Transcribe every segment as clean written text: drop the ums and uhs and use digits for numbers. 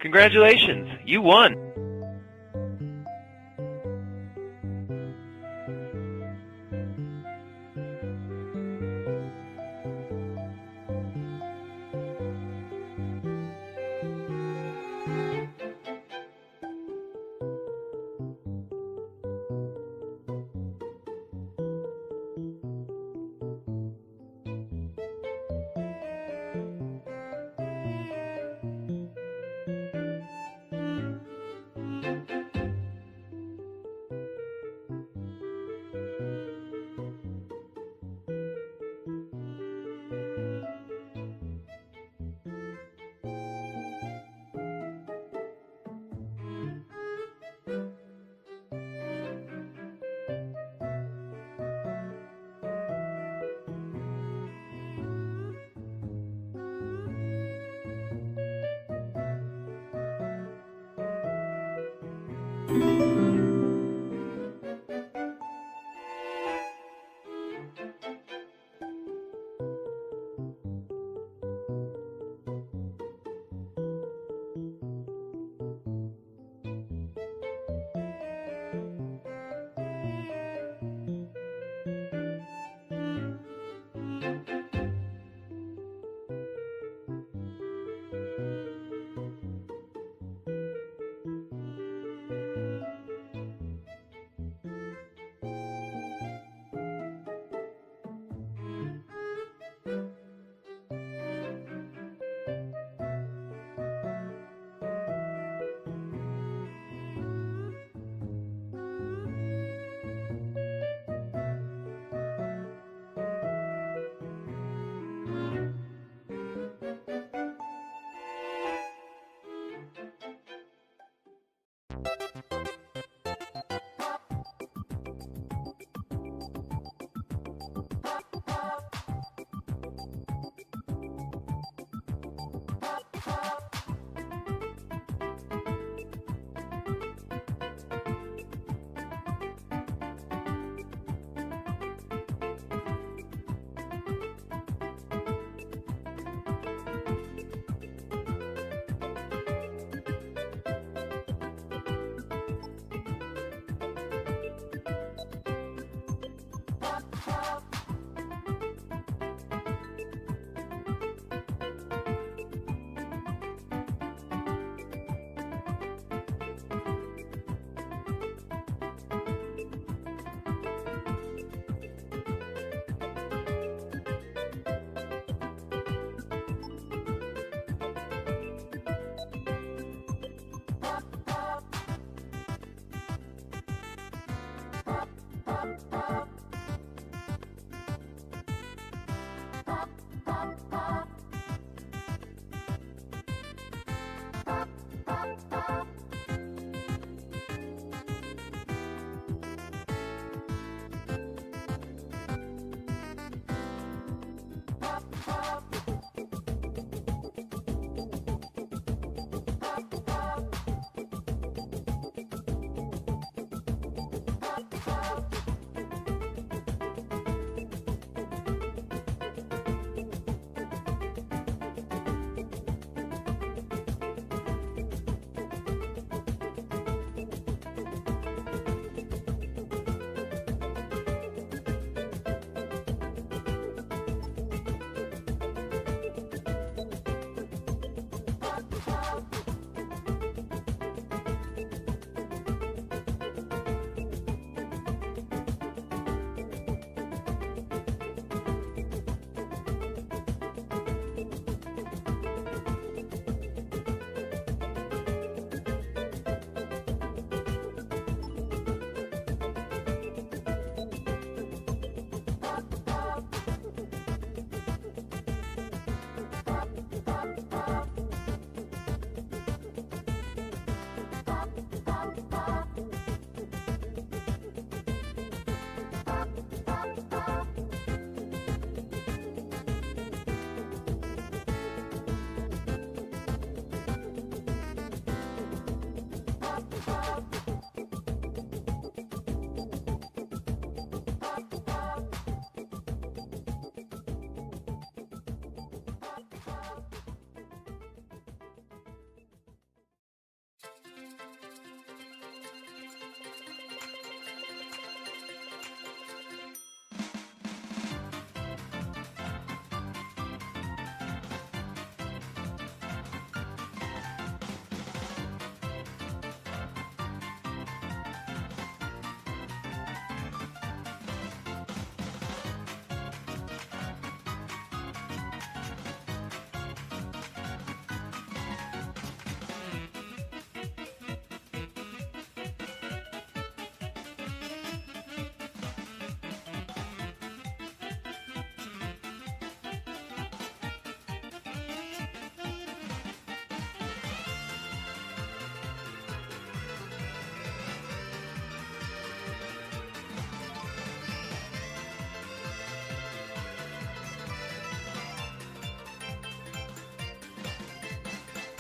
Congratulations, you won!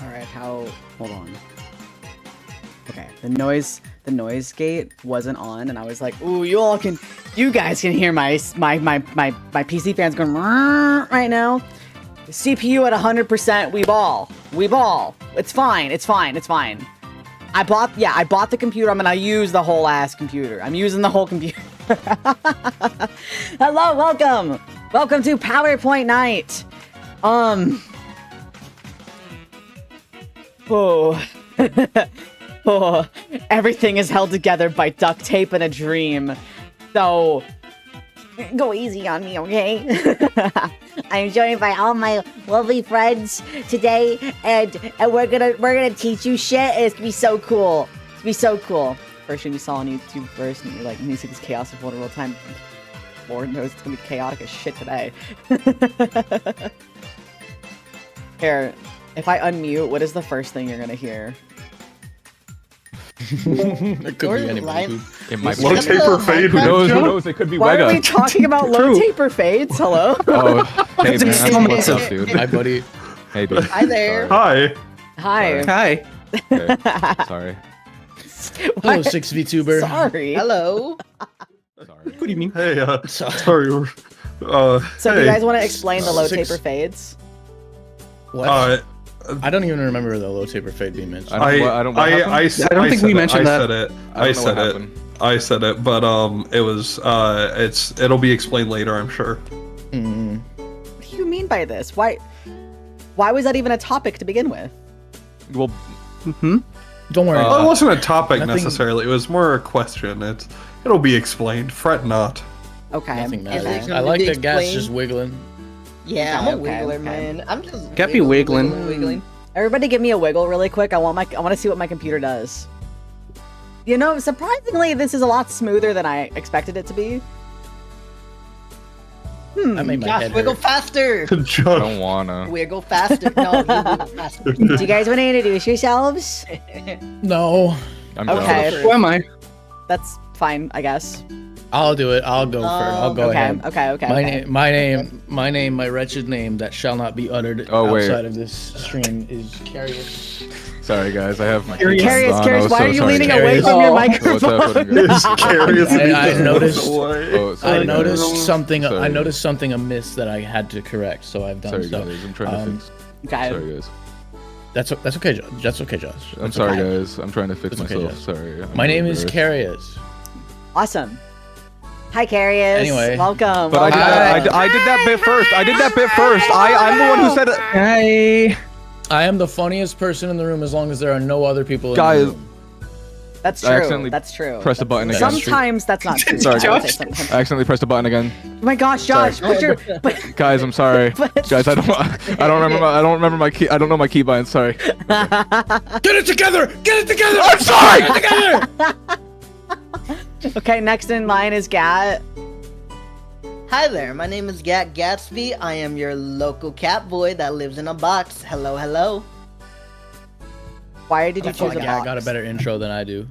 Alright, hold on. Okay, the noise gate wasn't on, and I was like, ooh, you guys can hear my PC fans going right now. The CPU at 100%, we ball. It's fine. I bought the computer. I'm gonna use the whole ass computer. I'm using the whole computer. Hello, welcome to PowerPoint night. Oh, everything is held together by duct tape and a dream. So, go easy on me, okay? I'm joined by all my lovely friends today, and we're gonna teach you shit. And it's gonna be so cool. First thing you saw on YouTube first, and you're like, you see this chaos of real time. Lord knows it's gonna be chaotic as shit today. Here, if I unmute, what is the first thing you're gonna hear? It could be anybody. It might be Low taper fade. Who knows? It could be Why Wega. are we talking about low taper fades? Hello? Oh, hey man, what's up, dude? Hi, buddy. Hey, dude. Hi there. Hi. Hi. Hi. Okay. Sorry. Hello, 6v2ber. Sorry. Hello. Sorry. What do you mean? Hey, Sorry. sorry. So do hey. you guys want to explain the low Six- taper fades? What? I don't even remember the low taper fade being mentioned. I don't think we mentioned that. I said it, but it was it'll be explained later, I'm sure. What do you mean by this? Why was that even a topic to begin with? Well, Don't worry. Well, it wasn't a topic nothing- necessarily. It was more a question. It'll be explained. Fret not. Okay. Nothing okay. matters. Okay. I like Be that Gas explained. just wiggling. Yeah, I'm a Okay, wiggler, okay. man. I'm just. Can't be wiggling. Wiggling. Everybody give me a wiggle really quick. I want to see what my computer does. You know, surprisingly, this is a lot smoother than I expected it to be. I made my Josh, head wiggle hurt. faster. I Josh. don't wanna. Wiggle faster. No, you wiggle faster. Do you guys want to introduce yourselves? No. I'm Okay. jealous. Who am I? That's fine, I guess. I'll do it. I'll go first. I'll go Okay, ahead. okay. My wretched name that shall not be uttered Oh, wait. outside of this stream is Carius. Sorry, guys. I have my. Carius, headphones on. I Carius, was why so are you sorry. leaning Carius. away from your Oh. microphone? What's up? What are you guys- It's curious. I noticed- Oh, sorry, I noticed guys. something. I Sorry. noticed something amiss that I had to correct, so I've done Sorry, so. guys. I'm trying to fix. Okay. Sorry, guys. That's okay. That's okay, Josh. I'm That's sorry, okay. guys. I'm trying to fix It's okay, myself. Josh. Sorry. I'm My name really is embarrassed. Carius. Awesome. Hi, Carius. Anyway. Welcome. But I did Hi. that bit first. I'm the one who said it. Hi. I am the funniest person in the room as long as there are no other people in Guys. the room. That's I true. accidentally That's true. pressed the button again. Sometimes that's not true. Sorry, I would say Josh. sometimes. I accidentally pressed the button again. Oh my gosh, Josh, but Guys, I'm sorry. Guys, I don't remember my key. I don't know my key bind. Sorry. Get it together! Get it together! I'm sorry. Get it together! okay, next in line is Gat. Hi there. My name is Gat Gatsby. I am your local cat boy that lives in a box. Hello, hello. Why did you I feel choose a like box? I got a better intro than I do.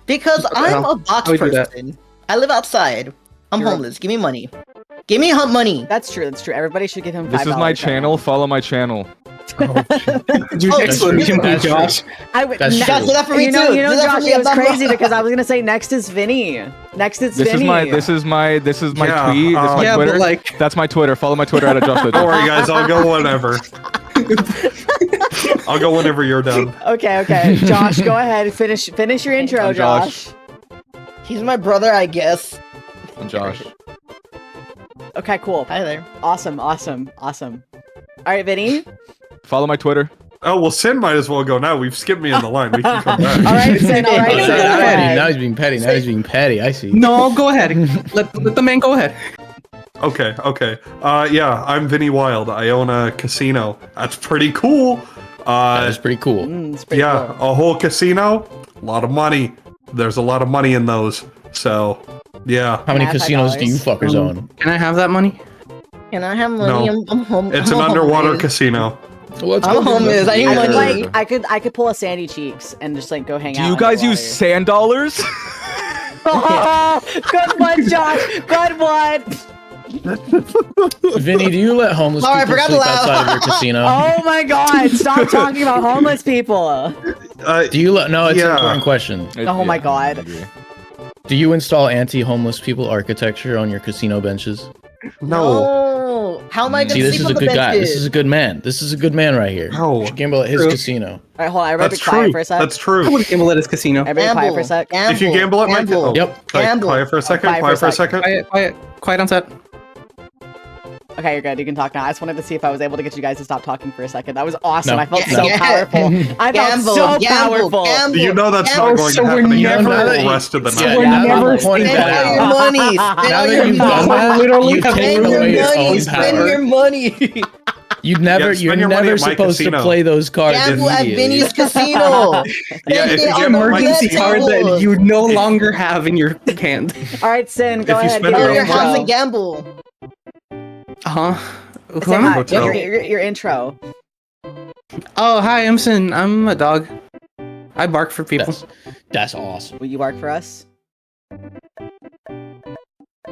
Because I'm a box How we do that? person. I live outside. I'm You're- homeless. Give me money. Give me hunt money. That's true. That's true. Everybody should give him $5. This is my right channel. Follow my channel. Did you Oh, exclamation point, that's true. Josh? now. I would. That's ne- true. Josh, do that for me you know, too. you know, Do that for Josh, me, it was I'm crazy not- because I was gonna say next is Vinny. Next it's This Vinny. is my Yeah, tweet. This is my yeah, Twitter. but like, That's my Twitter. Follow my Twitter at Josh. Don't worry, guys. I'll go whenever. I'll go whenever you're done. Okay. Josh, go ahead. Finish your intro, I'm Josh. Josh. He's my brother, I guess. I'm Josh. Okay, cool. Hi there. Awesome. All right, Vinny. Follow my Twitter. Oh well, Sin might as well go now. We've skipped me in the line. We can come back. All right, Sin. All right, Oh, Sin. Go ahead. now he's being petty. Now he's being petty. I see. no, go ahead. Let the man go ahead. Okay. Yeah, I'm Vinny Wild. I own a casino. That's pretty cool. That is pretty cool. It's pretty Yeah, cool. a whole casino. A lot of money. There's a lot of money in those. So, yeah. How many $5. casinos do you fuckers own? Can I have that money? Can I have money? No. I'm home. It's I'm an a underwater homeless. casino. So let's I'm go. homeless. I need I could money. like, I could pull a Sandy Cheeks and just like go hang Do out. you guys use underwater. sand dollars? Good one, Josh. Good one. Vinny, do you let homeless Sorry, I people forgot to sleep laugh. outside of your casino? Oh my god, stop talking about homeless people. Do you let? No, it's an Yeah. important question. Oh my god. Do you install anti-homeless people architecture on your casino benches? No. How am I gonna See, this sleep is on a the good guy. This benches? is a good man. This is a good man right here. No. You should gamble at his True. casino. Alright, hold on, everybody That's be quiet true. for a sec. That's I true. would gamble at his casino. Everybody quiet for a sec. If you gamble at my gamble. Yep. Gamble. Quiet for a second. Quiet Quiet for for a a second. Quiet on set. Okay, you're good. You can talk now. I just wanted to see if I was able to get you guys to stop talking for a second. That was awesome. No. I felt Yeah, so yeah. powerful. I felt Gamble, so gamble, powerful. gamble. You know that's not going So to we're happen again never- for Now that the you- rest of the Yeah, night. we're now that never you pointed Spend that all out. your money. Spend Now all that your you've done money. that, Literally you've have taken Spend your away your money. own Spend power. your money. You'd never, Yeah, you're spend your money never at my supposed to casino. play those cards Gamble at immediately. Vinny's casino. Yeah, Spend if it you on gamble the at my Emergency red card that tables. you no longer have in your hand. Alright, Sin, go If you ahead. spend Give your your Go to your own house intro. and gamble. Uh-huh. Who Say am I? hi. Hotel. Your intro. Oh, hi, I'm Sin. I'm a dog. I bark for people. That's awesome. Will you bark for us?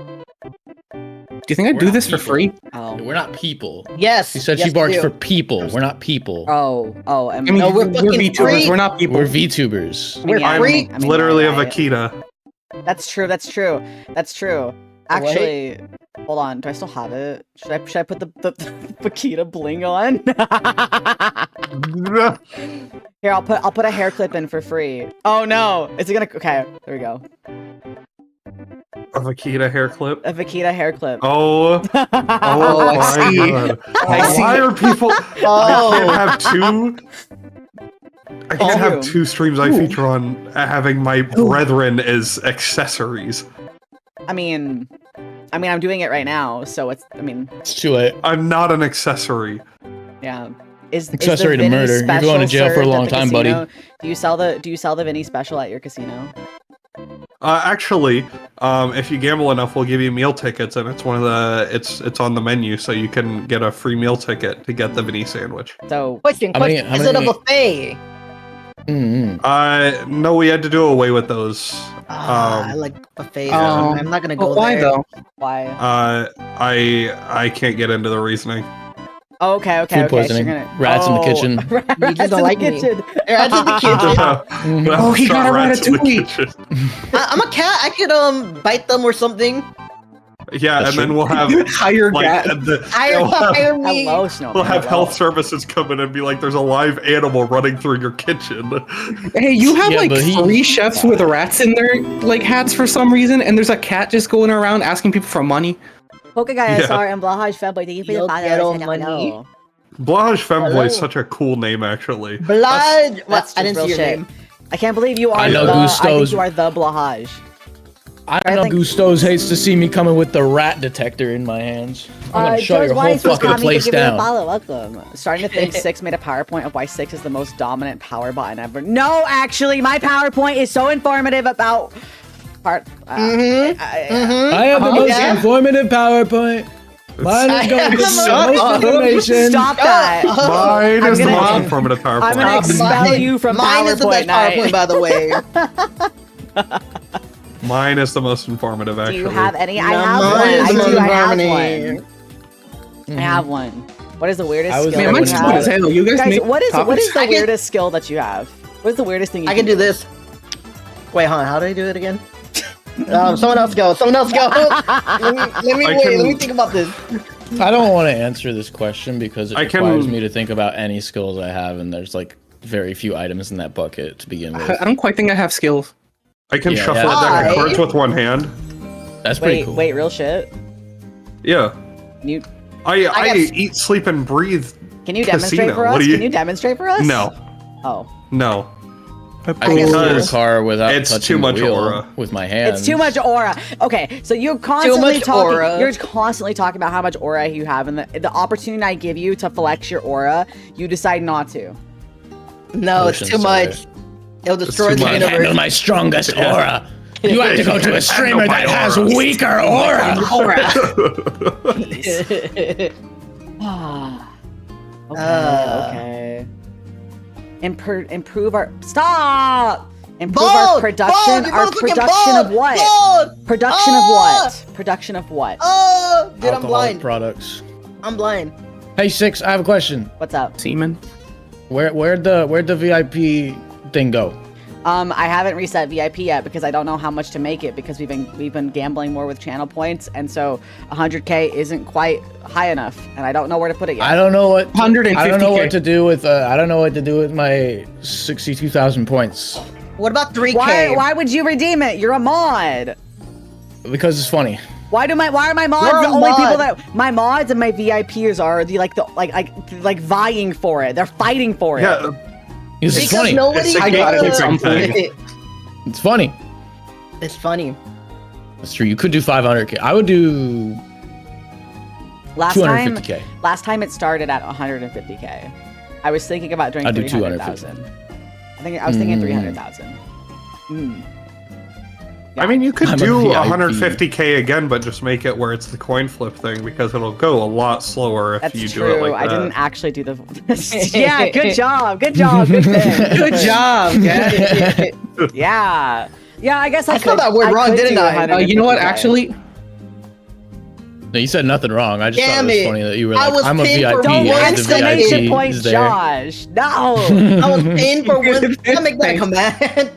Do you think I We're do not this for people. free? Oh. We're not people. Yes. She said yes, she barks we do. for people. We're not people. Oh, I mean, No, we're we're fucking VTubers. free. We're not people. We're VTubers. I mean, yeah, I'm literally you're a right. vaquita. That's true. That's true. That's true. Actually, hold on. Do I still have it? Should I put the Vaquita bling on? Here, I'll put a hair clip in for free. Oh no! Is it gonna? Okay, there we go. A vaquita hair clip. A Vaquita hair clip. Oh. Oh, Oh I my see. god. I see. Why are people? Oh. I can't have two. I can't have Two. two streams I feature on having my brethren as accessories. I mean, I'm doing it right now, so it's. I mean, It's too late. I'm not an accessory. yeah. Is Accessory the to Vinny murder. You're special going to jail for a served at long the time, buddy. casino? Do you sell the Vinny special at your casino? Actually, if you gamble enough, we'll give you meal tickets, and it's one of the it's on the menu, so you can get a free meal ticket to get the Vinny sandwich. So Question. How many- Question. how Is it a many- buffet? Mm-hmm. No, we had to do away with those. I like buffets. Oh. I'm not gonna go But why there. though? why? I can't get into the reasoning. Oh, okay. Food So you're poisoning. gonna... Rats in the Oh, kitchen. Rats You just in don't the like me. kitchen. Rats in the kitchen. Oh, he got a Rats in the ratatouille. kitchen. I'm a cat. I could bite them or something. Yeah, That's and then true. we'll have Hire like gat. Hire me. Hello, Snowman. we'll have hello. health services come in and be like, "There's a live animal running through your kitchen." Hey, you have Yeah, like but he- 3 chefs with rats in their like hats for some reason, and there's a cat just going around asking people for money. Poke guy, Yeah. sorry, and Blahaj Fanboy, thank you for Yo your follow. quiero I don't money. know. Blage Femboy is Hello. such a cool name, actually. Blood. What? That's I just didn't real see your shit. name. I can't believe you are I know the. I think Gusto's- you are the Blahaj. I I know think- Gusto's hates to see me coming with the rat detector in my hands. I'm gonna shut George your whole Weiss was fucking coming place to give you a down. follow. Welcome. Starting to think 6 made a PowerPoint of why 6 is the most dominant power button ever. No, actually, my PowerPoint is so informative about part. I have the most Yeah. informative PowerPoint. Mine is going to give you the Shut most up. information. Stop that. Mine I'm is the gonna- most informative PowerPoint. I'm gonna expel you from Mine is the best PowerPoint PowerPoint, by the way. Mine is the most informative, Do actually. you have any? I No, have mine one. is I the do. most I have harmony. one. I have one. What is the weirdest I was skill Man, gonna that mine's you bring smooth have? as hell. You guys, Guys, make what is topics? the I can- weirdest skill that you have? What is the weirdest thing you I can do this. Wait, hold on. How do I do it again? Someone else go. Someone else go. let me I wait. can- Let me think about this. I don't want to answer this question because it I can- requires me to think about any skills I have, and there's like very few items in that bucket to begin with. I don't quite think I have skills. I can Yeah, shuffle yeah. a deck of Why? cards with one hand. That's pretty Wait, cool. wait, real shit. Yeah. You I got- eat, sleep, and breathe. can you demonstrate Casino. for What us? do you- Can you demonstrate for us? No. Oh, No. I can guess steer a Because car without it's touching too the much wheel aura. with my hands. it's too much aura. Okay, so you're constantly much talking. aura. You're constantly talking about how much aura you have, and the opportunity I give you to flex your aura, you decide not to. No, it's Potions too are- much. It'll destroy too the much. Can't handle universe. my strongest aura. You have to go to a streamer that has weaker aura. Ah. Okay. Uh. Okay. Improve our stop. Improve Bold! our production. Bold! You're Our both looking production bold! of what? Bold! Production of what? Production of what? Dude, I'm alcoholic blind. products. I'm blind. Hey, Six, I have a question. What's up? Semen. Where'd the VIP thing go? I haven't reset VIP yet because I don't know how much to make it because we've been gambling more with channel points, and so 100K isn't quite high enough, and I don't know where to put it yet. I don't know what 150K. I don't know what to do with I don't know what to do with my 62,000 points What about 3K? Why would you redeem it? You're a mod. because it's funny. Why are my mods You're the a only mod. people that my mods and my VIPers are like vying for it? They're fighting for it. Yeah, It's Because funny. nobody. It's a I got it. gatekeeping Something. thing. It's funny. It's funny. That's true. You could do 500K. I would do Last 250K. time it started at 150K. I was thinking about doing I'd do 300,000. I was thinking Mm. 300,000. Hmm. I mean, you could I'm a do VIP. 150K again, but just make it where it's the coin flip thing because it'll go a lot slower if That's you true. do it like I that. didn't actually do the. Yeah, good job. Good job. Good thing. Good job. Yeah. Yeah. Yeah, I guess I I spelled could. that word wrong, could didn't do I? You know what? 150K. Actually, No, you said nothing wrong. I just thought Damn it was it. funny that you were I like, was I'm a paying for VIP. Don't Yeah, as the exclamation VIP point, is there. Josh. No. I was paying for one. I'll make that a command.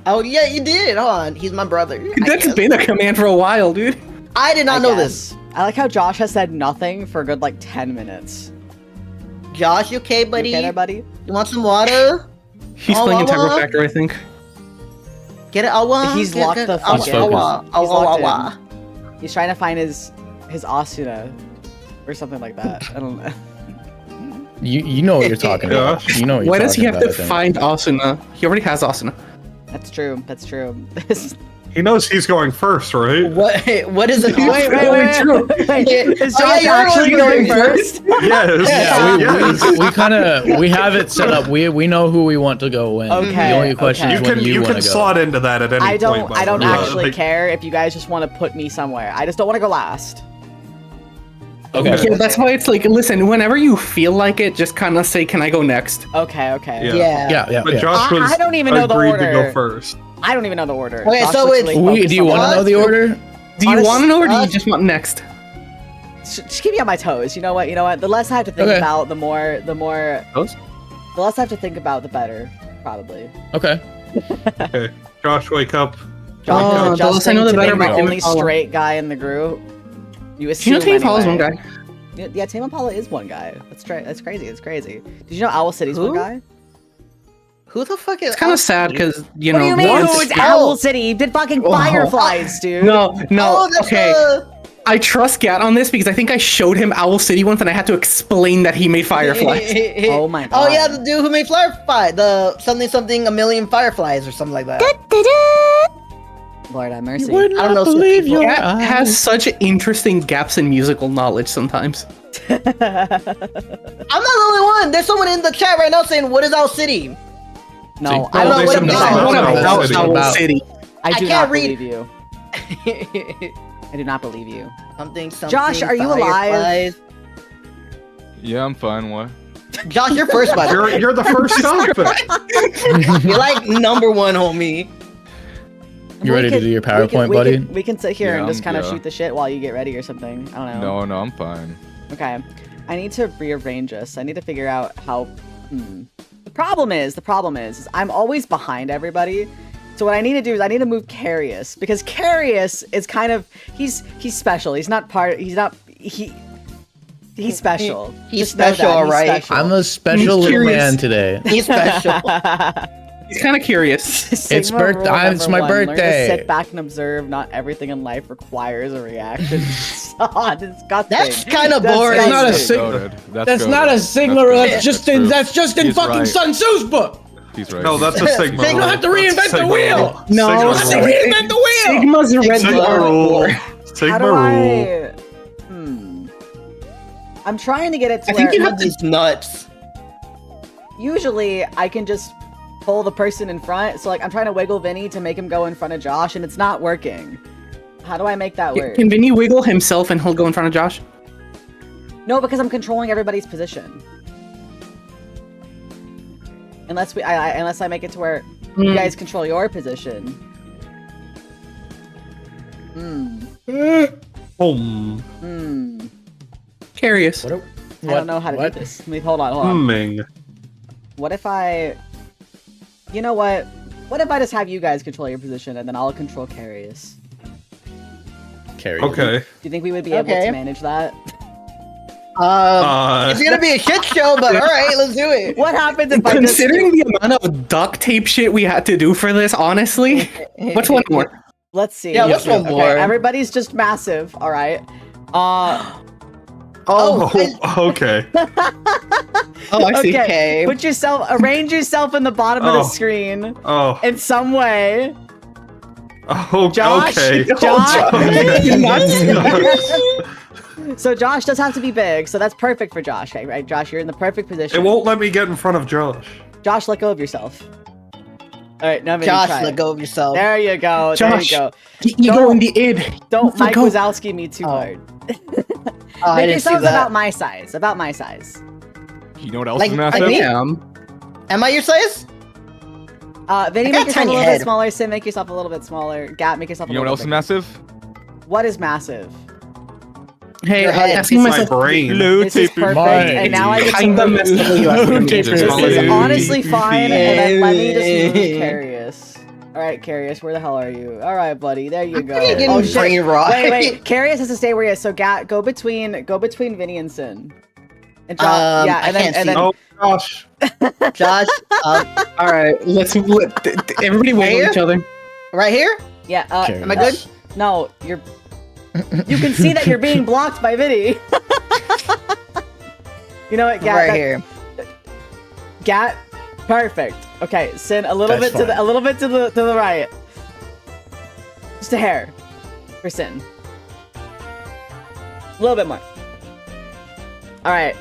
Oh yeah, you did. Hold on, he's my brother. that's been a command for a while, dude. I did not I know guess. this. I like how Josh has said nothing for a good like 10 minutes. Josh, you okay, You buddy? okay there, buddy? You want some water? He's Oh, playing Integral Wawa? Factor, I think. Get it, Awa? He's Get- locked get- the fuck Awa, in. Awa, He's Awa, locked Awa. He's trying to find his Asuna or something like that. I don't know. You know what you're talking about. You know what you're Why does he talking have to about, I think. find Asuna? He already has Asuna. That's true. That's true. He knows he's going first, right? What is it? Wait. Is Oh, yeah, Josh you're actually going going first? Yes. Yeah, yes. we kind of we have it set up. We know who we want to go when. Okay, The only question okay. is You when can you want can to go. slot into that at any I point. by don't the way. actually Like, care if you guys just want to put me somewhere. I just don't want to go last. Okay. Yeah, that's why it's like, listen, whenever you feel like it, just kind of say, "Can I go next?" Okay. Yeah. Yeah. Yeah. But Josh was I don't even know the agreed to order. go first. I don't even know the order. Okay, Josh so literally it's- focused Do you on want to one. know the order? Do you Honest- want to know, or do you just want next? Just keep me on my toes. You know what? The less I have to think Okay. about, the more. Toes? The less I have to think about, the better. Probably. Okay. Okay, Josh, wake up. Josh, the less I know, the better, being but the Tame only Impala. straight guy in the group. You You assume know, Tame Impala's one anyway. guy. Yeah, Tame Impala is one guy. That's crazy. It's crazy. Did you know Owl City's one Who? guy? Who the fuck is? It's kind of sad because you What know. do you mean? once- Oh, it's Owl City. You did fucking Oh. fireflies, dude. No, Oh, that's okay. the. I trust Gat on this because I think I showed him Owl City once and I had to explain that he made fireflies. Oh my Oh God. yeah, the dude who made Firefly, the something a million fireflies or something like that. Lord have mercy. You would I don't not know, believe people- your Gat has eyes. such interesting gaps in musical knowledge sometimes. I'm not the only one. There's someone in the chat right now saying, "What is Owl City?" No, See? I don't know No, what they I'm said saying. no. What Owl about City. Owl City? I I do can't not read- believe you. I do not believe you. something. Josh, are you alive? fireflies. Yeah, I'm fine. What? Josh, you're first, by the way. You're the first stop. You're like number one, homie. You ready to do your PowerPoint, buddy? We can sit here Yeah, and just kind of yeah. shoot the shit while you get ready or something. I don't know. No, I'm fine. Okay. I need to rearrange this. I need to figure out how. The problem is I'm always behind everybody. So what I need to do is I need to move Carius because Carius is kind of he's special. He's special. He's Just know that. special, alright. special. I'm a special He's little curious. man today. He's special. He's kind of curious. Sigma birth- rule it's number my one, learn to birthday. sit back and observe. Not everything in life requires a reaction. Oh, disgusting. That's kinda That's boring. It's not a disgusting. sig- Goated. That's not a signal. That's That's just true. in. That's just in He's fucking right. Sun Tzu's book. He's right. No, that's a Sigma. You don't have to reinvent the wheel. No, Sigma Sigma rule. reinvent the wheel. Sigma's a red Sigma blood. rule. How Sigma do rule. I? I'm trying to get it to I think where you have to. He's nuts. usually I can just pull the person in front. So like I'm trying to wiggle Vinny to make him go in front of Josh, and it's not working. How do I make that work? Can Vinny wiggle himself and he'll go in front of Josh? No, because I'm controlling everybody's position. Unless unless I make it to where you guys control your position. Curious. I don't know how to do this. Wait, hold on. Humming. What if I... You know what? What if I just have you guys control your position and then I'll control Carius? Okay. Do you think we would be able to manage that? It's gonna be a shit show, but alright, let's do it. What happens if I just... Considering the amount of duct tape shit we had to do for this, honestly, what's one more? Let's see. Yeah, what's one more? Everybody's just massive, alright? Okay. Oh, I see. Okay. Arrange yourself in the bottom of the screen Oh. in some way. Oh, Josh, okay. So Josh does have to be big, so that's perfect for Josh, okay, right? Josh, you're in the perfect position. It won't let me get in front of Josh. Josh, let go of yourself. Alright, now Josh, try let it. go of yourself. There you go, Josh, there you go. the ego and the id. Don't Mike go. Wazowski me too hard. I Make didn't see yourselves that. about my size, You know what else Like- is like massive? me? Damn. I your size? Vinny, I got make yourself a tiny little head. bit smaller. Sim, make yourself a little bit smaller. Gat, make yourself a You know what little else bit is bigger. massive? What is massive? Hey, Your head. asking My myself. brain. This is perfect, and now I get to Kinda move. messed up what you asked me to do. This is honestly fine, and then let me just move Carius. Alright, Carius, where the hell are you? Alright, buddy, there you go. getting Oh shit! brain rot. Wait, Carius has to stay where he is. So Gat, go between Vinny and Sin. And drop, yeah, I and then can't and see. then Oh, gosh. Josh, All right, everybody wait here? on each other. right here? yeah. Am I good? No, you're. You can see that you're being blocked by Vinny. You know what, Gat? Right here. Gat, perfect. Okay, Sin, a little That's bit fine. a little bit to the right. Just a hair for Sin. A little bit more. All right.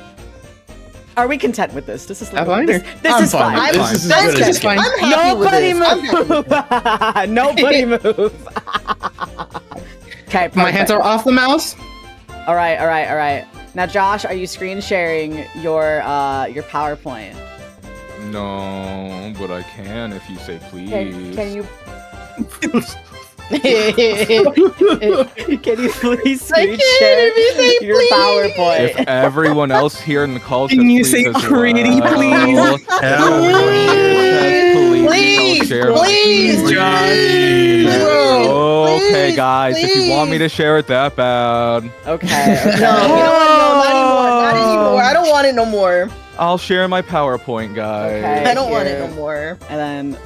Are we content with this? This is I'm fine. this I'm is fine. fine. This is That's as good good. as it fine. gets. I'm happy with Nobody this. I'm happy. move. Nobody move. Okay, perfect. My hands are off the mouse. All right. Now, Josh, are you screen sharing your PowerPoint? No, but I can if you say please. Can you? Can you please screen share your PowerPoint? If everyone else here in the call Can says you please say as pretty, well, please? everyone here says please, I'll share my Please, screen. Josh. Okay, Please, guys, if you want me to share it that bad, Okay. No, you know what? No, not anymore. Not anymore. I don't want it no more. I'll share my PowerPoint, guys. Okay. I don't want it Here. no more. And then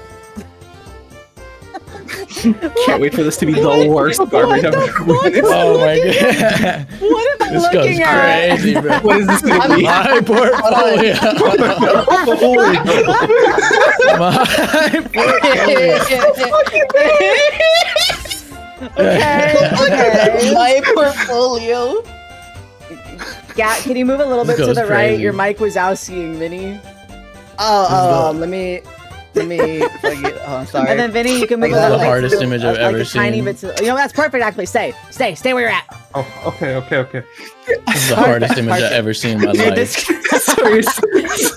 Can't wait for this to be the worst garbage I've ever witnessed. Oh my god. what am I This goes looking at? crazy, bro. What is this gonna be? My portfolio. Okay. My portfolio. Gat, can you move a little bit This to goes the right? crazy. Your mic was out-seeing Vinny. Let me. Oh, I'm sorry. And then Vinny, you can move This a is little the bit hardest to image I've like ever a tiny seen. bit to. You know, that's perfect. Actually, stay where you're at. Oh, okay. This is the hardest image I've ever seen in my Dude, life.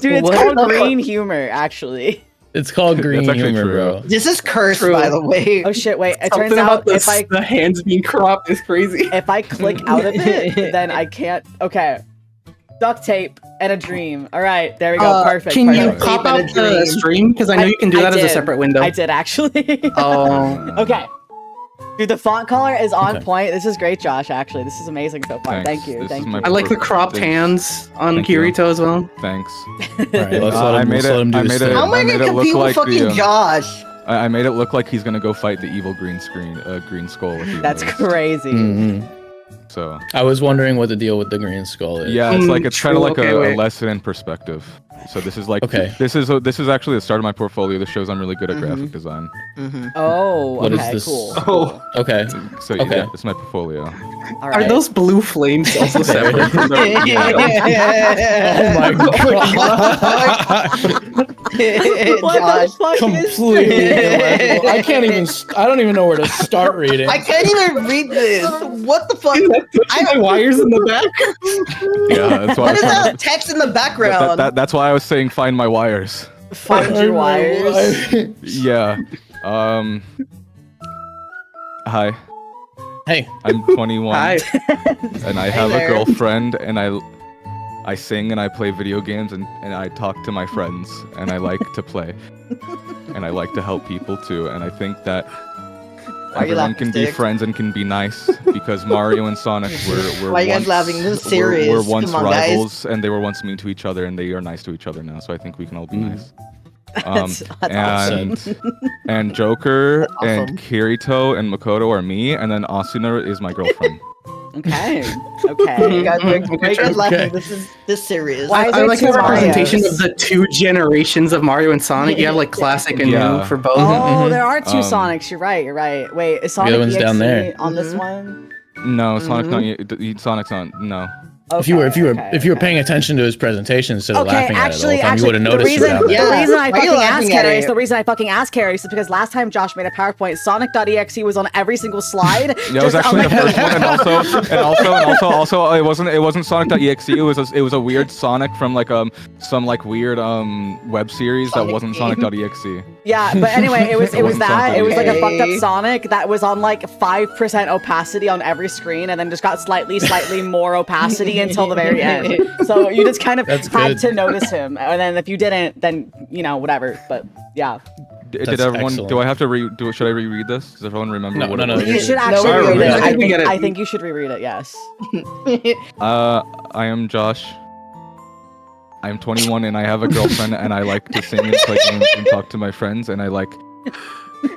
dude, it's What called the green humor, actually. It's called green actually humor, true. bro. This is cursed, True. by the way. Oh shit! Wait, it Something turns out about the hands being cropped is crazy. if I click out of it, then I can't. Okay, duct tape and a dream. All right, there we go. Perfect. Can you perfect. pop Keep it a out the dream. stream? Because I know you can do I that as a did. separate window. I did actually. Oh. Okay. Dude, the font color is on Okay. point. This is great, Josh. Actually, this is amazing so far. Thanks. Thank you. This Thank is you. my I like the cropped hands on Thank you. Kirito as well. Thanks. Alright, let's I let him, made let's let him do I his made thing. it- How am I I made gonna it look compete with like fucking the, Josh? I made it look like he's gonna go fight the evil green skull. If he That's moves. crazy. Mhm. So I was wondering what the deal with the green skull is. yeah, it's like it's kind of True, like okay, a wait. lesson in perspective. So this is like Okay. This is actually the start of my portfolio. This shows I'm really good at graphic design. Oh, What is okay, this? cool. Oh, Okay. So Okay. yeah, it's my portfolio. All Are right. those blue flames also separate from the Oh my god. What Josh. the fuck is Completely illegible. I can't even. I don't even know where to start reading. I can't even read this. What the fuck? my wires in the back? Yeah, that's why. What is I was trying that text in the background? that's why I was saying find my wires. Find your wires. Yeah. Hi. Hey. I'm 21 Hi. and I have a there. girlfriend, and I sing and I play video games, and I talk to my friends, and I like to play. And I like to help people too, and I think that Why are you everyone laughing, can be Stick? friends and can be nice because Mario and Sonic were Why are you guys once, laughing? This is were- serious. Were once Come on, guys. rivals, and they were once mean to each other, and they are nice to each other now. So I think we can all be nice. That's awesome. And Joker That's awesome. and Kirito and Makoto are me, and then Asuna is my girlfriend. Okay. You Okay. guys, why are you guys laughing? Okay. This is this serious. Why is I there like two the representation Marios? of the two generations of Mario and Sonic. You have like classic and Yeah. new for both. Oh, there are two Um, Sonics. You're right. You're right. Wait, is Sonic other one's down EXE there. on this Mhm. one? No, Sonic's not. Sonic's not. No. If you were Okay, if you were okay. paying attention to his presentation instead of Okay, laughing at it the whole actually, time, you would have the noticed reason, it down there. Yeah. the reason I Why are you fucking asked laughing at Carrie, it? the reason I fucking asked Carrie is because last time Josh made a PowerPoint, Sonic.exe was on every single slide. Yeah, it was just actually on the first one, and also it wasn't Sonic.exe. It was a weird Sonic from like some like weird web series that Sonic wasn't game. Sonic.exe. Yeah, but anyway, it was wasn't that. It was like a Okay. fucked up Sonic that was on like 5% opacity on every screen, and then just got slightly more opacity until the very end. So you just kind of That's had good. to notice him, and then if you didn't, then whatever. But yeah, Did That's everyone? excellent. Do I have to should I reread this? Does everyone remember No, what no, it no, was? you should No, actually I reread it. remember. I think we get it. I think you should reread it. Yes. I am Josh. I'm 21 and I have a girlfriend, and I like to sing and play games and talk to my friends, and I like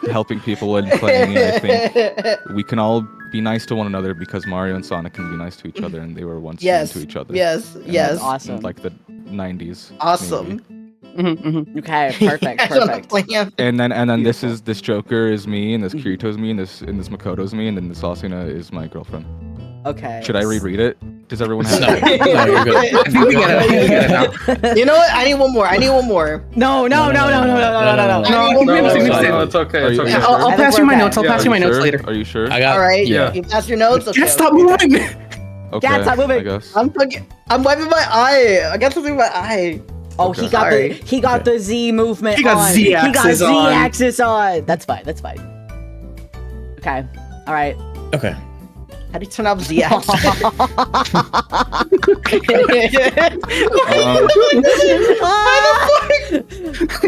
helping people and playing. And I think we can all be nice to one another because Mario and Sonic can be nice to each other, and they were once Yes. mean to each other. Yes. And Yes. in, Awesome. like the 90s. Awesome. maybe. Okay. Perfect. I don't Perfect. plan. And then this Joker is me, and this Kirito's me, and this Makoto's me, and then this Asuna is my girlfriend. Okay. Should I reread it? Does everyone have No, it? no, you're good. I think we get it. I think we get it now. You know what? I need one more. I need one more. No. No. I need one no, more. it's okay. Are It's you- okay. are you I'll I think pass you we're my okay. notes. I'll Yeah, pass you my notes later. Are you sure? I got. All right. Yeah. You pass your notes. Okay. Can't stop moving. Okay. Dad, stop moving. I guess. I'm wiping my eye. I got something in my eye. Oh, Okay. he got Okay. the Z movement. He got on. Z-axis on. Z-axis on. That's fine. That's fine. Okay. All right. Okay. How do you turn off the app?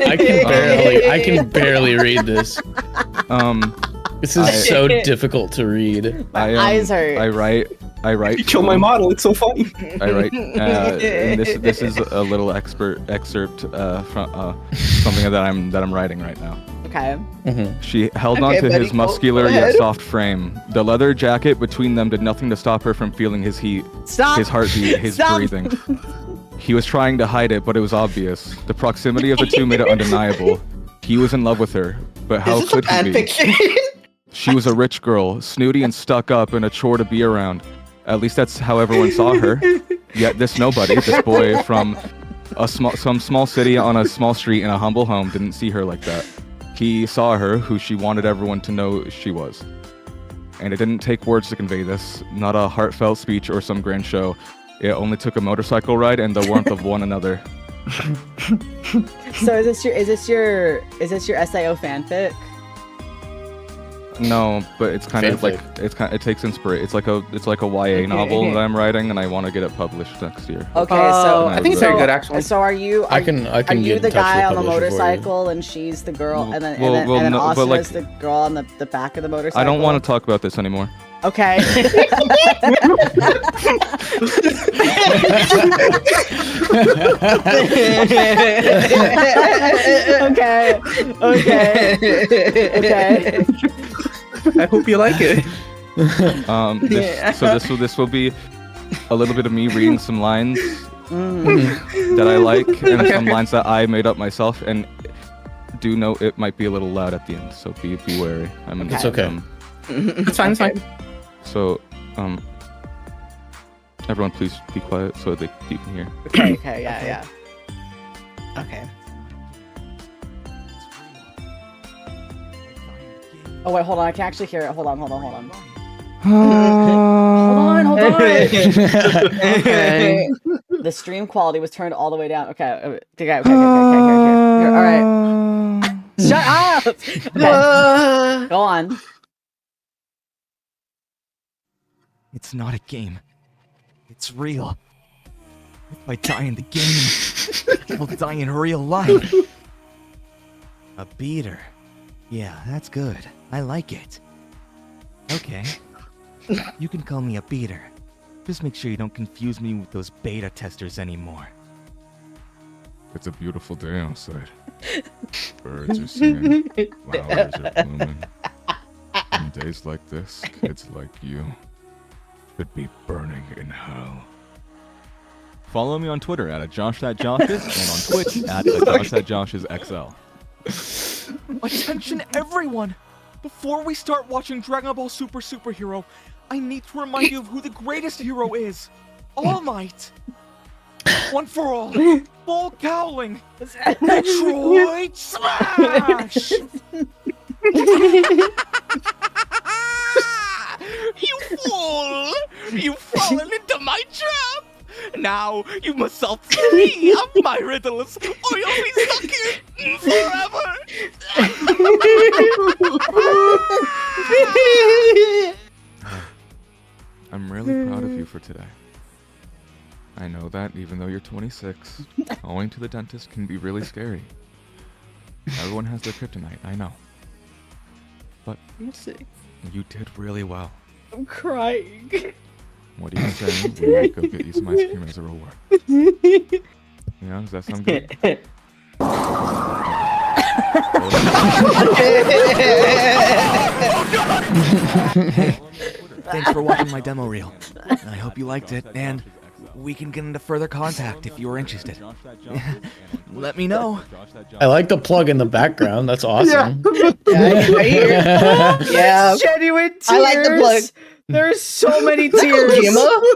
I can barely read this. This is so difficult to read. My eyes hurt. I write. You killed my model. It's so funny. I write. And this is a little excerpt from something that I'm writing right now. Okay. She held Okay, onto buddy, his go muscular ahead. yet soft frame. The leather jacket between them did nothing to stop her from feeling his heat, Stop. his heartbeat, his Stop. breathing. He was trying to hide it, but it was obvious. The proximity of the two made it undeniable. He was in love with her, but how Is this a could he fan be? fiction? She was a rich girl, snooty and stuck up and a chore to be around. At least that's how everyone saw her. Yet this nobody, this boy from some small city on a small street in a humble home, didn't see her like that. He saw her, who she wanted everyone to know she was. And it didn't take words to convey this, not a heartfelt speech or some grand show. It only took a motorcycle ride and the warmth of one another. So is this your SAO fanfic? No, but it's kind of like Fanfic. it takes inspiration. It's like a YA novel that I'm writing, and I want to get it published next year. Okay, so I think it's very good actually. So are you? I can Are get you in the touch guy with on the publisher for you. motorcycle and she's the girl, and then no, but, Asura's like, the girl on the back of the motorcycle? I don't want to talk about this anymore. Okay. Okay. I hope you like it. This will be a little bit of me reading some lines Mm. that I like, and some lines that I made up myself, and do know it might be a little loud at the end, so be wary. I'm in It's okay. It's fine. It's fine. So, everyone please be quiet so that you can hear. Okay. Yeah. Okay. Oh wait, hold on. I can actually hear it. Hold on. Hold on. Okay. The stream quality was turned all the way down. Okay. Here. All right. Shut up. Okay. Go on. It's not a game. It's real. If I die in the game, I'll die in real life. A beater. Yeah, that's good. I like it. Okay. You can call me a beater. Just make sure you don't confuse me with those beta testers anymore. It's a beautiful day outside. Birds are singing. Flowers are blooming. On days like this, kids like you should be burning in hell. Follow me on Twitter at @JoshThatJoshes and on Twitch at @JoshThatJoshesXL. Attention everyone! Before we start watching Dragon Ball Super Superhero, I need to remind you of who the greatest hero is. All Might. One for all. Full Cowling. Metroid Smash! You fool! You've fallen into my trap! Now you must solve 3 of my riddles, or you'll be stuck here forever! I'm really proud of you for today. I know that even though you're 26, going to the dentist can be really scary. Everyone has their kryptonite, I know. But you did really well. I'm crying. What do you say we go get you some ice cream as a reward? Yeah, does that sound good? Thanks for watching my demo reel. I hope you liked it, and we can get into further contact if you are interested. Let me know. I like the plug in the background. That's awesome. Yeah. Genuine tears. I like the plug. There's so many tears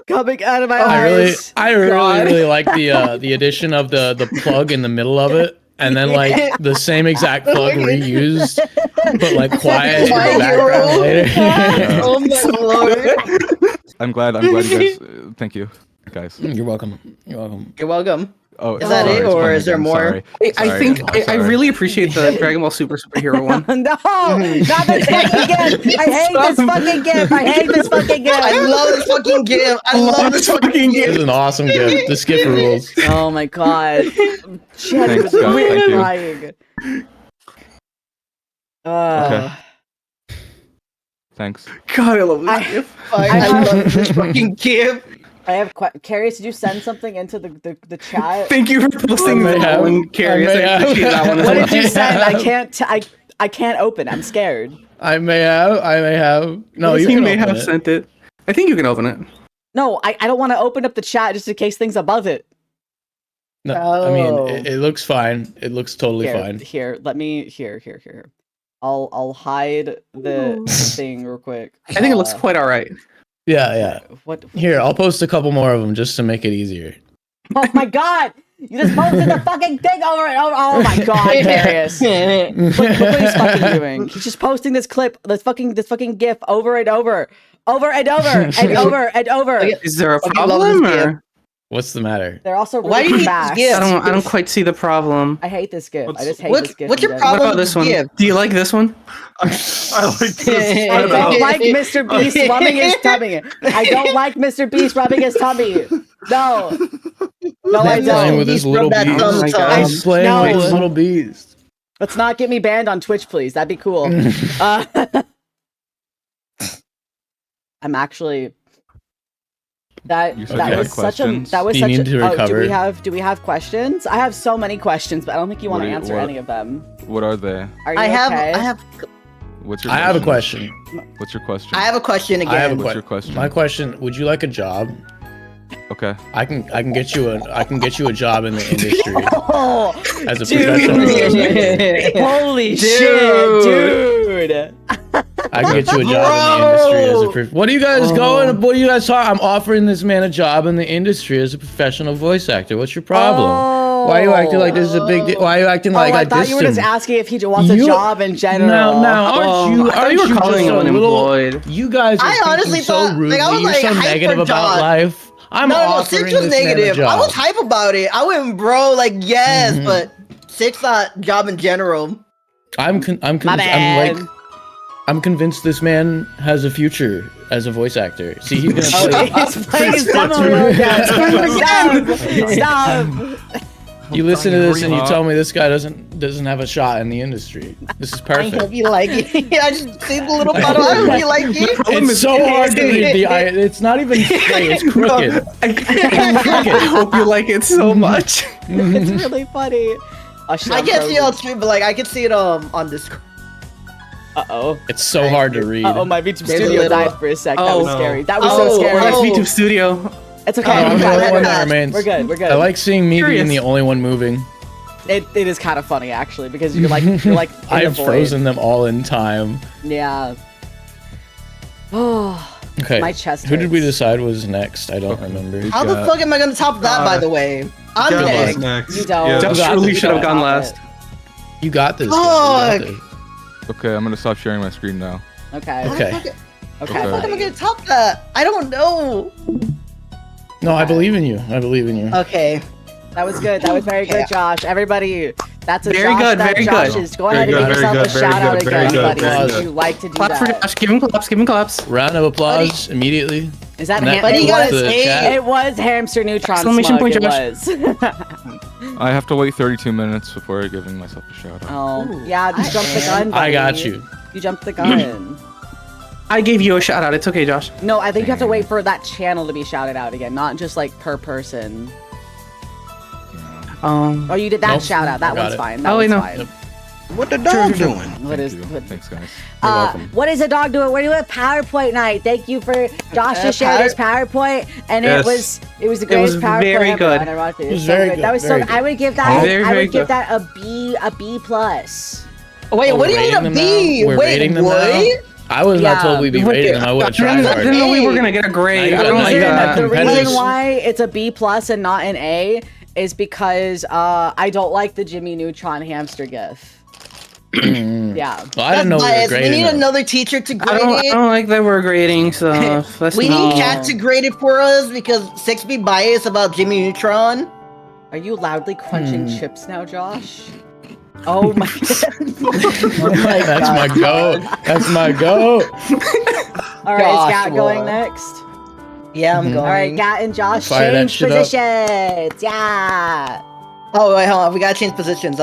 coming out of my eyes. I really like the addition of the plug in the middle of it, and then like the same exact plug reused, but like quiet in the background later. Oh my lord. I'm glad you guys. Thank you, guys. You're welcome. You're welcome. You're welcome. Oh, Is that it, or is there more? I think I really appreciate the Dragon Ball Superhero one. No, not this fucking gift. I hate this fucking gift. I hate this fucking gift. I love this fucking gift. I love this fucking This gift. is an awesome gift. This gift rules. Oh my god. I'm Thanks, guys. Thank you. crying. Okay. Thanks. God, I love this I- gift. I love this fucking gift. I have Carius, did you send something into the chat? Thank you for posting I may that have. one, Carius. I may I appreciate that one. What did you I send? have. I can't open. I'm scared. I may have. No, you can may open have it. sent it. I think you can open it. No, I don't want to open up the chat just in case things above it. No, I mean, Oh. it looks fine. It looks totally fine. Here, let me here. I'll hide the thing real quick. I think it looks quite all right. Yeah. What? Here, I'll post a couple more of them just to make it easier. Oh my god! You just posted the fucking thing over and over. Oh my god, Darius! Look what he's fucking doing. He's just posting this clip, this fucking gif over and over, and over. Is there a I love problem? this gift. Or? What's the matter? They're also Why do you really hate fast. this gift? I don't quite see the problem. I hate this gift. I just hate What's this gift. what's in your general. What problem about with this one? gift? Do you like this one? I like this. I don't like Mr. Beast rubbing his tummy. I don't like Mr. Beast rubbing his tummy. No, I Playing don't. with his Beast little rub that beast. thumb, Oh my son. God. He's playing No. with his little beast. Let's not get me banned on Twitch, please. That'd be cool. I'm actually. That You said you had was such a questions? that was Do you such need to a. Oh, recover? do we have questions? I have so many questions, but I don't think you want to What do you- answer what- any of them. What are they? Are you I have okay? What's your? I have a question. What's your question? I have a question again. I have a What's your question. question? My question: would you like a job? Okay. I can get you a job in the industry Oh, as a dude. professional voice actor. Holy shit, dude! I can get you a job in the industry as a what are you guys going? What are you guys talking? I'm offering this man a job in the industry as a professional voice actor. What's your problem? Why are you acting like this is a big deal? Why are you acting like I I thought dissed you were just him? asking if he wants a You- job in general. Now, aren't you? I thought Aren't you were calling just him a little? unemployed. You guys are I thinking honestly so thought- rudely. like, I was, You're like, so hyped negative for about John. life. I'm No, offering Six was this man a negative. I was job. hype about it. I went, bro, like, yes, Mhm. but Six thought job in general. I'm My bad. like I'm convinced this man has a future as a voice actor. See, he's gonna play. He's playing his demo reel again. Stop! You listen to this and you Huh? tell me this guy doesn't have a shot in the industry. This is I perfect. hope you like it. I just see the little bottle. I hope you like it. It's so hard to read the eye. It's not even straight. It's crooked. I hope you like it so much. It's really funny. Oh, shit, I I'm can't see it frozen. on stream, but like I can see it on Discord. Uh-oh. It's so hard to read. Uh-oh, my VTube There's a studio little- died for a sec. That Oh. was scary. That was Oh, so scary. That's oh. VTube Studio. It's okay. Oh, I'm we're, the good. only one that bad. remains. We're good. We're good. I like seeing me being Curious. the only one moving. it is kind of funny actually because you're like in the I've void. frozen them all in time. Yeah. Oh. Okay. My chest Who did we hurts. decide was next? I don't remember. How the fuck am I gonna top that? By the way, I'm Gabba's next. next. You don't. Yeah. Josh got really this, should have Josh. gone last. You got this. guys. You got Fuck. this. Okay, I'm gonna stop sharing my screen now. Okay. How the Okay. fuck- Okay. How the fuck am I gonna top that? I don't know. No, I believe in you. I believe in you. Okay. That was good. That was very good, Josh. Everybody, that's a Very Josh. good, That very Josh good. is. Go Very ahead and good, give yourself very a good, very shout out good, very again, good, buddy. very If good. you like to do Clap for that. Josh. Give him claps. Give him claps. Round of applause immediately. Is that And that Buddy, you concludes gotta the say chat. It was Hamster Neutron Exclamation Smug. point, It Josh. was. I have to wait 32 minutes before giving myself a shout out. Oh, yeah, you jumped the gun, buddy. I got you. You jumped the gun. I gave you a shout out. It's okay, Josh. No, I think you have to wait for that channel to be shouted out again, not just like per person. Oh, you did that Nope, shout out. That I got one's it. fine. That Oh, wait, one's no. fine. Yep. What the dog doing? What is? Thank you. What, Thanks, guys. You're welcome. what is a dog doing? We're doing PowerPoint night. Thank you for Josh to share his PowerPoint, and Yes. it was the It greatest was PowerPoint very ever. good. And I watched it. It was so very good. good, That was so. very I would give that. Very, I very would give good. that a B plus. Wait, Oh, what do we're you mean rating a them B? now? We're Wait, rating them what? now? I was Yeah. not told we'd be rating them. I would have tried I didn't hard. know we were gonna get a grade. I I don't got like it. that. The Competitors. reason why it's a B plus and not an A is because I don't like the Jimmy Neutron hamster gif. Yeah. Well, I didn't know we were Biased. We grading need them. another teacher to I grade don't it. like that we're grading stuff. Let's We not. need chat to grade it for us because 6B biased about Jimmy Neutron. Are you loudly crunching chips now, Josh? Oh my That's my goat. That's my goat. All right, is Gat Joshua. going next? Yeah, I'm going. All right, Gat and Josh Fire that change shit up. positions. Yeah. Oh wait, hold on. We gotta change positions.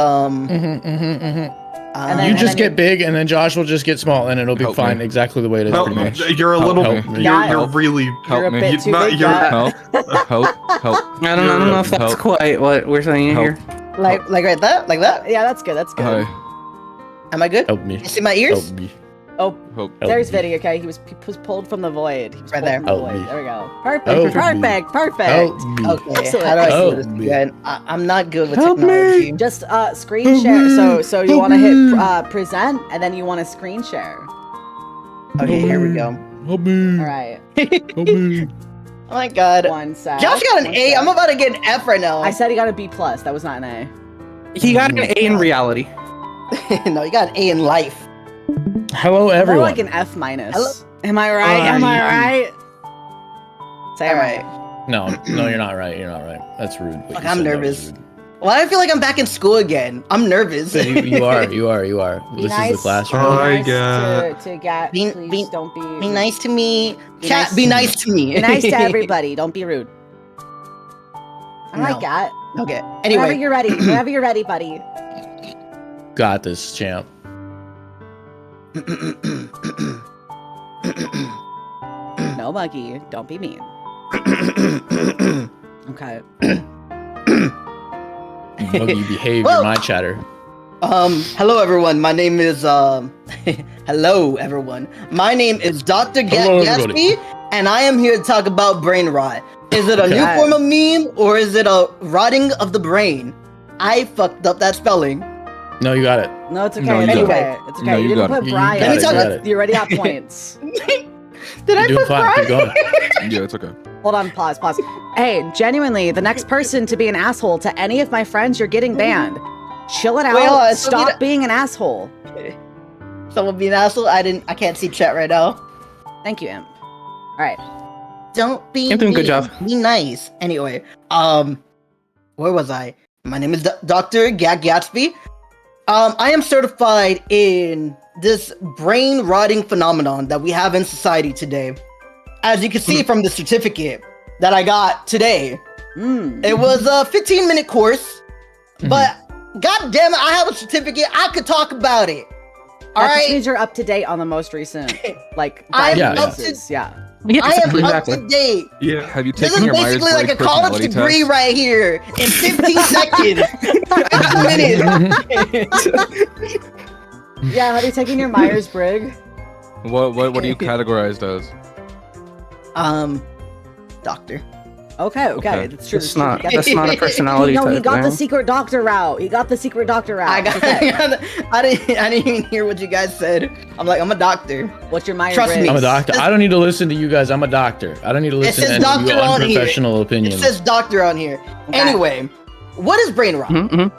And then- You just then get big, and then Josh will just get small, and it'll be Help fine me. exactly the way it is. No, pretty much. you're a little. help me. Yeah. You're really. You're a Help me. bit too not- big. you're- Gat. Help. I don't know if that's Help. quite what we're saying Help. here. like right that, like that. Yeah, that's good. That's good. Hi. Am I good? Help me. You see my ears? Help me. Oh, Help. Help there's me. Viddy. Okay, he was pulled from the void. He was Right pulled there. from the Help void. me. There we go. Perfect. Help me. Perfect. Perfect. Help me. Okay. Excellent. How do I Help do this me. again? I'm not good with Help me. technology. Just screen share. So you want to hit present, and then you want to screen share. Okay, here we go. Help me. All right. Help me. Oh my god. One sec. Josh got an One A. sec. I'm about to get an F right now. I said he got a B plus. That was not an A. He got an A in reality. no, you got an A in life. Hello, More everyone. like an F minus. Hello? Am I right? Am I right? Say All it right. No, you're not right. You're not right. That's rude. What Fuck, you I'm said, that was nervous. rude. Why do I feel like I'm back in school again? I'm nervous. You are. Be This nice. is the classroom. Oh, Be I nice get- to get. Be- Please be- don't be. Be nice to me. Be Chat, nice be to nice to me. Be nice to everybody. Don't be rude. I No. like that. Okay. Whenever Anyway, you're ready. Whenever you're ready, buddy. Got this, champ. No, monkey. Don't be mean. Okay. Monkey behavior, Whoa. my chatter. hello everyone. My name is hello everyone. My name is Dr. Hello, Gatsby, and I am here to talk about brain rot. Is it a new Okay. form of meme or is it a rotting of the brain? I fucked up that spelling. No, you got it. No, it's okay. No, you it's got okay. it. It's No, okay. you You didn't got put it. You Brian. got it, you got it. You already got points. Did I You're doing put fine. Keep Brian? going. Yeah, it's okay. Hold on, pause. Hey, genuinely, the next person to be an asshole to any of my friends, you're getting banned. Chill it out. Wait, hold on, so Stop we- being an asshole. Someone be an asshole? I can't see chat right now. Thank you, Imp. All right. Don't be You're doing a good mean. job. Be nice. Anyway, where was I? My name is Dr. Gatsby. I am certified in this brain rotting phenomenon that we have in society today. As you can see from the certificate that I got today, it was a 15-minute course, but god damn it, I have a certificate. I could talk about it. All That just right, means you're up to date on the most recent, like, I am diagnoses. Yeah. Yeah, I am exactly. up to date. Yeah. Have you This taken is your basically like a college personality degree test? right here in 15 seconds. 15 minutes. Yeah, have you taken your Myers-Briggs? What are you categorized as? Doctor. Okay, Okay. that's true. That's not That's a personality no, type. he got the man. secret doctor route. He got the secret doctor route. I got, Okay. I didn't even hear what you guys said. I'm like, I'm a doctor. What's your Myers-Briggs? Trust me. I'm a doctor. I don't need to listen to you guys. I'm a doctor. I don't need to listen says to any of doctor your on here. unprofessional It opinions. says doctor on here. Okay. Anyway, what is brain rot?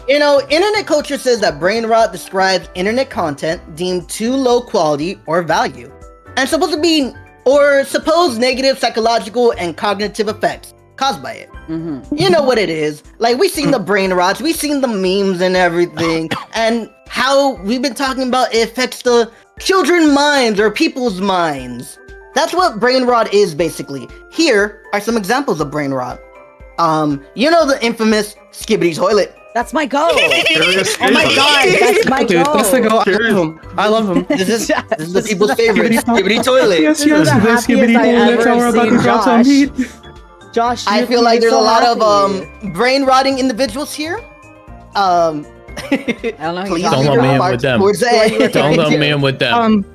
You know, internet culture says that brain rot describes internet content deemed too low quality or value, and supposed to be or supposed negative psychological and cognitive effects caused by it. You know what it is. Like, we've seen the brain rots, we've seen the memes and everything, and how we've been talking about it affects the children's minds or people's minds. That's what brain rot is, basically. Here are some examples of brain rot. You know the infamous skibbity toilet. That's my goal. Serious Oh my case. god, that's my Dude, goal. that's the go. I love him. I love him. This is This the is people's the- favorite skibbity toilet. Yes, This is the happiest I ever have seen Josh. Josh, I you feel can like be there's so a lot happy. of brain rotting individuals here. I don't know. Please Don't Don't keep let your me in hearts with them. towards the end. Don't let me in with them.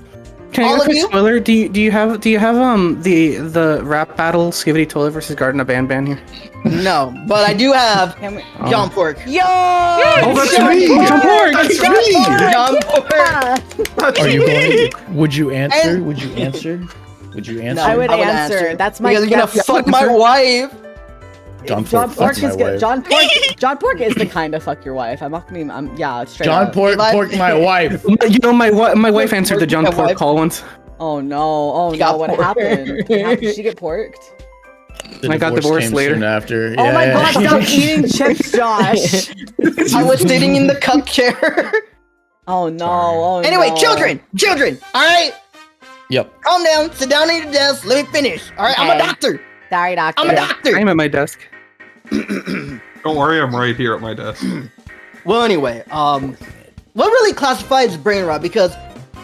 Can I All get a of quick you? spoiler? Do you have the rap battle Skibidi Toilet versus Garden of Ban here? No, but I do have Can we- John Pork. Yo! Oh, that's John me! Pork! John Pork! That's John me! Pork! John Pork. That's Are you me. going? Would you answer? And- Would you answer? Would you answer? I would answer. That's my. Because you're gonna that's- fuck my wife. John John Pork Pork fucks my is good. wife. John Pork is the kind of fuck your wife. I'm not gonna. Yeah, straight John up. Pork If I- porked my wife. You know, my wife answered the John My Pork wife. call once. Oh no! Oh She no! got What porked. happened? How did she get porked? The I got divorce divorced came later. soon after. Oh my Yeah. god! Stop eating chips, Josh. I was sitting in the cup chair. Oh no! Oh Anyway, no. children. All right, Yep. calm down. Sit down at your desk. Let me finish. All right, I'm a Okay. doctor. Sorry, doctor. I'm a doctor. I'm at my desk. Don't worry, I'm right here at my desk. Well, anyway, what really classifies brain rot? Because,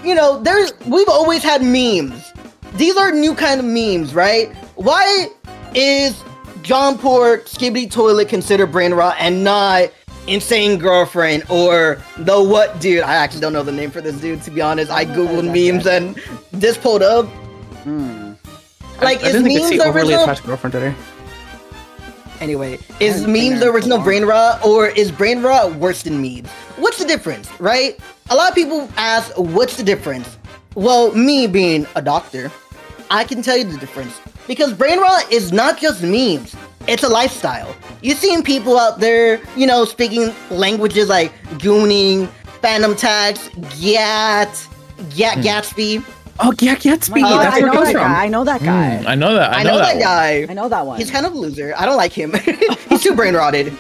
you know, we've always had memes. These are new kind of memes, right? Why is John Pork Skibbity Toilet considered brain rot and not Insane Girlfriend or the what dude? I actually don't know the name for this dude, to be honest. I googled memes and this pulled up. Like, I is didn't think memes it's the the overly original? attached girlfriend today. Anyway, is I memes think the I'm original wrong. brain rot or is brain rot worse than memes? What's the difference, right? A lot of people ask, what's the difference? Well, me being a doctor, I can tell you the difference. Because brain rot is not just memes, it's a lifestyle. You've seen people out there, you know, speaking languages like gooning, phantom tax, Gatsby. Oh, yeah, Gatsby. Oh, That's I where it know comes that from. guy. I know that guy. I know that. I know that one. guy. I know that one. He's kind of a loser. I don't like him. He's too brain rotted.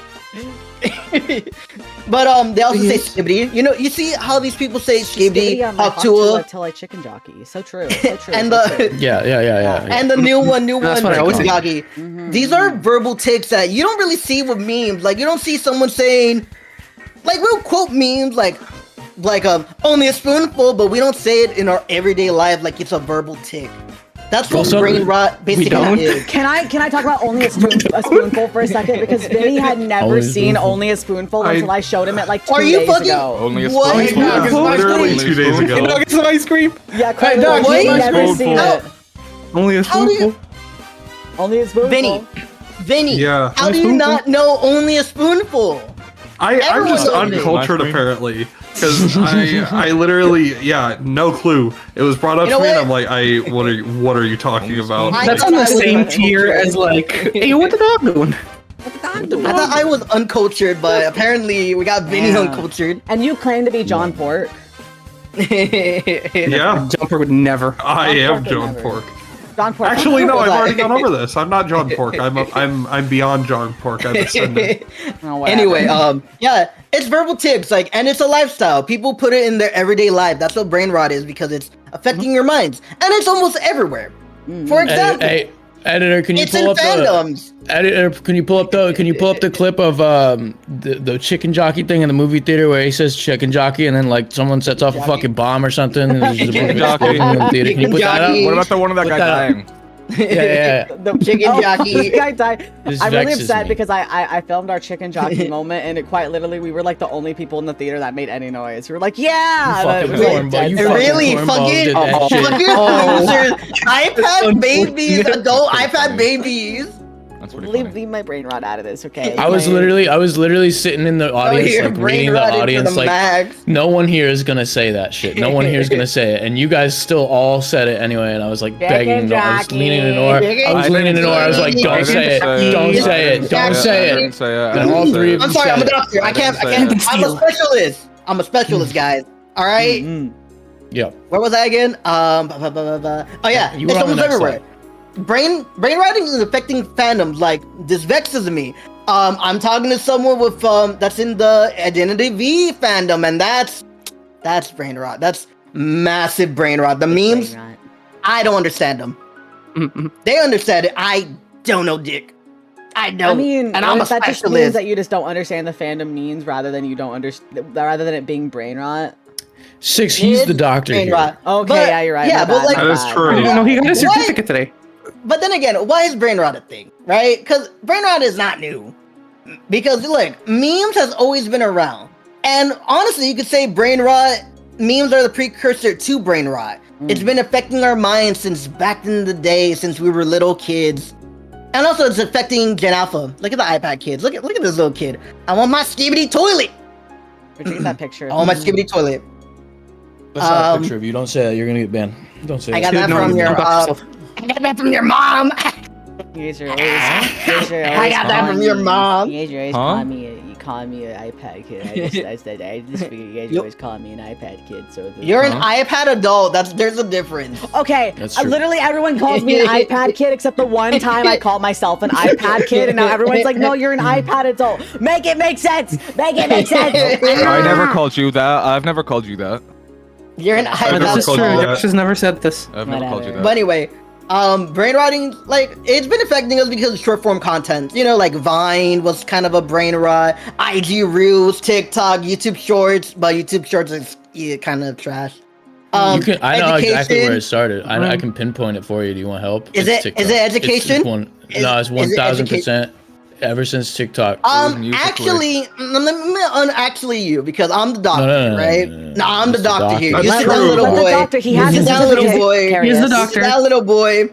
But they also say skibbity. You know, you see how these people say skibbity, Hoptua, till like chicken jockey. So true. So true. and so true. the Yeah. and the new one, That's what I always say. Yagi. Mhm. These are verbal tics that you don't really see with memes. Like, you don't see someone saying, like, we'll quote memes like only a spoonful, but we don't say it in our everyday life like it's a verbal tic. That's what Also, brain rot basically don't. is. Can I talk about only a spoonful for a second? Because Vinny had never Only a seen spoonful. only a spoonful until I showed him it like 2 Are you days fucking- ago. Only a What? spoonful. Yeah, it's literally Only 2 days spoonful. ago. Get some ice cream. Yeah, Hey, Carly, Doc, he's get my never seen spoonful. it. Only a How do you- spoonful. Only a spoonful. Vinny, Yeah. how do you not know only a spoonful? I'm just Everyone knows uncultured it. apparently, because I literally, no clue. It was brought up You know to me, and what? I'm like, what are you talking about? I- That's on the I was same uncultured. tier as like, hey, what the dog doing? I thought I was uncultured, but apparently we got Vinny Yeah. uncultured. And you claim to be John Pork. Yeah, Jumper would never. I am Pork John never. Pork. John Pork. Actually, no, What I've was already that? gone over this. I'm not John Pork. I'm beyond John Pork. I'm ascended. Oh, whatever. Anyway, yeah, it's verbal tics, like, and it's a lifestyle. People put it in their everyday life. That's what brain rot is because it's affecting your minds, and it's almost everywhere. For example, Hey, editor, can you it's pull in up fandoms. the editor? Can you pull up the clip of the chicken jockey thing in the movie theater where he says chicken jockey and then like someone sets off a fucking bomb or something? And there's just a Chicken bunch of jockey. explosions in the theater. Can you put that up? What about the one of that Put guy that up. dying? Yeah. The chicken Oh, jockey. this guy died. This I'm really vexes upset me. because I filmed our chicken jockey moment, and it quite literally we were like the only people in the theater that made any noise. We were like, yeah. You and fucking then it was, cornball, dead you silence. Really cornballs fucking, did that shit. fucking losers. iPad babies, adult That's pretty iPad funny. babies. That's pretty funny. Leave my brain rot out of this, okay? I was literally sitting in the audience, You're like brain reading the rotted for audience, the like max. no one here is gonna say that shit. No one here is gonna say it, and you guys still all said it anyway. And I was like Chicken begging, I was jockey. leaning in Nora. I was leaning in Nora. I was like, don't say it, don't say it, don't say I didn't it. say it. And all three of I'm you sorry, I'm a said it. doctor. I can't. didn't say I'm a specialist. I'm a specialist, guys. All right. Yeah. Where was I again? Oh yeah, You it's were on the almost next everywhere. Brain rotting is affecting fandoms. Like this vexes me. I'm talking to someone with that's in the Identity V fandom, and that's brain rot. That's massive brain rot. The memes, Brain rot. I don't understand them. They understand it. I don't know, dick. I don't. I mean, and I'm a that just means specialist. that you just don't understand the fandom means rather than you don't understand, rather than it being brain rot. Six, he's It's the doctor brain here. rot. Okay, But- yeah, you're right. Yeah, my but bad, like, my That is bad. true. I didn't know he got a What? certificate today. But then again, why is brain rot a thing, right? Because brain rot is not new. Because look, memes has always been around, and honestly, you could say brain rot. Memes are the precursor to brain rot. It's been affecting our minds since back in the day, since we were little kids, and also it's affecting Gen Alpha. Look at the iPad kids. Look at this little kid. I want my skibidi toilet. Where'd you get that picture? I want my skibidi toilet. That's not a Um, picture of you. Don't say that. You're gonna get banned. Don't say I that. got that No, from no, your. no, yourself. I got that from your mom. You guys are always, you guys are I always got that calling from your me- mom. You guys are always Huh? calling me an iPad kid. I just figured you guys are always calling me an iPad kid. So You're an iPad adult. There's a difference. okay. That's true. Literally everyone calls me an iPad kid except the one time I called myself an iPad kid, and now everyone's like, "No, you're an iPad adult." Make it make sense. Make it make sense. I never called you that. I've never called you that. You're an I iPad never This is called true. you that. Josh has never said this. I've never called you Whatever. that. But anyway, brain rotting, like, it's been affecting us because of short form content. You know, like Vine was kind of a brain rot, IG Reels, TikTok, YouTube Shorts, but YouTube Shorts is kind of trash. You can, I know exactly where it education- started. I can pinpoint it for you. Do you want help? Is It's it- TikTok. is it education? No, it's Is it 1000%. Ever since TikTok. Musically. Actually, let me actually you, because I'm the doctor, No, right? no. No, I'm the It's the doctor here. doctor. You That's sit down, true. little But the boy. doctor, he You has sit his down, little certificate. boy. Carius. He's the You doctor. sit down, little boy.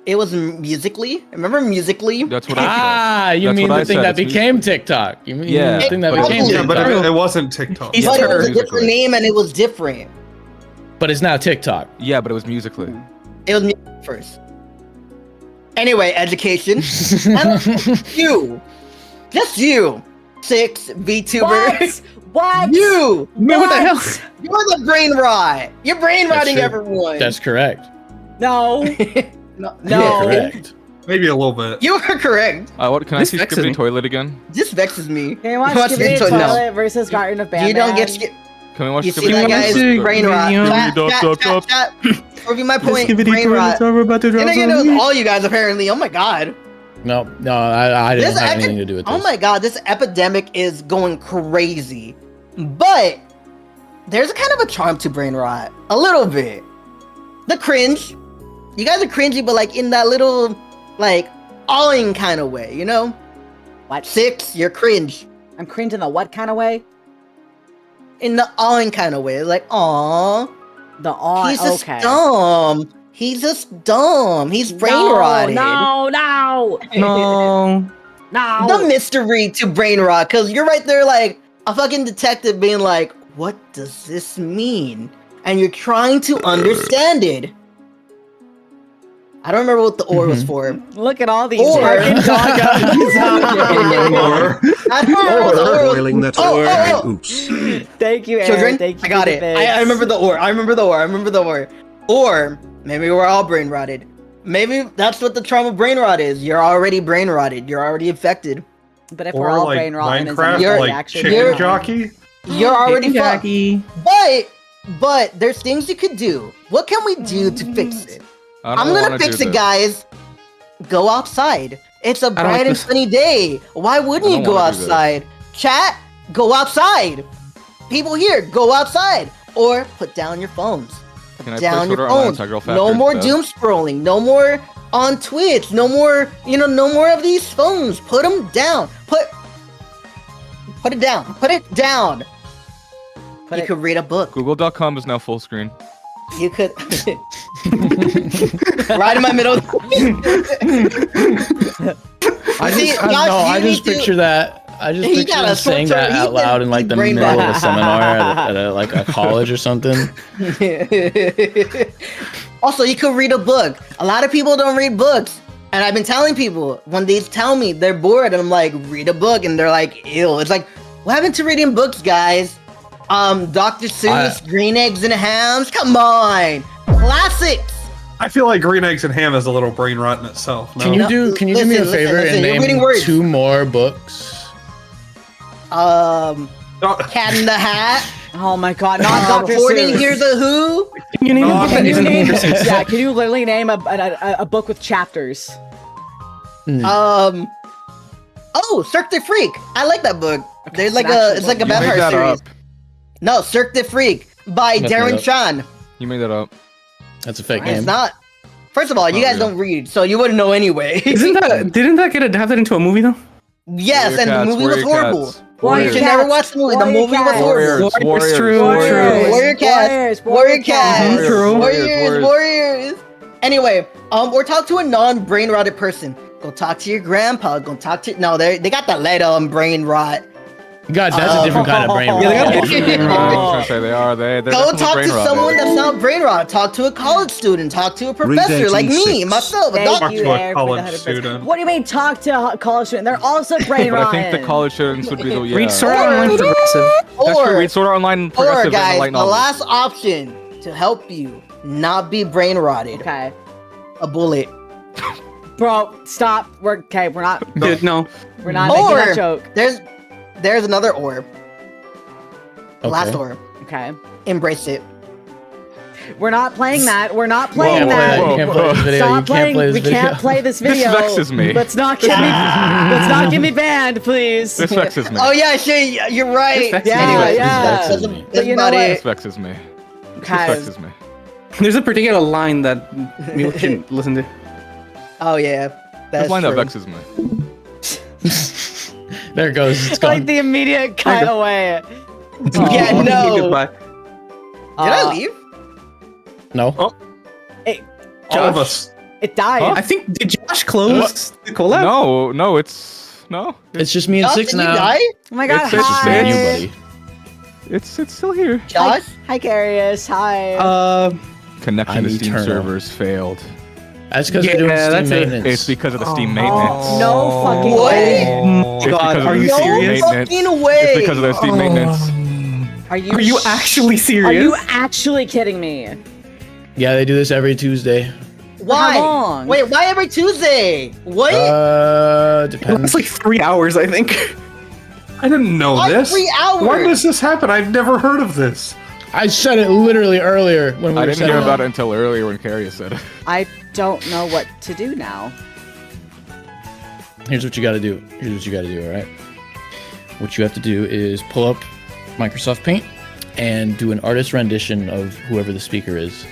It was Musically. Remember Musically? That's what I said. Ah, you That's mean what the I thing said, that it's became TikTok? You mean Yeah, the thing that but- became Yeah, Yeah, but TikTok? it wasn't TikTok. He's But it was a Musically. different name and it was different. But it's now TikTok. Yeah, but it was musically. It was Music.ly first. Anyway, education. You. Just you. 6 VTuber. What? You. Man, what the hell? You're the brain rot. You're brain That's rotting true. everyone. That's correct. No. no. No. Correct. Maybe a little bit. You are correct. What? Can I This see vexes Skibidi me. Toilet again? This vexes me. Can you watch Watch Skibidi Skibidi Toilet Toilet. versus Garden of Bam You don't get Bam? skip. Can we watch You Skibidi see that, Toilet? guys? Music Brain rot. video. Chat. Prove my point. Brain rot. We're about to And drop again, it was some. all you guys apparently. Oh my god. No, I didn't This have epi- anything to do with this. Oh my god, this epidemic is going crazy. But there's a kind of a charm to brain rot. A little bit. The cringe. You guys are cringy, but like in that little, like, awing kind of way, you know? What? 6, you're cringe. I'm cringe in the what kind of way? In the awing kind of way. It's like, aw, The on. he's just Okay. dumb. He's just dumb. He's brain rotted. No, no, No. no. The mystery to brain rot, because you're right there like a fucking detective being like, what does this mean? And you're trying to understand it. I don't remember what the or was for. Look at all these Or- fucking Or- I don't remember what the or was. Boiling that Oh, or. oh, oh. Oops. Thank you, Aaron. Children, Thank you I got for it. the I remember the or. I remember the or. Or maybe we're all brain rotted. Maybe that's what the trauma brain rot is. You're already brain rotted. You're already affected. But if Or we're all like brain rotten, Minecraft, like chicken jockey. You're already fucked. Jackie. But there's things you could do. What can we do to fix it? I don't I'm gonna wanna fix do it, this. guys. Go outside. It's a don't like bright and this. sunny day. Why wouldn't I you don't go wanna do this. outside? Chat, go outside. People here, go outside. Or put down your phones. Can I Down play your Sword Art Online phones. Integral No Factor more instead? doom scrolling. No more on Twitch. No more, no more of these phones. Put them down. Put it down. Put it down. You could read a book. Google.com is now full screen. You could right in my middle. I See, just, I Josh, don't know. I you just need to- picture that. I just He picture got him a saying short-term- that he's out loud in like the brain middle of a rot. seminar at a, like a college or something. Also, you could read a book. A lot of people don't read books. And I've been telling people when they tell me they're bored, and I'm like, read a book, and they're like, ew. It's like, what happened to reading books, guys? Dr. Seuss, Green Eggs and Hams. Come on, classics. I feel like green eggs and ham is a little brain rot in itself. No? Can you do me a Listen, favor listen, and you're reading name words. 2 more books? Cat in the Hat. Oh my god, not Dr. Hoarding Seuss. Here's a Who. You name a book that Can you isn't name, Dr. Seuss? yeah, can you literally name a book with chapters? Oh, Cirque du Freak. I like that book. There's like it's like a You made vampire that series. up. No, Cirque du Freak by That's made Darren up. Chan. You made that up. That's a fake It's name. not. First of all, you Not guys real. don't read, so you wouldn't know anyway. Didn't that get adapted into a movie though? Yes, Warrior and cats, the movie was warrior horrible. cats. You Warrior should cats. never watch the movie. The Warrior movie was cats. horrible. Warriors, True, Warriors. Warrior cats. Warriors. Warrior cats. Mhm, true. Warriors. Anyway, we're talking to a non-brain rotted person. Go talk to your grandpa. Go talk to they got the letter brain rot. God, that's a different kind of brain rot. Yeah, they got I was gonna say they're Go definitely talk brain to rotted. someone that's not brain rot. Talk to a college student. Talk to a professor like me, 1986. myself, a Thank doctor. you, to a Aaron, for the college 100%. student. What do you mean talk to a college student? They're also brain But I rotten. think the college students would be the Read Sword Art Or- Online Progressive. That's true. Or, Read Sword Art Online or Progressive guys, and the light novels. last option to help you not be brain rotted, Okay. a bullet. Bro, stop. We're not Dude, no. making that Or joke. there's another orb. Last Okay. orb. Okay. Embrace it. We're not playing that. We're not You playing can't play that. that. You can't play this video. Stop You can't playing. play this We video. can't play this This video. vexes me. Let's not get me. Let's not get me banned, please. This vexes me. Oh yeah, shit, you're right. This vexes Yeah, Anyway, yeah. that's, Vexes that's, me. that's you know about what? This it. vexes me. This Guys, vexes me. There's a particular line that people shouldn't listen to. Oh yeah, that's This line that true. vexes me. There it goes. It's like gone. the immediate cut away. Yeah, Oh. no. Goodbye. Did I leave? No. All of us. It died. I think did Josh close the collab? No, it's It's just me and Josh, Six did you now. die? Oh my god, It's just Just me hi. and you, buddy. it's still here. Josh? Hi, Carius. Hi. Connection I'm to Steam eternal. servers failed. That's because Yeah, we're doing that's Steam it. maintenance. It's because of the Steam maintenance. no fucking What? way. It's God, because are of you the Steam serious? maintenance. Fucking way. It's because of the Steam maintenance. Are you? Are you actually serious? Are you actually kidding me? Yeah, they do this every Tuesday. Why? How long? Wait, why every Tuesday? What? Depends. It's like 3 hours, I think. I didn't know Why this. 3 hours? When does this happen? I've never heard of this. I said it literally earlier when we I were didn't setting hear up. about it until earlier when Carrie said it. I don't know what to do now. Here's what you gotta do. Here's what you gotta do, alright? What you have to do is pull up Microsoft Paint and do an artist rendition of whoever the speaker is.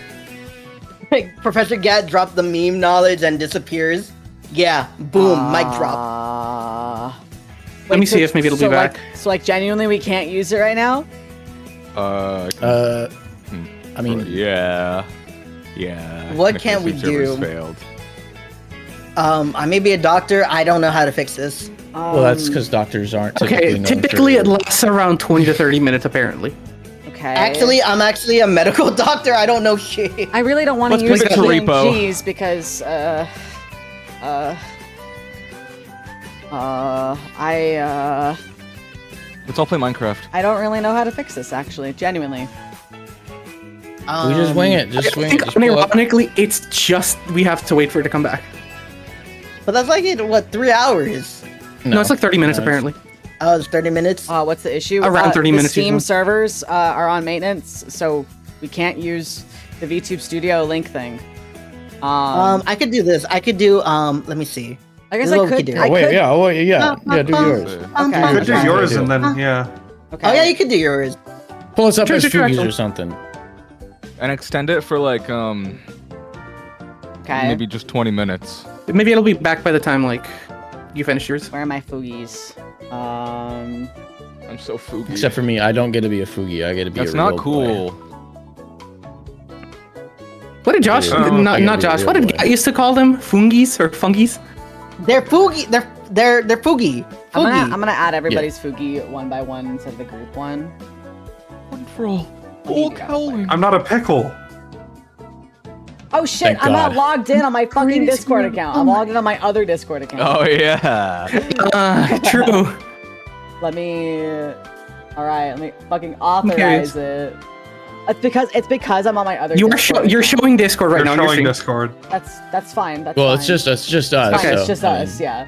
Professor Gat dropped the meme knowledge and disappears. Yeah, boom, mic drop. Let me see if maybe it'll be back. So genuinely we can't use it right now? I mean, yeah. What Connection can to we Steam servers do? Failed. I may be a doctor. I don't know how to fix this. well, that's because doctors aren't typically Okay, known typically for- it lasts around 20 to 30 minutes, apparently. Okay. Actually, I'm actually a medical doctor. I don't know shit. I really don't want to Let's use pick a repo. PNGs because Let's all play Minecraft. I don't really know how to fix this actually, genuinely. We just wing it. Just I swing think it. Just pull up. ironically, it's just we have to wait for it to come back. But that's like in what 3 hours? No, it's like 30 minutes No, apparently. Oh, it's 30 minutes. What's the issue? Around 30 the minutes Steam usually. servers are on maintenance, so we can't use the VTube Studio link thing. I could do this. I could do let me see. I guess this is I what we could. could do. I Oh, wait, could- yeah, oh, wait, yeah, do yours. Okay. You could do Okay. yours and then yeah. Okay. Oh yeah, you could do yours. Pull us up Sure, as sure, sure, Fugies actually. or something. And extend it for like Okay. maybe just 20 minutes. Maybe it'll be back by the time like you finish yours. Where are my foogies? I'm so foogy. Except for me, I don't get to be a Fugi. I get to be That's a not real cool. boy. What did Josh? Oh, I not gotta be Josh. real What did boy. Gat used to call them? Fungis or fungies? They're Fugi. They're Fugi. I'm Fugi. gonna add everybody's Fugi one by one instead of the group one. Wonderful. Let me do that. I'm not a pickle. Oh shit! Thank I'm not God. logged in on my fucking Discord account. I'm logged in on my other Discord account. Oh yeah. True. Let me. All right, let me fucking authorize it. It's because I'm on my other. Discord You're account. showing Discord right You're now. on your showing stream. Discord. That's fine. That's Well, fine. it's just us. Okay, so, it's just I mean, us. Yeah.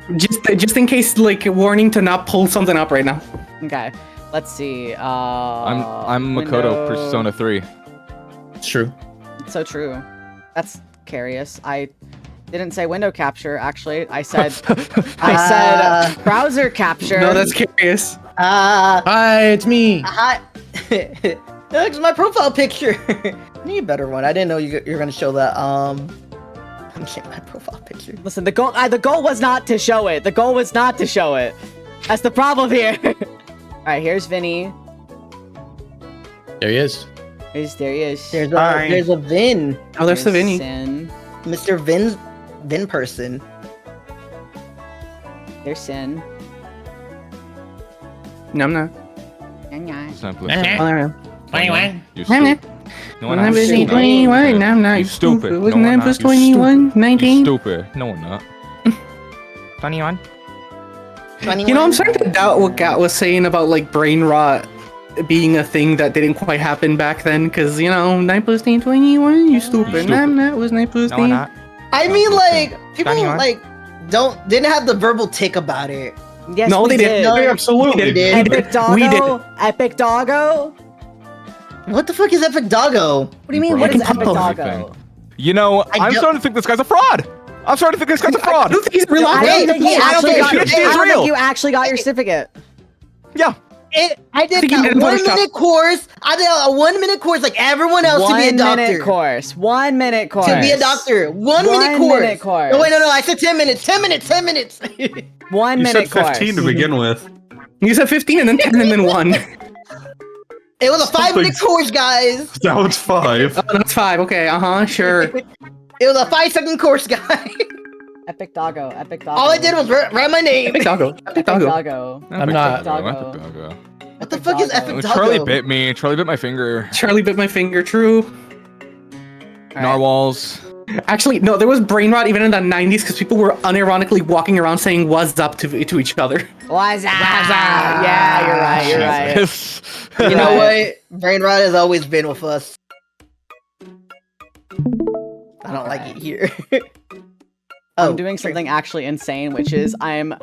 Just in case, like warning to not pull something up right now. Okay. Let's see. I'm Makoto window- Persona 3. It's true. So true. That's curious. I didn't say window capture. Actually, I said browser capture. No, that's curious. Hi, it's me. Hi. That's my profile picture. I need a better one. I didn't know you're gonna show that. Let me check my profile picture. Listen, the goal was not to show it. The goal was not to show it. That's the problem here. All right, here's Vinny. There he is. There he is. There's a Vin. Oh, there's the Vinny. Sin. Mr. Vin person. There's Sin. No, I'm not. It's not Oh, there I am. You're I'm not. stupid. No, I'm I'm not busy stupid. 21. No, I'm not. You stupid. Wasn't No, I'm that plus not. You 21? 19? You stupid. No, I'm not. 21? You know, I'm starting to doubt what Gat was saying about like brain rot being a thing that didn't quite happen back then, because you know, 9 plus 10, 21. You stupid. stupid. Nah, that was 9 plus 10. No, I'm not. I mean, like people 21? like didn't have the verbal tick about it. Yes, No, we they didn't. did. No, absolutely. We did. Epic Doggo. We did. Epic Doggo. What the fuck is Epic Doggo? What do you mean? Bro, What is I can Epic pop Doggo? You know, I I'm don't- starting to think this guy's a fraud. I'm starting to think this guy's a I fraud. don't think he's real. I Hey, don't think you hey, I don't actually think got. PhD is I don't real. think you actually got your certificate. Yeah. I did think he did that in 1 Photoshop. minute course. I did a 1 minute course like everyone else to be a 1 doctor. minute course. 1 minute course. To be a doctor. 1 minute 1 course. minute course. No, wait, no. I said 10 minutes. 10 minutes. 10 minutes. 1 You minute said 15 to course. begin with. You said 15 and then 10 and then 1. It was a 5 minute course, guys. That was 5. Oh, that's 5. Okay, sure. It was a 5-second course, guys. Epic Doggo. Epic Doggo. All I did was write my name. Epic Doggo. Epic Epic Doggo. Doggo. I'm not. Doggo. What the fuck is Doggo. Epic Charlie Doggo? bit me. Charlie bit my finger. Charlie bit my finger, true. Alright. Narwhals. Actually, no, there was brain rot even in the 90s because people were unironically walking around saying "what's up" to each other. What's up? Yeah, you're right. You're right. Jesus. You know what? Brain rot has always been with us. I don't like it here. I'm doing something actually insane, which is I'm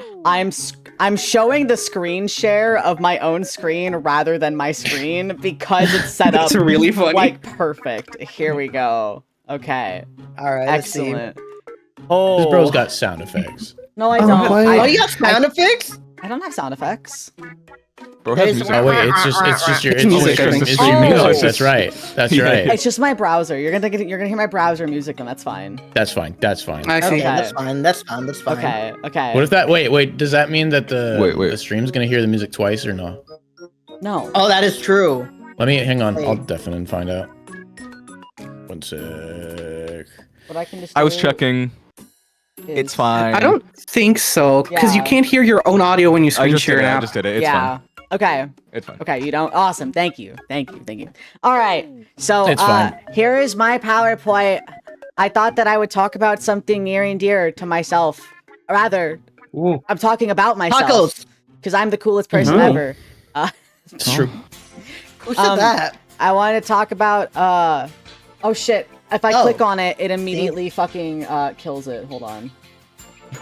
showing the screen share of my own screen rather than my screen because it's set up That's really funny. like perfect. Here we go. Okay. All right. Let's see. Excellent. Oh, This bro's got sound effects. no, I Oh, don't. why- Oh, I, you got sound effects? I don't have sound effects. Bro has There's- music. Oh wait, it's just your It's music, I think. it's your Oh. music. That's right. That's Yeah. right. It's just my browser. You're gonna hear my browser music, and that's fine. That's fine. That's fine. I see. Okay, that's fine. That's fine. That's fine. Okay. Okay. What if that? Wait. Does that mean that Wait. the stream's gonna hear the music twice or no? No. Oh, that is true. Let me hang on. I'll Wait. definitely find out. 1 sec. What I can just. I was do checking. is- It's fine. I don't think so because you Yeah. can't hear your own audio when you I screen just share did it. an I app. just did it. It's yeah. fine. Okay. It's fine. Okay. You don't. Awesome. Thank you. Thank you. Thank you. All right. So It's fine. here is my PowerPoint. I thought that I would talk about something near and dear to myself. Rather, Ooh. I'm talking about myself Tacos. because I'm the coolest person Mhm. ever. It's true. Who said Um, that? I want to talk about Oh shit! If I Oh. click on it, it immediately fucking kills it. Hold on.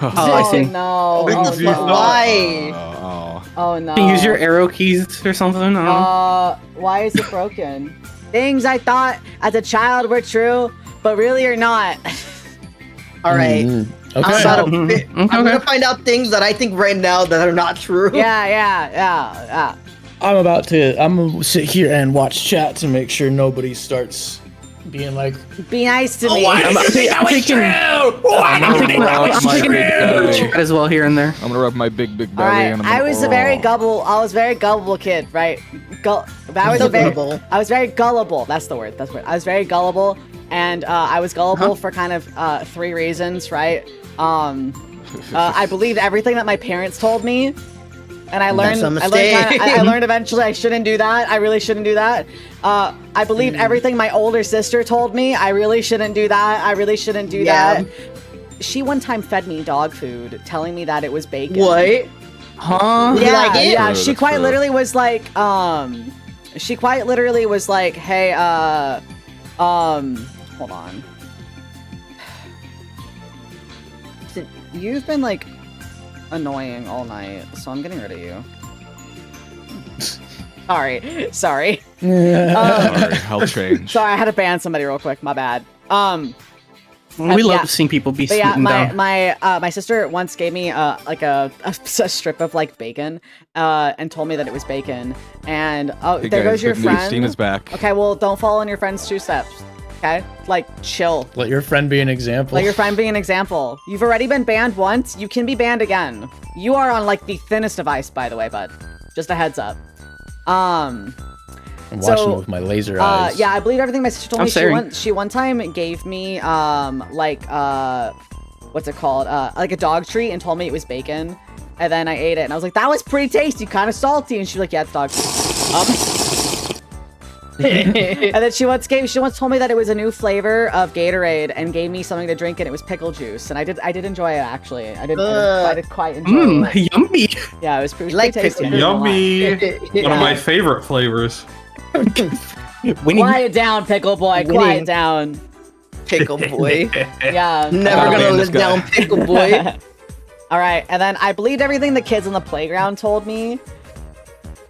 Oh, I see. No! Things you Oh, thought. Why? oh no! Can you use your arrow keys or something? I don't know. Why is it broken? Things I thought as a child were true, but really are not. All right. Okay. I'm gonna find out things that I think right now that are not true. Yeah. I'm gonna sit here and watch chat to make sure nobody starts being like, Be nice to me. I'm taking Chat as well here and there. I'm gonna rub my big belly. All right, and I'm I gonna, was a very gullible. I was a very gullible kid, right? I was very gullible. That's the word. I was very gullible, and I was gullible for kind of 3 reasons, right? I believed everything that my parents told me, and I learned. That's a mistake. I learned eventually I shouldn't do that. I really shouldn't do that. I believed everything my older sister told me. I really shouldn't do that. I really shouldn't do that. She one time fed me dog food, telling me that it was bacon. What? Huh? You like it? Yeah. True, She that's quite true. literally was like, hey, hold on. You've been like annoying all night, so I'm getting rid of you. Sorry. Sorry, I'll change. Sorry, I had to ban somebody real quick. My bad. We yeah. love seeing people be But yeah, smitten down. my sister once gave me like a strip of like bacon, and told me that it was bacon. And Hey there guys, goes your good news, friend. Stina's back. Okay, well don't follow in your friend's 2 steps. Okay, like chill. let your friend be an example. Let your friend be an example. You've already been banned once. You can be banned again. You are on like the thinnest device, by the way, bud. Just a heads up. I'm watching with my laser eyes. Yeah, I believe everything my sister told I'm me. staring. She one time gave me like what's it called? Like a dog treat and told me it was bacon. And then I ate it and I was like, that was pretty tasty, kind of salty. And she was like, yeah, it's dog treat. And then she once told me that it was a new flavor of Gatorade and gave me something to drink and it was pickle juice. And I did enjoy it actually. I did quite enjoy it. Yummy. Yeah, it was pretty, Like tasty. pickle I'm not gonna lie. Yummy. One of my favorite flavors. Winning. Quiet down, pickle boy. Winning. Quiet down. Pickle boy. Yeah. Never Gotta gonna ban live this guy. down, pickle boy. All right, and then I believed everything the kids on the playground told me.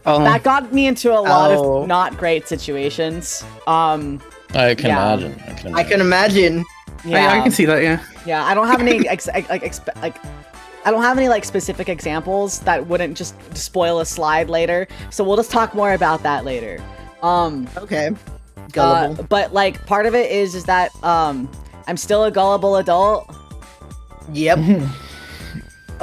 Oh, That got me into a lot Oh. of not great situations. I can yeah. imagine. I can imagine. Yeah, I can see that. Yeah. yeah. I don't have any I don't have any like specific examples that wouldn't just spoil a slide later. So we'll just talk more about that later. Okay. Gullible. But like part of it is that I'm still a gullible adult. Yep.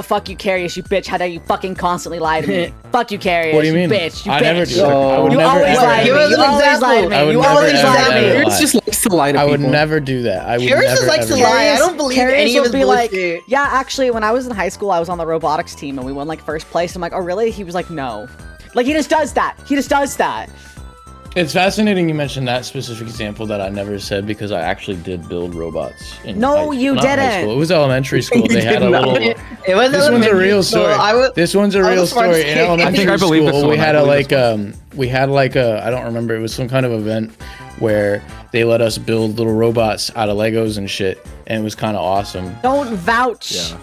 Fuck you, Carius, you bitch. How dare you fucking constantly lie to me? Fuck you, Carius, What do you mean? bitch. You I bitch. never do that. I would You never always ever, lie to Give me. us You an always example. lie to me. I would You never, always ever, lie to ever me. lie. Yours just likes to lie to I people. would never do that. I would Curious never just likes to ever. lie. I don't believe Carius any of will his be like, bullshit. yeah, actually, when I was in high school, I was on the robotics team and we won like first place. I'm like, oh really? He was like, no. Like he just does that. He just does that. It's fascinating you mentioned that specific example that I never said because I actually did build robots. In No, high, you not high didn't. school. It was elementary school. You They had did a not. little. It was This one's a real story. This one's a I was real the smartest story. In kid. elementary I think I believe this school, we one. I had a believe like this we had like a I don't remember. It was some kind of event where they let us build little robots out of Legos and shit, and it was kind of awesome. Don't vouch. Yeah.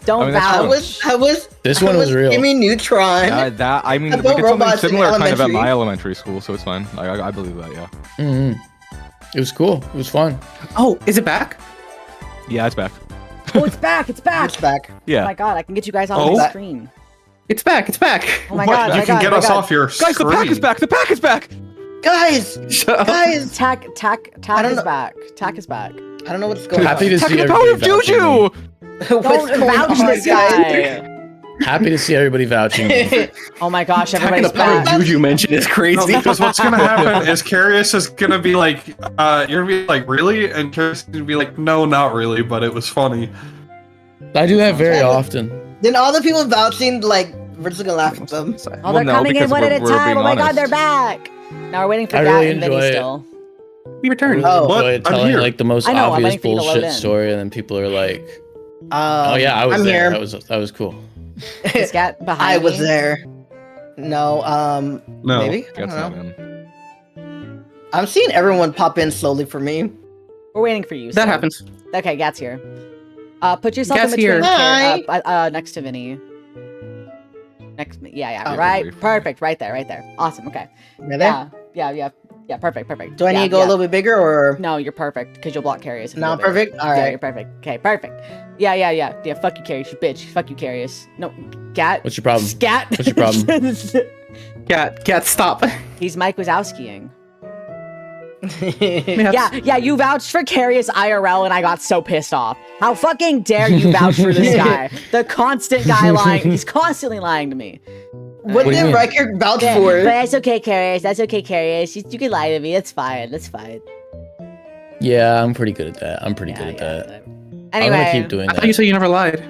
Don't I mean, that's vouch. I was. This one was real. Give me Neutron. I mean, I we built did something robots in similar kind of at elementary. my elementary school, so it's fine. I believe that, yeah. hmm It was cool. It was fun. Oh, is it back? Yeah, it's back. Oh, it's back. It's back. It's back. Oh Yeah. my god, I can get you guys on Oh. my screen. It's back. It's back. Oh my What? god, You my can god, get my us god. off your Guys, the screen. pack is back! The pack is back! Guys, Shut up. guys. Tack I don't is know. back. Tack is back. I don't know what's going Happy on. to Attack see the power of everybody vouching Juju! What's Don't going vouch on, this guys? guy. Happy to see everybody vouching. me. Oh my gosh, Attacking everybody's the power back. Juju mention is No, crazy. because what's gonna happen is Carius is gonna be like, you're gonna be like, really? And Carius is gonna be like, no, not really, but it was funny. I do that very often. Then all the people vouching, like, we're just gonna laugh at them. Oh, they're no, coming in because one at a we're time. being Oh my god, honest. they're back. Now we're waiting for I that really and Vinny enjoy it. still. We returned. Oh. What? Enjoy I'm telling here. like the most I know, I'm obvious waiting for you to load bullshit in. story, and then people are like, "Oh yeah, I was I'm there. here. That was cool." Is Gat behind I was me? there. No, No. maybe? I That's don't not know. him. I'm seeing everyone pop in slowly for me. We're waiting for you. That so. happens. Okay, Gat's here. Put yourself Gat's in between here. next to Vinny. Yeah, Oh. right, perfect, right there. Awesome, okay. Really? Yeah, perfect. Do I need to go a little bit bigger or? No, you're perfect, because you'll block Carius. if you Not go bigger. perfect? All Yeah, right. you're perfect. Okay, perfect. Yeah, fuck you, Carius, you bitch. Fuck you, Carius. No, Gat. What's your problem? Scat. What's your problem? Cat, stop. He's Mike Wazowskiing. Yeah. Yeah, you vouched for Carius IRL and I got so pissed off. How fucking dare you vouch for this guy? The constant guy lying. He's constantly lying to me. What do you did mean? Riker vouch Yeah, for? but that's okay, Carius. That's okay, Carius. You can lie to me. That's fine. Yeah, I'm pretty good at that. I'm pretty good at that. Anyway, I'm gonna keep doing I thought you that. said you never lied.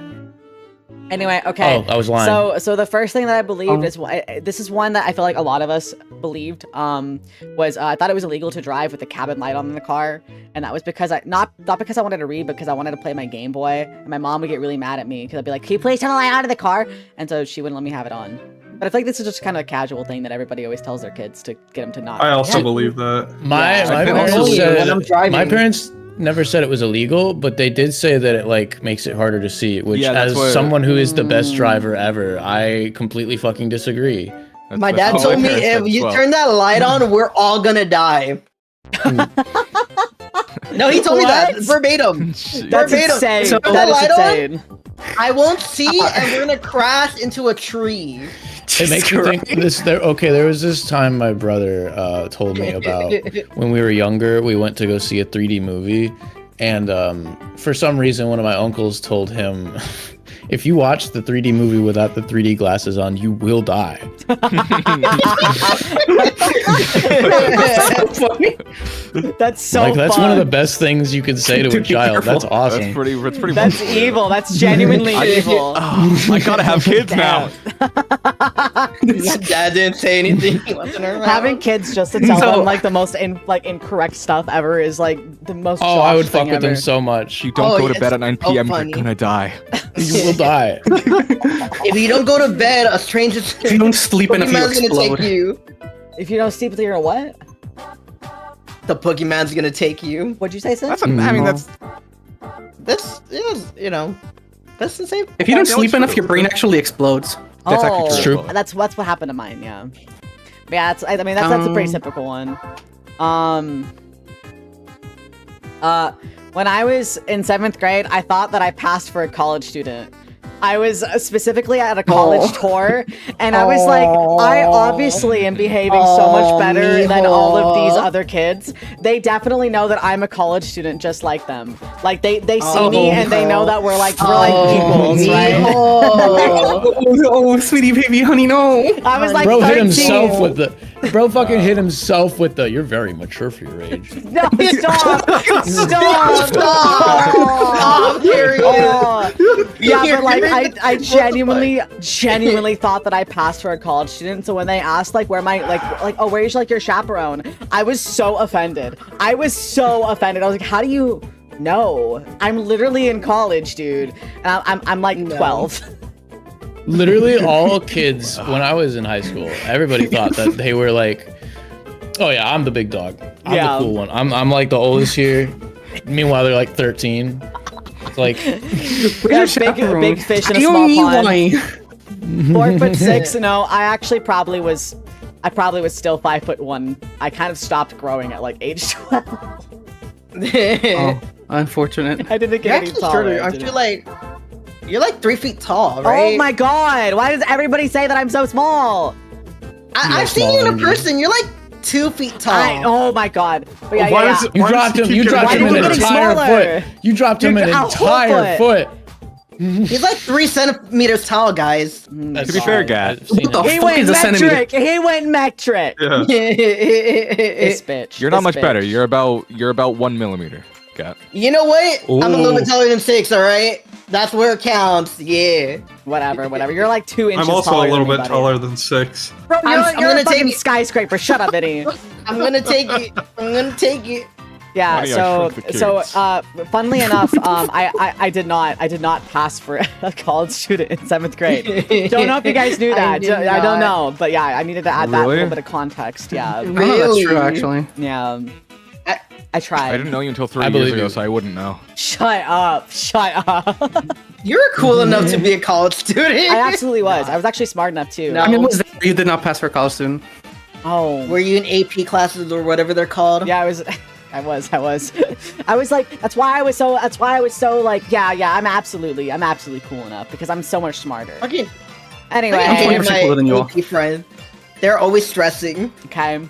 Anyway, okay. Oh, I was lying. So the first thing that I believed Oh. is this is one that I feel like a lot of us believed. Was I thought it was illegal to drive with the cabin light on in the car, and that was because not because I wanted to read, but because I wanted to play my Game Boy, and my mom would get really mad at me because I'd be like, "Can you please turn the light out of the car?" And so she wouldn't let me have it on. But I feel like this is just kind of a casual thing that everybody always tells their kids to get them to not. I also Yeah. believe that. My Yeah. parents Only when I'm said driving. my parents never said it was illegal, but they did say that it like makes it harder to see. Which, Yeah, that's as what- someone who is the best driver ever, I completely fucking disagree. My dad what told me parents said if as you well. turn that light on, we're all gonna die. No, he told me that What? verbatim. That's Verbatim. insane. So That is light on? insane. I won't see, and we're gonna crash into a tree. It makes me think this. There was this time my brother told me about when we were younger. We went to go see a 3D movie, and for some reason, one of my uncles told him, "If you watch the 3D movie without the 3D glasses on, you will die." That's so Like that's one of the fun. best things you can say to a Dude, be child. careful. That's awesome. That's pretty. That's pretty. That's wonderful. evil. That's genuinely evil. Oh, I gotta have kids now. My dad didn't say anything. He wasn't around. Having kids just to tell So- them like the most incorrect stuff ever is like the most. Oh, I would Josh fuck thing with them ever. so much. You don't Oh, go to it's bed at 9 so p.m. funny. You're gonna die. You will die. If you don't go to bed, a stranger If you don't sleep enough, you Pokemon's gonna explode. take you. If you don't sleep, you're a what? The Pokemon's gonna take you. What'd you say, Sid? That's. I mean, that's. This is, that's the same. If you don't Yeah, sleep true, enough, your brain actually explodes. That's actually It's true. That's what happened to mine. Yeah. Yeah. That's a pretty typical one. When I was in 7th grade, I thought that I passed for a college student. I was specifically at a college tour, and I was like, I obviously am behaving so much better than all of these other kids. They definitely know that I'm a college student just like them. Like they see me and they know that we're like equals, right? Oh, sweetie baby, honey, no. I was like Bro 13. hit himself with the. Bro fucking hit himself with the. You're very mature for your age. No, stop! Stop! Oh, period. Yeah, but like I genuinely thought that I passed for a college student. So when they asked like where my oh where's like your chaperone, I was so offended. I was like, how do you know? I'm literally in college, dude. And I'm like 12. Literally all kids when I was in high school, everybody thought that they were like, oh yeah, I'm the big dog. I'm Yeah. the cool one. I'm like the oldest here. Meanwhile, they're like 13. It's like Where's your big chaperone? fish in a I small only pond. why. 4'6". No, I actually probably was still 5'1". I kind of stopped growing at like age 12. Oh, unfortunate. I didn't You're get any actually taller. shorter. Aren't you like? You're like 3 feet tall, right? Oh my god! Why does everybody say that I'm so small? I've seen you in a person. You're like 2 feet tall. Oh my god! But yeah, Why yeah, does yeah. it- you Why dropped does him. he You keep dropped getting him an getting entire smaller? foot. You dropped him an A whole entire foot. He's like 3 centimeters tall, guys. That's To be fair, fine. Gad. I've seen What the it. He fuck went is a centimeter? metric. He went metric. Yeah. This bitch. You're not this much bitch. better. You're about 1 millimeter. Gat. You know what? I'm a little Ooh. bit taller than 6. All right, that's where it counts. Yeah. Whatever. You're like 2 inches. I'm also taller a little than me, bit buddy. taller than 6. Bro, I'm you're a gonna fucking take it. skyscraper. Shut up, Eddie. I'm gonna take it. I'm gonna take it. Yeah, Honey, I so Shrunk the so Kids. funnily enough, I did not pass for a college student in 7th grade. Don't know if you guys knew that. I don't know, but yeah, I needed to add that Really? little bit of context. Yeah, Oh, that's true, Really? actually. yeah. I tried. I didn't know you until 3 I years believe ago, you. so I wouldn't know. Shut up! Shut up! You're cool enough to be a college student. I absolutely was. I was actually smart enough too. No. I mean, was that you did not pass for a college student? Oh. Were you in AP classes or whatever they're called? Yeah, I was. I was like, that's why I was so like, yeah, I'm absolutely cool enough because I'm so much smarter. Okay. Anyway, I'm 20% cooler than you all. AP friend. They're always stressing. okay.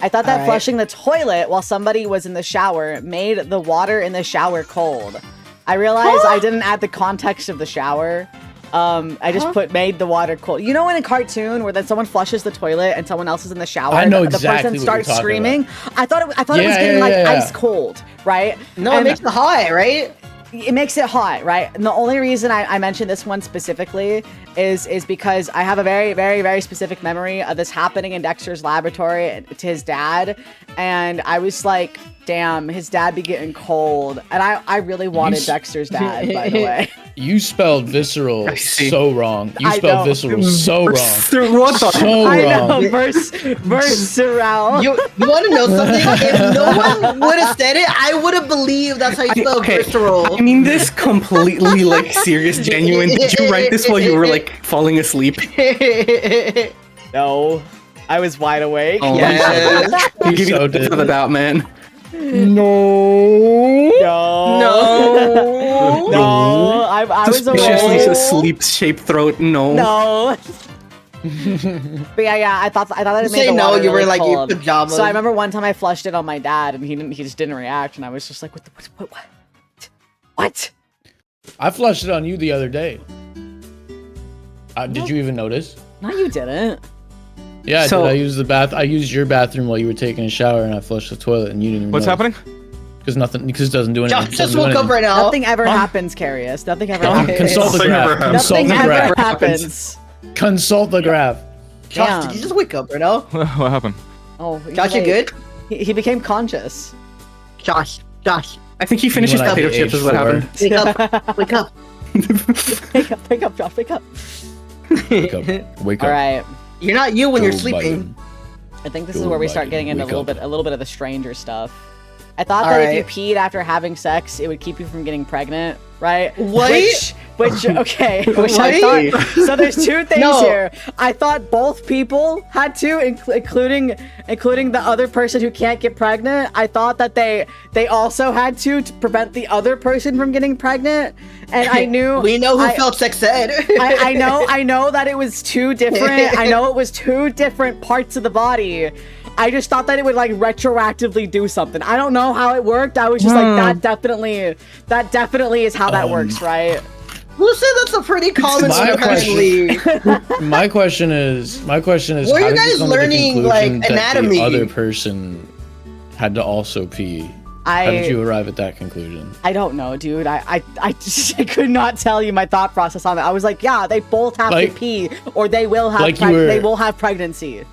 I thought that Alright. flushing the toilet while somebody was in the shower made the water in the shower cold. I realized I didn't add the context of the shower. I just made the water cold. You know in a cartoon where then someone flushes the toilet and someone else is in the shower? I know the exactly person what starts you're talking screaming. I thought it was Yeah, getting yeah, like yeah. ice cold, right? No, And it makes it hot, right? it makes it hot, right? And the only reason I mentioned this one specifically is because I have a very, very, very specific memory of this happening in Dexter's laboratory to his dad, and I was like, damn, his dad be getting cold, and I really wanted Dexter's dad, by the way. You spelled visceral see. so wrong. You I spelled know. visceral so wrong. What the? So I know, wrong. Versatile. You want to know something? If no one would have said it, I would have believed that's how you spell visceral. I mean, this completely like serious, genuine. Did you write this while you were like falling asleep? No, I was wide awake. Oh Yes. my! You give So you the benefit did. of the doubt, man. No. No. No. No, I was Suspiciously awake. sleep-shaped throat. No. No. But yeah, I thought that it made Say the no, water you were really like in cold. pajamas. So I remember one time I flushed it on my dad, and he just didn't react, and I was just like, what? I flushed it on you the other day. Did you even notice? No, you didn't. Yeah, So- I used the bath. I used your bathroom while you were taking a shower, and I flushed the toilet, and you didn't even What's notice. happening? Because it doesn't do anything. Josh just woke up right now. Nothing ever happens, Carius. Nothing ever happens. Consult the Nothing ever graph. happens. Consult Nothing the ever graph. happens. Consult the graph. Josh, Damn. did you just wake up right now? What happened? Oh, Josh, you good? He became conscious. Josh, I think he finished his When I potato hit chips. age Is what 4. happened. wake up, wake up. Wake up, Josh. Wake up. Wake up. Wake All up. right. You're not you when you're Joe sleeping. I think this is Joe where we start Biden, getting into wake a up. little bit of the stranger stuff. I thought All that right. if you peed after having sex, it would keep you from getting pregnant, right? What? Which okay, which I What? thought. So there's two things No. here. I thought both people had to, including the other person who can't get pregnant. I thought that they also had to prevent the other person from getting pregnant. And I knew We know who I- felt sex ed. I know that it was two different. I know it was two different parts of the body. I just thought that it would like retroactively do something. I don't know how it worked. I was just like, that definitely is how that works, right? Who said that's a pretty common my apparently? My question is, Were how you did guys come to the learning, conclusion like, that anatomy? the other person had to also pee? How did you arrive at that conclusion? I don't know, dude. I just I could not tell you my thought process on it. I was like, yeah, they both have to Like- pee, or they will have like you were- they will have pregnancy.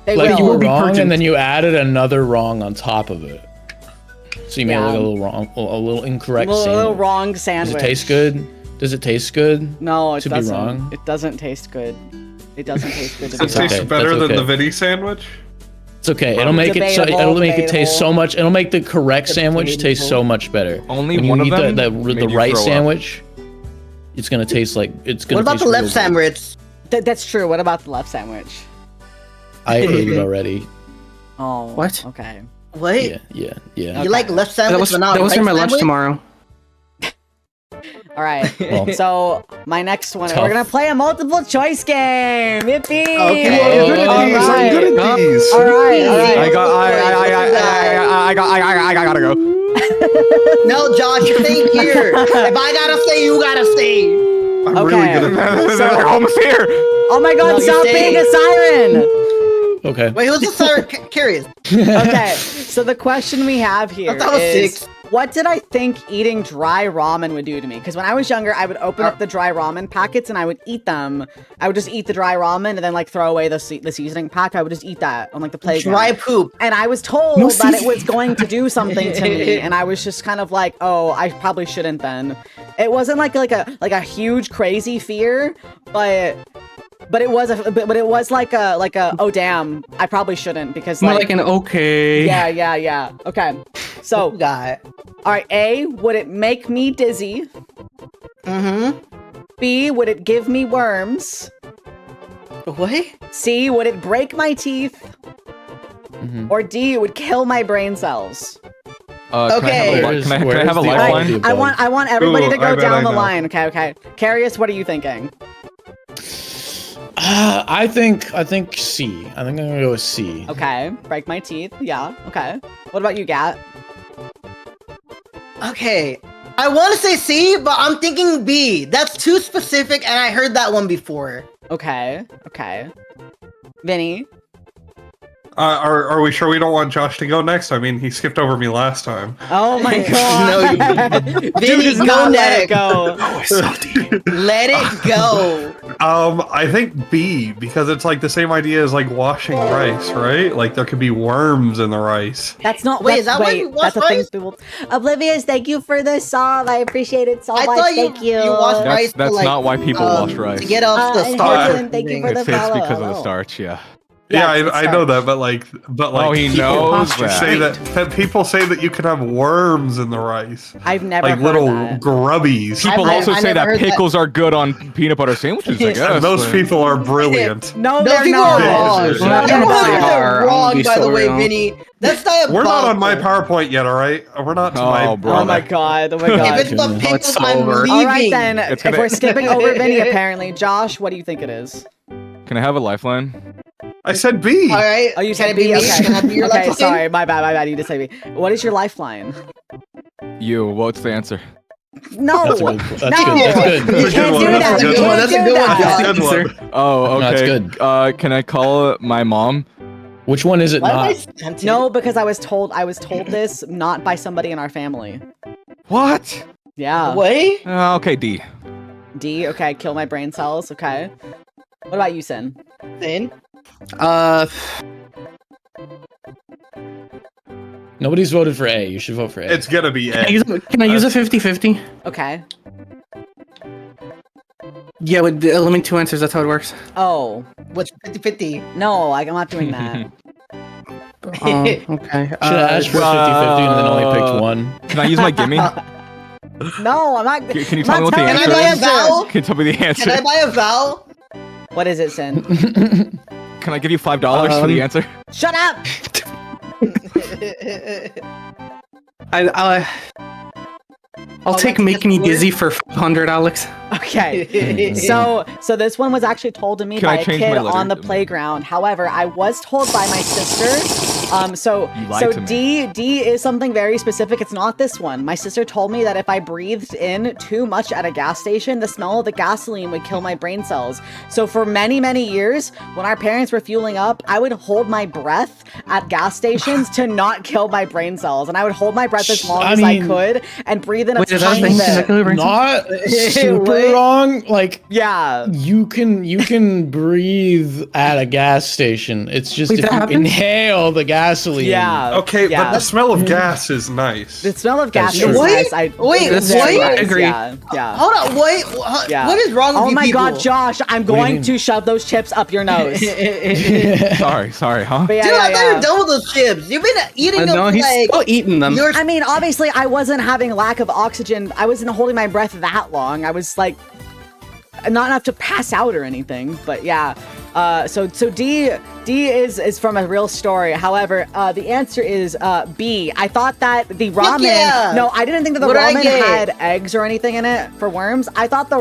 They Like will. you were be wrong, purgent. and then you added another wrong on top of it. So you made Yeah. like a little wrong, a little incorrect a little sandwich. wrong Does sandwich. it taste good? Does it taste good? No, it to be doesn't. wrong? It doesn't taste good. It doesn't taste good to Does be it wrong. taste okay, better that's than the okay. Vinny sandwich? It's okay. It'll make it so. Debatable, It'll make it taste so debatable. much. It'll make the correct sandwich taste so Debatable. much better. Only When you one of eat them the made you right throw up. sandwich, it's gonna taste like it's gonna. What about taste the real left good. sandwich? That's true. What about the left sandwich? I ate it already. Oh. What? Okay. What? Yeah. You like left That sandwich was but not that was right for my lunch sandwich? tomorrow. All right. Well, So my next one, Tough. we're gonna play a multiple choice game. Yippee! Okay. I'm good at All these. I'm right. good at these. All right. All right. I gotta go. No, Josh, you're staying here. If I gotta stay, you gotta stay. I'm Okay. really good at this. They're almost here. Oh my God! No, Stop you're being a siren. okay. Wait, who's the third? Curious. Okay. So the question we have here That was is, 6. What did I think eating dry ramen would do to me? Because when I was younger, I would open up the dry ramen packets and I would eat them. I would just eat the dry ramen and then like throw away the seasoning pack. I would just eat that on like the playground. Dry poop. And I was told that it was going to do something to me, and I was just kind of like, oh, I probably shouldn't then. It wasn't like a huge crazy fear, but it was like a oh damn, I probably shouldn't because More like an okay. Yeah. Okay. So Guy. all right, A, would it make me dizzy? Mm-hmm. B, would it give me worms? What? C, would it break my teeth? Or D, it would kill my brain cells. Okay. Can I have a Where's the lifeline? audio? I want everybody Ooh, to I go bet down I the know. line. Okay. Carius, what are you thinking? I think C. I think I'm gonna go with C. Okay, break my teeth. Yeah. Okay. What about you, Gat? Okay. I want to say C, but I'm thinking B. That's too specific, and I heard that one before. Okay. Vinny. Are we sure we don't want Josh to go next? I mean, he skipped over me last time. Oh my No, god. Vinny, Dude does go not let it next. go. Oh, it's so deep. Let it go. I think B, because it's like the same idea as like washing rice, right? Like there could be worms in the rice. That's not. Wait, is that why wait, you wash that's a thing rice? people. Oblivious, thank you for the song. I appreciate it so I much. thought Thank you. you wash rice That's to, like, not why people wash rice. To get off the and starch. Hilton, thank you for the It's follow. because of the Hello. starch, yeah. Yeah, it's I know starch. that, but like Oh, he people knows say that people say that you can have worms in the rice, I've never like heard little that. grubbies. People I also say never that heard that. pickles are good on peanut butter sandwiches, I guess. And those but- people are brilliant. No, Those they're people not. are wrong. Yeah, You're yeah. 100% wrong, Be by the so way, wrong. Vinny. That's diabolical. We're not on my PowerPoint yet, all right? We're not to my. Oh, bro. Oh my god. Oh my If god. it's the goodness. pickles, It's I'm over. leaving. All right then. It's If gonna- we're skipping over Vinny, apparently, Josh, what do you think it is? Can I have a lifeline? I said B. All right. Oh, you Can said it be B. me? Okay. Can I be your Okay, lifeline? sorry. My bad. You just say B. What is your lifeline? You. What's the answer? No. That's good. That's No. good. That's good. You That's a can't good do one. that. That's a You good one. can't That's a do good one, that. Josh. Good one. Oh, No, okay. it's good. Can I call my mom? Which one is it Why am I not? scented? No, because I was told this not by somebody in our family. What? Yeah. Wait. Okay, D. D. Okay. Kill my brain cells. Okay. What about you, Sin? Then Nobody's voted for A. You should vote for A. It's gonna be Can I A. use a 50-50? Okay. Yeah, with eliminate two answers, that's how it works. Oh what's 50-50? no, I'm not doing that. Oh, okay. Should have asked for 50-50 and then only picked one. Can I use my gimme? No, I'm not. Can you I'm tell me what the not Can I answer buy a is? vowel? Can you tell me the answer? Can I buy a vowel? What is it, Sin? Can I give you $5 for the answer? Shut up. I'll Oh, take like Make this Me word? Dizzy for 500, Alex. Okay. So this one was actually told to me Can by I a change kid my letter? on the playground. However, I was told by my sister. So You lied to me. D is something very specific. It's not this one. My sister told me that if I breathed in too much at a gas station, the smell of the gasoline would kill my brain cells. So for many, many years, when our parents were fueling up, I would hold my breath at gas stations to not kill my brain cells, and I would hold my breath as long I as I mean- could and breathe in a Wait, is that a tiny thing? Can that bit. kill your brain cells? Not super Wait. wrong. Like Yeah. you can breathe at a gas station. It's just Wait, if that you happens? inhale the gasoline. Yeah. Okay, yeah. but the smell of gas is nice. The smell of gas That's is true. nice. Wait, it's what? very I nice, agree. Yeah. Yeah. Hold on, wait. Yeah. What is wrong with Oh you my people? god, Josh, I'm do you going mean? to shove those chips up your nose. Sorry, huh? But yeah, Dude, I yeah, thought you yeah. were done with those chips. You've been eating them No, for he's like still eating them. you're I mean, obviously, I wasn't having lack of oxygen. I wasn't holding my breath that long. I was like, not enough to pass out or anything. But yeah, so D is from a real story. However, the answer is B. I thought that the ramen. yeah. No, I didn't think that the What did I ramen get? had eggs or anything in it for worms. I thought the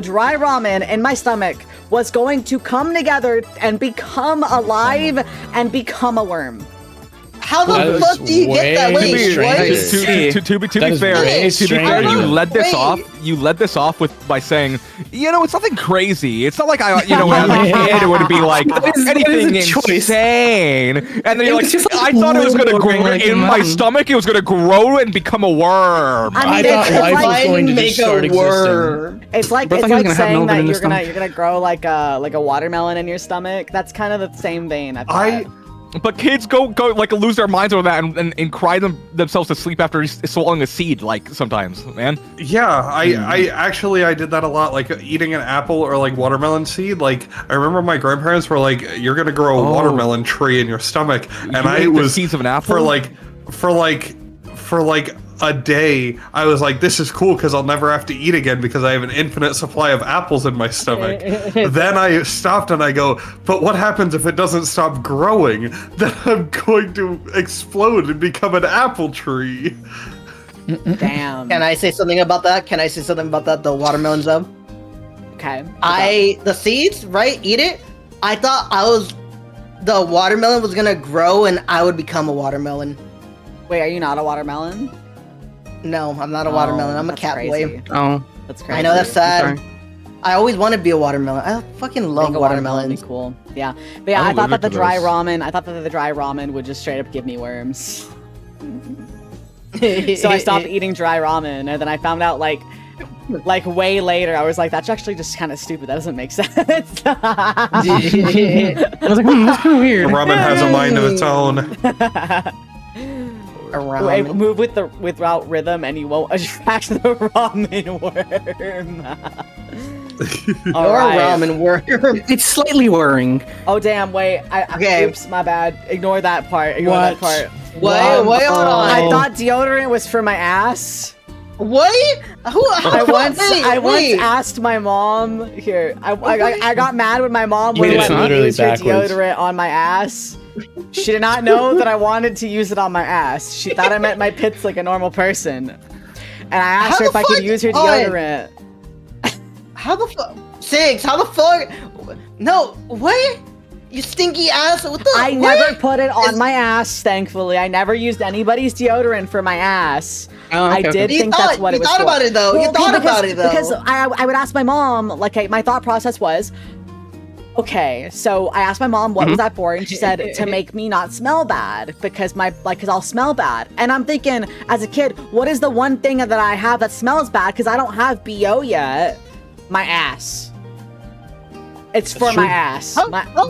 dry ramen in my stomach was going to come together and become alive and become a worm. How That the is fuck do you get that? way Wait, stranger. what? To be That is fair, way to be fair, stranger. you led this Wait. off. You led this off by saying, it's nothing crazy. It's not like as a kid, it would be like anything a choice. insane. And then you're It's like, just like I thought it was gonna growing grow like in a my mountain. stomach. It was gonna grow and become a worm. I it's thought life was going to just start existing. It's like Bro, I it's thought he was like gonna have saying Melvin that in you're his gonna stomach. you're gonna grow like a watermelon in your stomach. That's kind of the same vein. I thought. But kids go like lose their minds over that and cry themselves to sleep after swallowing a seed. Like sometimes, man. Yeah, I did that a lot, like eating an apple or like watermelon seed. Like I remember my grandparents were like, "You're gonna grow a watermelon tree in your stomach," and You I ate the was seeds of an apple? for like a day. I was like, "This is cool because I'll never have to eat again because I have an infinite supply of apples in my stomach." Then I stopped and I go, "But what happens if it doesn't stop growing? Then I'm going to explode and become an apple tree." Damn. Can I say something about that? The watermelons though? Okay. The seeds, right? Eat it. I thought the watermelon was gonna grow and I would become a watermelon. Wait, are you not a watermelon? No, I'm not a watermelon. I'm a that's cat crazy. boy. Oh, That's crazy. I know that's sad. sorry. I always want to be a watermelon. I fucking I love think a watermelon would be watermelons. cool. Yeah, but yeah, I'm I thought that allergic the to dry those. ramen. I thought that the dry ramen would just straight up give me worms. So I stopped eating dry ramen, and then I found out like way later. I was like, that's actually just kind of stupid. That doesn't make sense. I was like, that's kind of weird. Ramen has a mind of its own. Wait, move without rhythm, and you won't attract the ramen worm. You're Alright. a ramen worm. It's slightly worrying. Oh damn! Wait. Okay. Oops, my bad. Ignore that part. Ignore that part. Wait, hold on. I thought deodorant was for my ass. What? I once wait. asked my mom. Here, I got mad when my mom Wait, wouldn't it's let not me literally use her backwards. deodorant on my ass. She did not know that I wanted to use it on my ass. She thought I meant my pits like a normal person. And I asked How her if the I could fuck- use her hold on. deodorant. How the fuck? Six, how the fuck? No, what? You stinky ass. What the? I what? never put it on Is- my ass, thankfully. I never used anybody's deodorant for my ass. Oh, I okay, did okay. You think that's thought- what you it was thought for. about it, though. You Well, thought because- about it, though. Because I would ask my mom, like, my thought process was, okay, so I asked my mom what was that for, and she said to make me not smell bad because I'll smell bad. And I'm thinking, as a kid, what is the one thing that I have that smells bad? Because I don't have BO yet. My ass. It's for my ass.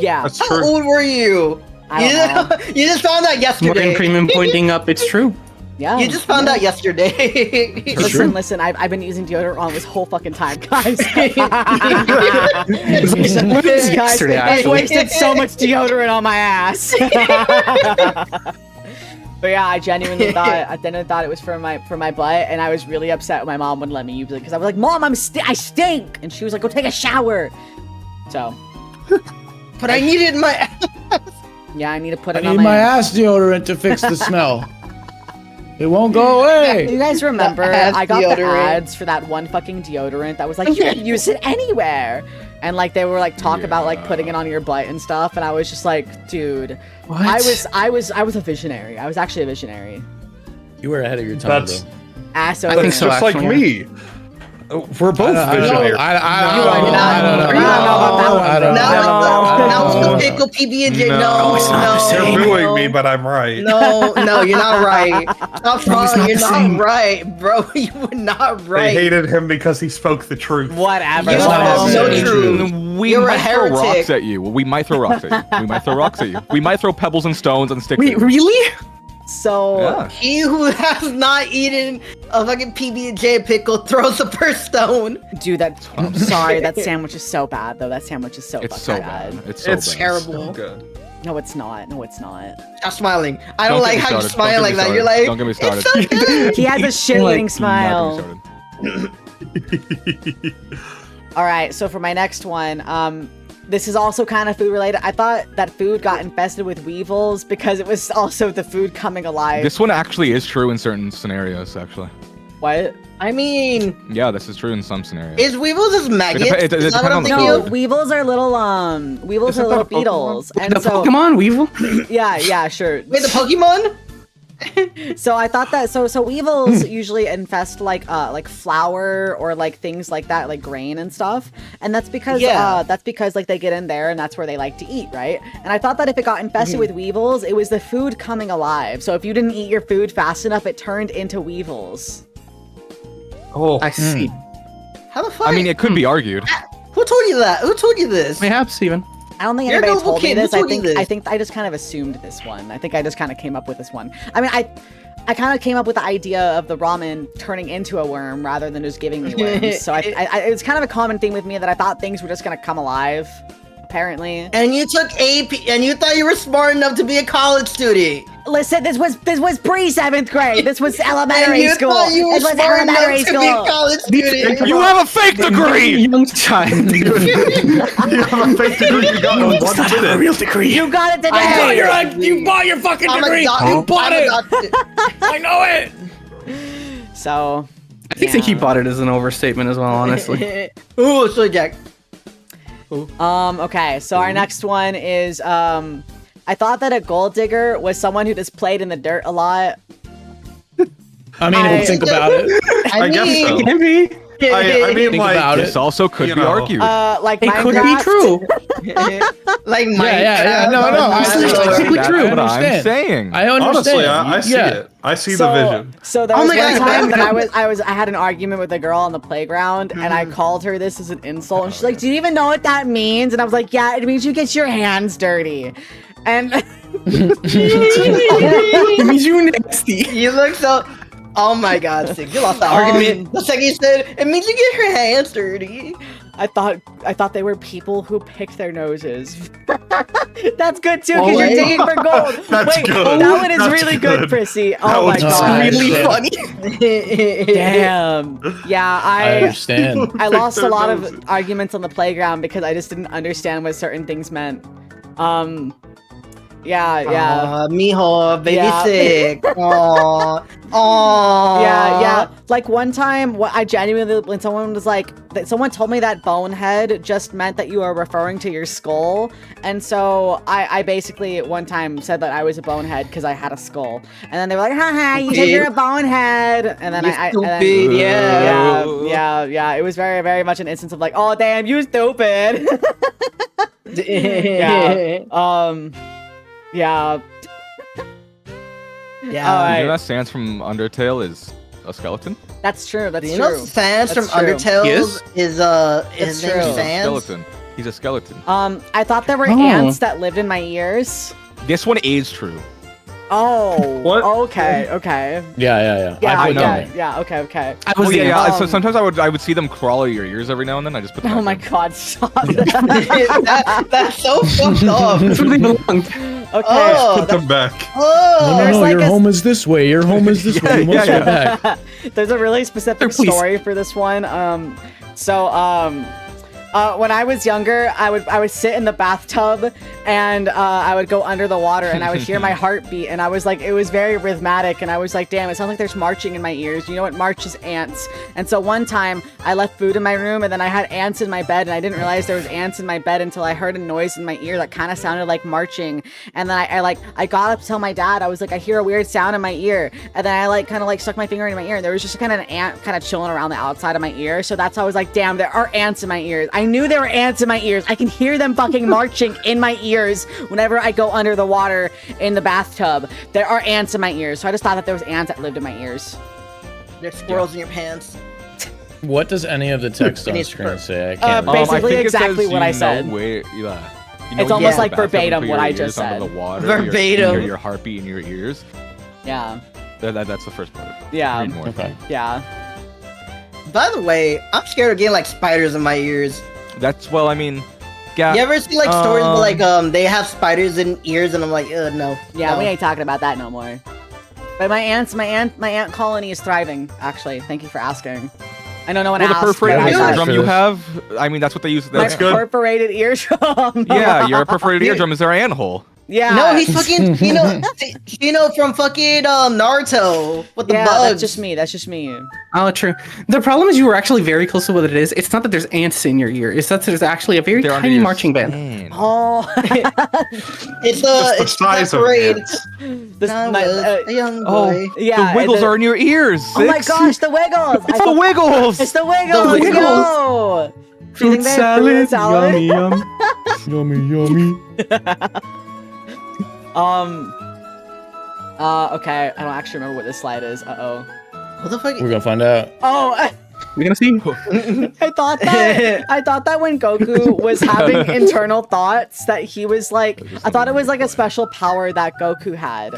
Yeah. That's How true. old were you? I don't know. You just found out Morgan yesterday. Freeman pointing up. It's true. Yeah. You just found out yesterday. Listen, I've been using deodorant on this whole fucking time, guys. What is yesterday, I've actually? wasted so much deodorant on my ass. But yeah, I genuinely thought it was for my butt, and I was really upset when my mom wouldn't let me use it because I was like, "Mom, I stink," and she was like, "Go take a shower." So But I needed my. yeah, I need to put I it on need my my ass. ass deodorant to fix the smell. It won't go Do away. you guys remember? ass I got the deodorant. ads for that one fucking deodorant that was like, you can use it anywhere. And like they were like talk about like putting it on your butt and stuff, and I was just like, dude, What? I was a visionary. I was actually a visionary. You were ahead of your time, That's though. Ass I think that's so, just like actually. me. We're both visionary. I don't Now know. with the pickle PB&J. No. No, it's not the no, same. You're no. booing me, but I'm right. No, you're not right. Stop No, it's trying. not You're the not same. right, bro. You were not They right. hated him because he spoke the truth. Whatever. You whatever. are so Dude. true. We You're a might throw heretic. rocks at you. We might throw rocks at you. We might throw rocks at you. We might throw pebbles and stones and sticks. Wait, at you. really? So Yeah. He who has not eaten a fucking PB&J pickle throws a per stone. dude, I'm sorry, that sandwich is so bad though. That sandwich is so It's fucking so bad. bad. It's so It's bad. terrible. Good. No, it's not. No, it's not. Stop smiling. I don't Don't like get me how you started. smile Don't like get me that. You're started. like, Don't get me started. it's so good. He has a shit-eating Not smile. getting me started. All right, so for my next one, this is also kind of food related. I thought that food got infested with weevils because it was also the food coming alive. This one actually is true in certain scenarios, actually. What? I mean, Yeah, this is true in some scenarios. is weevils just maggots? It Is that what I'm depends on the thinking No, of? weevils are little weevils Isn't are little that a Pokemon? beetles, and The so Pokemon Weevil? yeah, sure. Wait, the Pokemon? So I thought that so weevils usually infest like flour or like things like that, like grain and stuff, and that's because like they get in there and that's where they like to eat, right? And I thought that if it got infested with weevils, it was the food coming alive. So if you didn't eat your food fast enough, it turned into weevils. Oh, I see. How the fuck? I mean, it could be argued. Who told you that? Who told you this? Mayhaps, Steven. I don't think You're a anybody noble told me kid. Who this. told you this? I think I just kind of assumed this one. I think I just kind of came up with this one. I mean, I kind of came up with the idea of the ramen turning into a worm rather than just giving me worms. So it's kind of a common thing with me that I thought things were just gonna come alive. Apparently. And you took AP, and you thought you were smart enough to be a college student. Listen, this was pre-7th grade. This was elementary and you school. thought you were This was smart enough elementary to be a school. college student. You have a fake degree! Young child. you have a fake degree you got in 1 minute. real degree. You got it I know today. you're You bought your fucking I'm degree. adopted. You bought I'm it. adopted. I know it. So. I think he bought it as an overstatement as well, honestly. Ooh, so Jack. Okay, so our next one is I thought that a gold digger was someone who just played in the dirt a lot. I mean, if you think about it. I guess so. Can be. I mean, Think like, about This also could You be know. argued. Like It could be Minecraft. true. Like Yeah. No. That's technically That's true. what I'm understand. saying. I honestly, understand. I see it. I see the vision. So there Oh was my one God, time that what? I had an argument with a girl on the playground, and I called her this as an insult, and she's like, "Do you even know what that means?" And I was like, "Yeah, it means you get your hands dirty." And It means you nasty. You look so. Oh my God, Sig, you lost the argument. The second you said, it means you get your hands dirty. I thought they were people who picked their noses. That's good too, because you're wait. digging for gold. That's Wait, good. that one is That's really good, Prissy. That Oh my was god. Really shit. funny. Damn. Yeah, I understand. I lost a Their lot noses. of arguments on the playground because I just didn't understand what certain things meant. Yeah. Mijo, baby Yeah. sick. Aww. Aww. Yeah. Like one time, I genuinely, when someone was like, someone told me that bonehead just meant that you were referring to your skull, and so I basically one time said that I was a bonehead because I had a skull, and then they were like, haha, you said you're a bonehead, and then You and stupid, then, yeah. yeah. It was very, very much an instance of like, oh damn, you stupid. Yeah. Yeah. Alright. You know that Sans from Undertale is a skeleton? That's true. That's You true. know Sans from That's true. Undertale He is his That's name true. is He's a Sans? skeleton. He's a skeleton. I thought there were Oh. ants that lived in my ears. This one is true. Oh. What? Okay. Yeah. Yeah. I put Yeah. them Yeah. Okay. I was the yeah. um, So sometimes I would see them crawl out of your ears every now and then. I just put them Oh back my in. god, stop. That's so fucked up. That's where they belonged. Okay. Oh, Put them back. oh. There's No, like your a- home is this way. Your home is this way. You must yeah. go back. There's a really specific Please. story for this one. When I was younger, I would sit in the bathtub and I would go under the water and I would hear my heartbeat and I was like, it was very rhythmic and I was like, damn, it sounds like there's marching in my ears. You know what marches? Ants. And so one time I left food in my room and then I had ants in my bed and I didn't realize there was ants in my bed until I heard a noise in my ear that kind of sounded like marching. And then I got up to tell my dad, I was like, I hear a weird sound in my ear. And then I kind of stuck my finger in my ear and there was just kind of an ant kind of chilling around the outside of my ear. So that's how I was like, damn, there are ants in my ears. I knew there were ants in my ears. I can hear them fucking marching in my ears whenever I go under the water in the bathtub. There are ants in my ears. So I just thought that there was ants that lived in my ears. There's squirrels in your pants. What does any of the text on It needs screen to- say? I can't read. Basically I think it exactly says what I you know said. where- yeah. You know It's when you almost go like to the bathroom and verbatim put what your I ears just under said. The water, Verbatim. You hear your heartbeat in your ears. Yeah. That's the first part. Yeah. Read more. Okay. Yeah. By the way, I'm scared of getting spiders in my ears. That's well. I mean, yeah. You ever see stories where they have spiders in ears and I'm like, no. Yeah, no. we ain't talking about that no more. But my ant colony is thriving, actually. Thank you for asking. I know no one Well, the asked. perforated but I thought- eardrum you have. I mean, that's what they use. My That's good. perforated eardrum. Yeah, your perforated Yeah. eardrum is their ant hole. Yeah. No, he's fucking Shino from fucking Naruto with the bugs. That's just me. That's just me. Oh, true. The problem is you were actually very close to what it is. It's not that there's ants in your ear. It's that there's actually a very tiny marching band. Oh. it's the size of parade. ants. A young boy. Yeah. The Wiggles are in your ears. Oh my gosh, the Wiggles! It's the Wiggles. It's the Wiggles. The Wiggles. Yo! Fruit salad. Yummy, yum. Yummy. Okay, I don't actually remember what this slide is. Uh-oh. What the fuck? We're gonna find out. Oh, We're gonna see. I thought that when Goku was having internal thoughts that he was like, I thought it was like a special power that Goku had.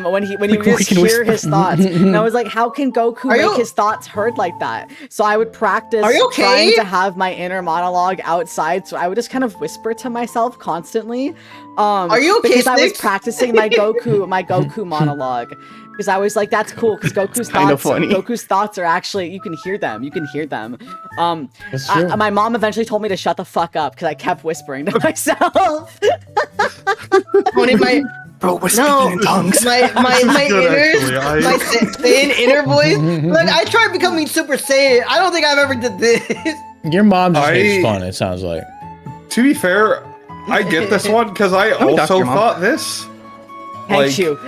When he would just hear his thoughts. And I was like, how can Goku make his thoughts heard like that? So I would practice trying to have my inner monologue outside. So I would just kind of whisper to myself constantly. Are you okay, Because I was Sticks? practicing my Goku monologue. Because I was like, that's cool. Because Goku's thoughts are actually, you can hear them. That's true. My mom eventually told me to shut the fuck up because I kept whispering to myself. Bro, we're speaking in tongues. My thin inner voice. Like I tried becoming Super Saiyan. I don't think I've ever did this. Your mom just makes fun, it sounds like. To be fair, I get this one because I also thought this. Thank you.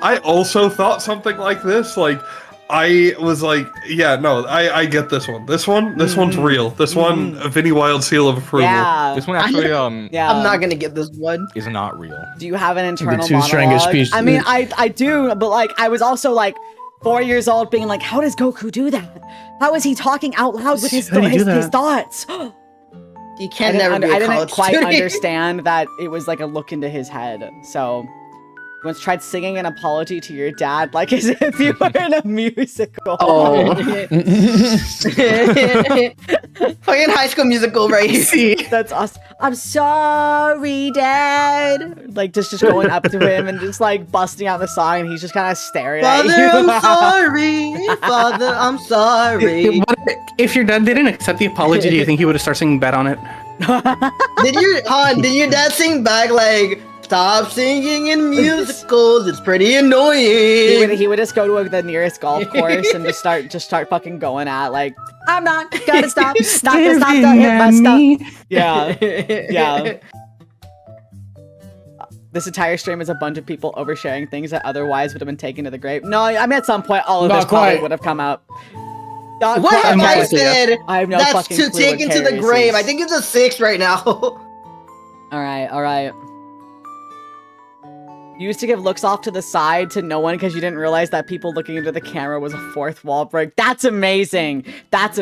I also thought something like this. Like, I was like, yeah, no, I get this one. This one's real. This one, Vinny Wild seal of approval. Yeah. This one actually, I'm not gonna get this one. is not real. Do you have an internal The two-strangest monologue? piece- I mean, I do, but like, I was also like 4 years old being like, how does Goku do that? How is he talking out loud with his thoughts? You can never be a I didn't college quite student. understand that it was like a look into his head. So once tried singing an apology to your dad like as if you were in a musical. Oh. Fucking High School Musical right here. That's awesome. I'm sorry, Dad. Like just going up to him and just like busting out the song, and he's just kind of staring at you. Father, I'm sorry. Father, I'm sorry. If your dad didn't accept the apology, do you think he would have started singing "Bet on It"? Did your dad sing back like, stop singing in musicals, it's pretty annoying. He would just go to the nearest golf course and just start fucking going at like, I'm not gonna stop, stop hit my stuff. Yeah. This entire stream is a bunch of people oversharing things that otherwise would have been taken to the grave. No, I mean at some point all of this probably would have come out. What have I said? I have no That's fucking to clue take what into the Carries grave. is. I think it's a 6 right now. All right. You used to give looks off to the side to no one because you didn't realize that people looking into the camera was a fourth wall break. That's amazing. This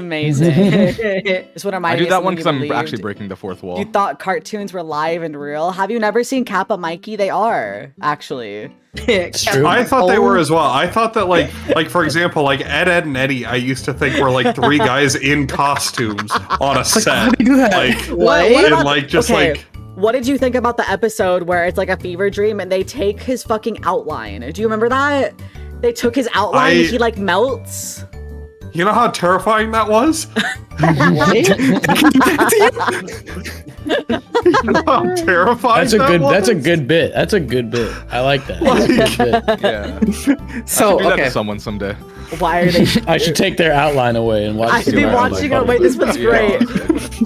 would remind I me do of that one something because you I'm believed. actually breaking the fourth wall. You thought cartoons were live and real. Have you never seen Kappa Mikey? They are, actually. It's true. I thought they were as well. I thought that like for example, like Ed, and Eddie, I used to think were like 3 guys in costumes on a set. How do you do that? Like, What and about- like just okay, like what did you think about the episode where it's like a fever dream and they take his fucking outline? Do you remember that? They took his outline and he like melts. you know how terrifying that was? You know how terrifying That's a was? good bit. That's a good bit. I like that. That's a good bit. Yeah. So, do that okay. to someone someday. Why are they? I should take their outline away and watch. I'd the be outline. watching. Wait, this one's great.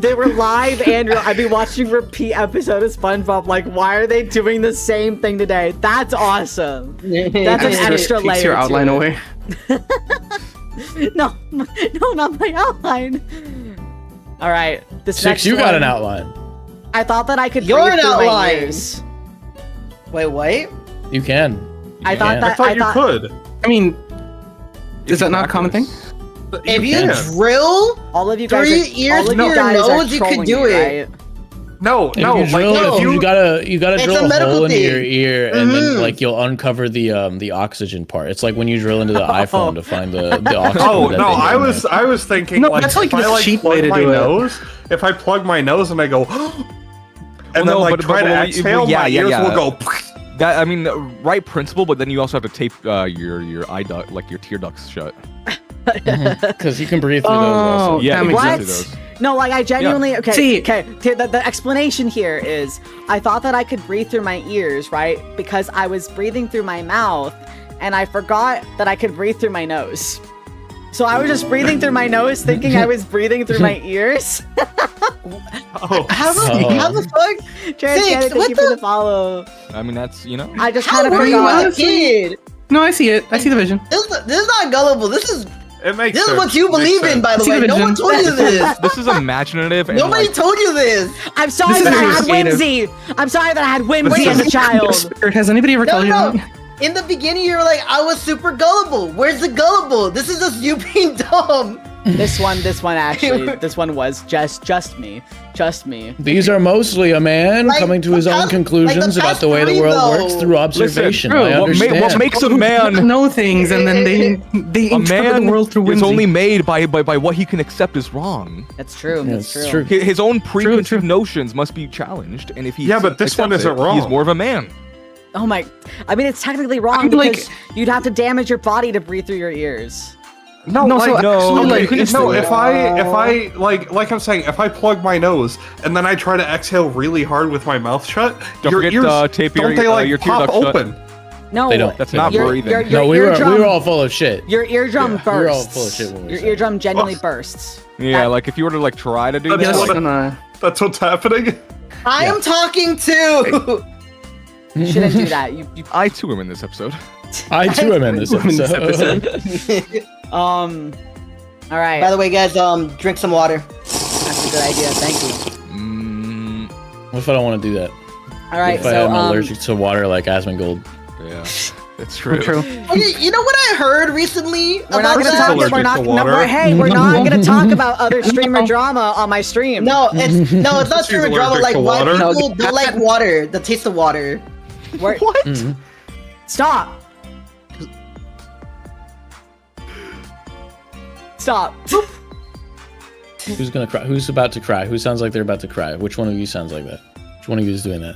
They were live and real. I'd be watching repeat episode of SpongeBob. Like, why are they doing the same thing today? That's awesome. That's an Astro extra takes layer. your to outline it. away. No, not my outline. All right, this Six, next you got one, an outline. I thought that I could You're breathe an through my outline. ears. Wait, what? You can. I thought can. that. I thought you could. I mean, is that not a common thing? If you can. drill All of you guys 3 are, ears all of in you your guys are nose, you could trolling do me, it. right? No, If no, you drill, like if no. you gotta It's drill a a medical hole into thing. your ear, and then like you'll uncover the oxygen part. It's like when you drill into the iPhone to find the oxygen. Oh that no, they get in there. I was thinking No, like that's like if the I cheap plug way to my do it. nose, if I plug my nose and I go and then no, like but- try but- to but- exhale, yeah, my yeah, ears yeah. will go. That I mean, the right principle, but then you also have to tape your eye duct, like your tear ducts shut. Because you can breathe through those. Also. Yeah, that you makes can What? do those. No, like I genuinely okay. See- okay. The explanation here is I thought that I could breathe through my ears, right? Because I was breathing through my mouth, and I forgot that I could breathe through my nose. So I was just breathing through my nose, thinking I was breathing through my ears. How the fuck? Thank what you for the follow. I mean, that's I just How kind of were you forgot. as a kid? No, I see it. I see the vision. This is not gullible. This is It makes this is sense. what you Makes believe in, sense. by the See way. the No one vision. told you this. this is imaginative. And Nobody like, told you this. I'm sorry This is that I very had creative. whimsy. I'm sorry that I had whimsy as a child. Has anybody ever No, told you no. that? In the beginning, you were like, I was super gullible. Where's the gullible? This is just you being dumb. This one actually, this one was just me. These are mostly a man Like, coming to his the own past- conclusions like the about the way the past world three, works though. through observation. Listen, I what understand. makes a man know things and then they a interpret man the world through is whimsy. only made by what he can accept as wrong. That's true. Yeah, That's it's true. true. His own preconceived true. notions must be challenged, and if he Yeah, but this one accepts isn't it, he's wrong. more of a man. Oh my! I mean, it's technically wrong I'm like- because you'd have to damage your body to breathe through your ears. No, No, like, so no, actually, okay, like, you can just no. do it. If I like I'm saying, if I plug my nose and then I try to exhale really hard with my mouth shut, Don't your forget, ears tape don't your- they like your tear pop ducts shut. open? No, They don't. That's not your, breathing. Your, No, your we eardrum, were all full of shit. Your eardrum Yeah, bursts. we were all full of shit when we Your said eardrum genuinely bursts. Yeah, That- like if you were to like try to do That's that, Just what- gonna- That's what's happening. I am talking to. You shouldn't do that. You I too am in this episode. I too am in this In this episode. all right. By the way, guys, drink some water. That's a good idea. Thank you. What if I don't want to do that? All right. If I So am allergic to water like Asmongold. Yeah, that's true. True. Okay, you know what I heard recently we're not about gonna that? talk. allergic We're not. to No, water. hey, we're not gonna talk about other streamer drama on my stream. No, it's not She's true drama. allergic Like to why water? people don't like water, the taste of water. We're- Mhm. Stop. Stop. Who's gonna cry? Who's about to cry? Who sounds like they're about to cry? Which one of you sounds like that? Which one of you is doing that?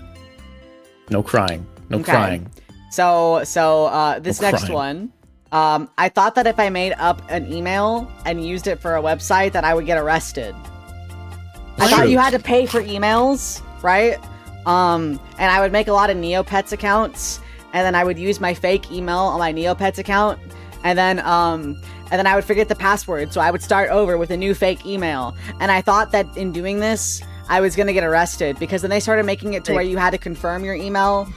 No crying. No Okay. crying. So this No next crying. one, I thought that if I made up an email and used it for a website, that I would get arrested. I thought you had to pay for emails, right? And I would make a lot of Neopets accounts, and then I would use my fake email on my Neopets account, and then I would forget the password, so I would start over with a new fake email. And I thought that in doing this, I was gonna get arrested because then they started making it to where you had to confirm your email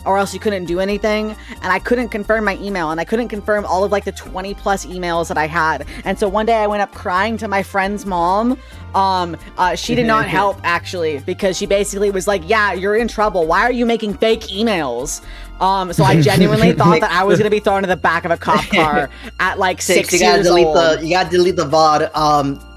or else you couldn't do anything. And I couldn't confirm my email, and I couldn't confirm all of like the 20 plus emails that I had. And so one day I went up crying to my friend's mom. She did not help actually, because she basically was like, yeah, you're in trouble. Why are you making fake emails? So I genuinely thought that I was gonna be thrown in the back of a cop car at like 6 You gotta years delete old. you gotta delete the VOD.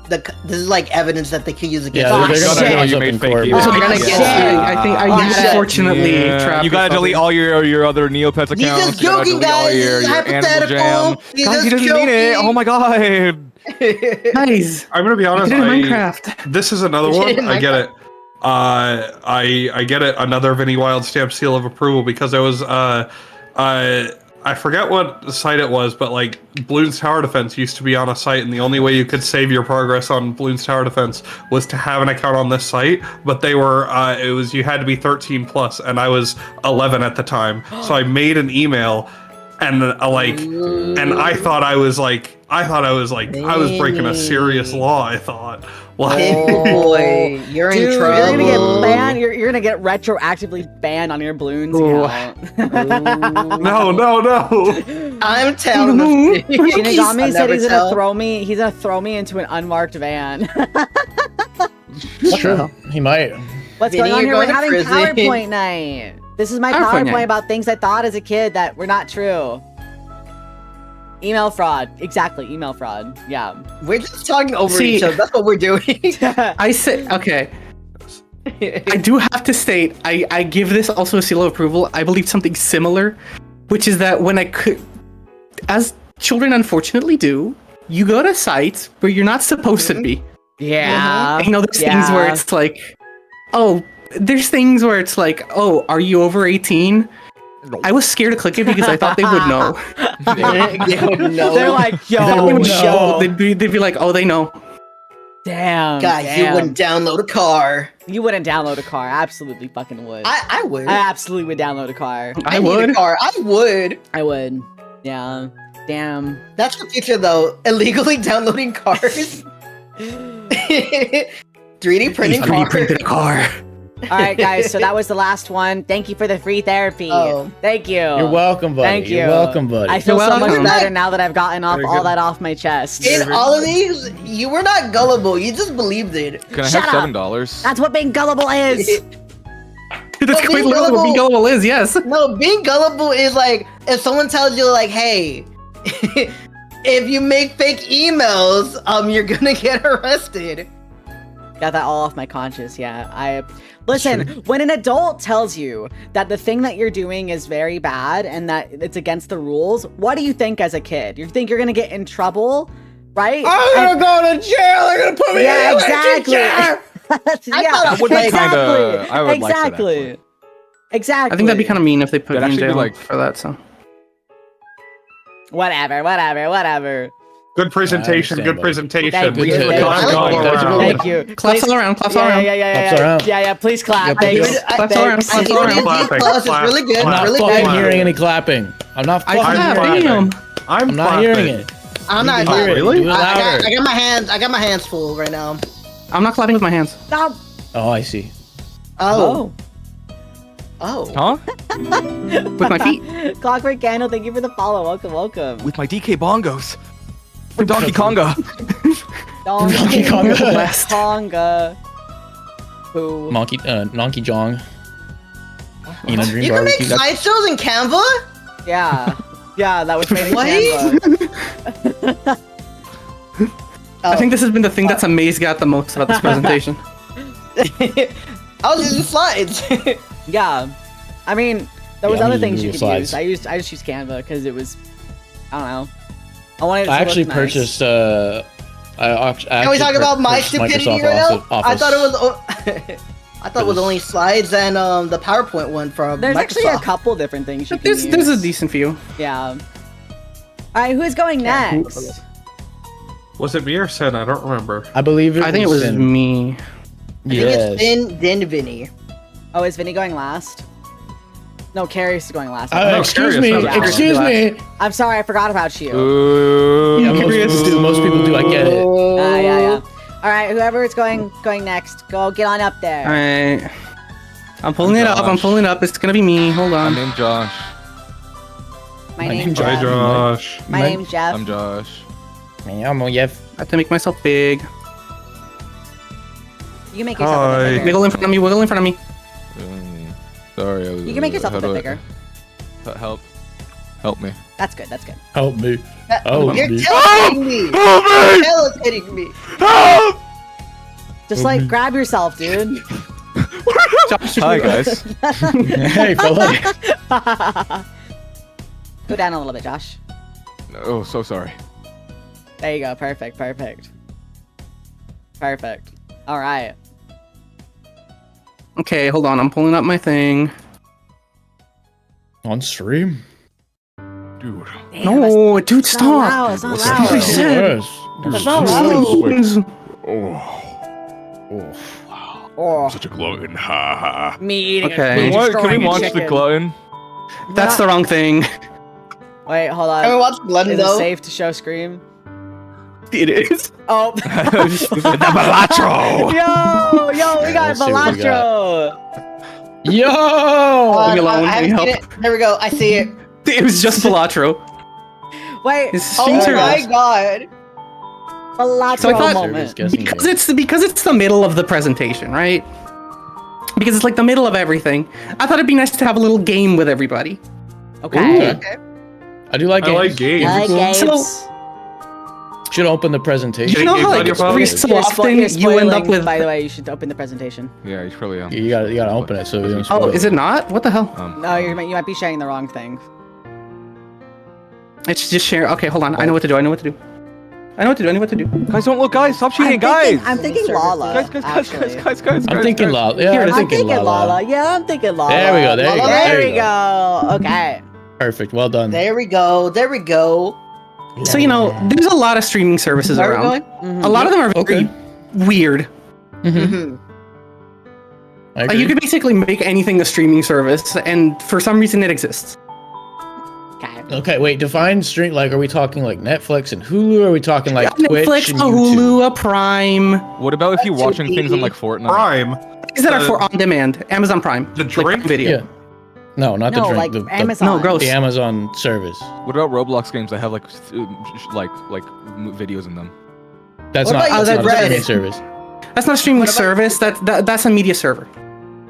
This is like evidence that they can use against Yeah, Oh, they're shit. gonna You rise up made in fake court. emails. Also, Oh, they're gonna shit. get you. I think Oh, I shit. unfortunately trapped. You gotta delete all your other Neopets accounts. He's just You gotta joking, delete all guys. your This is Animal hypothetical. Jam. He's Guys, he just doesn't mean it. joking. Oh my god. Guys, I'm gonna be honest. did it in Minecraft. This is another You did it one. in I get it. I get it. Another Vinny Wild stamp seal of approval because I was I forget what site it was, but like Bloons Tower Defense used to be on a site, and the only way you could save your progress on Bloons Tower Defense was to have an account on this site. But they were it was you had to be 13 plus, and I was 11 at the time, so I made an email, and and I thought I was breaking a serious law. I thought. Like, Boy, you're Dude, in you're gonna get trouble. banned. You're gonna get retroactively banned on your balloons Ooh. account. no. I'm telling you. Shinigami said he's gonna throw me. He's gonna throw me into an unmarked van. It's true. He might. What's Vinny, going on you're here? We're going to having prison. PowerPoint night. This is my PowerPoint PowerPoint night. about things I thought as a kid that were not true. Email fraud. Exactly, email fraud. Yeah. We're just talking over See- each other. That's what we're doing. I say okay. I do have to state, I give this also a seal of approval. I believe something similar, which is that when I could, as children unfortunately do, you go to sites where you're not supposed to be. Yeah. You know, there's things where it's like, oh, there's things where it's like, oh, are you over 18? I was scared to click it because I thought they would know. They would know. They're like, yo, They would yo. know. They'd be like, oh, they know. Damn. Guys, you damn. wouldn't download a car. You wouldn't download a car. I absolutely fucking would. I would. I absolutely would download a car. I need would. a car. I would. I would. Yeah. Damn. That's the future, though. Illegally downloading cars. 3D printing 3D cars. printed a car. All right, guys. So that was the last one. Thank you for the free therapy. Oh. Thank you. You're welcome, buddy. Thank you. You're welcome, buddy. I feel You're so much welcome. better now that I've gotten off Very all good. that off my chest. In all of these, you were not gullible. You just believed it. Can I Shut have up. $7? That's what being gullible is. That's being quite literally what gullible- being gullible is, yes. No, being gullible is like if someone tells you like, "Hey, if you make fake emails, you're gonna get arrested." Got that all off my conscience. Yeah, listen. When an adult tells you that the thing that you're doing is very bad and that it's against the rules, what do you think as a kid? You think you're gonna get in trouble, right? I'm gonna go to jail. They're gonna put me Yeah, in electric exactly. chair. yeah, thought I would like- exactly. I would like that, exactly. Exactly. I think that'd be kind of mean if they put That'd me in actually be jail like- for that. So Whatever. Good presentation. I Good understand, presentation. Thank We you. can Thank clap you. all Thank you. around. Thank you. claps all around, claps all around. Yeah. around. Yeah. Please clap. Yeah, Thank please. you. Claps all around, I claps think all what around. is Clapping, plus is clap, really good. I'm not Really fucking good. hearing any clapping. I'm not I fucking have, hearing it. damn. I'm not clapping. hearing it. I'm not You can hear it. Really? Do it I louder. got my hands full right now. I'm not clapping with my hands. Stop. Oh, I see. Oh. Huh? With my feet. Clockwork Candle, thank you for the follow. Welcome. With my DK bongos. For Donkey Konga. Donkey Konga. Konga. Who? Monkey, Donkey Jong. Dream You can make Barbecue. That's- slideshows in Canva? Yeah. Yeah, that was made in What? Canva. I think this has been the thing that's amazed Gat the most about this presentation. I was using slides. Yeah. I mean, there was Yeah, I'm other using things you Google could Slides. use. I just used Canva because it was, I don't know. I wanted it to I actually look nice. purchased. Can we talk about my stupidity right now? I thought it was. I thought it was only slides and the PowerPoint one from There's Microsoft. actually a couple different things you can use. There's a decent few. Yeah. All right, who's going next? Was it me or Sen? I don't remember. I believe it. I think it was in- me. I think Yes. it's Vin, then Vinny. Oh, is Vinny going last? No, Carrie's going last. No, Excuse me. curious. Excuse me. I'm sorry, I forgot about you. Ooh. Yeah, most people do. Most people do. I get it. Yeah. All right, whoever is going next, go get on up there. Alright. I'm pulling it up, I'm pulling it up. It's gonna be me. Hold I'm on. named Josh. My My name's name's Hi, Jeff. Josh. My name's Jeff. I'm Josh. I'm a Jeff. I have to make myself big. You can make yourself a Hi. bit bigger. Wiggle in front of me, wiggle in front of me. Sorry, I was. You can make yourself a how bit do I- bigger. Help me. That's good. That's good. Help me. Oh, You're dude. telling me. You're telling me. Just like grab yourself, dude. Josh, Hi guys. Hey, fella. Go down a little bit, Josh. Oh, so sorry. There you go. Perfect. All right. Okay, hold on. I'm pulling up my thing. On stream. Dude. Damn, No, dude, it's not loud. stop. It's not What loud. I said. It's not loud. Oh, Such a glutton. Ha ha. me eating Okay. a What? Can destroying we a watch the chicken. glutton? That's the wrong thing. Wait, hold Can we on. watch Blood Is it though? safe to show Scream? It is. Oh. The Balatro. Yo, we got Let's see what we Balatro. Yo! Leave me alone, I let me haven't seen help. it. There we go. I see it. It was just Balatro. Wait, His Oh strings are my god. Balatro So I thought- moment. because it's the middle of the presentation, right? Because it's like the middle of everything. I thought it'd be nice to have a little game with everybody. Okay. Okay. I do like I games. like games. I like games. So- Should open the presentation. You know games how on like your phone? every so You're often you're you end up spoiling, with. By the way, you should open the presentation. Yeah, you probably am. You gotta open it so we don't spoil Oh, is it not? What the hell? No, you might be sharing the wrong thing. It's just share. Okay, hold on. I know what to do. I know what to do. Guys, don't look, guys. Stop cheating, guys. I'm thinking Lala. Actually. I'm thinking Lala. Yeah, Here, I'm I'm thinking thinking Lala. Lala. Yeah, I'm thinking Lala. There we go. There you go. There you we go. Okay. Perfect. Well done. There we go. There we go. So you know, there's a lot of streaming services Where are we around. going? Mhm. A lot of them are very, Okay. weird. Mhm. I agree. You could basically make anything a streaming service, and for some reason it exists. Okay. Okay, wait. Define stream. Like, are we talking like Netflix and Hulu? Or are we talking like Twitch Netflix, and a YouTube? Hulu, a Prime. What about if you're watching things on like Fortnite? Prime. Things that are for on demand. Amazon Prime. The like drink? Prime Video. Yeah. No, not No, the drink. like the, Amazon. No, gross. The Amazon service. What about Roblox games that have like videos in them? That's What not. about That's not a YouTube streaming Red? service. That's not a streaming What about- service. That's a media server.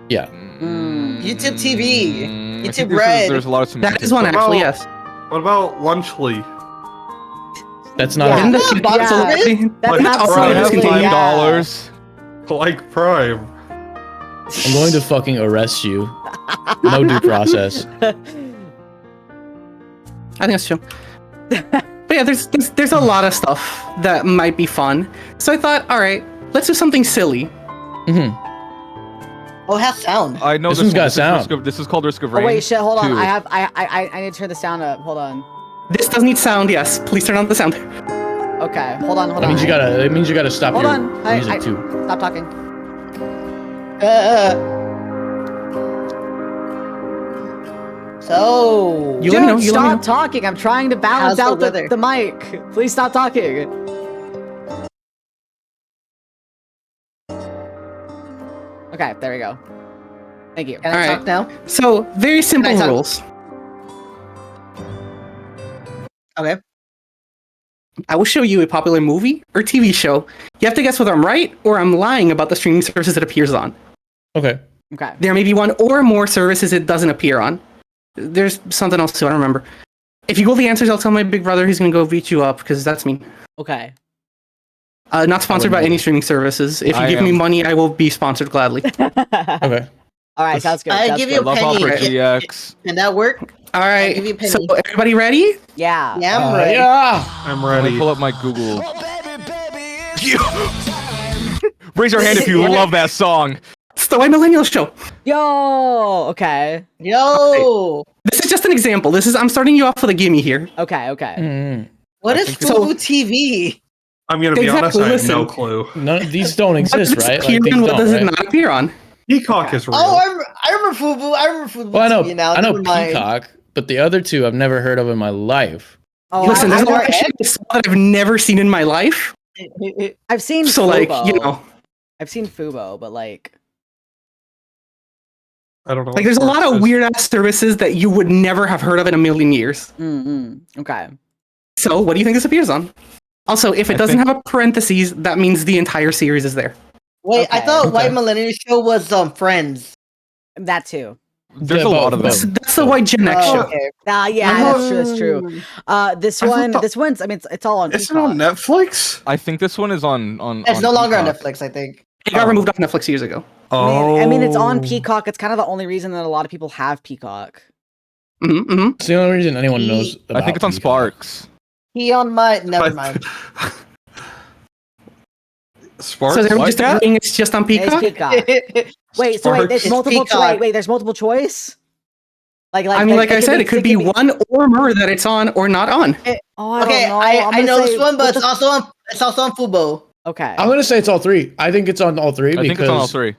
Yeah. YouTube TV. I YouTube think Red. There's a lot of That is one What actually. about- Yes. What about Lunchly? That's not. Yeah. Isn't A, that box Yeah. already? That's Like, not Prime. I have seriously, $5. yeah. Like Prime. I'm going to fucking arrest you. No due process. I think that's true. But yeah, there's a lot of stuff that might be fun. So I thought, all right, let's do something silly. Mm-hmm. Oh, it has sound. I know This one's got This is sound. This is called Risk of Oh Rain. wait, shit. Hold on. 2. I need to turn the sound up. Hold on. This does need sound. Yes, please turn on the sound. Okay. Hold on. Hold That on. means you gotta. It means you gotta stop Hold your on. music too. Stop talking. So. You Dude, let me know. You let me stop know. talking. I'm trying to balance How's the out weather? the mic. Please stop talking. Okay, there we go. Thank you. Can I All talk right. now? So very simple Can I talk? rules. Okay. I will show you a popular movie or TV show. You have to guess whether I'm right or I'm lying about the streaming services it appears on. Okay. Okay. There may be one or more services it doesn't appear on. There's something else too. I don't remember. If you go the answers, I'll tell my big brother he's gonna go beat you up because that's me. Okay. Not sponsored by any streaming services. If you I give me am. money, I will be sponsored gladly. Okay. All right. Sounds good. I sounds give good. you a Love penny. Opera GX. Can that work? All I'll give you a right. penny. So everybody ready? Yeah. Yeah, I'm ready. Yeah. I'm Let me ready. pull up my Google. Raise your hand if you love that song. It's the White Millennial Show. Yo. Okay. Yo. This is just an example. I'm starting you off with a gimme here. Okay. Okay. Mm. What I is think so. Fubu TV? I'm gonna be honest, Exactly, I have no listen. clue. None of these don't exist, What does right? it appear Like, these on, what don't, does it right? not appear on? Peacock is real. Oh, I remember Fubu. I remember Fubu Well, I know. TV now. I know Never mind. Peacock, but the other two I've never heard of in my life. Oh, Listen, there's a lot I- of shit that I've never seen in my life. I've seen So, Fubo. like, you know, I've seen Fubo, but like, I don't know. like there's a lot of weird ass services that you would never have heard of in a million years. okay. So, what do you think this appears on? Also, if it I doesn't think- have a parentheses, that means the entire series is there. Wait, I Okay. thought Okay. White Millennial Show was Friends. That too. There's Yeah, a lot of both. them. That's the White Gen X Oh, show. okay. Yeah, I that's true. That's true. This I thought one, the- this one's. I mean, it's all on. Isn't it Peacock. on Netflix? I think this one is on. It's no longer on Peacock. Netflix, I think. It got removed off Netflix years ago. I mean, it's on Oh. Peacock. It's kind of the only reason that a lot of people have Peacock. Mm-hmm. It's the only reason anyone knows. I think it's on Peacock. Sparks. He on my. Never mind. Sparks? So they're What? just agreeing it's just on It's Peacock? Peacock. Wait, so wait, there's It's multiple. Peacock. Wait, there's multiple choice. I mean, like I said, it could be one. one or more that it's on or not on. Oh, I Okay, don't know. I I'm know gonna this say- one, but what it's also on Fubo. Okay. I'm gonna say it's all three. I think it's on all three I because think it's on all three.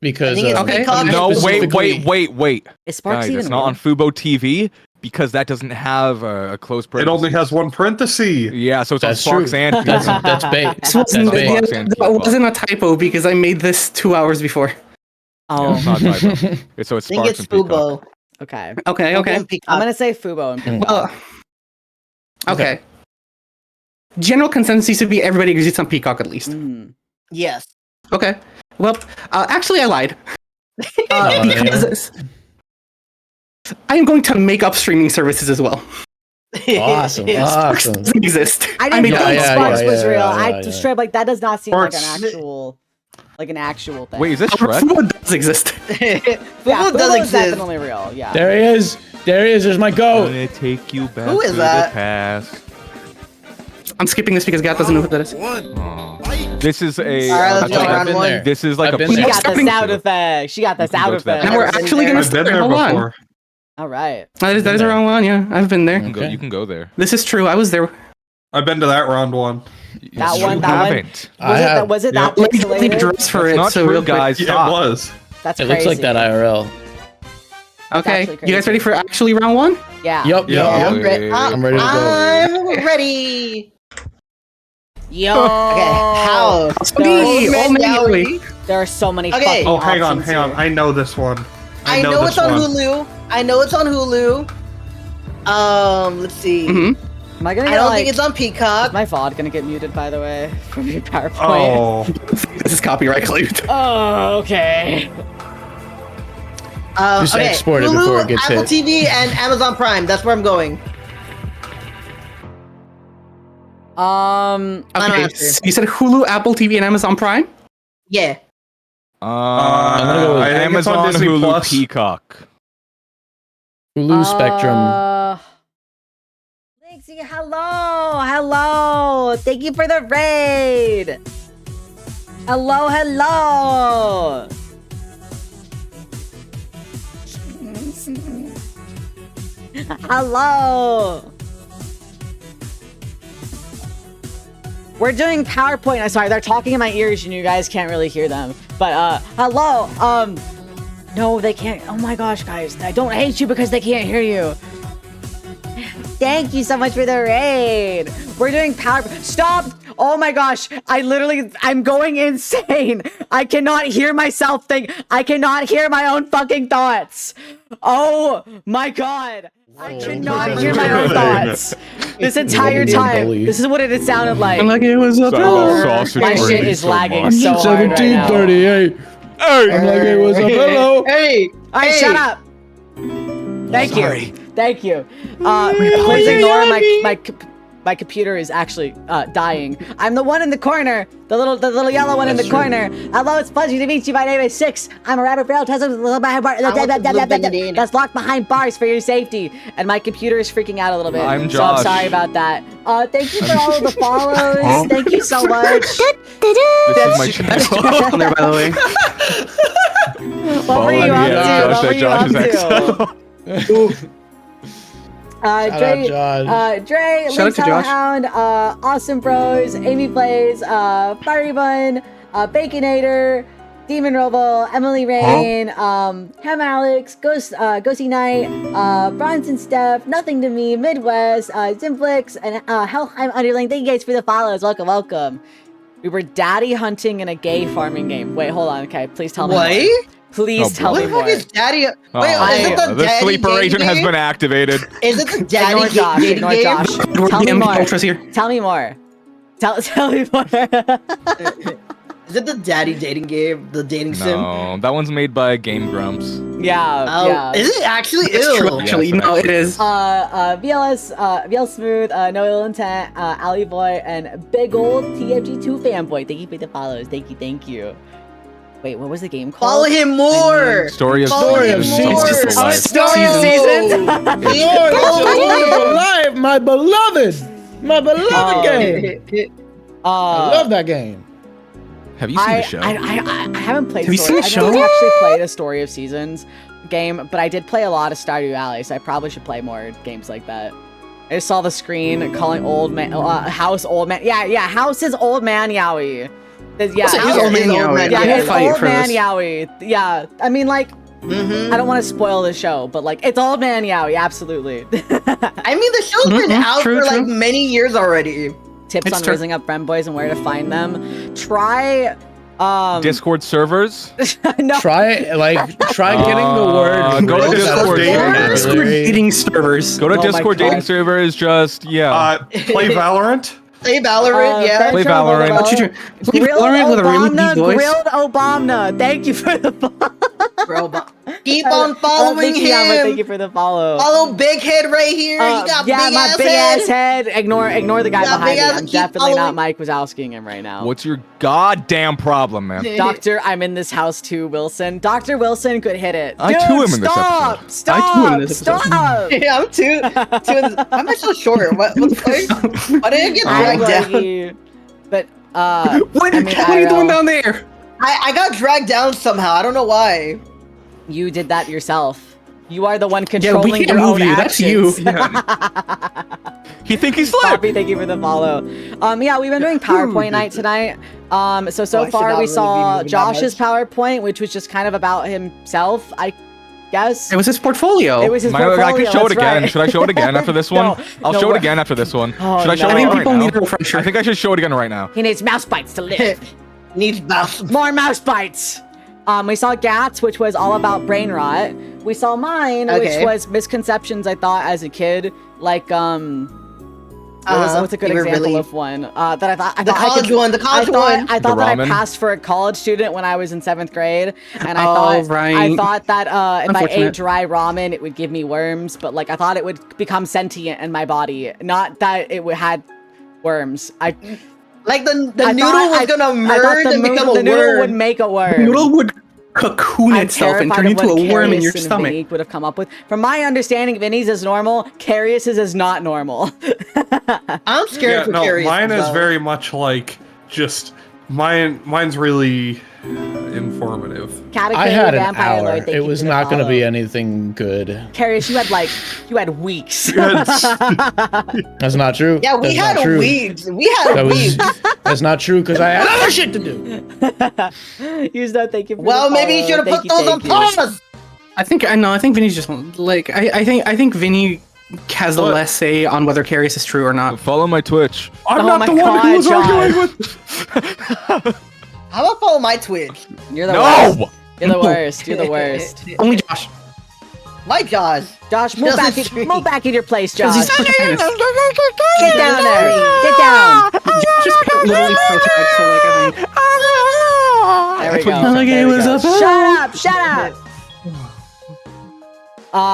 because I think it's Okay. Peacock. No, wait, specifically- wait. Is Sparks Guys, even it's not real? on Fubo TV because that doesn't have a closed It parenthesis. only has one parenthesis. Yeah, so it's That's on Sparks true. and That's Peacock. that's bait. This That's wasn't, bait. Fox and that Peacock. wasn't a typo because I made this 2 hours before. Yeah, Oh, it's not typo. So it's I think Sparks it's and Peacock. Fubo. okay. Okay, okay. And Peacock. I'm gonna say Fubo and Peacock. Well, okay. General consensus seems to be everybody agrees it's on Peacock at least. Mm. Yes. Okay. Well, actually, I lied. Oh, yeah. Because I am going to make up streaming services as well. Awesome, Yes. awesome. Doesn't exist. I didn't made think up- Sparks yeah, was yeah, real. yeah, I yeah. straight like that does not seem like Sparks. an actual thing. Wait, is this Fubo Shrek? does exist. yeah, Fubo does is exist. definitely real. Yeah. There he is. There he is. There's my goat. Gonna take you back Who is to that? the past. I'm skipping this because Gat doesn't know who that is. Aw. This is a. All right, let's I've go round been one. there. This is like I've a. been She there. got the Starting sound to- effect. She got the You can sound go to that. effect. Now we're I've been actually there. going to I've been start. there Hold on. before. All right. That is the wrong one. Yeah, I've been there. You can go. You can go there. This is true. I was there. I've been to that round one. That one. You That one. haven't. Was it that Let me get the pixelated? address for That's it. not so true, real quick. guys. Yeah, Stop. it was. That's It crazy. looks like that IRL. Okay, actually you guys crazy. ready for actually round one? Yeah. Yup. Yeah. I'm, I'm ready to go. I'm ready. Yo. Okay, house. Okay, Old Man Old Man Yowie. Yowie. There are so many Okay. fucking Oh, hang on, options hang on. here. I know this one. I know this it's on one. Hulu. I know it's on Hulu. Let's see. Am I gonna I get, don't like, think it's on is Peacock. my VOD gonna get muted, by the way, from your PowerPoint? Oh, This is copyright claimed. Oh, okay. Just Okay, export it Hulu, before it gets Apple hit. TV, and Amazon Prime. That's where I'm going. Um, Final Okay, answer. so you said Hulu, Apple TV, and Amazon Prime? Yeah. I'm gonna go with I think it's on Amazon, Disney Hulu, Plus. Peacock. Hulu Spectrum. Lexi, hello. Thank you for the raid. Hello. Hello. We're doing PowerPoint. I'm sorry, they're talking in my ears and you guys can't really hear them. But hello. No, they can't. Oh my gosh, guys. I don't hate you because they can't hear you. Thank you so much for the raid. We're doing Stop! Oh my gosh. I'm going insane. I cannot hear myself think. I cannot hear my own fucking thoughts. Oh my god. I cannot hear my own thoughts. This entire time. This is what it had sounded like. I'm like, it was a Sausage My party shit is so lagging much. so hard right now. 1738. I'm like, hey, what's up? Hello. Hey. Alright, hey. shut up. Thank you. Thank you. Please ignore my computer is actually dying. I'm the one in the corner, the little yellow one in the corner. Hello, it's pleasure to meet you. My name is Six. I'm a rapper for that's locked behind bars for your safety. And my computer is freaking out a little bit. I'm So I'm Josh. sorry about that. Thank you for all of the follows. Thank you so much. This is my channel. on there, by the way. What were you up to? Josh, What were you up to? Dre, Josh. Dre, Shout out Lynx to Josh. Hound, Awesome Bros, Amy Plays, Fiery Bun, Baconator, Demon Robo, Emily Rain, Hem Alex, Ghosty Knight, Bronson Steph, Nothing to Me, Midwest, Zimflix, and Hellheim Underling. Thank you guys for the follows. Welcome. We were daddy hunting in a gay farming game. Wait, hold on. Okay, please tell me more. What? Please tell What me the fuck more. is Daddy? Wait, Oh, is it the the Daddy sleeper dating agent has game? been activated. Is it the Ignore Daddy Josh. dating Ignore game? Josh. We're Tell me the more. Ultras here. Tell me more. Tell me more. Is it the Daddy dating game? The dating sim? No, that one's made by Game Grumps. Yeah. Oh, yeah. is it actually? It's true, Ew. actually. Yes, No, it is. VL Smooth, No Ill Intent, Ali Boy, and Big Old TFG2 Fanboy. Thank you for the follows. Thank you. Wait, what was the game called? Follow him more. Story of Follow him Seasons. more. Seasons. Oh, Seasons. Story of Seasons. Life, my beloved game. I love that game. Have you seen the show? I haven't played. Have you Story. seen the I've never show? actually played a Story of Seasons game, but I did play a lot of Stardew Valley, so I probably should play more games like that. I just saw the screen calling old man house old man. Yeah, house is old man Yowie. Yeah, Also, House he's old is man old Yowie. man yeah, I it's fight old for man this. Yowie. Yeah, I mean, like, I don't want to spoil the show, but like, it's old man Yowie, absolutely. I mean, the show's been out True, for like true. many years already. Tips It's on true. raising up friend boys and where to find them. Try, Discord servers. no, Try getting the word. Go to Discord Discord dating servers. Go to Oh my Discord dating God. servers. Just play Valorant. Play Valorant, yeah. Play Valorant. What you doing? Play Grilled Valorant with a really Obama, deep voice. Grilled Obama. Thank you for the follow. Bro, keep on following Thank you him. for the follow. Follow Big Head right here. He got yeah, big my ass big head. ass head. Ignore the guy Yeah, behind big me. ass- I'm keep definitely not following. Mike Wazowskiing him right now. What's your goddamn problem, man? Doctor, I'm in this house too, Wilson. Dr. Wilson could hit it. I Dude, too am in this stop, episode. Stop! I too am in this episode. Stop! Yeah, I'm too. Why am I so short? What the fuck? Why did I get I'm dragged down? lucky. But What I mean, are you doing IRL, down there? I got dragged down somehow. I don't know why. You did that yourself. You are the one Yeah, controlling we can't your move own you. That's you. actions. He think he's slick. Poppy, thank you for the follow. Yeah, we've been doing PowerPoint night tonight. So should far not we really saw be moving that Josh's much. PowerPoint, which was just kind of about himself, I guess. It was his portfolio. It was his I portfolio. can show it that's again. right. Should I show it again after this one? No, I'll no, show what? it again after this one. Oh, Should I show no. it I think again people right need a now? refresher. I think I should show it again right now. He needs mouse bites to live. Needs mouse. More mouse bites. We saw Gats, which was all about brain rot. We saw mine, which Okay. was misconceptions I thought as a kid, like what's a good you were example really- of one that I thought The college one. The college one. I thought The that I ramen? passed for a college student when I was in 7th grade, and I Oh, thought right. I thought that if I ate Unfortunate. dry ramen, it would give me worms, but like I thought it would become sentient in my body, not that it had worms. Like the I noodle thought- was gonna I thought merge and become a the noodle would worm. make a worm. Noodle would cocoon I'm itself and terrified turn of into what a worm in Carius your and stomach. Vinny would have come up with. From my understanding, Vinny's is normal. Carius's is not normal. I'm scared Yeah, for no, Carius. mine is though. very much like just mine's really informative. I had an Vampire Lord, hour. thank It you was for the not going to be follow. anything good. Carius, you had weeks. That's not true. Yeah, we That's had not true. weeds. We had That was, weeds. that's not true because I had other shit to do. Use that. Thank you. For Well, the maybe you follow. should have Thank put those on you, thank you. pause. I think Vinny's just like I think Vinny has the What? less say on whether Carius is true or not. Follow my Twitch. I'm Oh not my the one who was God, arguing John. with. How about follow my Twitch? You're the worst. No! You're the worst. You're the worst. Only Josh. My Jaws. Josh, move Doesn't move back in your place, Because Josh. he's protagonist. Get down there. Get down. Just literally protagonist, so like I think. There we That's what go. you Like There it we was go. a- Shut up! Shut up!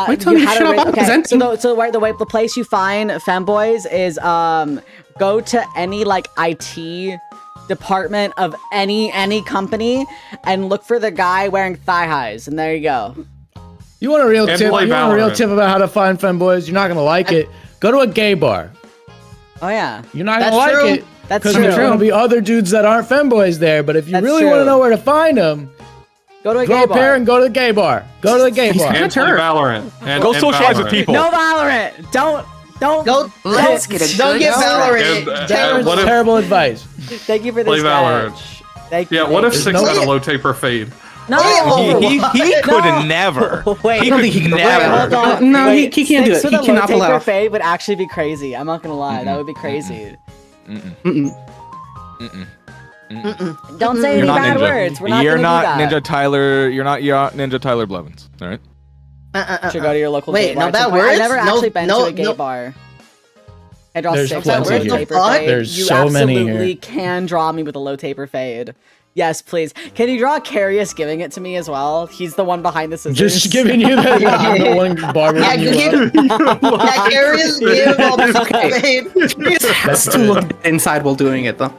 Wait till you had shut a up, I'm okay. presenting. So the place you find femboys is go to any like IT department of any company and look for the guy wearing thigh highs, and there you go. You want a real And tip? You play want a real Valorant. tip about how to find femboys? You're not gonna like it. Go to a gay bar. Oh yeah, You're not That's gonna like true. it that's because true. there's gonna be other dudes that aren't femboys there. But if you That's really true. want to know where to find them, Go to a grow gay a pair bar. and go to the gay bar. Go to the gay bar. And play Valorant. And, Go and socialize with Valorant. people. No Valorant. Don't. Go. Let's get a Don't good get start. Valorant. And, Terrence. what if- Terrible advice. Thank you for Play this. Valorant. Sketch. Thank you. Yeah, what if thank 6 no- had a low taper fade? you. No. He could No. never. Wait. He could Wait, never. hold on. No, Wait, he can't do six it. with He a low cannot pull taper out. fade would actually be crazy. I'm not gonna lie. That would be crazy. Don't say any You're not bad Ninja. words. We're not You're gonna not do that. Ninja Tyler. You're not Ninja Tyler Blevins. All right. Should go to your local Wait, gay bar. no at some bad point. I've words? never No- actually been no- to a gay no- bar. I draw There's 6 with a plenty low here. taper What? fade. There's You so many here. absolutely can draw me with a low taper fade. Yes, please. Can you draw Carius giving it to me as well? He's the one behind the scissors. Just giving you that. The one barber. Yeah, you give. up. Yeah, Carius give all the fade. Has to look inside while doing it though.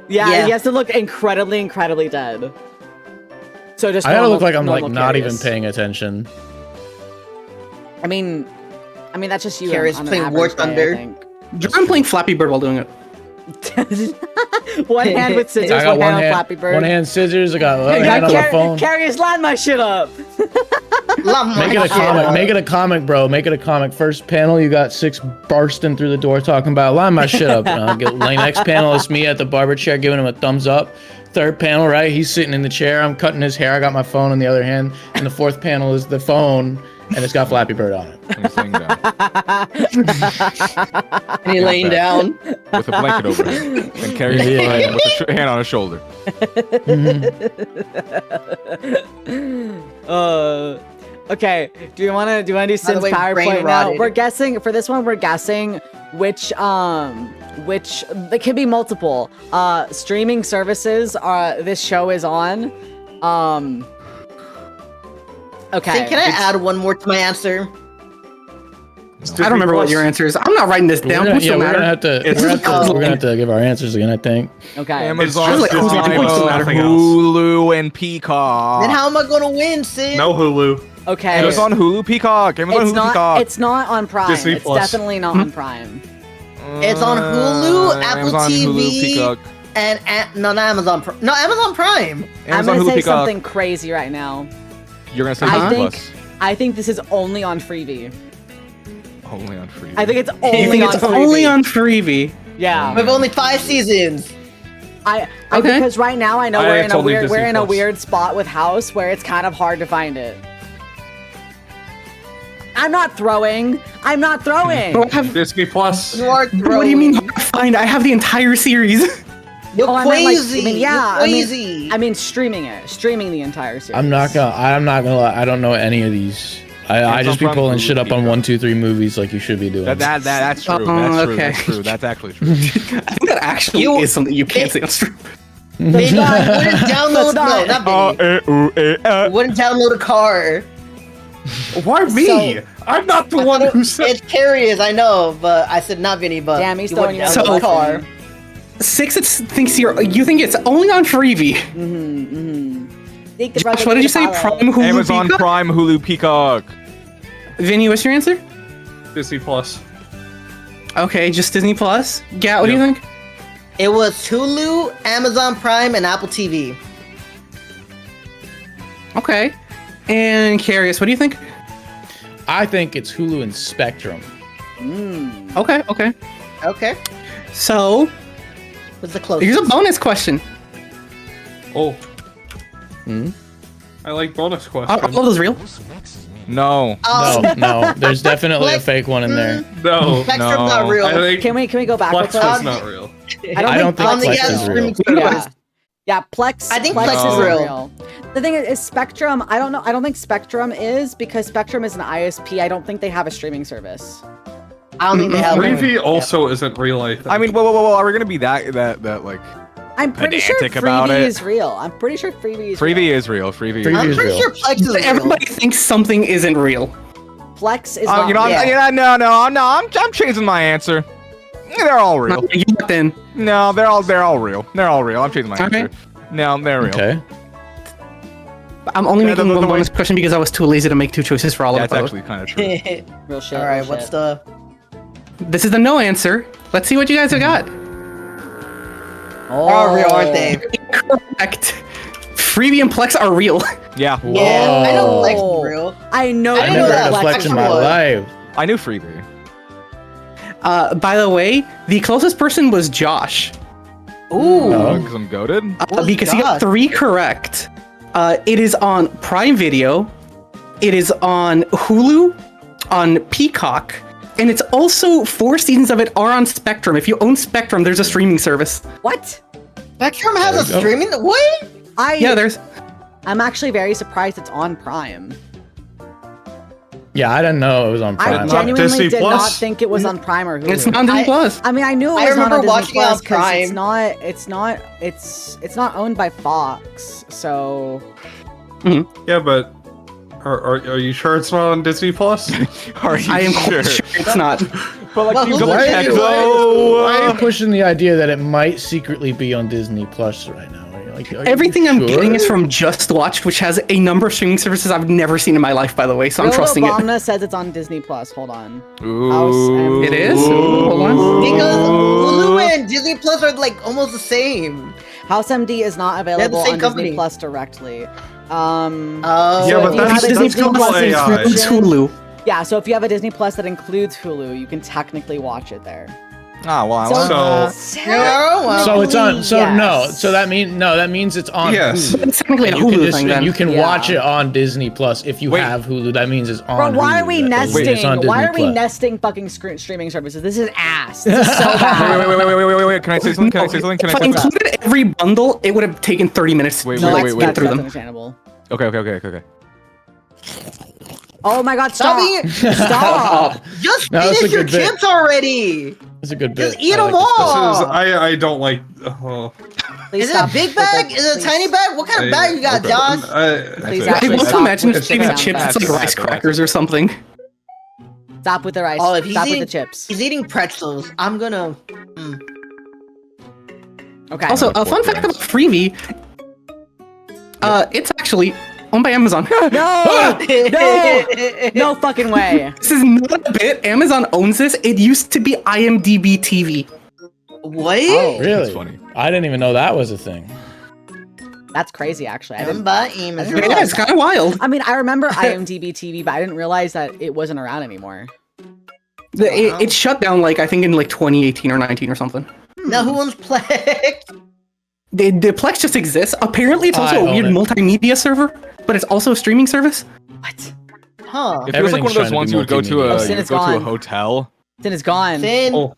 Yeah, Yeah. he has to look incredibly dead. So just I gotta look normal- like I'm like normal not even Carius. paying attention. I mean that's just you. Carius on an playing average War day, I Thunder. think. I'm playing Flappy Bird while doing it. One hand with scissors, I got one hand on Flappy Bird. one hand scissors. I got the other Hey, hand on my Car- phone. Carius, line my shit up. Make it a comic. Make it a comic, bro. Make it a comic. First panel, you got 6 bursting through the door talking about line my shit up. Next panel is me at the barber chair giving him a thumbs up. Third panel, right? He's sitting in the chair. I'm cutting his hair. I got my phone in the other hand. And the fourth panel is the phone, and it's got Flappy Bird on it. I'm sitting down And he laying down. with a blanket over him and carries his line with a hand on his shoulder. Okay. Do you wanna do Sin's the way, brain PowerPoint now? rotted. We're guessing for this one. We're guessing which it could be multiple streaming services this show is on. Okay. Say, can I add one more to my answer? I don't remember what your answer is. I'm not writing this We're down. gonna, What's yeah, the we're gonna matter? have to. It's- We're gonna have to give our answers again. I think. Okay. Amazon, just like, Prime, what's the matter? nothing else. Hulu, and Peacock. Then how am I gonna win, Sid? No Hulu. Okay. Amazon, Hulu, Peacock. Amazon, It's Hulu, not. Peacock. It's not on Prime. Disney It's Plus. definitely not on Prime. It's on Hulu, Apple Amazon, TV, Hulu, Peacock. and no, not Amazon. No, Amazon Prime. I'm Amazon, gonna Hulu, say Peacock. something crazy right now. You're gonna say I Disney think Plus. I think this is only on Freevee. Only on Freevee. I think it's You only think on it's only Freevee. on Freevee? Yeah. With only 5 seasons. I Okay. because right now I know It's only we're Disney in a Plus. weird spot with House where it's kind of hard to find it. I'm not throwing. Bro, I have, Disney Plus. You are throwing. what do you mean hard to find? I have the entire series. You're Oh, I meant, like, crazy. I mean, yeah, You're crazy. I mean streaming the entire series. I'm not gonna lie. I don't know any of these. I just be from pulling shit up on Hulu. 1, 2, 3 movies like you should be doing. That's true. Oh, That's true. okay. That's true. That's actually true. I think that actually You- is something you can't say on stream. Big guy wouldn't download. No, not Biggie. Wouldn't download a car. Why me? I'm not the one who said. It's Curious, I know, but I said not Vinny. But Damn, he's you throwing wouldn't you download under a the car. Six thinks you think it's only on Freevee. Think the Josh, brother what did you to say? follow. Prime, Hulu, Amazon Peacock? Prime, Hulu, Peacock. Vinny, what's your answer? Disney Plus. Okay, just Disney Plus. Gat, what do you think? It was Hulu, Amazon Prime, and Apple TV. Okay. And Curious, what do you think? I think it's Hulu and Spectrum. Okay, okay. Okay. So, What's the closest? here's a bonus question. Oh. Hmm? I like bonus Are questions. all those real? No. No. There's definitely a fake one in there. No. Spectrum's No. not real. I think Can we go back? Plex real quick? was not real. I don't think on the Plex other is real. streaming Yeah. service. Yeah, Plex. I think Plex Plex is is real. The thing is Spectrum. I don't know. I don't think Spectrum is because Spectrum is an ISP. I don't think they have a streaming service. I don't think they have one. Freevee also isn't real. I think. I mean, whoa. Are we gonna be that like? I'm pretty sure Pedantic about Freevee it. is real. I'm pretty sure Freevee is Freevee real. is real. Freevee. Freevee I'm is pretty real. sure Plex is real. Everybody thinks something isn't real. Plex is not You know, real. I'm changing my answer. They're all real. You locked in. No, they're all real. They're all real. I'm changing my Okay. answer. No, they're real. Okay. I'm only Yeah, making the one way- bonus question because I was too lazy to make two choices for all That's of those. actually kind of true. Real shit. All right, real what's shit. the? This is the no answer. Let's see what you guys have got. All real, aren't they? Correct. Freevee and Plex are real. Yeah. Yeah, I know Plex Whoa. is real. I know. I I didn't never know had a that. Plex in my Spectrum was. life. I knew Freevee. By the way, the closest person was Josh. Ooh. Because I'm goaded. Because he got God. 3 correct. It is on Prime Video. It is on Hulu, on Peacock, and it's also 4 seasons of it are on Spectrum. If you own Spectrum, there's a streaming service. What? Spectrum has a There you go. streaming. What? Yeah, there's. I'm actually very surprised it's on Prime. Yeah, I didn't know it was on I Prime. Not genuinely Disney did Plus? not think it was on Prime or Hulu. It's not on Disney I- Plus. I mean, I knew it I was not remember on Disney watching it on Plus because Prime. it's not owned by Fox. So Yeah, but are you sure it's not on Disney Plus? Are you I am sure? quite sure it's not. But like, Well, you who's double right? check Why- though. Why are you pushing the idea that it might secretly be on Disney Plus right now? Are you Everything I'm sure? getting is from Just Watch, which has a number of streaming services I've never seen in my life, by the way, so I'm Real trusting it. Obama says it's on Disney Plus. Hold on. Ooh. It is? Hold on. Because Hulu and Disney Plus are like almost the same. House MD is not available same on company. Disney Plus directly. Oh. Yeah, but if you have that's a Disney Google Plus AI. It's subscription- Hulu. Yeah, so if you have a Disney Plus that includes Hulu, you can technically watch it there. Ah, well, So- So it's on. So no. Yes. So that means it's on. Yes. Hulu. It's technically a You can, Hulu just, thing then. you can Yeah. watch it on Disney Plus if you Wait. have Hulu. That means it's on. Bro, why Hulu. are we That doesn't mean it's on nesting? Why Disney are we Plus. nesting fucking streaming services? This is ass. This is so bad. Wait. Can I say something? Can I say something? Can I If I say something? included every bundle, it would have taken 30 minutes Wait, to No, like, that's, get that's, through that's them. understandable. Okay. Oh my god, Stop stop! being- Stop! Just No, that's finish a your good bit. chips already. It's a good bit. Just eat I them like this bit. all. This is, I don't like. Please Is it a stop big with bag? the- Is it a please- tiny bag? What kind of bag you got, Okay. Josh? Please it. I actually want to stop imagine with just the eating sound chips, it's effects. like rice crackers or something. Stop with the rice. Oh, if he's Stop with eating, the chips. he's eating pretzels. I'm gonna. Okay. Also, a fun fact about Freevee, it's actually owned by Amazon. no, no fucking way. This is not a bit. Amazon owns this. It used to be IMDb TV. What? Oh, Really? That's funny. I didn't even know that was a thing. that's crazy. Actually, I Owned didn't. by Amazon. Yeah, it's kind of wild. I mean, I remember IMDb TV, but I didn't realize that it wasn't around anymore. It shut down like I think in like 2018 or 19 or something. Now who owns Plex? The Plex just exists. Apparently, it's also I a own weird it. multimedia server, but it's also a streaming service. What? Huh? It feels like one of those Everything's ones trying you would go to multimedia. a Sin you would is go to a gone. hotel. Sin is gone. Sin. Oh,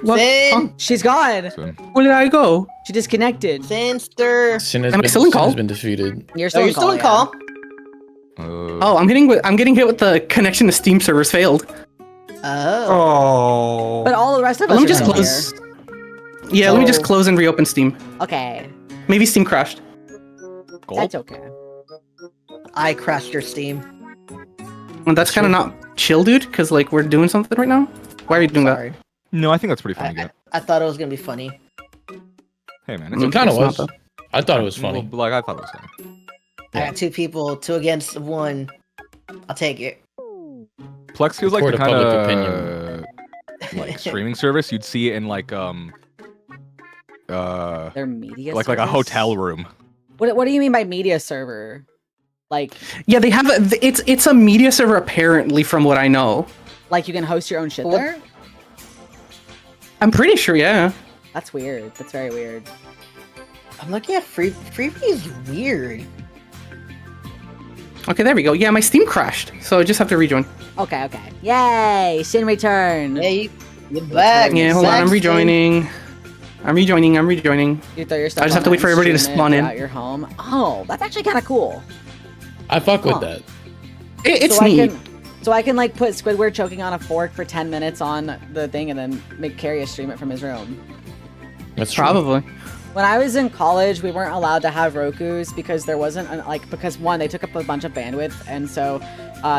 What? Sin. She's gone. So, Where did I go? She disconnected. Sinster. Sin has Am I been, still in Sin call? has been defeated. You're Oh, still you're in still in yeah. call. Oh, I'm getting hit with the connection to Steam servers failed. Oh. But all the rest of us Let me are just still close. Yeah, let me just So- close and reopen Steam. here. Okay. Maybe Steam crashed. That's okay. I crashed your Steam. Well, that's kind of not chill, dude. Because like we're doing something right now. Why are you doing Sorry. No, I think that's pretty funny. I, Get. I thought it was gonna be funny. Hey man, It it's kind of it's not, was. I thought it was funny. Well, like I thought it was funny. I got 2 people, 2 against 1. I'll take it. Plex feels like Court the of kind public of like streaming service you'd see in like Their media like a service? hotel room. What do you mean by media server? Like Yeah, they have it's a media server apparently, from what I know. you can host your own shit What- there? I'm pretty sure. Yeah. That's weird. That's very weird. I'm looking at Freebie is weird. Okay, there we go. Yeah, my Steam crashed, so I just have to rejoin. Okay, okay. Yay! Sin return. Yeah, you're back. Yeah, hold on. I'm Saxton. rejoining. I'm rejoining. You throw your stuff I just have on to wait it for and everybody to stream it spawn in. throughout your home. Oh, that's actually kind of cool. I fuck with Huh. that. It's so neat. So I can like put Squidward choking on a fork for 10 minutes on the thing and then make Carrie stream it from his room. That's true. Probably. When I was in college, we weren't allowed to have Rokus because there wasn't because one, they took up a bunch of bandwidth, and so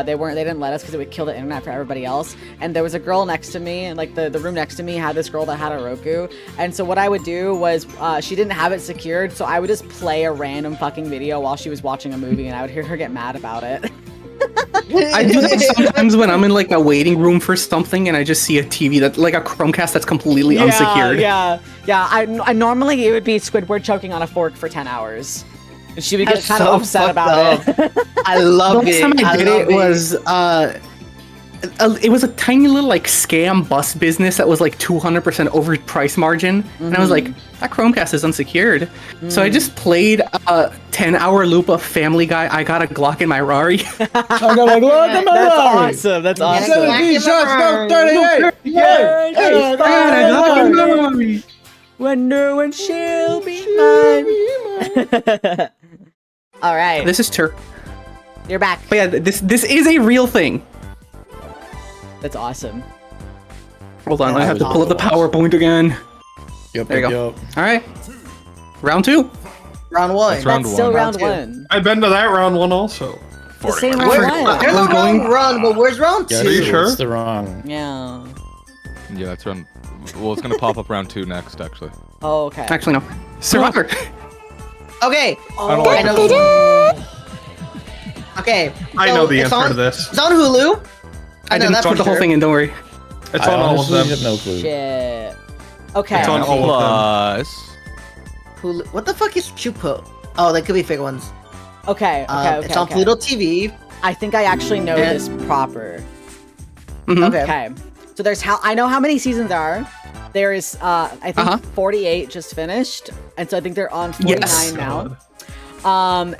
they didn't let us because it would kill the internet for everybody else. And there was a girl next to me, and like the room next to me had this girl that had a Roku, and so what I would do was she didn't have it secured, so I would just play a random fucking video while she was watching a movie, and I would hear her get mad about it. I do that sometimes when I'm in like a waiting room for something and I just see a TV that like a Chromecast that's completely unsecured. Yeah. I normally it would be Squidward choking on a fork for 10 hours. And she would get That's kind of so upset fucked about it. I love The it. last time I did love it was it was a tiny little like scam bus business that was like 200% overpriced margin, and I was like, that Chromecast is unsecured. So I just played a 10-hour loop of Family Guy. I got a Glock in my Rari. I got a Glock in my That's Rari. awesome. That's Yeah, awesome. 17 shots, no 38. Yeah. Hey, I got a Glock in my Rari. Wonder when she'll be mine. All right, This is true. you're back. But yeah, this is a real thing. That's awesome. Hold on, Yeah, I have to that pull up the was PowerPoint again. Yep, There you yep, go. yep. All right, round 2. round 1. That's round That's still one. round Round 1. I've been to that round 1 also. The same Where's, round 1. there's I was a going- round 1, but where's round 2? Yeah, you sure? It's the wrong. Yeah. Yeah, that's round. Well, it's gonna pop up round 2 next, actually. Oh, okay. Actually, no. Survivor. Okay. I don't like I it. know. Okay. I so know the it's answer on- to this. It's on Hulu. I know didn't that's put for the whole sure. thing in. Don't worry. It's I on all of honestly them. have no clue. Shit. Okay. It's on all of them. Plus, Hulu. What the fuck is Chupo? Oh, they could be fake ones. Okay. It's on Pluto TV. I think I actually know Yeah. this proper. Mhm. Okay. Okay. So there's I know how many seasons there are. There is I think 48 just finished, and so I think they're on 49 Yes. now.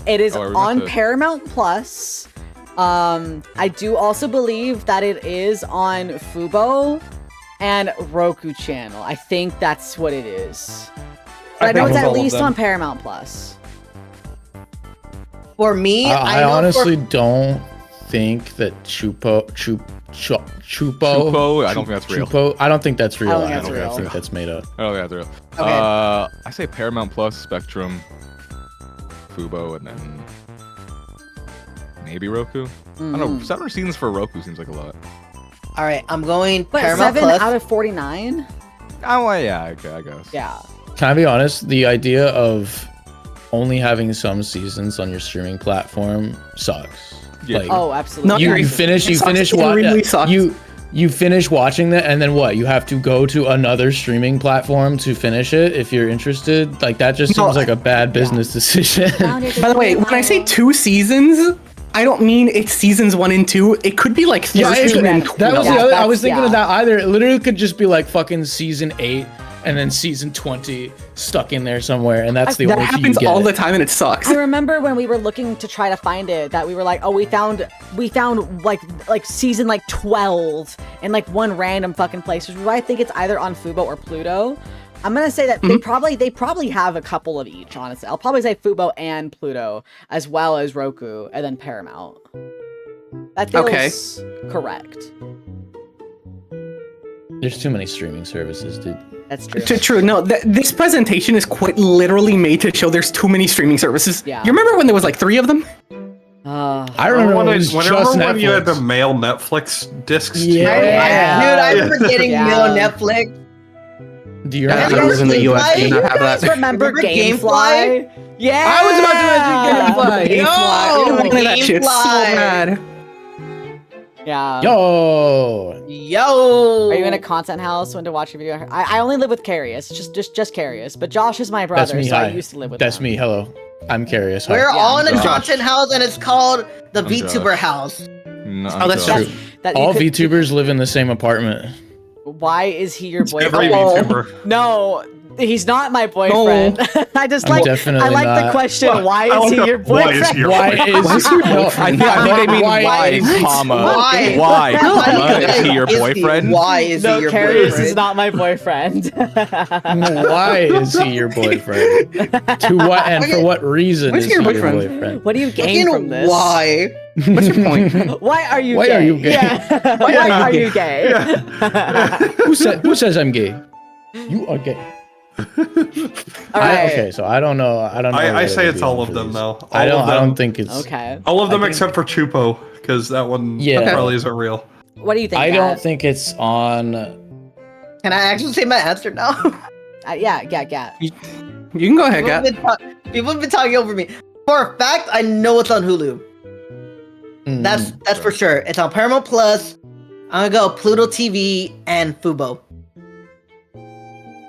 It is Oh, are we on about to- Paramount Plus. I do also believe that it is on Fubo and Roku channel. I think that's what it is. But I know think it's it's at all of least them. on Paramount Plus. For me, I know honestly don't think that Chupo. I don't think that's real. Chupo, I don't think that's real. I don't think that's I real. think that's made up. Oh yeah, that's real. Okay. I say Paramount Plus, Spectrum, Fubo, and then maybe Roku. I don't know. 7 seasons for Roku seems like a lot. All right, I'm going But Paramount 7 Plus. out of 49? Oh well, yeah, I guess. Yeah. Can I be honest? The idea of only having some seasons on your streaming platform sucks. Yeah. Like, Oh, absolutely. No, you It finish sucks. It really sucks. you finish watching that, and then what? You have to go to another streaming platform to finish it if you're interested. Like that just No, seems like a bad business decision. By the way, when I say 2 seasons, I don't mean it's seasons 1 and 2. It could be like 13 and 12. That was the Yeah, other. I was that's- thinking of yeah. that either. It literally could just be like fucking season 8 and then season 20 stuck in there somewhere, and that's the That only few you happens get. all the time and it sucks. I remember when we were looking to try to find it that we were like, oh, we found like season like 12 in like one random fucking place, which is why I think it's either on Fubo or Pluto. I'm gonna say that they probably have a couple of each, honestly. I'll probably say Fubo and Pluto, as well as Roku, and then Paramount. That feels correct. There's too many streaming services, dude. That's true. True. No, this presentation is quite literally made to show there's too many streaming services. Yeah. You remember when there was like 3 of them? I remember when it was just when you had Netflix. to mail Netflix discs. Yeah. Dude, I remember getting Yeah. mail Netflix. Do you Yeah, remember? I was in the US. Do Did not have guys that. remember Remember Gamefly? Yeah. I was about to mention Gamefly. I Yo! wanted that shit so Gamefly. bad. Yeah. Yo! Yo. Are you in a content house when to watch a video? I only live with Carius, just Carius. But Josh is my brother, That's me. so I Hi. used to live with That's him. me. Hello. I'm curious. Hi. We're all in a Josh. content house, and it's called the I'm VTuber house. No, Oh, that's Josh. true. That you All could- VTubers live in the same apartment. Why is he your Every boyfriend? VTuber. No, he's not my boyfriend. I just I'm like definitely I like the not. question. Why I is like he the- your why boyfriend? is he your Why boyfriend? is your No, I think they mean why, is- comma. Why? Why? No, comma, is he your is boyfriend? Why is No, he your Carius boyfriend? is not my boyfriend. Why is he your boyfriend? To what and for what reason Where's is your he your boyfriend? boyfriend? What do you gain Fucking from this? Why? What's your point? Why are you Why gay? are you gay? Yeah. Why are you gay? Who says I'm gay? You are gay. All right. Okay, so I don't know. I don't know. I what say it would it's be all on of for them these. though. I All of don't them. think it's. Okay. All of them I think- except for Chupo, because that one Yeah. probably isn't real. What do you think? I don't Kat? think it's on. Can I actually say my answer now? Yeah. You can go ahead, Kat. People have been talking over me. For a fact, I know it's on Hulu. That's for sure. It's on Paramount Plus. I'm gonna go Pluto TV and Fubo.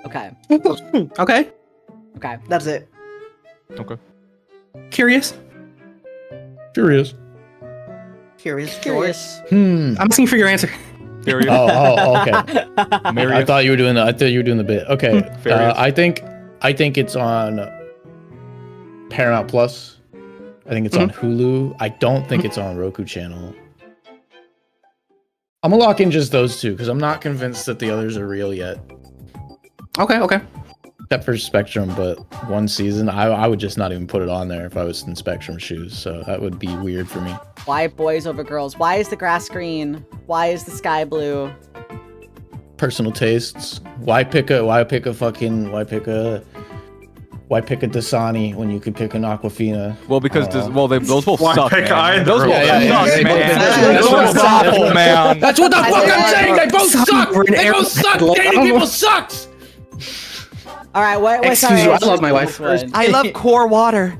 Okay. Okay. Okay. That's it. Okay. Curious. Curious. Curious. Curious. I'm asking for your answer. Curious. Oh, okay. I Marius. thought you were doing the. I thought you were doing the bit. Okay. Farius. I think it's on Paramount Plus. I think it's on Hulu. I don't think it's on Roku channel. I'm gonna lock in just those two because I'm not convinced that the others are real yet. Okay. Except for Spectrum, but one season, I would just not even put it on there if I was in Spectrum shoes. So that would be weird for me. Why boys over girls? Why is the grass green? Why is the sky blue? Personal tastes. Why pick a Dasani when you could pick an Aquafina? Well, because those both Why suck, pick man. either Those of both them? Yeah, suck, they both- man. that's Those what- both awful, man. That's what the fuck I'm think saying. They both suck. Sovereign They air- both suck. I Dating don't people know. sucks. All right. What's Excuse our you, I answers love my for wife. this one? I love core water.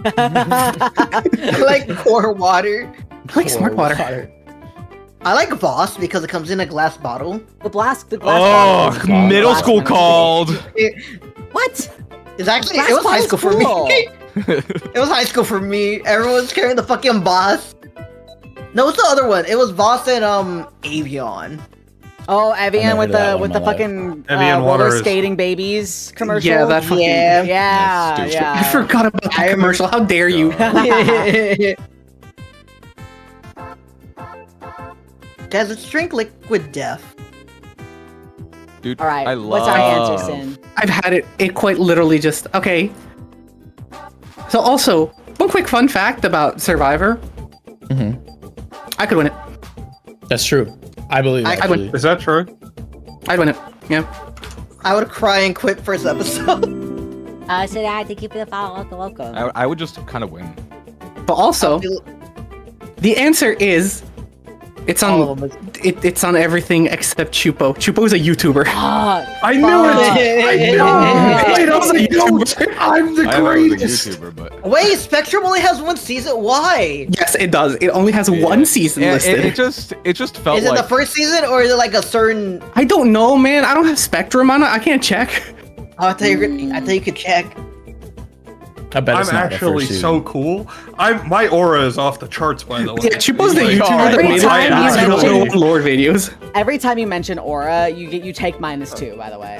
I like Core Water. I like smart water. I like Voss because it comes in a glass bottle. The glass Oh, bottle. middle Glass school one. called. What? It's actually Glass it was high bottle's school for cool. me. It was high school for me. Everyone's carrying the fucking Voss. No, what's the other one? It was Voss and Avion. Oh, I Evian never with did that the one with in the my life. fucking Evian water roller is- skating babies commercial. Yeah, that fucking. Yeah. Yeah, That's stupid. I yeah. forgot about that commercial. How dare you? Does it drink liquid death? Dude, All right. I What's our answer, love- Sin? I've had it. It quite literally just okay. So also, one quick fun fact about Survivor. I could win it. That's true. I believe. I Actually. Is that true? I'd win it. Yeah. I would cry and quit first episode. So I thank you for the follow. Welcome. I would just kind of win. But also, the answer is, it's on. All of them. It's on everything except Chupo. Chupo is a YouTuber. I knew it. I know. Wait, I was a YouTuber. I'm the I know I was a greatest. YouTuber, but Wait, Spectrum only has one season. Why? Yes, it does. It only has one season Yeah, listed. it just felt Is it like the first season or is it like a certain? I don't know, man. I don't have Spectrum on it. I can't check. Oh, I thought you could check. I bet I'm it's not the actually first so season. cool. My aura is off the charts, by the way. Yeah, Chipo's the Like, YouTuber that every made time you actually- mention- lore videos. Every time you mention aura, you take -2. By the way.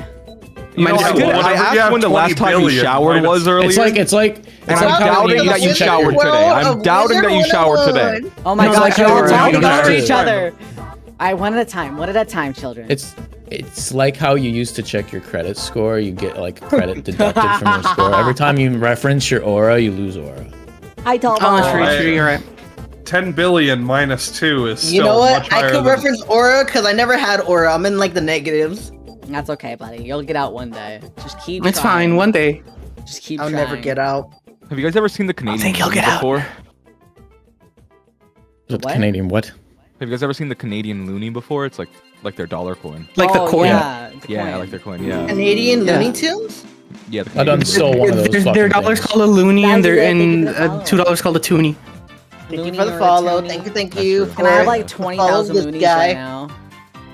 You know, Minus I, two. did, I whenever asked you have when the 20 last time you billion, showered minus- was earlier. It's like And it's I'm like how doubting you that you check your- showered today. I'm doubting that you showered today. Oh my No, gosh, like you're all how talking you over used each to. other. All right, one at a time, children. It's like how you used to check your credit score. You get like credit deducted from your score. Every time you reference your aura, you lose aura. I told Oh, them. true, you're right. 10 billion minus 2 is still You know much what? I higher could than- reference aura because I never had aura. I'm in like the negatives. That's okay, buddy. You'll get out one day. Just keep. It's trying. fine. One day. Just keep. I'll trying. never get out. Have you guys ever seen the Canadian think he'll loony get out. before? The What? Canadian what? Have you guys ever seen the Canadian loony before? It's like their dollar coin. Like the Oh, coin. Yeah, the Yeah, coin. like their coin. Yeah. Canadian Yeah. Looney Tunes? Yeah. The I done Canadian stole one of those Their fucking dollar's things. called a loony and Guys, they're thank you in for the follow. $2 called a toonie. Thank you Looney for the or a follow. toonie? Thank That's you. true. Can I have for like the 20,000 follow, loonies this guy. right now?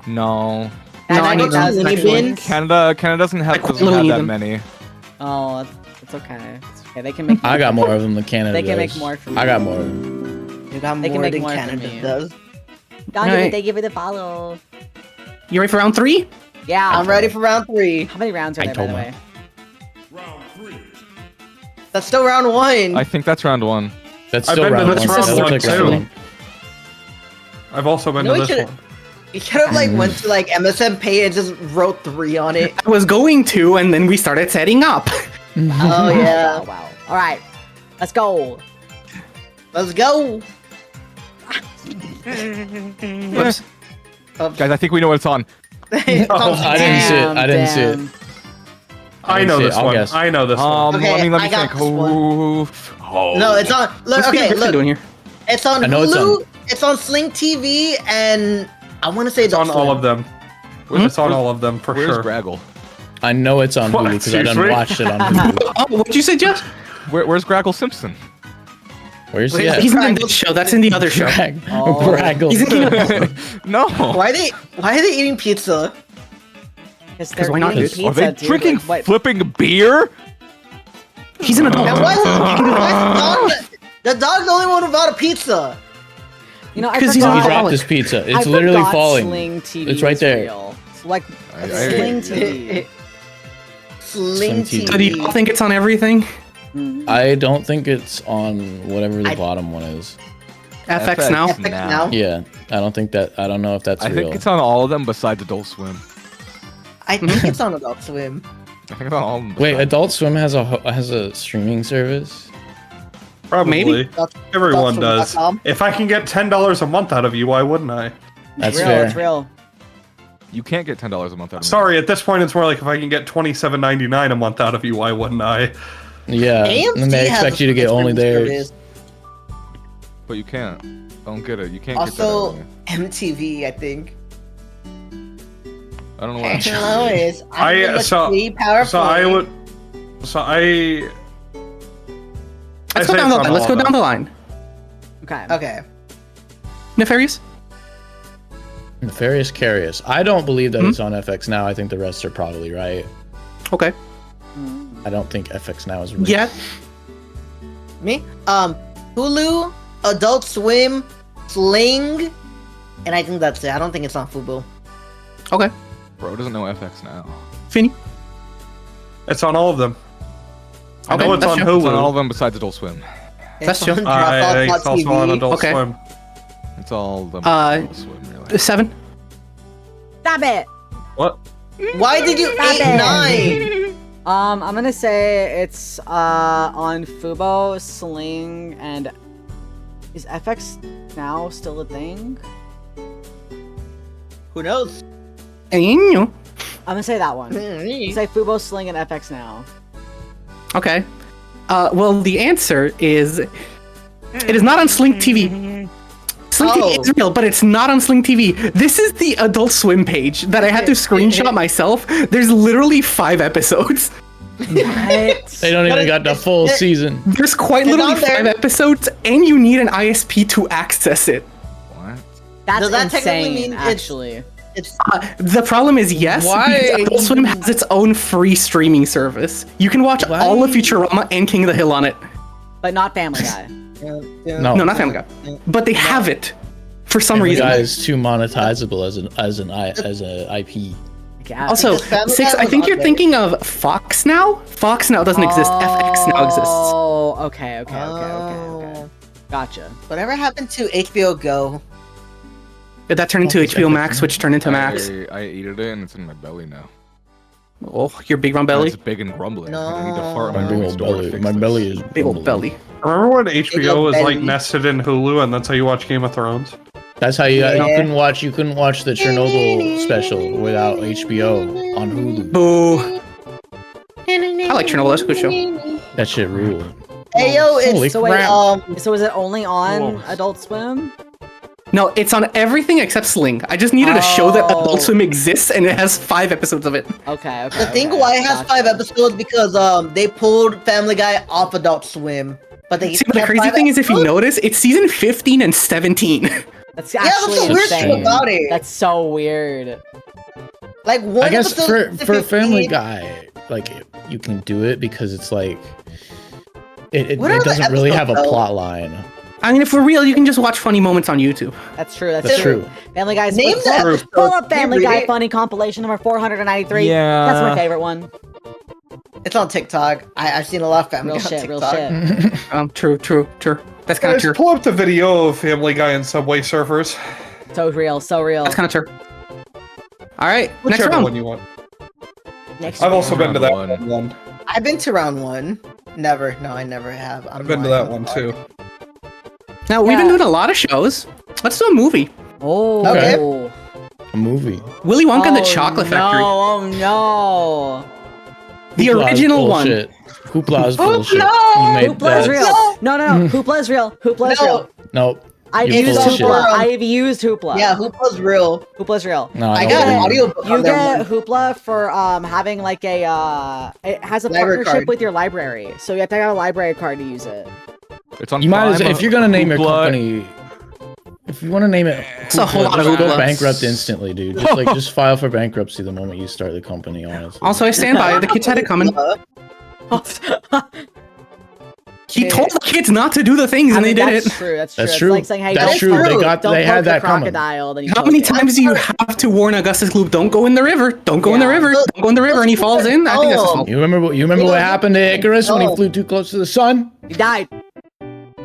No. Can I No, I have need 20,000 loony loonies? bin. Canada doesn't have, I doesn't loony have that them. many. Oh, it's okay. It's okay. They can make. I got more of them than Canada They can make does. more for I me. got more of them. You got They can more make than more for Canada me. does. Donovan, Alright. thank you for the follow. You ready for round 3? Yeah. I'm ready for round 3. How many rounds are I there, by the told way? That's still round 1. I think that's round 1. That's I've still been to round this one. round That looks one, like round too. one. I've also been No, to we this should- one. You could have like went to like MSN Pay and just wrote 3 on it. I was going to, and then we started setting up. Oh yeah. Wow. All right. Let's go. Let's go. Whoops. Guys, I think we know what it's on. I didn't see it. I didn't see it. Damn. I know see it. this I'll one. guess. I know this one. Okay, let me I got think. this one. Oh. No, it's on. Look, What's Peter okay, Griffin look. doing here? It's on I know it's Hulu. on- It's on Sling TV, and I want to say It's on all of them. It's on all of them for Where's sure. Graggle? I know it's on What? Hulu because I done Seriously? watched it on Hulu. Oh, what'd you say, Josh? Where's Graggle Simpson? Where's he Where's at? He's not in this show. That's in the other show. Oh. Braggle. He's in the No. Why are they eating pizza? Because why not, eating dude? pizza, Are they dude. drinking Like, what? flipping beer? He's an adult. And why is the dog's the only one without a pizza? You know, I 'Cause he's forgot. on He dropped Alcoholic. his pizza. I It's literally forgot falling. Sling TV It's right was there. real. It's like I- Sling TV. Sling TV. So do you all think it's on everything? I don't think it's on whatever the I- bottom one is. FX now? FX now? Yeah, I don't think that. I don't know if that's I real. think it's on all of them besides Adult Swim. I think it's on Adult Swim. I think it's on all of them. Wait, besides- Adult Swim has a streaming service. Probably. Maybe. Everyone does. Adultswim.com. If I can get $10 a month out of you, why wouldn't I? That's real, fair. It's real. You can't get $10 a month out of me. Sorry, at this point, it's more like if I can get $27.99 a month out of you, why wouldn't I? Yeah, AMC and they has expect a you to get only subscription theirs. service. But you can't. Don't get it. You can't Also, get that. MTV, I think. I don't know what. Anyways, So I would. So I. Let's I go say down it's the on line. Let's all go of down them. the line. Okay. Okay. Nefarious? Nefarious Curious. I don't believe that it's on FX now. I think the rest are probably right. Okay. I don't think FX now is real. Yeah. Me? Hulu, Adult Swim, Sling, and I think that's it. I don't think it's on Fubo. Okay. Bro doesn't know FX now. Finny? It's on all of them. I Okay, know it's that's on true. Hulu. It's on all of them besides Adult Swim. That's It's true. on I think it's also on Dropbox.tv. Adult Okay. Swim. It's all of them. Adult Swim, really. 7? Stop it. What? Why did you Stop 8 9? I'm gonna say it's on Fubo, Sling, and is FX now still a thing? Who knows? I'm gonna say that one. Mm. Say Fubo, Sling, and FX now. Okay. Well, the answer is it is not on Sling TV. Sling TV is real, but it's not on Sling TV. This is the Adult Swim page that I had to screenshot myself. There's literally 5 episodes. What? They don't even got the full season. There's quite It's literally on there. 5 episodes, and you need an ISP to access it. What? That's Does that technically insane, mean it's- actually. The problem is yes. Why? Because Adult Swim has its own free streaming service. You can watch all of Futurama and King of the Hill on it. But not Family Guy. No, not Family Guy. But they have it for some Family reason. Guy is too monetizable as an IP. Yeah. Also, Because Family Six, Guy I was think on you're there. thinking of Fox Now. Fox Now doesn't exist. FX now exists. Oh, okay. Gotcha. Whatever happened to HBO Go? Did that turn into HBO Max, which turned into Max? I ate it and it's in my belly now. Oh, your big round belly? It's big and grumbling. No. I need to fart My on big my old door to belly. fix My this. belly is Big old belly. Remember when HBO was like belly. nested in Hulu, and that's how you watch Game of Thrones? That's how you Yeah. couldn't watch the Chernobyl special without HBO on Hulu. Boo. I like Chernobyl. That's a good show. That shit ruled. Hey yo, Holy it's So wait, crap. so is it only on Whoa. Adult Swim? No, it's on everything except Sling. I just needed to show that Oh. Adult Swim exists, and it has 5 episodes of it. Okay. the thing why it has 5 episodes because they pulled Family Guy off Adult Swim, but they See, but the kept crazy 5 thing is, if you episodes? notice, it's season 15 and 17. That's Yeah, that's actually the weird insane. thing about it. That's so weird. Like one I guess episode for Family 15. Guy, like you can do it because it's like it What are the doesn't really have a episodes, though? plot line. I mean, if we're real, you can just watch funny moments on YouTube. That's true. That's, That's true. true. Family Guy's Name the pull episode. up Family Can you Guy read it? funny compilation number 493. Yeah. That's my favorite one. It's on TikTok. I've seen a lot of Family Real Guy shit. on Real TikTok. shit. True. That's kind of Guys, true. pull up the video of Family Guy and Subway Surfers. So real. So real. That's kind of true. All right, next Whichever round. one you want. Next I've also been to that Round one. I've been to round 1. Never. No, I never have. I've been to that one too. Now we've been Yeah. doing a lot of shows. Let's do a movie. Oh. Okay. A movie. Willy Wonka and the Oh, Chocolate no, Factory. Oh no. The Hoopla's original one. bullshit. Hoopla's bullshit. Hoopla! You made Hoopla is that. real. No. Hoopla is real. Hoopla is No. real. Nope. I've You're used bullshit. Hoopla. I've used Hoopla. Yeah, Hoopla's real. Hoopla's real. No, I don't got an believe you. audiobook You on that get one. Hoopla for having like a it has a Library partnership card. with your library, so you have to have a library card to use it. It's on You might as Prime, if you're gonna name your Hoopla. company. If you want to name it, It's a whole lot of just go Hoopla. bankrupt instantly, dude. Just file for bankruptcy the moment you start the company. Honestly. Also, I stand by it. The kids had it coming. He told the kids not to do the things, I and mean, they did that's it. true. That's true. That's It's true. like saying, hey, That's don't true. poke- They got- don't they poke had the that coming. crocodile. Then you How poke many it. times do you have to warn Augustus Gloop, don't go in the river, don't go in the Yeah. river, don't go in the river, and he falls in? I think that's his fault. You remember what happened to Icarus when he No. flew too close to the sun? He died.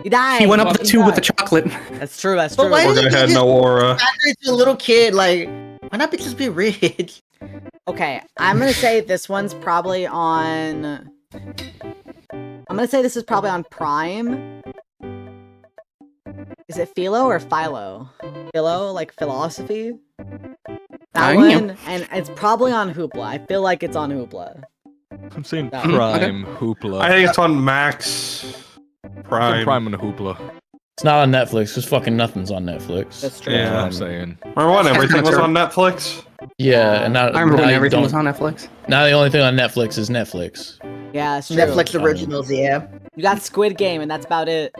He died. He went up the He tube with the died. chocolate. That's true. That's But true. why Poor did guy you had just no aura. factory to a little kid? Like, why not just be rich? Okay, I'm gonna say this one's probably on. I'm gonna say this is probably on Prime. Is it Philo or Philo? Philo, like philosophy. That Damn. one, and it's probably on Hoopla. I feel like it's on Hoopla. I'm saying No. Prime Hoopla. I think it's on Max Prime. Prime and Hoopla. It's not on Netflix because fucking nothing's on Netflix. That's true. That's what Yeah. I'm saying. Remember when That's everything was true. on Netflix? Yeah, and now I remember now when you everything don't- was on Netflix. Now the only thing on Netflix is Netflix. Yeah, it's true. Netflix I mean- originals, yeah. You got Squid Game, and that's about it.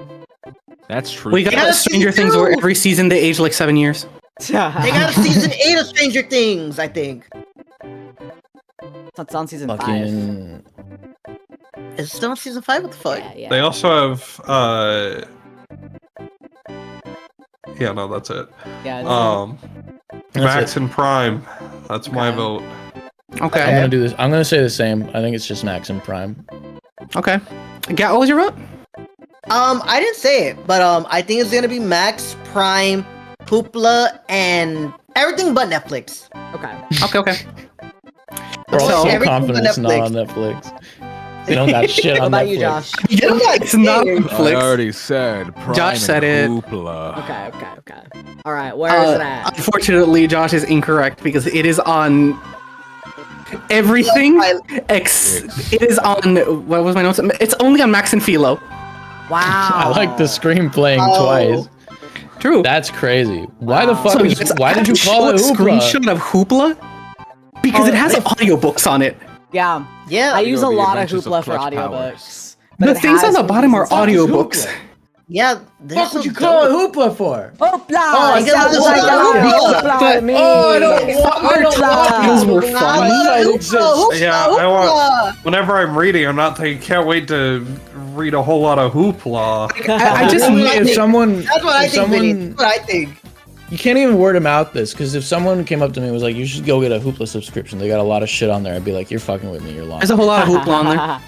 That's true. We got Yeah, Stranger season Things where 2. every season they age like 7 years. They got a season 8 of Stranger Things, I think. It's on season 5. Fucking. Is it still on season 5? What the fuck? Yeah, yeah. They also have yeah, no, that's it. yeah, That's Max it. and Prime. That's my Okay. vote. I'm Okay. gonna do this. I'm gonna say the same. I think it's just Max and Prime. Okay. Gat, what was your vote? I didn't say it, but I think it's gonna be Max, Prime, Hoopla, and everything but Netflix. okay. Okay. We're all So- so Everything confident it's on not on Netflix. They don't got shit What on about Netflix. you, Josh? It's not on I Netflix. already said Prime Josh said and it. Hoopla. Okay. All right, where is it at? Unfortunately, Josh is incorrect because it is on everything. It is on. What was my notes? It's only on Max and Philo. Wow. I like the screen playing Oh. twice. True. That's crazy. Why the Wow. fuck So is? yes, Why I did you have call a it Hoopla? screenshot of Hoopla? Because it has audiobooks on it. Yeah. Yeah. I use a The lot of Adventures of Hoopla for Clutch audiobooks. Powers. but The it things on has the bottom are movies and stuff. audiobooks. Yeah. What would you call it hoopla for? Hoopla! I guess Sounds it's like hoopla. hoopla to me. Oh, I don't Those were Hoopla funny. exists. Yeah, I want. Whenever I'm reading, I'm not thinking. Can't wait to read a whole lot of hoopla. I just Really, I if think- someone, That's what I if think, Vinny. someone, That's what I think. you can't even word of mouth this, because if someone came up to me and was like, you should go get a Hoopla subscription, they got a lot of shit on there, I'd be like, you're fucking with me, you're lying. There's a whole lot of hoopla on there.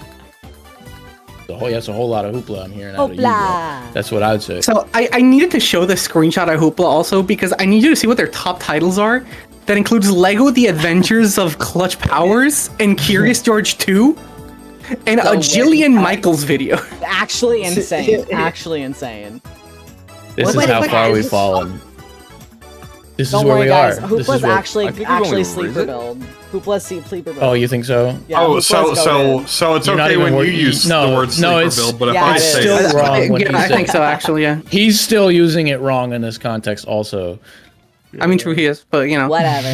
It's a whole lot of Hoopla I'm hearing out of you, bro. Hoopla! That's what I would say. So I needed to show the screenshot of Hoopla also because I need you to see what their top titles are. That includes Lego The Adventures of Clutch Powers and Curious George 2 and a Jillian Michaels video. Actually insane. Actually insane. This is Wait, how wait, far is we've this- fallen. This is Don't where worry, we guys. are. This Hoopla's is where- actually I think we're going actually to sleeper visit. build. Hoopla's sleeper build. Oh, you think so? Yeah, Oh, Hoopla's so goated. it's You're not okay even when you working- use no, the word no, sleeper it's- build, but if Yeah, I it's say still it, wrong when Yeah, he I think said so actually, yeah. he's still using it wrong in this context also. I mean, true he is, but you know. Whatever.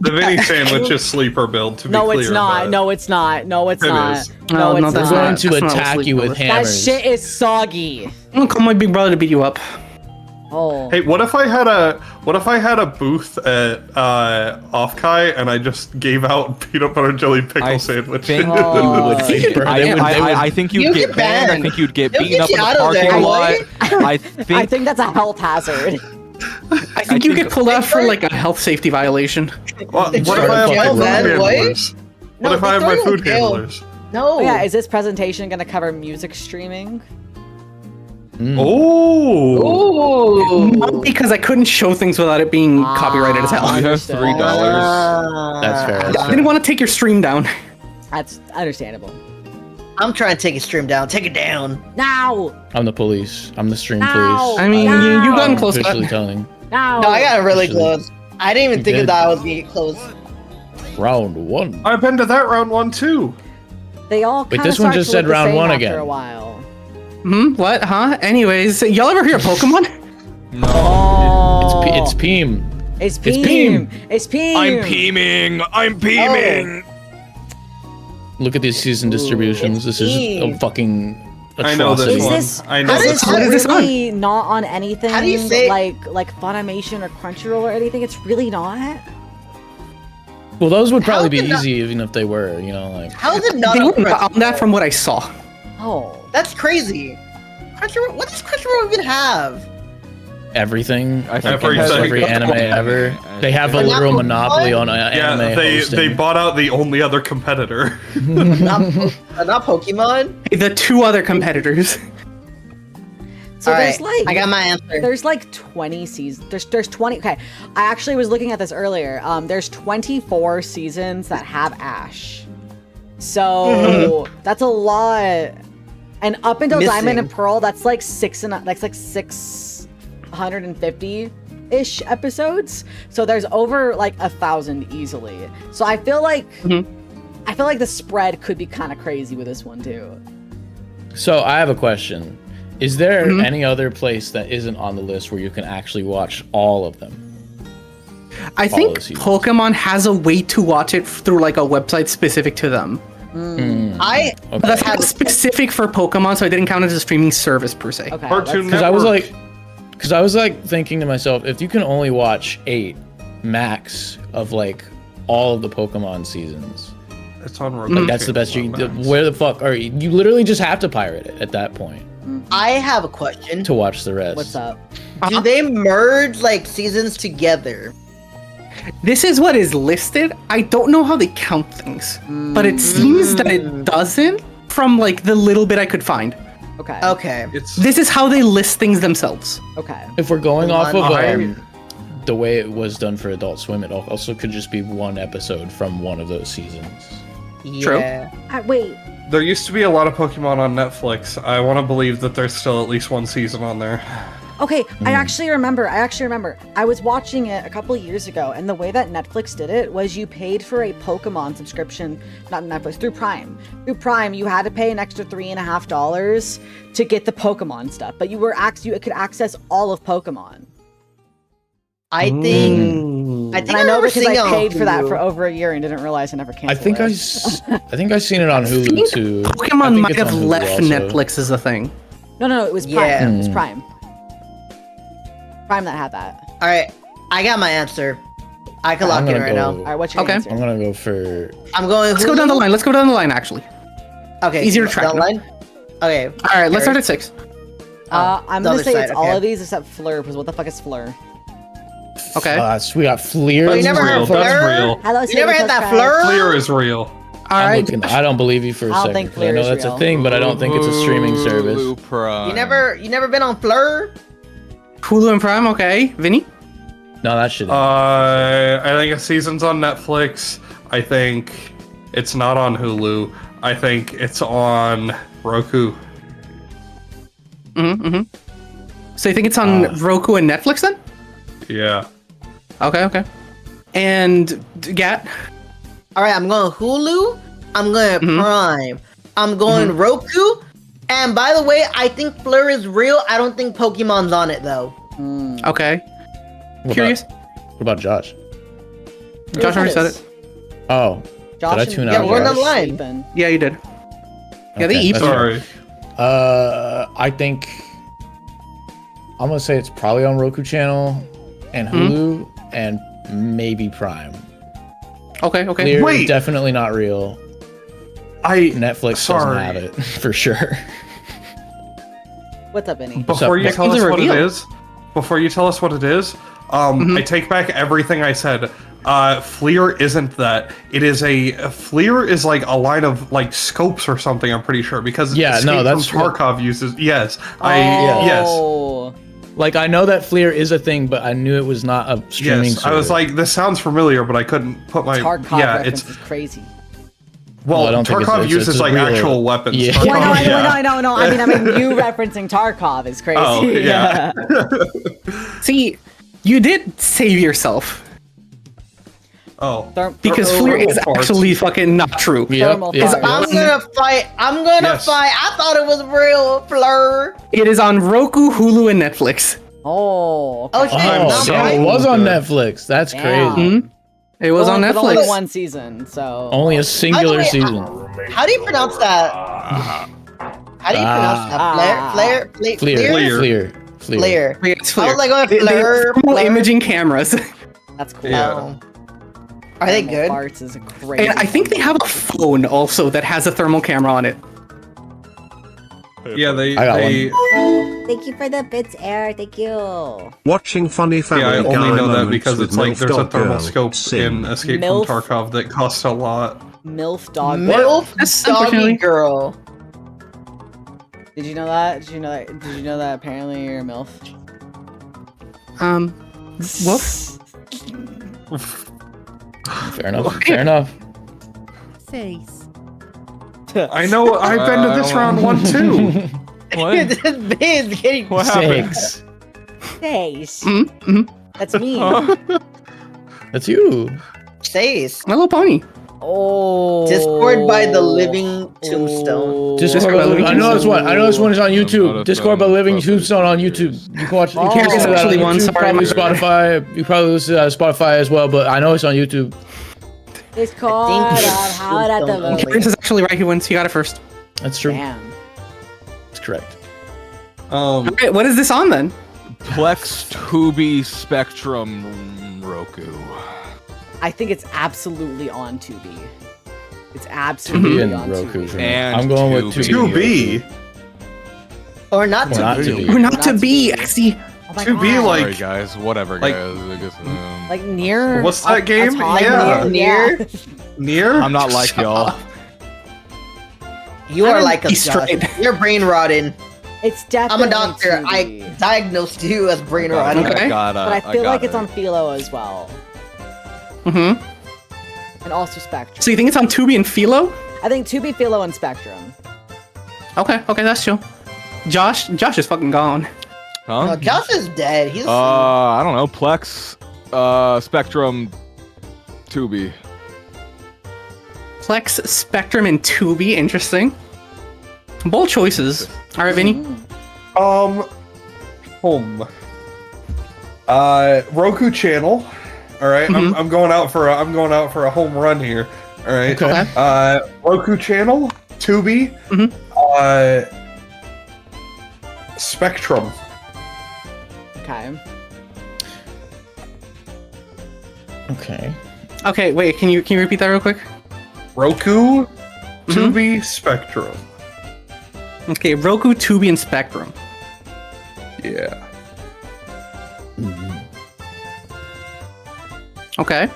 the mini sandwich is sleeper build. To be No, clear, it's not. but- No, it's not. No, it's It not. is. No, No, it's that's We're not. going to That's not what attack you sleeper with is. That hammers. shit is soggy. I'm gonna call my big brother to beat you up. Oh. Hey, what if I had a booth at Offkai and I just gave out peanut butter and jelly pickle I sandwiches? think Oh. you would get Bro, they would- they would- I think you'd You'd get get banned. I banned. think you'd get They'll beaten get up you in the out of parking there, lot. boy. I think I think that's a health hazard. I think you get pulled out for like a health safety violation. What if Sorry, I have my fucking food man, handlers? No, What if they I have throw my you in food jail. handlers? No. Oh, yeah, is this presentation going to cover music streaming? Oh. Not because I couldn't show things without it being copyrighted as hell. you have Understood. $3. That's fair. That's I didn't want to take your stream down. That's understandable. I'm trying to take a stream down. Take it down. Now! I'm the police. I'm the stream No. police. I mean, you gotten I'm close to officially that. telling. Now! No, I got really Actually, close. I didn't even you think did. that I was getting close. Round one. I've been to that round one too. They all Wait, kinda this one start just to look said the round same one after again. a while. What? Huh? Anyways, y'all ever hear of Pokemon? No. Oh. It's Peem. It's It's Peem. Peem. It's Peem. I'm peeming. I'm peeming. Look at these season distributions. This is a Peem. fucking I know atrocity. this Is one. this, I know is this this one. What is this really not on anything How do you say- like Funimation or Crunchyroll or anything? It's really not. Well, those would probably How be can that- easy even if they were, you know, like. How is it not They on were not on that Crunchyroll? from what I saw. Oh. That's crazy. Crunchyroll. What does Crunchyroll even have? Everything. I think Everything. Every anime ever. They have a But not literal Pokemon? monopoly on Yeah, anime they hosting. bought out the only other competitor. Not Pokemon. The two other competitors. So All there's right, like I got my answer. there's like 20 seasons. There's 20. Okay, I actually was looking at this earlier. There's 24 seasons that have Ash. So that's a lot. And up until Diamond and Missing. Pearl, that's like 650 ish episodes. So there's over like 1,000 easily. So I feel like the spread could be kind of crazy with this one too. So I have a question. Is there any other place that isn't on the list where you can actually watch all of them? I think the seasons. Pokemon has a way to watch it through like a website specific to them. I Okay. But that's not specific for Pokemon, so I didn't count it as a streaming service per se. Okay. Cartoon Because I was Network. like thinking to myself, if you can only watch 8 max of like all of the Pokemon seasons, It's on like rotation. that's the best you on can. Max. Where the fuck are you? You literally just have to pirate it at that point I have a question. to watch the rest. What's up? Do they merge like seasons together? This is what is listed. I don't know how they count things, but it seems that it doesn't from like the little bit I could find. Okay. Okay. It's This is how they list things themselves. Okay. If we're going off of I- the way it was done for Adult Swim, it also could just be one episode from one of those seasons. True. Yeah. Wait. there used to be a lot of Pokemon on Netflix. I want to believe that there's still at least one season on there. Okay, I actually remember. I was watching it a couple years ago, and the way that Netflix did it was you paid for a Pokemon subscription, not Netflix, through Prime. Through Prime, you had to pay an extra $3.50 to get the Pokemon stuff, but you could access all of Pokemon. I think. I And think I know remember because seeing it I on paid for that Hulu. for over a year and didn't realize I never canceled I think it. I think I seen it on Hulu too. I Pokemon think might it's have on Hulu left also. Netflix as a thing. No, it was Prime. Yeah. It was Prime. Prime that had that. All right, I got my answer. I can lock I'm in gonna right now. go- All right, what's your Okay. answer? I'm gonna go for. I'm going. Let's go down the line. Let's go down the line, actually. Okay. Easier to track down the now. line. Okay. All right, let's start at 6. I'm the gonna other say side, it's all okay. of these except Fleur, because what the fuck is Fleur? Okay. So we got Fleer. Oh, you never heard Real. of That's Fleur? real. Hello, You never had that subscribe. Fleur? Clear is real. All right. I don't believe you for a I don't second. think 'cause I Fleer know is that's real. a thing, but I don't think it's a streaming service. Hulu Prime. You never been on Fleur? Hulu and Prime, okay. Vinny? No, that shit. I think a season's on Netflix. I think it's not on Hulu. I think it's on Roku. So you think it's on Roku and Netflix then? Yeah. Okay. And Gat? All right, I'm going Hulu. I'm going Prime. I'm going Roku. And by the way, I think Fleur is real. I don't think Pokemon's on it though. Okay. What Curious? What about Josh? Josh already said it. Oh, Josh did I tune and out? Yeah, we're Josh? on the line. sleeping. Yeah, you did. Yeah, they Okay, eat. that's Sorry. I think I'm gonna say it's probably on Roku channel and Hulu and maybe Prime. Okay. Clear, Wait. definitely not real. Netflix Sorry. doesn't have it for sure. What's up, Benny? Before you What's tell the us what it reveal? is, I take back everything I said. Fleer isn't that. It is a Fleer is like a line of like scopes or something. I'm pretty sure because Yeah, Escape no, that's from Tarkov uses. Yes, Oh. Like I know that Fleer is a thing, but I knew it was not a streaming yes. I was service. like, this sounds familiar, but I couldn't put my Tarkov yeah. reference It's is crazy. Well, I don't think Tarkov it's uses a like real- actual weapons. Yeah. Tarkov, Well, yeah. no. I mean, you referencing Tarkov is crazy. Oh, yeah. See, you did save yourself. Oh, Because Fleer is actually fucking not true. Thermal Yeah. fire. I'm gonna fight. Yes. I thought it was real, Fleur. It is on Roku, Hulu, and Netflix. Oh Oh. shit! I'm Oh, so damn, it cool was with on that. Netflix. That's Damn. crazy. It was on But only Netflix. one season, so. Only a singular way, season. How do you pronounce that? How do you pronounce that? Flare. Fleer. Flare. Yeah, it's I was Fleer. like, oh, They have Fleur. thermal Fleur. imaging cameras. That's cool. Yeah. Are they Thermal good? Farts is a crazy. And I think they have a phone also that has a thermal camera on it. Yeah, they. I got Thank you for the bits, Air. Thank you. Watching funny family Yeah, I only guy know that moments because with it's like MILF there's a Dog thermal Girl. scope Sing. in Escape MILF. from Tarkov that costs a lot. MILF dog. MILF That's doggy unfortunately- girl. Did you know that? Did you know that apparently you're a MILF? Whoops. Fair enough. I know. I've been to this round one too. This bit's getting. What happened? Six. Face. Mm-hmm. That's me. That's you. Says. My Little Pony. Oh. Discord by the Living Tombstone. Discord by Living. I know this one. I know this one is on Not YouTube. a Discord by fan. Living Tombstone on YouTube. You can watch. You can Oh. listen to that on Actually one, YouTube, sorry. probably Spotify. You probably listen to that on Spotify as well, but I know it's on YouTube. Discord I think of how at the Tombstone moment. only. This is actually right. He wins. He got it first. That's true. Damn. That's correct. Okay, what is this on then? Plex, Tubi, Spectrum, Roku. I think it's absolutely on Tubi. It's Tubi absolutely and on Roku. Tubi. For me. And I'm going with Tubi. Tubi. To be. Or not Or to not be. to be. We're not to Not be. to be. XD. Oh my To be God. like- Sorry, guys. Whatever, like- guys. I guess, Like near. What's that game? Atari Yeah. Near. Near. I'm not like y'all. You are like a He's straight. You're brain rotten. It's I'm definitely a doctor. Tubi. I diagnosed you as brain rotting. Okay. But I feel like it's on Philo as well. Mm-hmm. And also Spectrum. So you think it's on Tubi and Philo? I think Tubi, Philo, and Spectrum. Okay, that's chill. Josh is fucking gone. Huh? Josh is dead. He's I don't know. Plex, Spectrum, Tubi. Plex, Spectrum, and Tubi. Interesting. Bold choices. All right, Vinny. Home. Roku channel. All right, I'm going out for a home run here. All right. Okay. Roku channel, Tubi. Spectrum. Okay. Okay. Okay, wait. Can you repeat that real quick? Roku, Tubi, Spectrum. Okay, Roku, Tubi, and Spectrum. Yeah. Okay.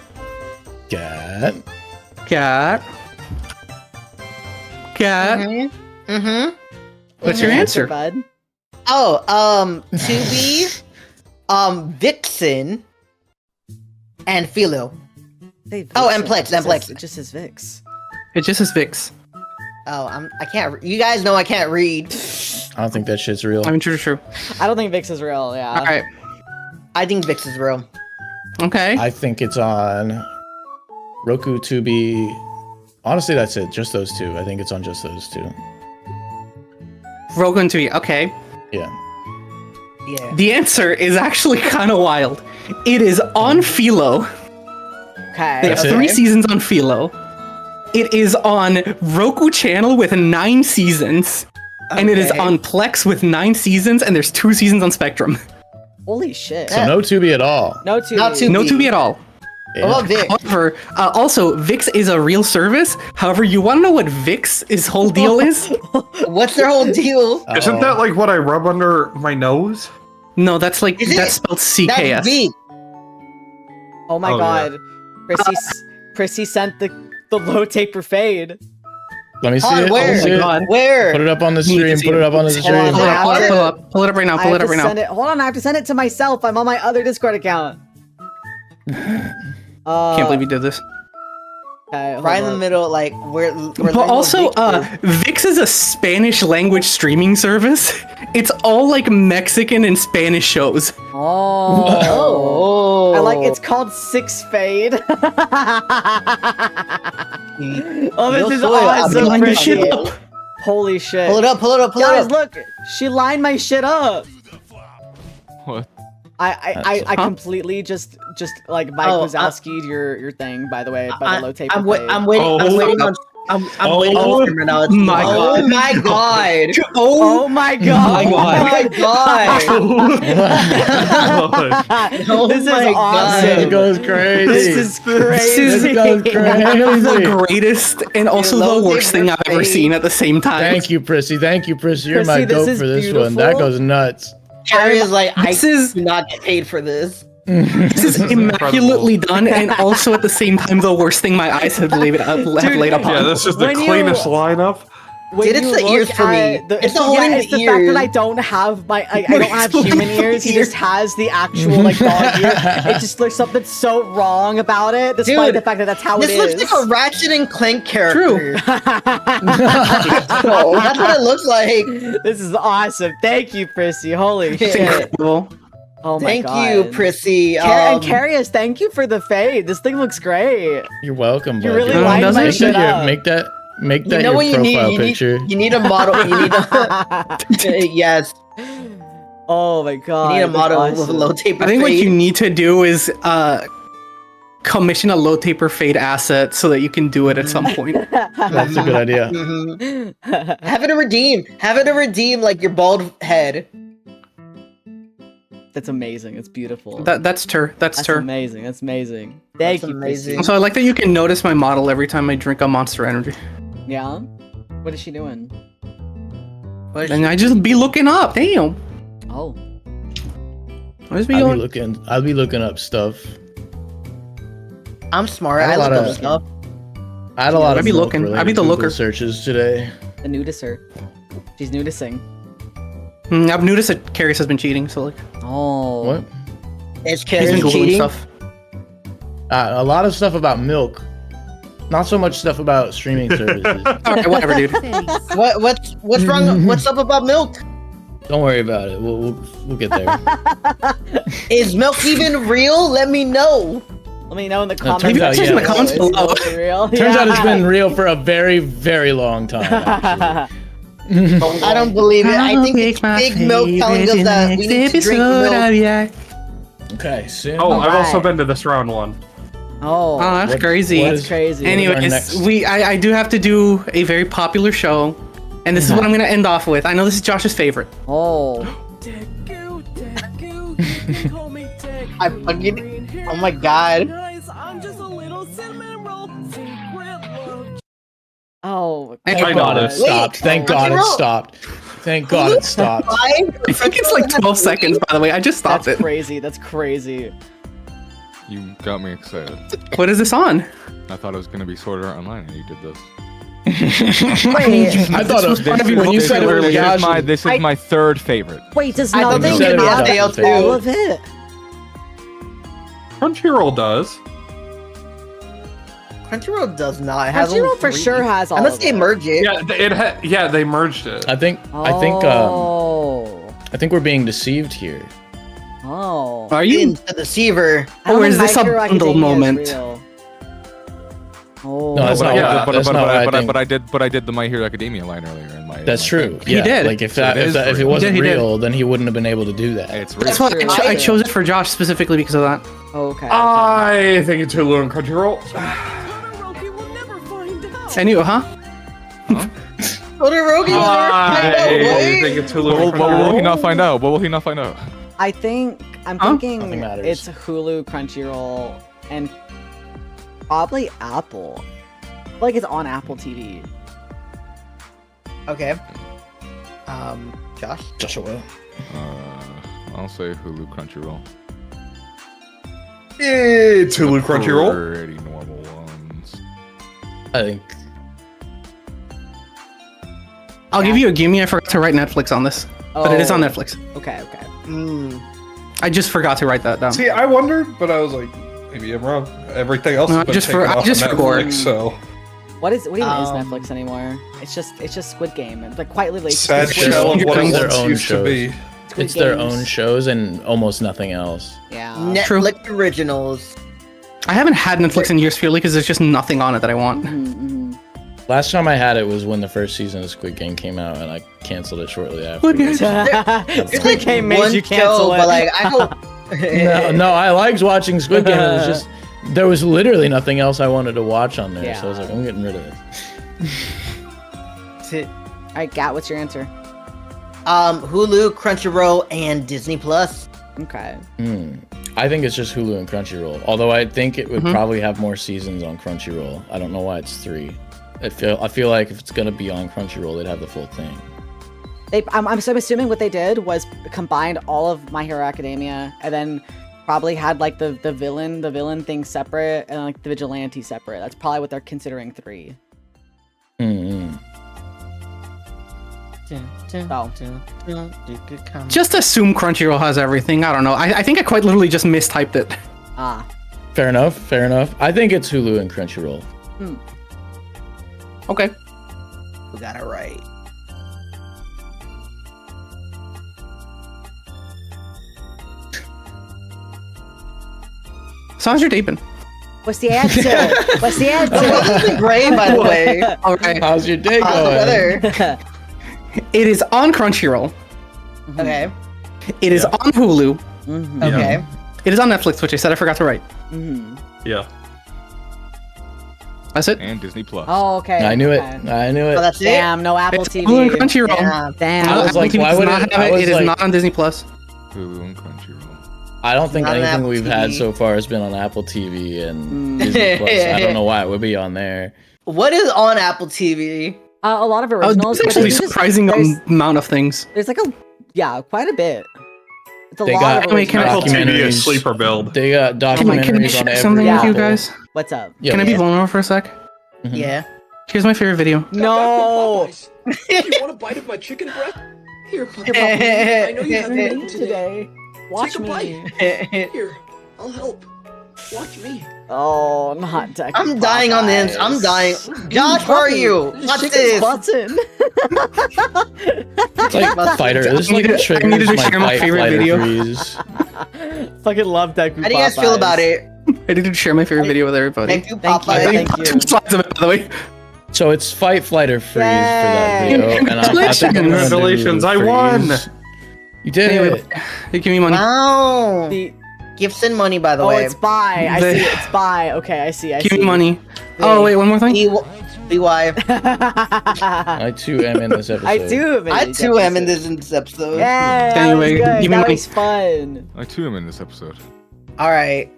Got. Cat. Mm-hmm. What's your answer? bud? Oh, Tubi, Vixen, and Philo. Oh, and Plex, and Plex. It just says Vix. It just says Vix. Oh, I can't. You guys know I can't read. I don't think that shit's real. I mean, true. I don't think Vix is real. Yeah. All right. I think Vix is real. Okay. I think it's on Roku, Tubi. Honestly, that's it. Just those two. I think it's on just those two. Roku and Tubi. Okay. Yeah. Yeah. The answer is actually kind of wild. It is on Philo. Okay. They have That's it? 3 seasons on Philo. It is on Roku Channel with 9 seasons. And it is Okay. on Plex with 9 seasons, and there's 2 seasons on Spectrum. Holy shit. So no Tubi at all. No Tubi. Not Tubi. No Tubi at all. Yeah. What about Vix? However, also, Vix is a real service. However, you want to know what Vix's whole deal is? What's their whole deal? Isn't that like what I rub under my nose? No, that's like, Is it? that's spelled That's CKS. V. Oh my Oh, yeah. god. Prissy sent the low taper fade. Let me see On it. where? Let me see it. God. Where? Put it up on the Need to stream. see Put it. it up on the stream. on. Pull it up, pull it up, Yeah. pull it up. Pull it up right now, I pull it have up to right now. send it. Hold on, I have to send it to myself. I'm on my other Discord account. Can't believe you did this. Okay, hold Right in the up. middle, like where. But also, Vix is a Spanish language streaming service. It's all like Mexican and Spanish shows. Oh. Oh. I like it's called Six Fade. Oh, this is Yo soy awesome. Line your shit Prissy. up. Holy shit. Pull it up, pull it up, pull Guys, it up. look. She lined my shit up. What? I completely just like Mike Oh, Wazowski'd your thing, by the way, by the low tape. I'm waiting. I'm waiting on. I'm Oh. waiting on camera now. It's My oh God. my god! Oh my god! Oh my god! Oh This is my awesome. This God. goes crazy. This is crazy. This goes One of crazy. the greatest and also low the worst taper thing I've ever fade. seen at the same time. Thank you, Prissy. Thank you, Prissy. You're Prissy, my this goat is for this one. That beautiful. goes nuts. Carrie is like, This I is- do not get paid for this. This is immaculately done, and also at the same time the worst thing my eyes have laid upon. Yeah, this is the When you- cleanest lineup. When Dude, it's you the look ears for me. at It's the holding it's the the fact ears. that I don't have my I don't have human ears. He just has the actual like dog ear. It just there's something so wrong about it, despite Dude, the fact that that's how This it looks is. like a Ratchet and Clank character. True. That's what it looks like. This is awesome. Thank you, Prissy. Holy It's shit. incredible. Oh my Thank god. you, Prissy. And Carius, thank you for the fade. This thing looks great. You're welcome, You bud. really You're lined welcome. my Make shit that up. make that you know your what you need? profile You picture. need a model. You need a yes. Oh my god. You need a that's model with a awesome. low taper. I think what fade. you need to do is commission a low taper fade asset so that you can do it at some point. That's a good idea. Mhm. Have it a redeem. Have it a redeem like your bald head. That's amazing. It's beautiful. That's Tur. That's That's Tur. amazing. That's amazing. Thank That's you, amazing. Prissy. So I like that you can notice my model every time I drink a Monster Energy. Yeah? What is she doing? What is And I just be looking up. Damn. Oh. I just be I'll going. be looking up stuff. I'm smart. I I had a look lot up of- stuff. I had a lot I'd of be milk looking. I'd be related the Google looker. searches today. The nudicer. She's nudicing. I've noticed that Carius has been cheating, so like Oh. What? It's he's been Carrie's googling cheating. stuff. A lot of stuff about milk. Not so much stuff about streaming services. All right, whatever, dude. What's wrong? What's up about milk? Don't worry about it. We'll get there. Is milk even real? Let me know. Let me know in the It comments. turns out, section yeah. In the comments below. below. It's real. Turns out it's Yeah. been real for a very, very long time. actually. I don't believe it. I think it's Big Milk telling us that we need to drink milk. Okay, soon. Oh, I've also Alright. been to this round one. Oh. Oh, that's What- crazy. what That's is- crazy. Our Anyways, next- I do have to do a very popular show, And this is what I'm gonna end off with. I know this is Josh's favorite. Oh. I fucking. Oh my god. Oh. Thank Thank God it stopped. Thank God it Crunchyroll. stopped. Thank God it stopped. I think it's like 12 seconds, by the way. I just stopped That's it. crazy. That's crazy. You got me excited. What is this on? I thought it was gonna be Sword Art Online, and you did this. Wait. I thought it was part of your when you said it was vocabulary. Josh. This is my third favorite. Wait, does I thought nothing they were have gonna be all too. of it? Crunchyroll does. Crunchyroll does not. It has Crunchyroll only for 3. sure has all Unless of they it. merge it. Yeah, they merged it. I think Oh. we're being deceived here. Oh. Are you? Into the deceiver. I don't Or is think this a My Hero bundle Academia is moment? real. Oh. No, that's not yeah, what- that's not what I think. But I did the My Hero Academia line earlier in my. That's my true. thing. Yeah. did. Like if So that it is if it real. wasn't He did. real, then he wouldn't have been able to do that. It's real. That's why True. I chose it for Josh specifically because of that. Okay. I think it's Hulu and Crunchyroll. Anyway, huh? Todoroki I think it's Hulu and What will he Crunchyroll. not find out? What will he not find out? I think I'm Huh? thinking Nothing matters. it's Hulu, Crunchyroll, and probably Apple. Like it's on Apple TV. Okay. Josh. Joshua. I'll say Hulu, Crunchyroll. It's Hulu, Crunchyroll. Pretty normal ones. I think. I'll give you a gimme. I forgot to write Netflix on this, but it is on Oh. Netflix. Okay, okay. I just forgot to write that down. See, I wondered, but I was like, maybe I'm wrong. Everything else No, has been just taken for- off just of for gore. Netflix, so What even is Um, Netflix anymore? It's just Squid Game. It's like quite literally. it's just sad Squid shell Game. of what it Their once own used to shows. be. Squid It's their Games. own shows and almost nothing else. Yeah. Netflix originals. I haven't had Netflix in years purely because there's just nothing on it that I want. Mm-hmm. Last time I had it was when the first season of Squid Game came out, and I canceled it shortly Squid afterwards. Game. Squid Game made One you cancel show, it. but like I hope. No, I liked watching Squid Game. It was just there was literally nothing else I wanted to watch on there, so I was like, I'm getting rid of it. All right, Gat, what's your answer? Hulu, Crunchyroll, and Disney Plus. Okay. I think it's just Hulu and Crunchyroll. Although I think it would Mhm. probably have more seasons on Crunchyroll. I don't know why it's 3. I feel like if it's gonna be on Crunchyroll, they'd have the full thing. I'm assuming what they did was combined all of My Hero Academia and then probably had like the villain thing separate and like the vigilante separate. That's probably what they're considering 3. Mm-hmm. Oh. Just assume Crunchyroll has everything. I don't know. I think I quite literally just mistyped it. Ah. Fair enough. Fair enough. I think it's Hulu and Crunchyroll. Okay. Who got it right? So how's your day been? What's the answer? What's the answer? This is great, by the way. All right. How's your day How's the going? weather? It is on Crunchyroll. Okay. It is on Hulu. Mhm. Okay. It is on Netflix, which I said I forgot to write. Mhm. Yeah. That's it. And Disney Plus. Oh, okay. I knew it. okay. I knew So it. that's it. Damn, no Apple It's TV. Hulu and Crunchyroll. Yeah. Damn. I was like, Apple TV why does would not it- have I it. was It is like- not on Disney Plus. Hulu and Crunchyroll. I don't think Not on anything Apple we've had TV. so far has been on Apple TV and Disney Plus. I don't know why it would be on there. What is on Apple TV? A lot of Oh, originals. there's but actually there's just- surprising there's, amount of things. there's like quite a bit. It's a They lot got- of Wait, can I- originals. Apple TV Documentaries. is sleeper build. They got Can I documentaries share on every something with you level. guys? What's up? Yeah, Can I be Yeah. vulnerable for a sec? Mhm. Yeah. Here's my favorite video. No. You want a bite of my chicken breast? Here, puppy. I know you haven't eaten today. Today. Watch Take a me. bite. Here, I'll help. Watch me. Oh, not Deck. I'm dying on the ends. I'm dying. Josh, where are you? Watch this. Button. It's like fighter. This like triggers needed to my share my fight, favorite flight, or video. freeze. Fucking love Deku. How do you guys feel about it? I did share my favorite video with everybody. Thank you, Thank Popeye. you. I think two slides of it, by the way. So it's fight, flight, or freeze for that Yay. video. And I think I'm gonna do Congratulations, I won. freeze. You did Anyway, it. they give me money. Wow. The- Gifts and money, by the Oh, way. it's buy. I The- see. It's buy. Okay, I see. I Give see. me money. Oh wait, one more thing. He wa- BY. I too am in this episode. I do. I too am in this episode. Yeah. Anyway, that was give good. me That my- was fun. I too am in this episode. All right.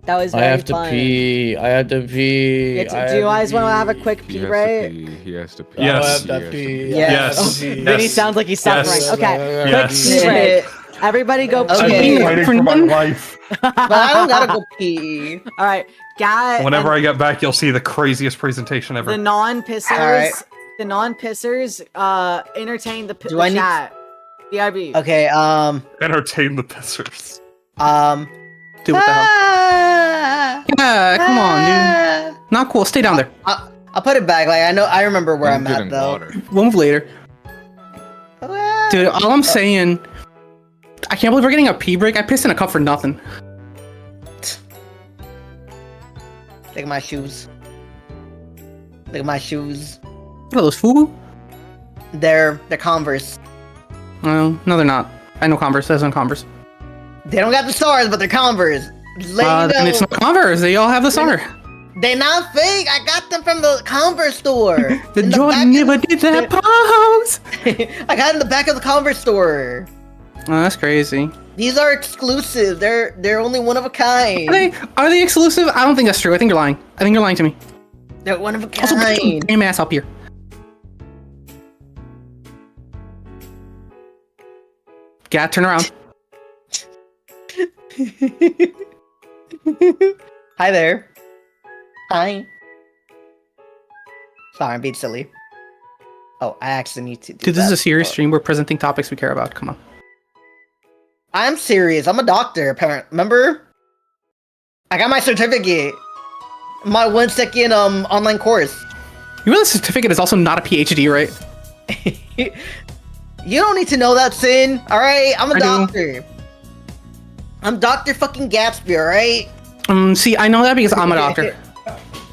That was I very have to fun. pee. I have to pee. It's- I do you have to guys want to have a pee. quick He pee has break? to pee. He has to pee. Yes. I have to He has to pee. pee. Yes. Vinny Yes. sounds like he's suffering. Yes. Okay. Yes. Quick pee break. Everybody go pee. Okay. I'm fighting for my life. But I don't gotta go pee. All right. Whenever I get back, you'll see the craziest presentation ever. the non-pissers, All right. the non-pissers, entertain the, Do the I need- chat. BRB. Okay. Entertain the pissers. Dude, what the hell? Yeah, come on, dude. Not cool. Stay down there. I'll put it back. Like I remember where I'm at getting though. water. We'll move later. Dude, all I'm saying, I can't believe we're getting a pee break. I pissed in a cup for nothing. Look at my shoes. Look at my shoes. What are those, FUBU? They're Converse. No, they're not. I know Converse. That's on Converse. They don't got the stars, but they're Converse. Just let you Then know. it's not Converse. They all have the star. They're not fake. I got them from the Converse store. The In Jordan back of never did that pose. I got it in the back of the Converse store. Oh, that's crazy. These are exclusive. They're only one of a kind. Are they exclusive? I don't think that's true. I think you're lying. I think you're lying to me. They're one of a Also, get your kind. damn ass up here. Gat, turn around. Hi there. Hi. Sorry, I'm being silly. Oh, I actually need to do Dude, this is that. a serious stream. We're presenting topics we care about. Come on. I'm serious. I'm a doctor, apparently. Remember? I got my certificate. My 1 second online course. You realize the certificate is also not a PhD, right? You don't need to know that, Sin. Alright? I'm a I do. doctor. I'm Dr. fucking Gatsby, alright? See, I know that because I'm a doctor.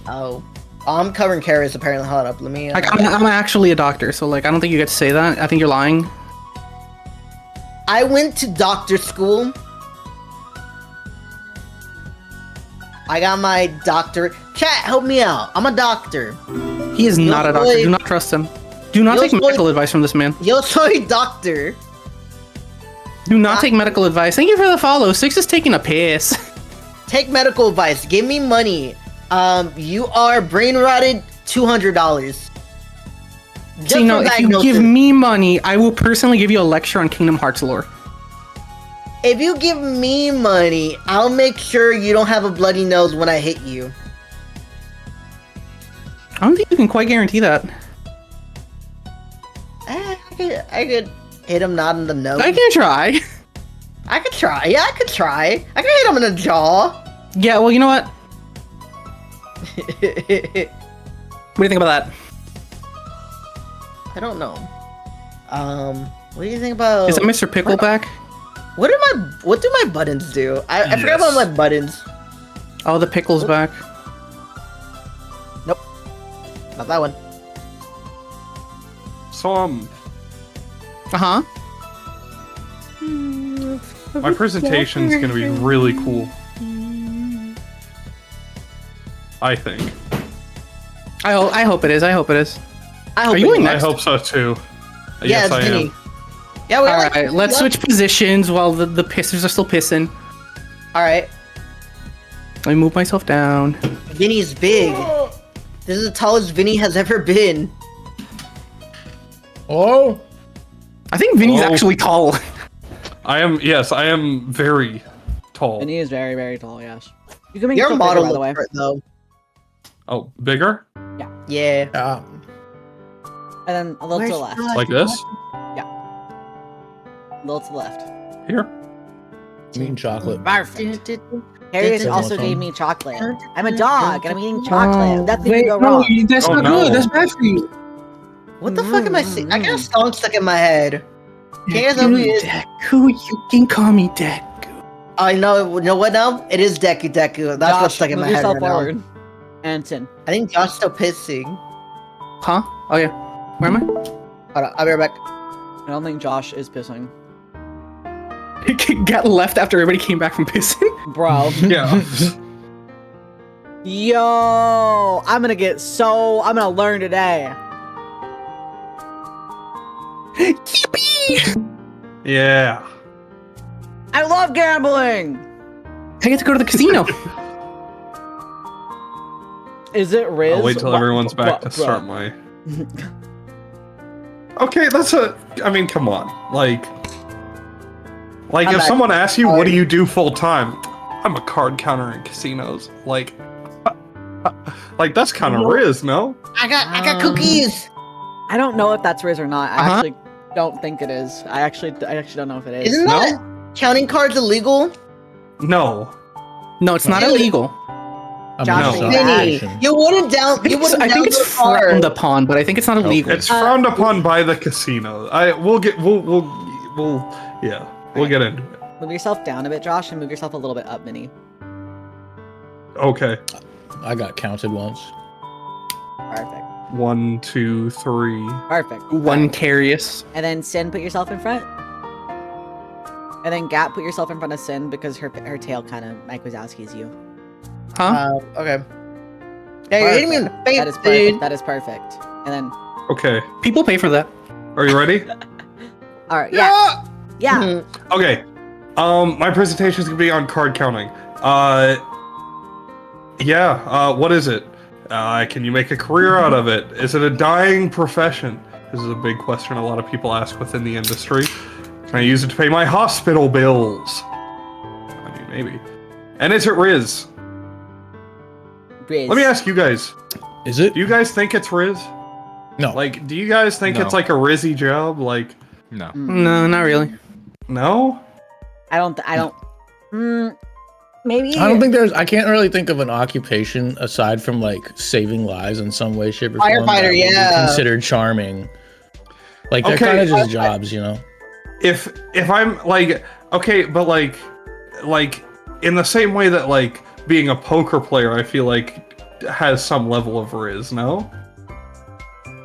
Oh. I'm covering carrots, apparently. Hold up, let me... Like, I'm actually a doctor, so like, I don't think you get to say that. I think you're lying. I went to doctor school. I got my doctorate. Chat, help me out. I'm a doctor. He is not a doctor. soy- Do not trust him. Do not Yo take soy- medical advice from this man. Yo soy doctor. Do not take medical advice. Thank you for the follow. Six is taking a piss. Take medical advice. Give me money. You are brain rotted. $200. Just See, no, for if you diagnosis. give me money, I will personally give you a lecture on Kingdom Hearts lore. If you give me money, I'll make sure you don't have a bloody nose when I hit you. I don't think you can quite guarantee that. I could hit him not in the nose. I can try. I could try. Yeah, I could try. I could hit him in the jaw. Yeah, well, you know what? What do you think about that? I don't know. What do you think about? Is that Mr. Pickleback? What do my buttons do? I forgot about my buttons. Oh, the pickle's back. Nope. Not that one. So Uh-huh. my presentation's gonna be really cool. I think. I hope it is. I hope it is. I hope Are you going I next? hope so too. Yeah, Yes, it's I Vinny. am. Yeah, we're All like- right, let's switch positions while the pissers are still pissing. All right. Let me move myself down. Vinny's big. This is the tallest Vinny has ever been. Oh, I think Vinny's Oh. actually tall. I am. Yes, I am very tall. And he is very, very tall, yes. You can make Your yourself model bigger, by the way. looks great, though. Oh, bigger? Yeah. yeah. And then a little to the left. Like this? A little to the left. Here? I'm eating chocolate. Perfect. Harriet Did- also did- gave me chocolate. I'm a dog, and I'm eating chocolate. Nothing Wait, can go no, wrong. that's Oh, not no. good. That's bad for you. What the fuck am I saying? I got a song stuck in my head. Can you guys help me? Deku, you can call me Deku. I know. You know what now? It is Deku Deku. That's Josh, what's stuck in move my head yourself right now. forward. Anton. I think Josh's still pissing. Huh? Oh yeah. Where am I? Hold on, I'll be right back. I don't think Josh is pissing. Got left after everybody came back from pissing. Bro. Yeah. Yo, I'm gonna learn today. Yeah. I love gambling. I get to go to the casino. Is it Riz? I'll wait till everyone's back to start my. Okay, I mean, come on. Like I'm if back. someone asks you, what do you do full time? I'm a card counter in casinos. Like that's kind of Riz, no? I got cookies. I don't know if that's Riz or not. I Uh-huh. actually don't think it is. I actually don't know if it is. Isn't that counting cards illegal? No. No, it's not illegal. I'm Josh, gonna Vinny, stop. you wouldn't I think download it's the card. frowned upon, but I think it's not illegal. It's frowned upon by the casino. We'll get into it. Move yourself down a bit, Josh, and move yourself a little bit up, Minnie. Okay. I got counted once. Perfect. 1, 2, 3. Perfect. One Carius. And then Sin, put yourself in front. And then Gap, put yourself in front of Sin because her tail kind of Mike Wazowski's you. Huh? Okay. Yeah, you're hitting me in the face, That is perfect. dude. That is perfect. And then, Okay. People pay for that. Are you ready? all right, yeah, yeah. Mhm. Okay. My presentation is gonna be on card counting. What is it? Can you make a career out of it? Is it a dying profession? This is a big question a lot of people ask within the industry. Can I use it to pay my hospital bills? I mean, maybe. And is it Riz? Riz. Let me ask you guys. Is it? Do you guys think it's Riz? No. Like, do you guys think No. it's like a Rizzy job? Like, No. No, not really. no? I don't. Maybe. I don't think I can't really think of an occupation aside from like saving lives in some way, shape, or form. Firefighter, that would be yeah. Considered charming. Like they're Okay, kind of just jobs, you know. If I'm like, okay, but like in the same way that like being a poker player, I feel like has some level of Riz, no?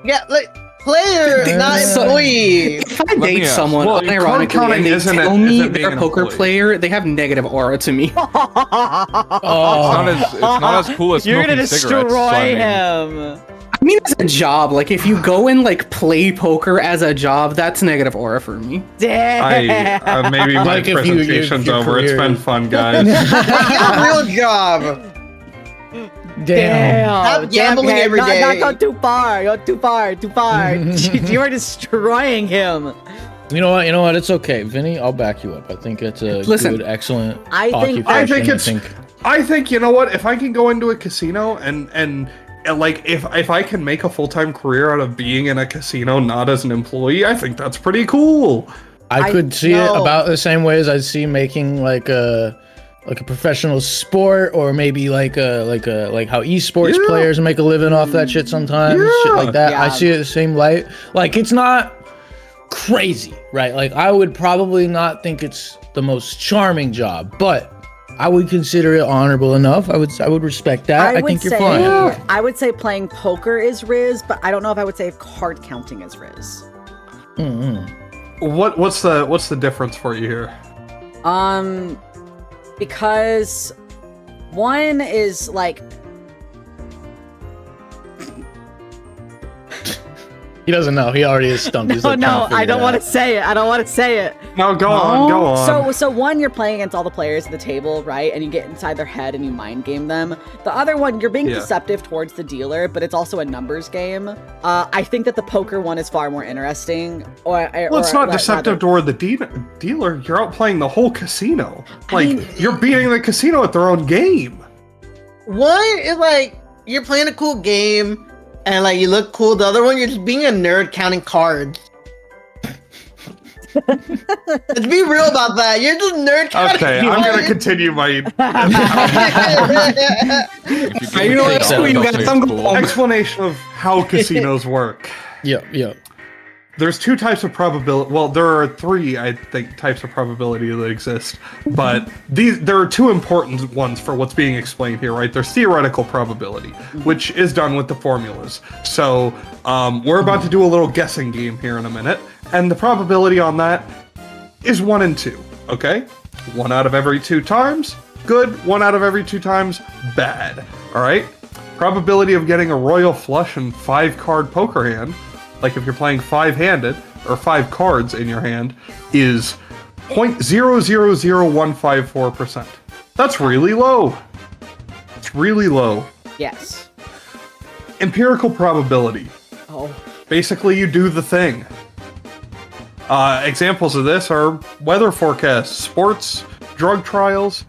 Yeah, like player, not So- employee. If I me date ask. someone, Well, card unironically, counting and they isn't tell it- me isn't being they're a an poker employee. player, they have negative aura to me. Oh, It's not as cool as You're smoking gonna cigarettes. destroy so I mean, him. I mean, it's a job. Like, if you go and like play poker as a job, that's negative aura for me. Damn. Maybe my Like if you- presentation's your over. It's career- been fun, guys. Yeah, real job. damn. Stop gambling okay, every not, day. Not go too far. Go too far. Too far. You are destroying him. You know what? It's okay, Vinny. I'll back you up. I think it's a Listen, good, excellent I think- occupation. I think you know what? If I can go into a casino and like if I can make a full-time career out of being in a casino, not as an employee, I think that's pretty cool. I could see it no. about the same way as I'd see making like a professional sport, or maybe like how esports Yeah. players make a living off that shit sometimes, shit like that. I Yeah. see it the same light. Like it's not crazy, right? Like I would probably not think it's the most charming job, but I would consider it honorable enough. I would respect that. I would think you're say, fine. I would say playing poker is Riz, but I don't know if I would say card counting is Riz. What's the difference for you here? Because one is like He doesn't know. He already is stumped. He's like, no, I don't want to say it. I don't want to say it. No, go on. So one, you're playing against all the players at the table, right? And you get inside their head and you mind game them. The other one, you're being Yeah. deceptive towards the dealer, but it's also a numbers game. I think that the poker one is far more interesting. Well, it's not deceptive toward the dealer. You're out playing the whole casino. Like, you're beating the casino at their own game. One is like you're playing a cool game and like you look cool. The other one, you're just being a nerd counting cards. Let's be real about that. You're just nerd counting Okay, I'm cards. gonna continue my if you You know what? take Screw all you those guys, things I'm cool. going. explanation of how casinos work. Yeah. There's two types of probability. Well, there are three, I think, types of probability that exist. But there are two important ones for what's being explained here, right? There's theoretical probability, which is done with the formulas. So we're about to do a little guessing game here in a minute, and the probability on that is 1 in 2. Okay, 1 out of every 2 times. good. 1 out of every 2 times, bad. All right. Probability of getting a royal flush and 5-card poker hand, like if you're playing 5-handed or 5 cards in your hand, is 0.000154%. That's really low. It's really low. Yes. Empirical probability. Oh. Basically, you do the thing. Examples of this are weather forecasts, sports, drug trials.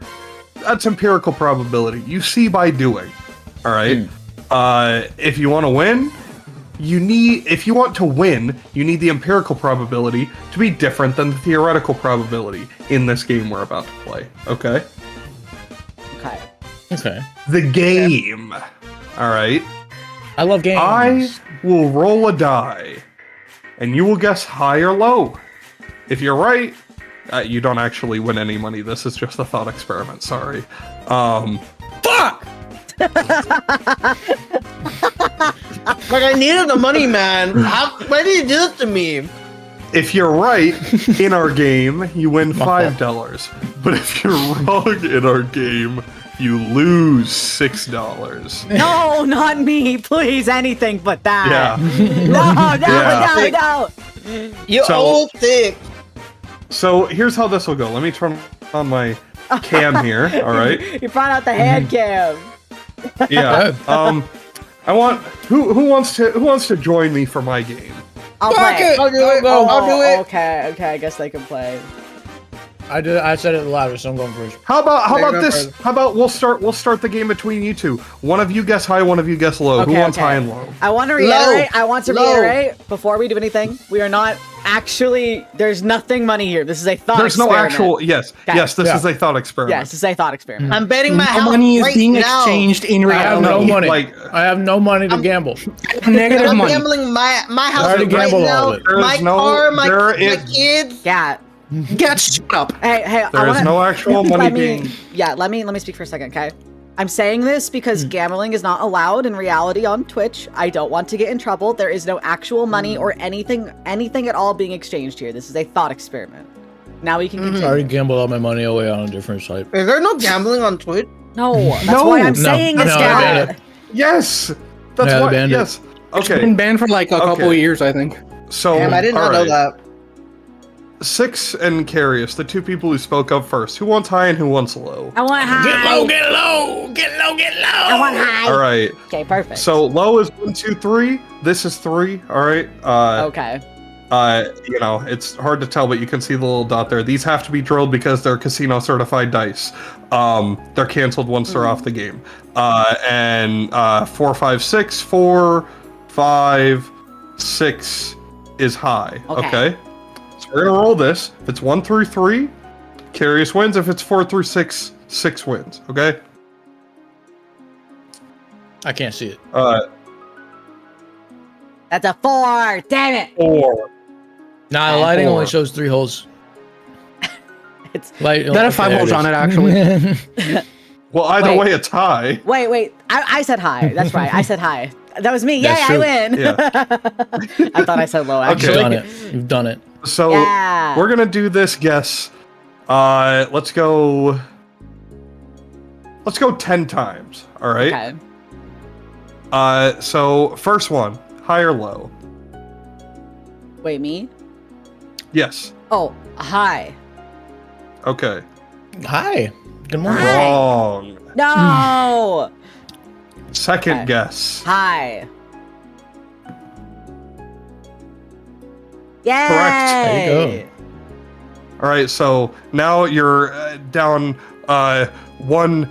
That's empirical probability. You see by doing. All right. If you want to win, you need the empirical probability to be different than the theoretical probability in this game we're about to play. Okay. Okay. Okay. The game. All right. I love games. I will roll a die, and you will guess high or low. If you're right, you don't actually win any money. This is just a thought experiment. Sorry. Fuck! Like, I needed the money, man. Why did you do this to me? If you're right in our game, you win $5. But if you're wrong in our game, you lose $6. No, not me. Please, anything but that. Yeah. No. You So- old thick. So here's how this will go. Let me turn on my cam here. All right. You brought out the hand cam. Yeah. I want who wants to join me for my game? I'll play. I'll do it. I'll do it. Okay, I guess they can play. I said it louder, so I'm going first. How about go this? first. How about we'll start the game between you two. One of you guess high, one of you guess low. Who wants high and low? I want to reiterate. Reiterate before we do anything. We are not actually. There's nothing money here. This is a thought. There's no experiment. actual. Yes. Okay. Yes. This is a thought experiment. Yes, this is a thought experiment. I'm betting my No house money is right being now. exchanged in I have reality. no money. Like- I have no money to gamble. Negative I'm money. gambling my house already right gambled all now. of it. There My is no- car, my there is- kids. Yeah. Get shut up. Hey. There is no actual money being. Yeah. Let me speak for a second, okay? I'm saying this because gambling is not allowed in reality on Twitch. I don't want to get in trouble. There is no actual money or anything at all being exchanged here. This is a thought experiment. Now we can I continue. already gambled all my money away on a different site. Is there no gambling on Twitch? No, that's No, why I'm no, saying no, it's I bad. banned it. Yes. That's Yeah, what. banned it. Yes. It's Okay. been banned for like a couple Okay. of years, I think. So. Damn, I did not know alright. that. Six and Carius, the two people who spoke up first. Who wants high and who wants low? I want high. Get low, get low, get low, get low. I want high. All right. Okay, perfect. So low is 1, 2, 3. This is 3. All right. Okay. You know, it's hard to tell, but you can see the little dot there. These have to be drilled because they're casino certified dice. They're canceled once they're off the game. And 4, 5, 6, 4, 5, 6 is high. Okay. Okay. So we're gonna roll this. If it's 1 through 3, Carius wins. If it's 4 through 6, 6 wins. Okay. I can't see it. That's a 4. Damn it. 4. Nah, the lighting only shows 3 holes. It's Light, That have 5 holes on it, actually. Well, either Wait. way, a tie. wait. I said high. That's right. I said high. That was me. Yay, That's I true. win. Yeah. I thought I said low. Okay. Actually. You've done it. You've done it. So Yeah. we're gonna do this guess. Let's go 10 times. All right. Okay. So first one, high or low? Wait, me? Yes. Oh, high. Okay. Hi. Good morning. Hi. Wrong. No. Second Okay. guess. High. Yay! There you All right. So now you're down 1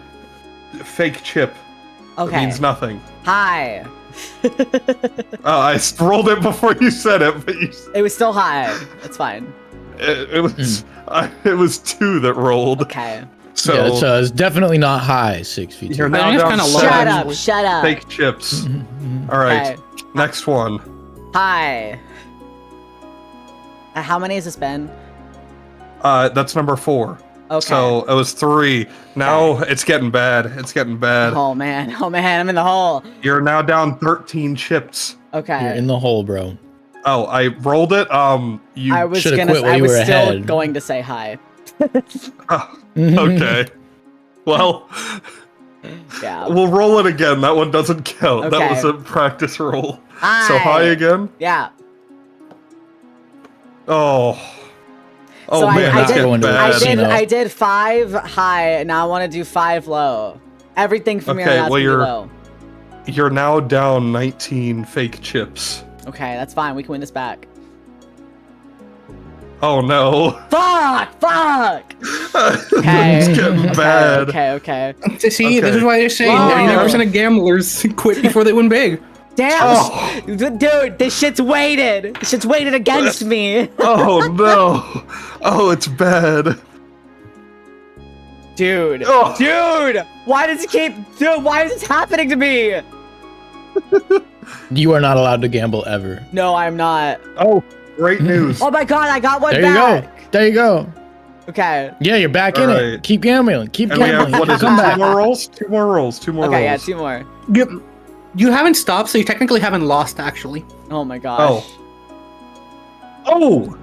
fake chip. That Okay. means nothing. High. I rolled it before you said it, but It was still high. It's fine. it was it was 2 that rolled. Okay. So Yeah, it's definitely not high, 6 feet. you're I now think it's down kinda low, seven Shut up. actually. Shut up. fake chips. All right. Okay. Next one. High. How many has this been? That's number 4. Okay. So it was 3. Now it's getting bad. It's getting bad. Oh man. I'm in the hole. You're now down 13 chips. Okay. You're in the hole, bro. Oh, I rolled it. You. I was should've gonna. quit while I you was were still ahead. going to say high. Oh, okay. Well, Yeah. we'll roll it again. That one doesn't count. That Okay. was a practice roll. So Hi. high again. Yeah. Oh. Oh So man, I that's did, getting bad. I did 5 high. Now I want to do 5 low. Everything from here Okay, on out's well, gonna be low. You're now down 19 fake chips. Okay, that's fine. We can win this back. Oh no. Fuck! It's Okay. getting bad. Okay. To see, this Okay. is why they say Wow. 99% of gamblers quit before they win big. Damn, Oh. dude, this shit's weighted. This shit's weighted against me. Oh no. Oh, it's bad. Dude, Oh. dude, why does this happening to me? You are not allowed to gamble ever. No, I'm not. Oh, great news. Oh my god, I got one There you back. go. There you go. Okay. Yeah, you're back in Alright. it. Keep gambling. Keep And we have, gambling. what is it, Come 2 back. more rolls? 2 more rolls. 2 more Okay, yeah, rolls. 2 more. You haven't stopped, so you technically haven't lost, actually. Oh my gosh. Oh,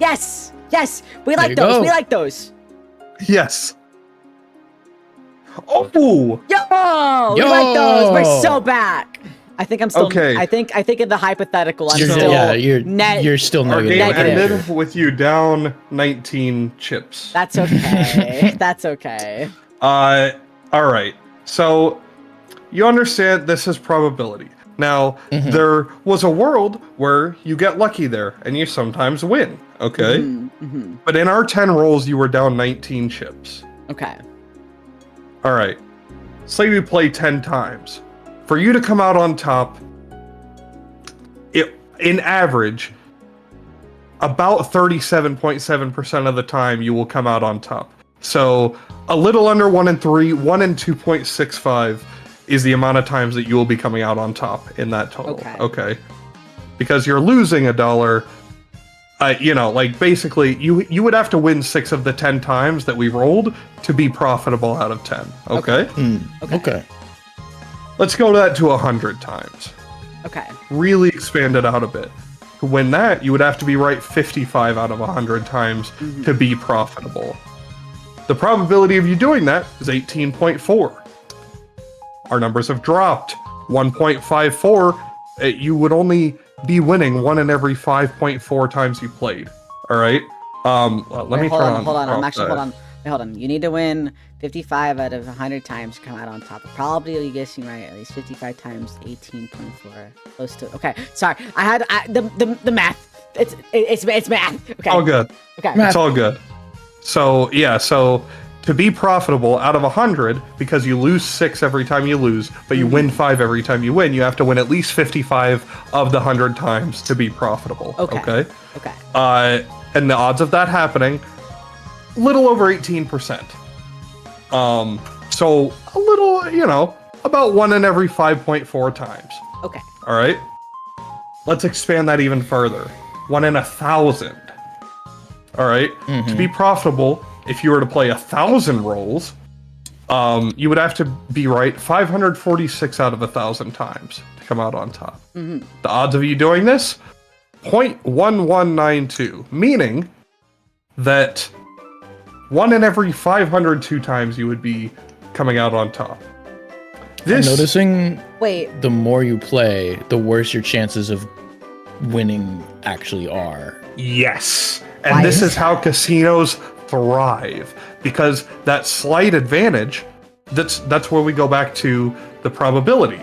Yes! Yes! We There like you those. go. We like those. yes. Oh, Yo! We like those. We're Yo! so back. I think I'm still Okay. I think in the hypothetical I'm You're, still you're still our negative. game Negative. ended with you down 19 chips. That's okay. That's okay. All right. So you understand this is probability. Now, there was a world where you get lucky there and you sometimes win, okay? But in our 10 rolls, you were down 19 chips. Okay. All right. Say we play 10 times. For you to come out on top, in average, about 37.7% of the time you will come out on top. So a little under 1 in 3, 1 in 2.65 is the amount of times that you will be coming out on top in that total. Okay. Because you're losing $1. Like basically you would have to win 6 of the 10 times that we rolled to be profitable out of 10. Okay. Okay. Let's go to that to 100 times. Okay. Really expand it out a bit. To win that, you would have to be right 55 out of 100 times to be profitable. The probability of you doing that is 18.4. Our numbers have dropped. 1.54. You would only be winning 1 in every 5.4 times you played. All right. Let me hold turn on, hold on. I'm off actually that. hold on. Wait, hold on. You need to win 55 out of 100 times to come out on top. Probably you're guessing right. At least 55 times 18.4. Close to. Okay. Sorry. I had the math. It's math. Okay. All good. Okay. It's all good. So yeah, so to be profitable out of 100, because you lose 6 every time you lose, but you win 5 every time you win, you have to win at least 55 of the 100 times to be profitable. Okay. And the odds of that happening, little over 18%. So a little, about 1 in every 5.4 times. Okay. All right. Let's expand that even further. 1 in 1,000. All right. To be profitable, if you were to play 1,000 rolls, you would have to be right 546 out of 1,000 times to come out on top. The odds of you doing this, 0.1192, meaning that 1 in every 502 times you would be coming out on top. I'm noticing Wait. the more you play, the worse your chances of winning actually are. Yes. And Why this is is how casinos thrive, because that slight advantage, that's where we go back to the probability.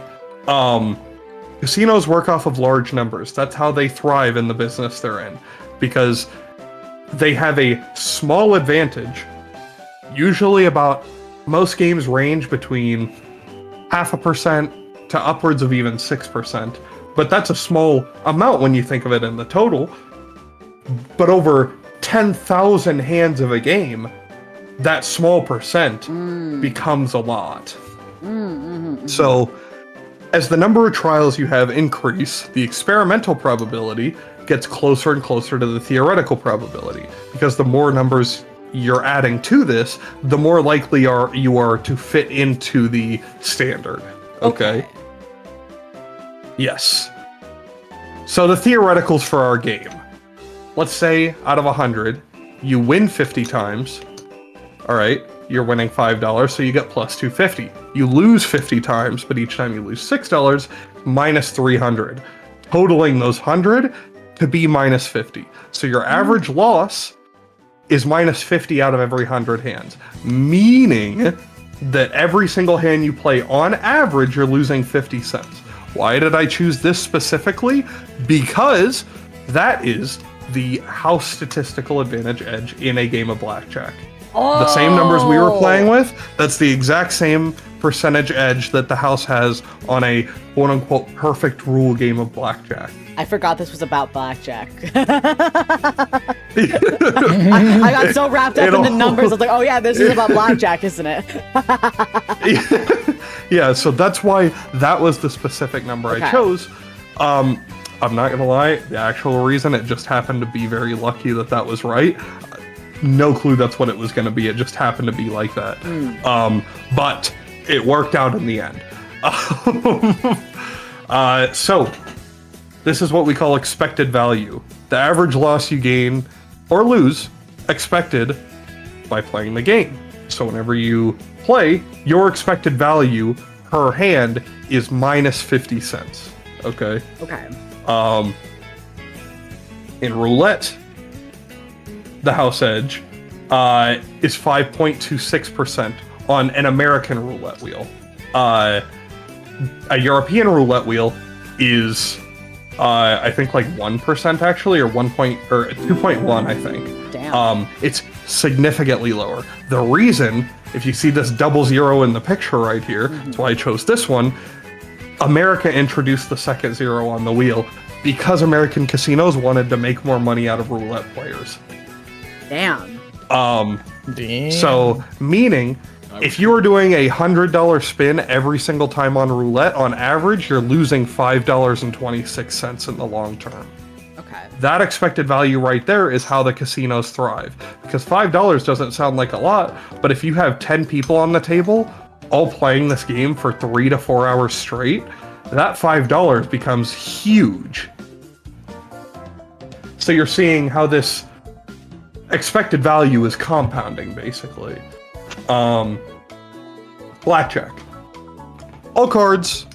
Casinos work off of large numbers. That's how they thrive in the business they're in, because they have a small advantage. Usually most games range between 0.5% to upwards of even 6%, but that's a small amount when you think of it in the total. But over 10,000 hands of a game, that small percent becomes a lot. So, as the number of trials you have increase, the experimental probability gets closer and closer to the theoretical probability, because the more numbers you're adding to this, the more likely you are to fit into the standard. Okay? Yes. So the theoreticals for our game. Let's say out of 100, you win 50 times. All right. you're winning $5, so you get plus 250. You lose 50 times, but each time you lose $6, minus 300. Totaling those 100 to be minus 50. So your average loss is minus 50 out of every 100 hands, meaning that every single hand you play, on average, you're losing 50 cents. Why did I choose this specifically? Because that is the house statistical advantage edge in a game of blackjack. The same numbers we were playing with, that's the exact same percentage edge that the house has on a quote-unquote perfect rule game of blackjack. I forgot this was about blackjack. I got so wrapped up in the numbers. I was like, oh yeah, this is about blackjack, isn't it? Yeah, so that's why that was the specific number I chose. I'm not gonna lie, the actual reason, it just happened to be very lucky that that was right. No clue that's what it was gonna be. It just happened to be like that. But it worked out in the end. So this is what we call expected value. The average loss you gain or lose expected by playing the game. So whenever you play, your expected value per hand is minus 50 cents. Okay? Okay. In roulette, the house edge is 5.26% on an American roulette wheel. A European roulette wheel is I think like 1% actually, or 2.1, I think. Damn. It's significantly lower. The reason, if you see this double zero in the picture right here, that's why I chose this one. America introduced the second zero on the wheel because American casinos wanted to make more money out of roulette players. Damn. Damn. So, meaning, if you were doing a $100 spin every single time on roulette, on average, you're losing $5.26 in the long term. Okay. That expected value right there is how the casinos thrive. Because $5 doesn't sound like a lot, but if you have 10 people on the table, all playing this game for 3 to 4 hours straight, that $5 becomes huge. So you're seeing how this expected value is compounding, basically. Blackjack. All cards,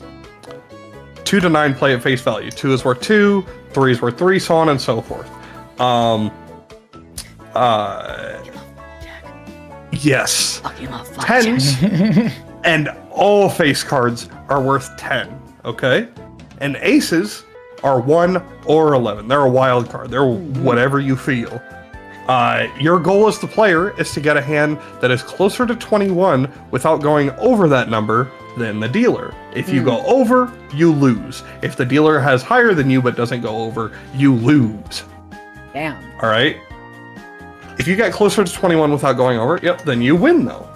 2 to 9 play at face value. 2 is worth 2, 3 is worth 3, so on and so forth. Yes. 10s and all face cards are worth 10, okay? And aces are 1 or 11. They're a wild card. They're whatever you feel. Your goal as the player is to get a hand that is closer to 21 without going over that number than the dealer. If you go over, you lose. If the dealer has higher than you but doesn't go over, you lose. Damn. All right? If you get closer to 21 without going over, then you win though.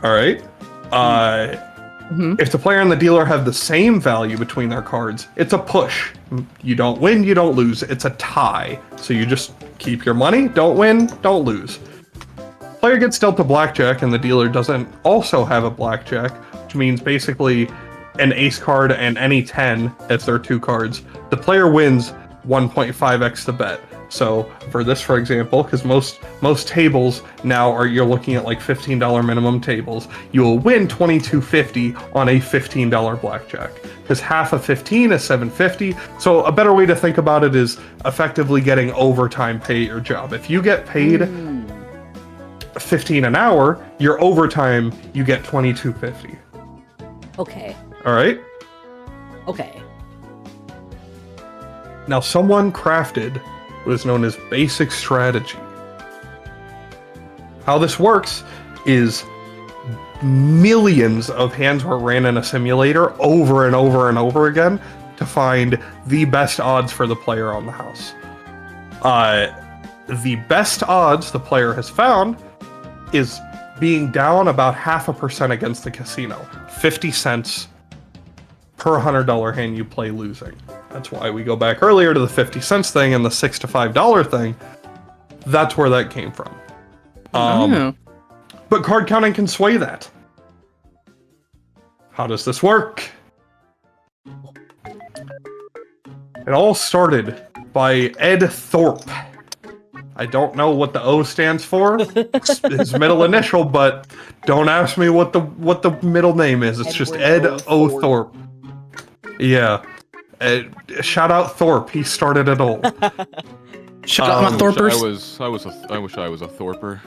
All right? If the player and the dealer have the same value between their cards, it's a push. You don't win, you don't lose. It's a tie. So you just keep your money, don't win, don't lose. Player gets dealt a blackjack and the dealer doesn't also have a blackjack, which means basically an ace card and any 10 as their 2 cards. The player wins 1.5x the bet. So for this, for example, because most tables now you're looking at like $15 minimum tables, you will win $22.50 on a $15 blackjack. Because half of 15 is $7.50. So a better way to think about it is effectively getting overtime pay at your job. If you get paid $15 an hour, your overtime you get $22.50. Okay. All right. Okay. Now someone crafted what is known as basic strategy. How this works is millions of hands were ran in a simulator over and over and over again to find the best odds for the player on the house. The best odds the player has found is being down about 0.5% against the casino. 50 cents per $100 hand you play losing. That's why we go back earlier to the 50 cents thing and the $6 to $5 thing. That's where that came from. But card counting can sway that. How does this work? It all started by Ed Thorpe. I don't know what the O stands for. It's his middle initial, but don't ask me what the middle name is. It's just Ed O. Thorpe. Yeah. Shout out Thorpe. He started it all. Shout out my Thorpers. I wish I was a Thorper.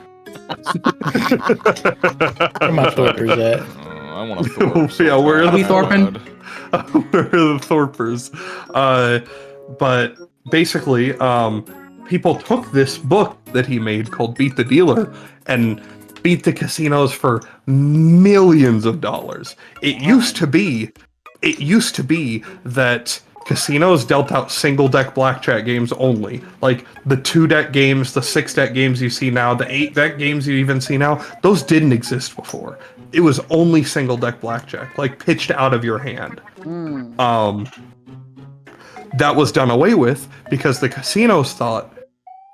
Where my Thorpers at? I want a Thorpe. Yeah, where are the Thorpin? Where are the Thorpers? But basically, people took this book that he made called Beat the Dealer and beat the casinos for millions of dollars. It used to be that casinos dealt out single deck blackjack games only. Like the 2-deck games, the 6-deck games you see now, the 8-deck games you even see now, those didn't exist before. It was only single deck blackjack, like pitched out of your hand. That was done away with because the casinos thought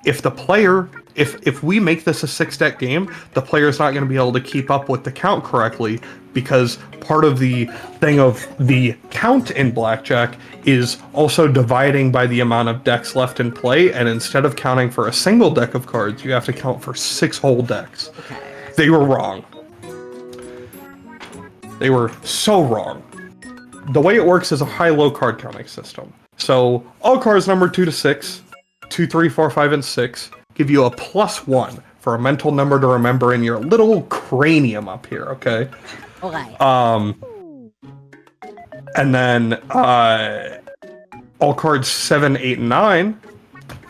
if the player, if we make this a 6-deck game, the player's not going to be able to keep up with the count correctly because part of the thing of the count in blackjack is also dividing by the amount of decks left in play, and instead of counting for a single deck of cards, you have to count for 6 whole decks. They were wrong. They were so wrong. The way it works is a high-low card counting system. So all cards numbered 2 to 6, 2, 3, 4, 5, and 6 give you a +1 for a mental number to remember in your little cranium up here, okay? Okay. And then all cards 7, 8, and 9,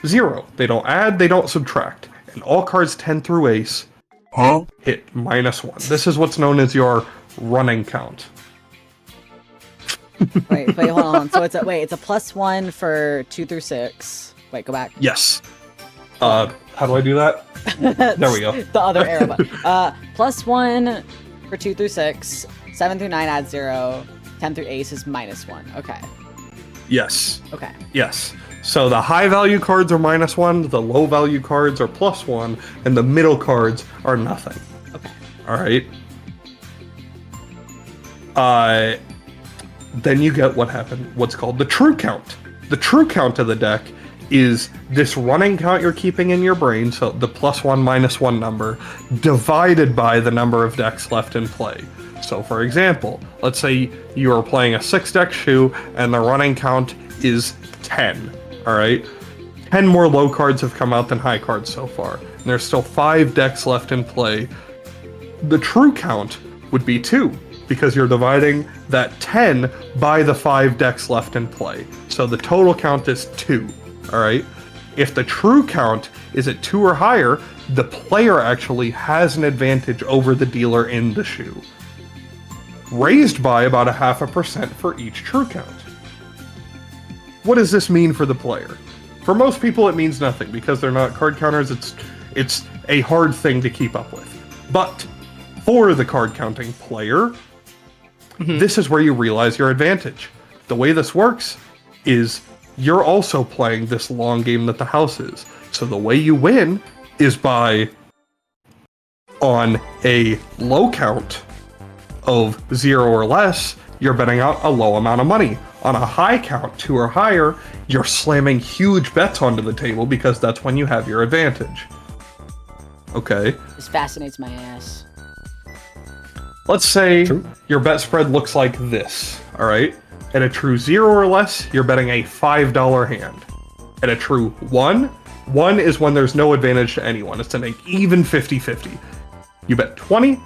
0. They don't add, they don't subtract. And all cards 10 through ace hit -1. This is what's known as your running count. wait, hold on. So it's a +1 for 2 through 6. Wait, go back. Yes. How do I do that? There we go. The other arrow button. +1 for 2 through 6. 7 through 9 adds 0. 10 through ace is -1. Okay. Yes. Okay. Yes. So the high value cards are -1, the low value cards are +1, and the middle cards are nothing. Okay. All right. Then you get what's called the true count. The true count of the deck is this running count you're keeping in your brain, so the +1, -1 number, divided by the number of decks left in play. So for example, let's say you are playing a 6-deck shoe and the running count is 10, all right? 10 more low cards have come out than high cards so far, and there's still 5 decks left in play. The true count would be 2, because you're dividing that 10 by the 5 decks left in play. So the total count is 2, all right? If the true count is at 2 or higher, the player actually has an advantage over the dealer in the shoe, raised by about 0.5% for each true count. What does this mean for the player? For most people, it means nothing because they're not card counters. It's a hard thing to keep up with. But for the card counting player, this is where you realize your advantage. The way this works is you're also playing this long game that the house is. So the way you win is by, on a low count of 0 or less, you're betting out a low amount of money. On a high count, 2 or higher, you're slamming huge bets onto the table because that's when you have your advantage. Okay. This fascinates my ass. Let's say your bet spread looks like this, all right? At a true 0 or less, you're betting a $5 hand. At a true 1, 1 is when there's no advantage to anyone. It's an even 50-50. You bet 20.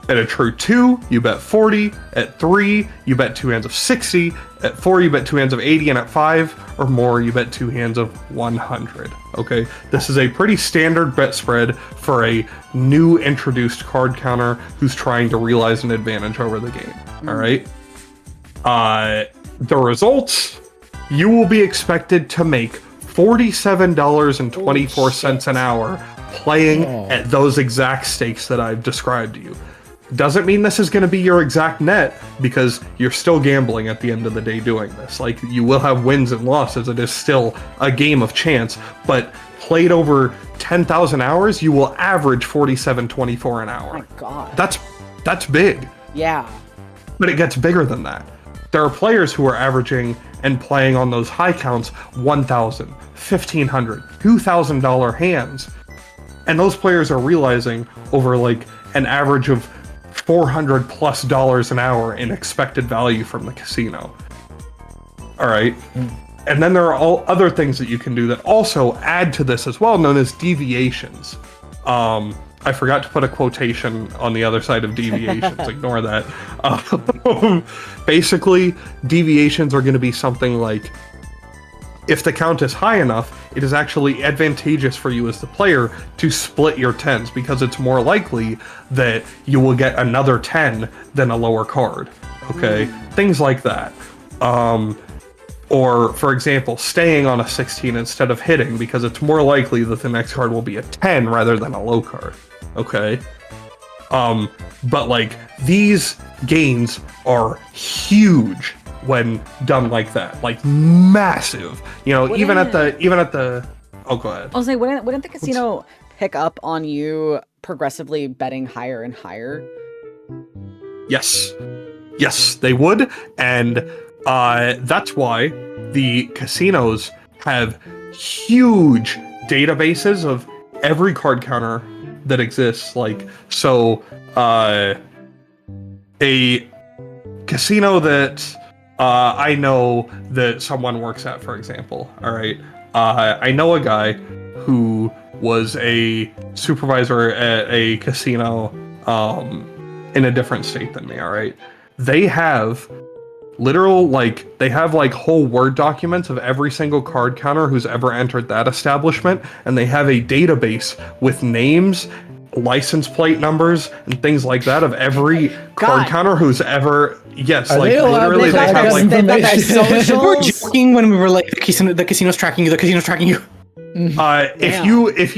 At a true 2, you bet 40. At 3, you bet 2 hands of 60. At 4, you bet 2 hands of 80. And at 5 or more, you bet 2 hands of 100. Okay? This is a pretty standard bet spread for a new introduced card counter who's trying to realize an advantage over the game. All right? The results, you will be expected to make $47.24 an hour playing at those exact stakes that I've described to you. Doesn't mean this is going to be your exact net, because you're still gambling at the end of the day doing this. Like, you will have wins and losses. It is still a game of chance, but played over 10,000 hours, you will average $47.24 an hour. Oh my god. That's big. Yeah. But it gets bigger than that. there are players who are averaging and playing on those high counts $1,000, $1,500, $2,000 hands. And those players are realizing over like an average of $400+ an hour in expected value from the casino. All right. And then there are all other things that you can do that also add to this as well, known as deviations. I forgot to put a quotation on the other side of deviations. Ignore that. Basically, deviations are going to be something like, if the count is high enough, it is actually advantageous for you as the player to split your 10s, because it's more likely that you will get another 10 than a lower card. Okay? Things like that. Or, for example, staying on a 16 instead of hitting, because it's more likely that the next card will be a 10 rather than a low card. Okay? But like, these gains are huge when done like that. Like, massive. You know, even at the oh, go ahead. I was like, wouldn't the casino pick up on you progressively betting higher and higher? Yes. Yes, they would, and that's why the casinos have huge databases of every card counter that exists. Like, so, a casino that I know that someone works at, for example, all right? I know a guy who was a supervisor at a casino in a different state than me, all right? They have they have whole Word documents of every single card counter who's ever entered that establishment, and they have a database with names, license plate numbers, and things like that of every card counter who's ever. Yes, Are they allowed literally, to they have collect information? We were joking when we were like, the casino's tracking you. The casino's tracking you. If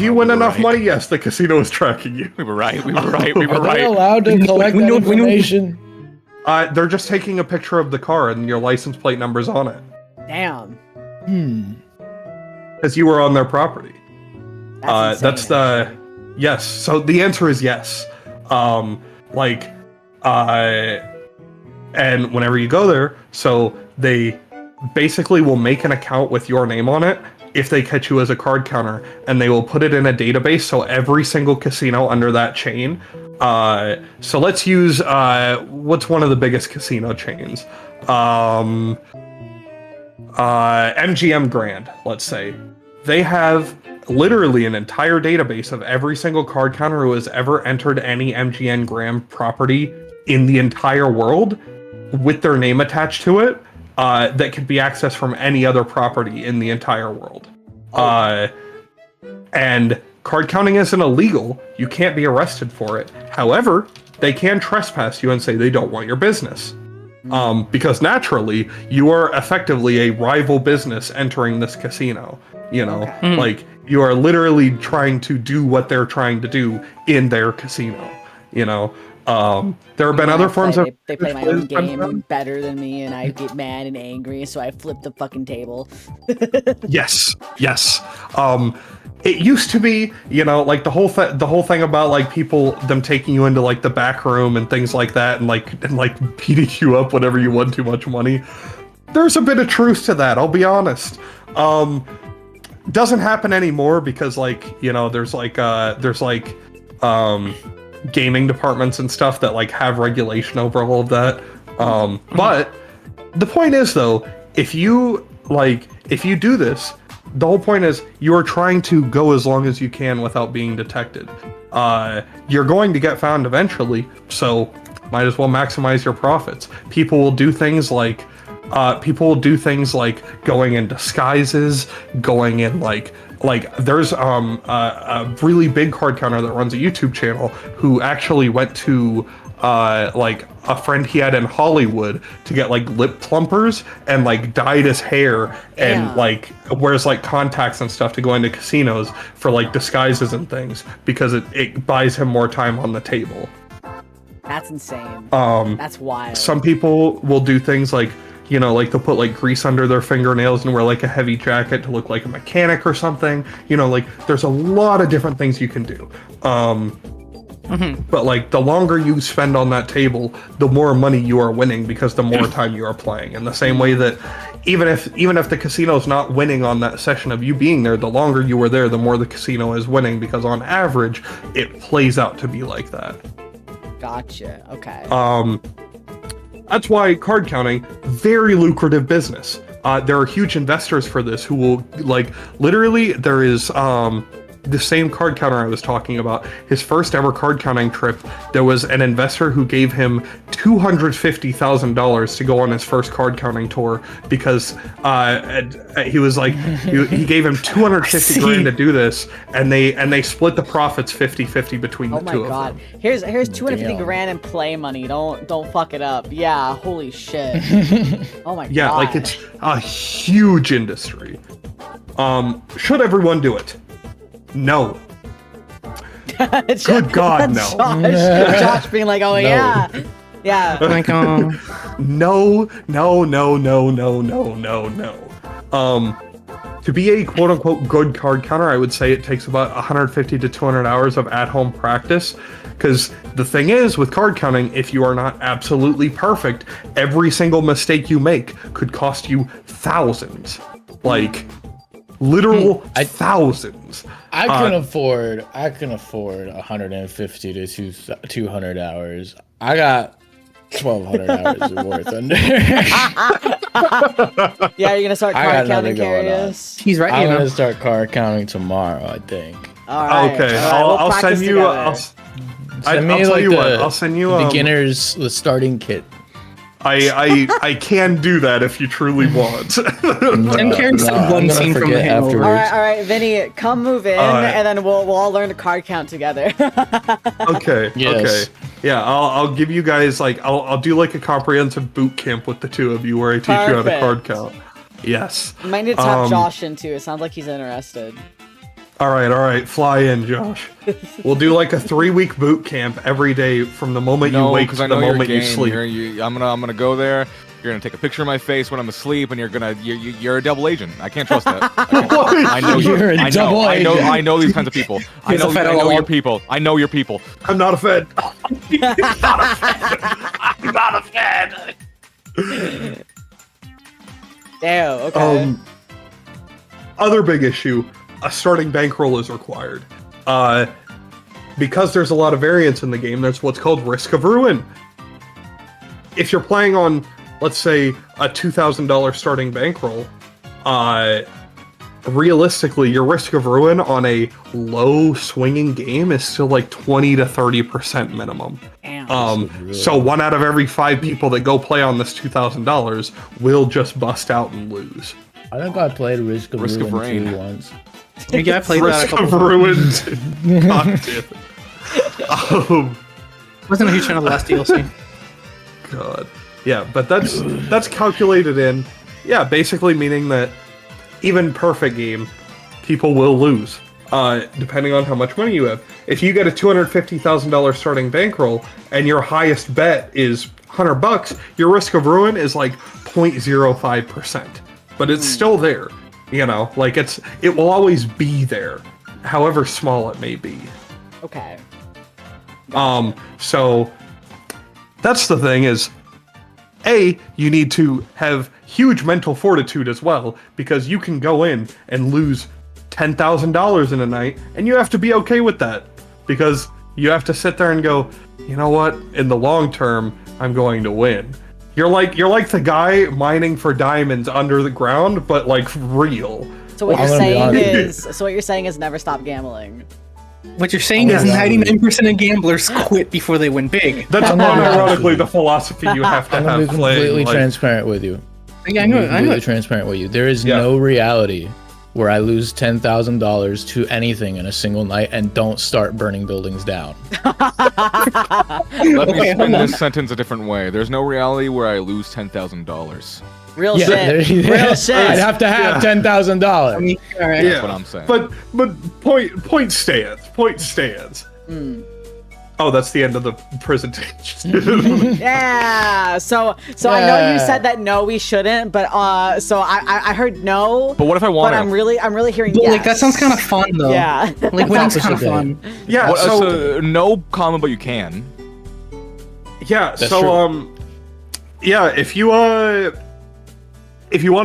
you win enough money, yes, the casino is tracking you. We were right. We were right. We were Are they right. allowed to collect that information? They're just taking a picture of the car and your license plate number's on it. Damn. Because you were on their property. That's insane. Yes. So the answer is yes. And whenever you go there, so they basically will make an account with your name on it if they catch you as a card counter, and they will put it in a database, so every single casino under that chain. So let's use what's one of the biggest casino chains? MGM Grand, let's say. They have literally an entire database of every single card counter who has ever entered any MGM Grand property in the entire world with their name attached to it, that could be accessed from any other property in the entire world. And card counting isn't illegal. You can't be arrested for it. However, they can trespass you and say they don't want your business. Because naturally, you are effectively a rival business entering this casino. You know, like, you are literally trying to do what they're trying to do in their casino. You know, there have been other forms of. They play my own game better than me, and I get mad and angry, so I flip the fucking table. Yes. It used to be, you know, like the whole thing about like them taking you into like the back room and things like that, and beating you up whenever you won too much money. There's a bit of truth to that, I'll be honest. Doesn't happen anymore because, like, you know, there's gaming departments and stuff that like have regulation over all of that. But the point is, though, if you do this, the whole point is you are trying to go as long as you can without being detected. You're going to get found eventually, so might as well maximize your profits. People will do things like going in disguises, going in like there's a really big card counter that runs a YouTube channel who actually went to like a friend he had in Hollywood to get like lip plumpers and like dyed his hair and like wears like contacts and stuff to go into casinos for like disguises and things because it buys him more time on the table. That's insane. That's wild. Some people will do things like, you know, like they'll put like grease under their fingernails and wear like a heavy jacket to look like a mechanic or something. You know, like there's a lot of different things you can do. But like the longer you spend on that table, the more money you are winning because the more time you are playing. In the same way that even if the casino's not winning on that session of you being there, the longer you were there, the more the casino is winning because on average it plays out to be like that. Gotcha. Okay. That's why card counting, very lucrative business. There are huge investors for this who will like literally. There is the same card counter I was talking about. His first ever card counting trip, there was an investor who gave him $250,000 to go on his first card counting tour because he was like he gave him 250 grand to do this, and they split the profits 50-50 between the two of them. Here's 250 grand in play money. Don't fuck it up. Yeah, holy shit. Oh my god. Yeah, like it's a huge industry. Should everyone do it? No. Good God, no. Josh being like, oh yeah. Yeah. Like, No. To be a quote unquote good card counter, I would say it takes about 150 to 200 hours of at home practice. Because the thing is, with card counting, if you are not absolutely perfect, every single mistake you make could cost you thousands. Like, literal thousands. I can afford 150 to 200 hours. I got 1,200 hours worth under. Yeah, you're gonna start card counting, Carius? He's right. I'm gonna start card counting tomorrow, I think. All right. Okay, All right, I'll send you. Send me I'll tell like you what. the I'll send you the starting kit. I can do that if you truly want. And Karen said one scene from The Hangover. All right, Vinny, come move in, and then we'll all learn to card count together. Okay. Yes. Okay. Yeah, I'll give you guys like I'll do like a comprehensive boot camp with the two of you where I teach you how to card count. Yes. You might need to tap Josh in too. It sounds like he's interested. All right. Fly in, Josh. We'll do like a 3-week boot camp every day from the moment you wake to the moment you sleep. I'm gonna go there. You're gonna take a picture of my face when I'm asleep, and you're a double agent. I can't trust that. I know You're a double agent. I know these kinds of people. I know your people. I know your people. I'm not a Fed. I'm not a fan. Damn. Okay. Other big issue. A starting bankroll is required. Because there's a lot of variance in the game, there's what's called risk of ruin. If you're playing on, let's say, a $2,000 starting bankroll, realistically, your risk of ruin on a low swinging game is still like 20 to 30% minimum. So 1 out of every 5 people that go play on this $2,000 will just bust out and lose. I think I played Risk of Ruin 2 once. Yeah, I played that a couple times. God damn it. Wasn't a huge fan of the last DLC. God. Yeah, but that's calculated in. Yeah, basically meaning that even perfect game, people will lose. Depending on how much money you have. If you get a $250,000 starting bankroll and your highest bet is $100, your risk of ruin is like 0.05%. But it's still there. You know, like it will always be there, however small it may be. Okay. So that's the thing is, A, you need to have huge mental fortitude as well, because you can go in and lose $10,000 in a night, and you have to be okay with that, because you have to sit there and go, you know what, in the long term, I'm going to win. You're like the guy mining for diamonds under the ground, but like real. So what you're saying is never stop gambling. What you're saying is 99% of gamblers quit before they win big. That's unironically the philosophy you have to have. I'm completely transparent with you. Yeah, I know. Completely transparent with you. There is no reality where I lose $10,000 to anything in a single night and don't start burning buildings down. Let me spin this sentence a different way. There's no reality where I lose $10,000. Real shit. Real shit. I'd have to have $10,000. I mean, all right. That's what I'm saying. But point stands. Point stands. Oh, that's the end of the presentation. Yeah. So I know you said that no, we shouldn't, but so I heard no. But what if I want But to? I'm really hearing But, yes. like, that sounds kind of fun, though. Yeah. Like, winning's kind of Opposite fun. Yeah. What- So no comment, but you can. yeah. That's So true. yeah. If you want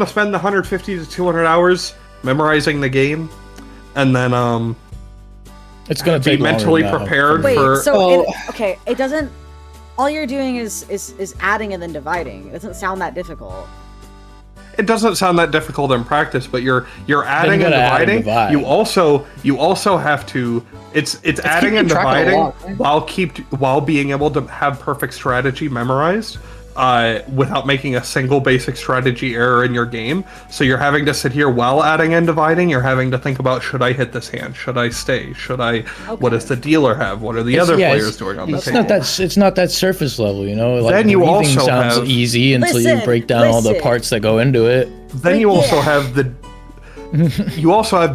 to spend the 150 to 200 hours memorizing the game, and then It's gonna be take longer mentally than that. prepared Wait. for. So Oh. okay, it doesn't. All you're doing is adding and then dividing. It doesn't sound that difficult. It doesn't sound that difficult in practice, but you're adding and gotta add and dividing. divide. You also have to. It's adding keeping and track of a dividing lot, right? while being able to have perfect strategy memorized. Without making a single basic strategy error in your game. So you're having to sit here while adding and dividing. You're having to think about, should I hit this hand? Should I stay? Should I? What does the dealer have? What are the other players doing on the It's table? it's not that surface level, you know. Like, Then you breathing also sounds have- easy until you Listen, break down all the listen. parts that go into it. Then you also Yeah. have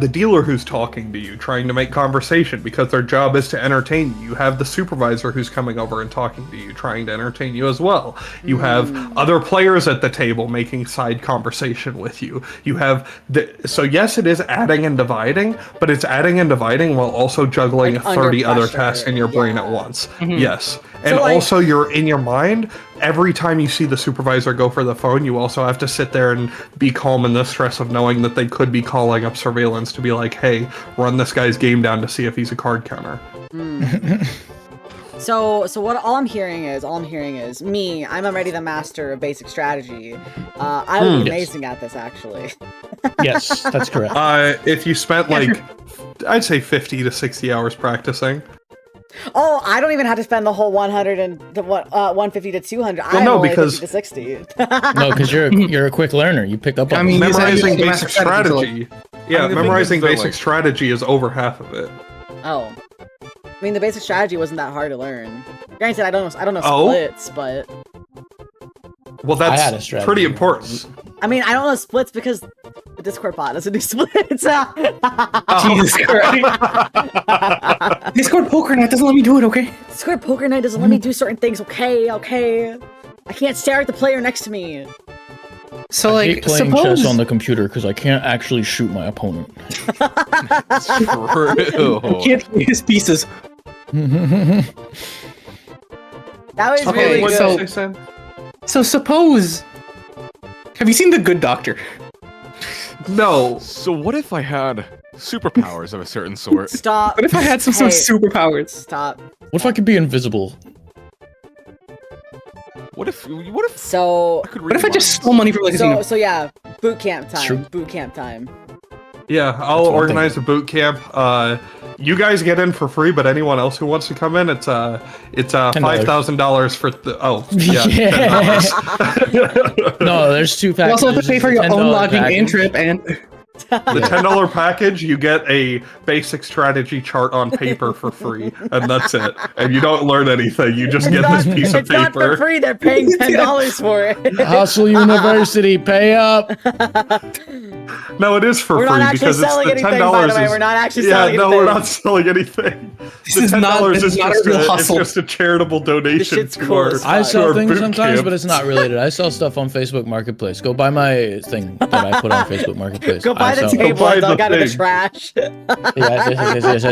the dealer who's talking to you, trying to make conversation because their job is to entertain you. You have the supervisor who's coming over and talking to you, trying to entertain you as well. You have other players at the table making side conversation with you. You have so yes, it is adding and dividing, but it's adding and dividing while also juggling Like, under 30 other pressure, tasks in your brain yeah. at once. Yes. And So, like- also you're in your mind, every time you see the supervisor go for the phone, you also have to sit there and be calm in the stress of knowing that they could be calling up surveillance to be like, hey, run this guy's game down to see if he's a card counter. So what all I'm hearing is me. I'm already the master of basic strategy. I would be Yes. amazing at this, actually. Yes, that's correct. If you spent like, I'd say 50 to 60 hours practicing. Oh, I don't even have to spend the whole 100 and the 150 to 200. Well, I'm no, only because- 50 to 60. No, because you're a quick learner. You pick up on I mean, it. you said Memorizing you basic master strategy, strategy. Yeah, I mean, the thing memorizing is that, basic like- strategy is over half of it. Oh, I mean the basic strategy wasn't that hard to learn. Granted, I don't know Oh? splits, but Well, I had a that's strategy pretty once. important. I mean I don't know splits because the Discord bot doesn't do splits. Jesus Christ. Discord Poker Night doesn't let me do it, okay? Discord Poker Night doesn't let me do certain things. Okay. I can't stare at the player next to me. So, I like, hate playing suppose... chess on the computer because I can't actually shoot my opponent. True. Can't play his pieces. That was Okay, really What good. did so- you say, Sam? So, suppose... Have you seen The Good Doctor? No. So what if I had superpowers of a certain sort? Stop. What if I had some sort of Hey, superpowers? Stop. What if I could be invisible? What if So I could What if I read just minds? stole money from like a casino? so yeah, boot camp True. time. Boot camp time. Yeah, I'll what I'm organize a boot camp. You guys get in for free, but anyone else who wants to come in, it's $5,000 for the. Oh, yeah. $10. No, there's two You packages. also have to pay for your $10 own lodging package. and trip, and The $10 package, you get a basic strategy chart on paper for free, and that's it. And you don't learn anything. You just get this piece of It's not for paper. free. They're paying $10 for it. Hustle University, pay up. No, it is for We're free not actually because it's selling the anything, $10. by the way. is- We're not actually yeah, selling no, anything. we're not selling anything. This The is not- $10 this is is not a just real it's hustle. just a charitable donation shit's to cool our. as I fuck. to sell our things boot sometimes, camp. but it's not related. I sell stuff on Facebook Marketplace. Go buy my thing that I put on Facebook Marketplace. Go buy I the sell- table buy and dug the out of the thing. trash. Yes.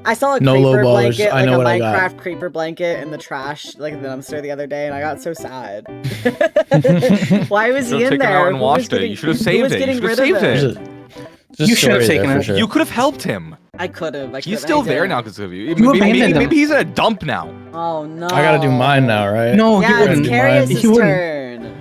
I saw a No creeper low ballers. blanket, I like know a what I got. Minecraft creeper blanket in the trash, like in the dumpster the other day, and I got so sad. Why was You he should've in taken it there? out and Who was washed it. getting- You should have who saved was it. You getting should have rid of saved There's it. a- there's a You should have story there taken for it. sure. You could have helped him. I could have. He's still there now because of you. You abandoned him. Maybe he's in a dump now. Oh no. I gotta do mine now, right? no, he Yeah, wouldn't. it's do mine. Carius' He wouldn't. turn.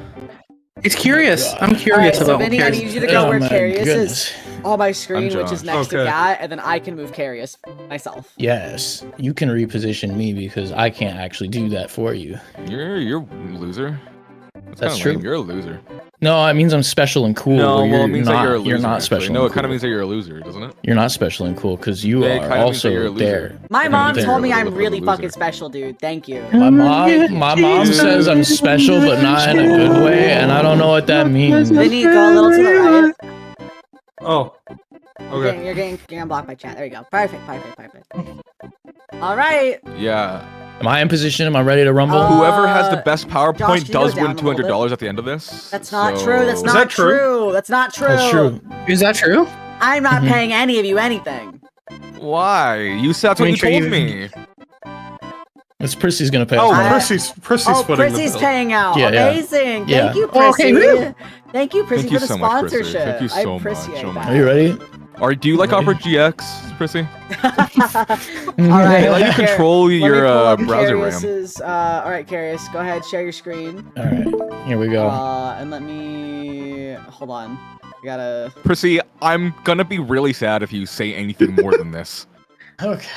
It's curious. I'm Alright, curious so about Vinny, I curious. need you to go Oh where my Carius goodness. is on my screen, which is Josh. next to Okay. Gat, and then I can move Carius myself. Yes, you can reposition me because I can't actually do that for you. You're a loser. That's kinda lame. true. You're a loser. No, it means I'm special and cool. No, where well, you're it means not, that you're a loser. You're not actually. special. No, and it kind of cool. means that you're a loser, doesn't it? You're not special and cool because you Yeah, it kinda are means that you're a also loser. there. My mom There. told me You're a I'm little really loser. fucking special, dude. Thank you. My mom says I'm special, but not in a good way, and I don't know what that means. Vinny, go a little to the right. Oh. Okay. You're getting blocked by chat. There you go. Perfect. All right. Yeah. Am I in position? Am I ready to rumble? Whoever has the best Josh, PowerPoint can you go does down win a little bit? $200 at the end of this. That's not So- true. That's Is not that true? true. That's not true. That's true. Is that true? I'm not Mhm. paying any of you anything. Why? You said that's what you Make sure told you- me. It's Prissy's gonna pay. Oh, us now. Prissy's Oh, footing the Prissy's bill. paying out. Yeah, yeah. Amazing. Yeah. Thank you, Oh, Prissy. okay, woo. Thank you, Prissy, Thank you for the so much, Prissy. sponsorship. Thank you I so much, appreciate so much. that. Are you ready? Or do you like Ready? Opera GX, Prissy? All right. They let you control Let me your pull up browser RAM. Carius's, all right, Carius, go ahead, share your screen. All right, here we go. And let me hold on. I gotta. Prissy, I'm gonna be really sad if you say anything more than this. Okay.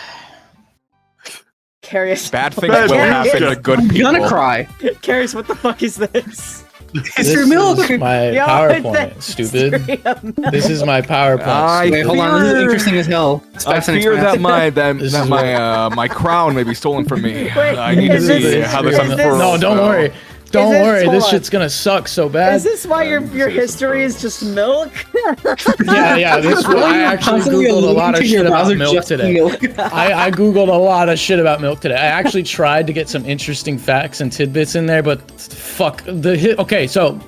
Carius. Bad things Bad will things. happen to good I'm people. gonna cry. Carius, what the fuck is this? It's your milk. Is my Yo, PowerPoint, it's stupid. straight up milk. This is my PowerPoint. I Wait, hold on. This is fear- interesting as hell. It's I fast and fear that expensive. This that is my crown may be stolen from me. Wait, I need to is see this- how this is this- unfurls. No, don't so- worry. Don't this- worry. hold This on. shit's gonna suck so bad. Is this why your Say history is just milk? Yeah. This Why are I you actually constantly googled a lot of alluding to your shit about browser milk just today. milk? I googled a lot of shit about milk today. I actually tried to get some interesting facts and tidbits in there, but fuck okay, so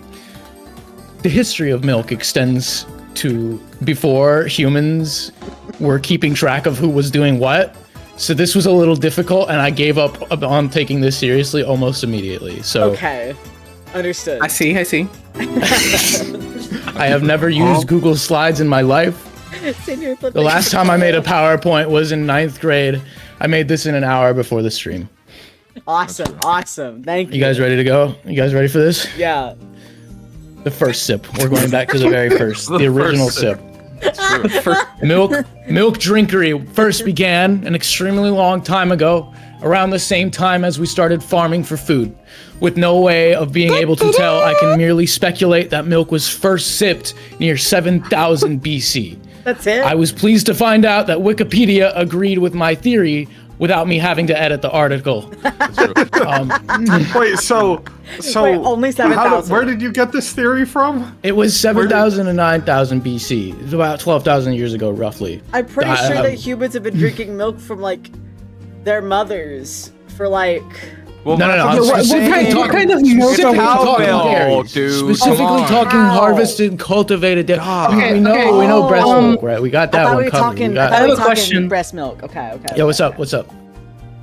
the history of milk extends to before humans were keeping track of who was doing what. So this was a little difficult, and I gave up on taking this seriously almost immediately. So Okay, understood. I see. I have never used Google Slides in my life. Senior The last time I made a PowerPoint was in 9th grade. I made this in an hour before the stream. Awesome. Thank you. You guys ready to go? You guys ready for this? Yeah. The first sip. We're going back to the very first. The original first sip. True. Milk drinkery first began an extremely long time ago, around the same time as we started farming for food. With no way of being able to tell, I can merely speculate that milk was first sipped near 7000 BC. That's it. I was pleased to find out that Wikipedia agreed with my theory without me having to edit the article. Wait, so Wait, only 7,000. where did you get this theory from? It was 7,000 and 9,000 BC. It was about 12,000 years ago, roughly. I'm pretty I- sure that humans have been drinking milk from like their mothers for like. Well, No. I'm what specifically kind- what kind of milk specifically is cow talking milk, dairy. dude? Specifically Come on. talking Cow. harvested, cultivated dairy. Okay, we know breast milk, right? We got I that thought one we were covered. talking. We I got- thought we have were a talking question. breast milk. Okay. Yo, what's up? What's up?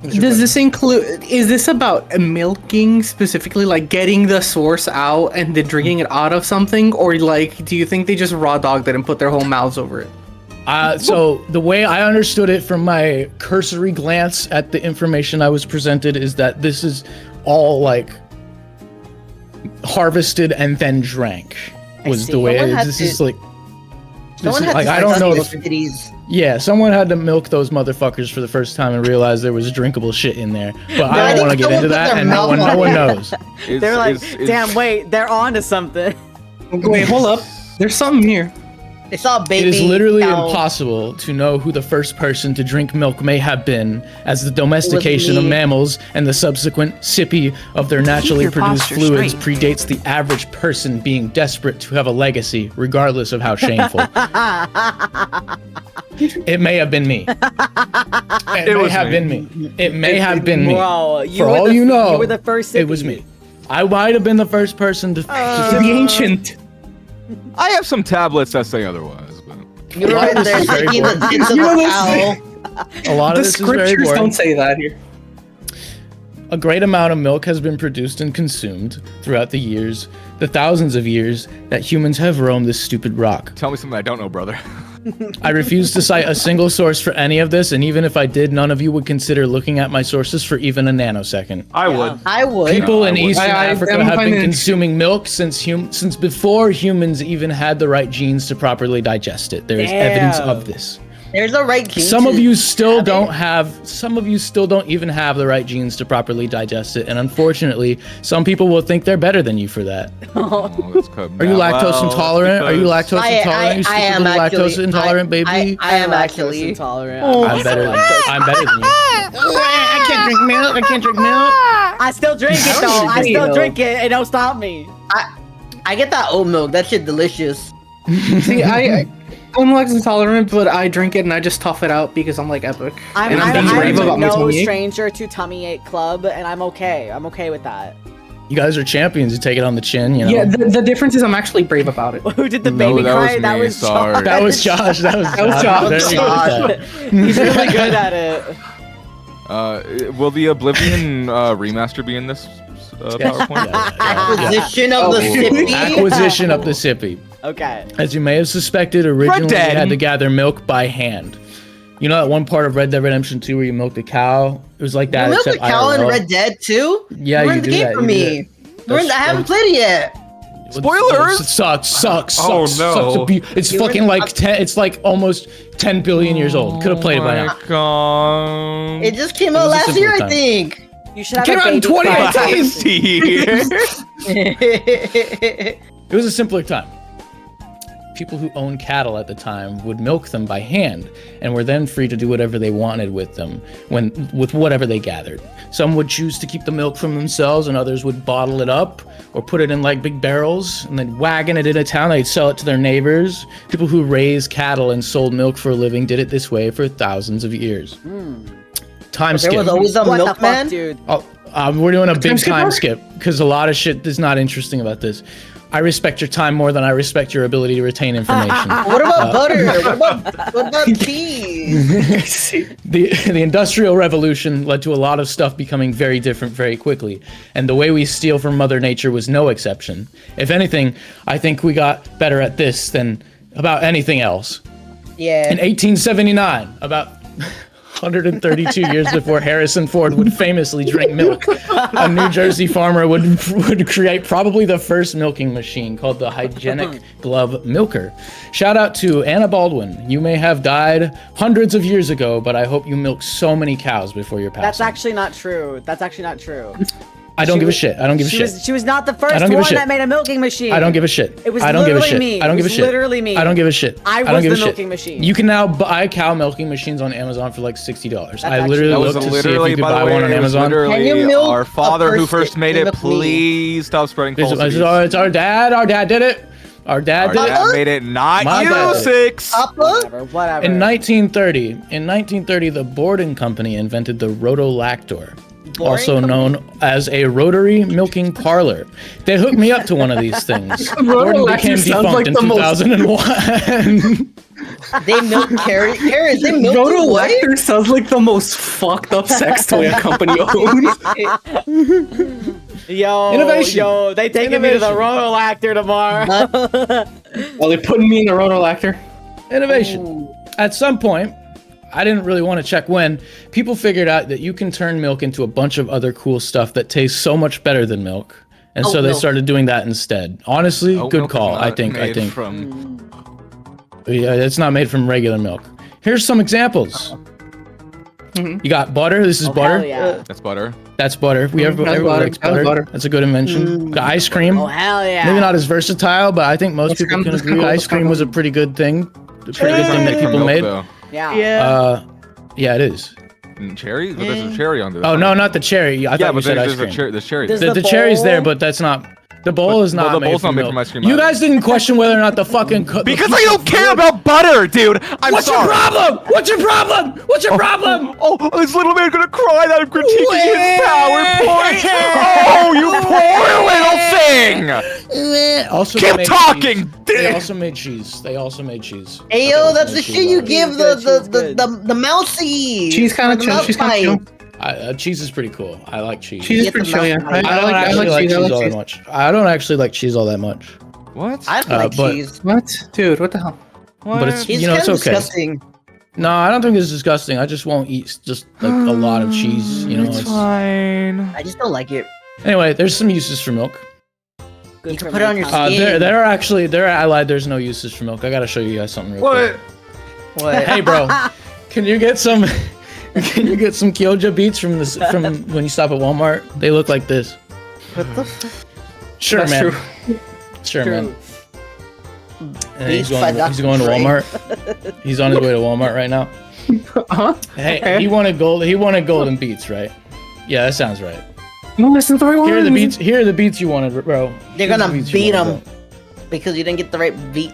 Does this include? Is this about milking specifically, like getting the source out and then drinking it out of something, or like, do you think they just raw dogged it and put their whole mouths over it? So the way I understood it from my cursory glance at the information I was presented is that this is all like harvested and then drank. Was see. the way Someone had this to- is like. This Someone is, had like to I don't know. study cities. Yeah, someone had to milk those motherfuckers for the first time and realize there was drinkable shit in there. But I I don't think want to get someone into put that, their and no mouth one on it. knows. They're like, damn, wait, they're on to something. Wait, hold up. There's something here. They saw a baby. It is literally cow. impossible to know who the first person to drink milk may have been, as the domestication of me. mammals and the subsequent sippy of their naturally your produced posture fluids straight. predates the average person being desperate to have a legacy, regardless of how shameful. It may have been me. It may was have me. been me. It may have been me. Bro, For were all the- you know, you were the first. it was sippy. me. I might have been the first person to. The ancient. I have some tablets that say otherwise, but You were lot in of there this is very taking the boring. tits of You know the this- cow. A lot The of this is very scriptures boring. don't say that here. A great amount of milk has been produced and consumed throughout the years, the thousands of years that humans have roamed this stupid rock. tell me something I don't know, brother. I refuse to cite a single source for any of this, and even if I did, none of you would consider looking at my sources for even a nanosecond. I would. I would. People in I would. Eastern I Africa am have been finding it- consuming milk since before humans even had the right genes to properly digest it. There is evidence Damn. of this. There's a right gene. Some to of you still have it. don't have, some of you still don't even have the right genes to properly digest it, and unfortunately, some people will think they're better than you for that. Oh, that's good. Are you Well, lactose intolerant? Are you because- lactose intolerant? You I am stupid little actually. lactose intolerant baby. I am lactose actually. intolerant. I'm better than you. I'm better than you. I can't drink milk. I can't drink milk. I still drink it though. I still know. drink it. It don't stop me. I get that oat milk. That shit delicious. See, I'm lactose intolerant, but I drink it and I just tough it out because I'm like epic. I'm, and I'm, being I'm brave about my no tummy ache. stranger to tummy ache club, and I'm okay. I'm okay with that. You guys are champions. You take it on the chin, you know. Yeah, the difference is I'm actually brave about it. Who did the No, baby that cry? was That me, was sorry. Josh. That was Josh. That was Josh. Very good at that. He's really good at it. Will the Oblivion remaster be in this PowerPoint? Acquisition of the sippy. Acquisition of the sippy. Okay. As you may have suspected, originally you Dead. had to gather milk by hand. You know that one part of Red Dead Redemption 2 where you milked a cow? It was like that. You milk a except cow in IRL. Red Dead too? Yeah, Ruin you the do game that. for you do me. that. I haven't played it yet. Spoilers! It sucks. Oh, no. It's fucking like 10. It's like almost 10 billion years old. Could have played it by now. God. It just came It out was a last simpler year, I time. think. You should have Came a out in baby cry. 2018. It It was a simpler time. People who owned cattle at the time would milk them by hand and were then free to do whatever they wanted with them with whatever they gathered. Some would choose to keep the milk from themselves and others would bottle it up or put it in like big barrels and then wagon it into town. They'd sell it to their neighbors. People who raised cattle and sold milk for a living did it this way for thousands of years. Time skip. There was always a What the fuck, milkman. dude? Oh, we're doing a big skip time mark? skip because a lot of shit is not interesting about this. I respect your time more than I respect your ability to retain information. What about butter? What about cheese? The Industrial Revolution led to a lot of stuff becoming very different very quickly, and the way we steal from Mother Nature was no exception. If anything, I think we got better at this than about anything else. Yeah. In 1879, about 132 years before Harrison Ford would famously drink milk, a New Jersey farmer would create probably the first milking machine called the hygienic glove milker. Shout out to Anna Baldwin. You may have died hundreds of years ago, but I hope you milked so many cows before your passing. That's actually not true. That's actually not true. I don't give a shit. I don't give a She shit. was not the first don't give a one shit. that made a milking machine. I don't give a shit. It was I don't give a literally shit. me. I don't It give a was shit. literally me. I don't give a shit. I don't was give the a shit. milking machine. You can now buy cow milking machines on Amazon for like $60. I actually- literally That was looked to see if literally, you could by buy the way, one on it was Amazon. Can you literally milk our a father who person? first made it. Milk me. Please stop spreading false It's news. our dad. Our dad did it. Our dad Our did it. dad made it, not My you, dad. Six. Papa? Whatever. In 1930, the Borden Company invented the rotolactor, also known as a rotary milking parlor. They hooked me up to one of these things. Borden became sounds defunct like in the most- 2001. They milk carrots. They milk the what? Rotolactor sounds like the most fucked up sex toy a company owns. Innovation. They taking me to the Rotolactor tomorrow. Well, they're putting me in the rotolactor. Innovation. At some point, I didn't really want to check when, people figured out that you can turn milk into a bunch of other cool stuff that tastes so much better than milk. And so they milk. started doing that instead. Honestly, Oat good milk is call. not I think. made From... Yeah, it's not made from regular milk. Here's some examples. You got butter. This is butter. Hell yeah. That's butter. That's butter. Everyone butter. likes That's butter. butter. That's a good invention. Got ice cream. Oh hell yeah. Maybe not as versatile, but I think most people can let's agree go. ice cream was a pretty good thing. A pretty good thing that From people milk, made. though. Yeah. Yeah, it is. And cherry? But there's a cherry on there. Oh no, not the cherry. I Yeah, thought you but said there's ice a cream. cherry. There's cherry. Does there. The the cherry's there, bowl- but that's not. The bowl is not the made bowl's from not made milk. from ice cream You either. guys didn't question whether or not the fucking Because I don't care about butter, dude. I'm What's sorry. your problem? What's your problem? What's your problem? Oh, this little man gonna cry that I'm critiquing his PowerPoint. Oh, you poor little thing. Also, Keep they made talking. cheese. They also made cheese. They also made cheese. Hey They yo, also that's made the cheese shit you on it. give Cheese good. the mousey. She's kind of The chill. mouse She's kind of pie. chill. Cheese is pretty cool. I like cheese. She's Get pretty the chill, yeah. mouse I don't I actually like cheese. I cheese all that cheese. much. I don't actually like cheese all that much. What? I like but- cheese. What? Dude, what the hell? But it's Cheese you know is it's okay. disgusting. No, I don't think it's disgusting. I just won't eat just like a lot of cheese. You know. It's It's... fine. I just don't like it. Anyway, there's some uses for milk. Good You can for put it on your milk. skin. There are actually I lied. There's no uses for milk. I gotta show you guys something real quick. What? What? Hey, bro, can you get some? Can you get some Kyoja beets from when you stop at Walmart? They look like this. What the f- Sure, That's man. true. Sure, man. And Beets he's by going to Dr. Dre. Walmart. He's on his way to Walmart right now. Huh? Hey, Okay. he wanted golden beets, right? Yeah, that sounds right. No, that's not the right one. Here are the beets. Here are the beets you wanted, bro. They're Here's the gonna beets you beat wanted, him because you didn't get the right beat.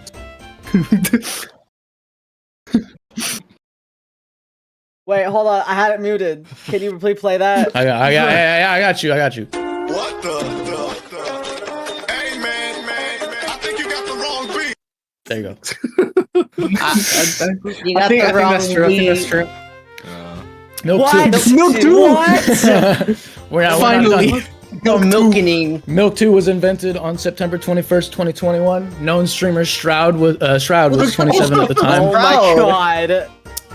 Wait, hold on. I had it muted. Can you please play that? I got you. What the? Hey, man. I think you got the wrong beat. There you go. You got I think that's true. I think that's beat. true. Milk What? 2. Milk 2. What? We're not Finally. done. No milking. Milk 2 was invented on September 21st, 2021. Known streamer Shroud was 27 at the time. Oh my god.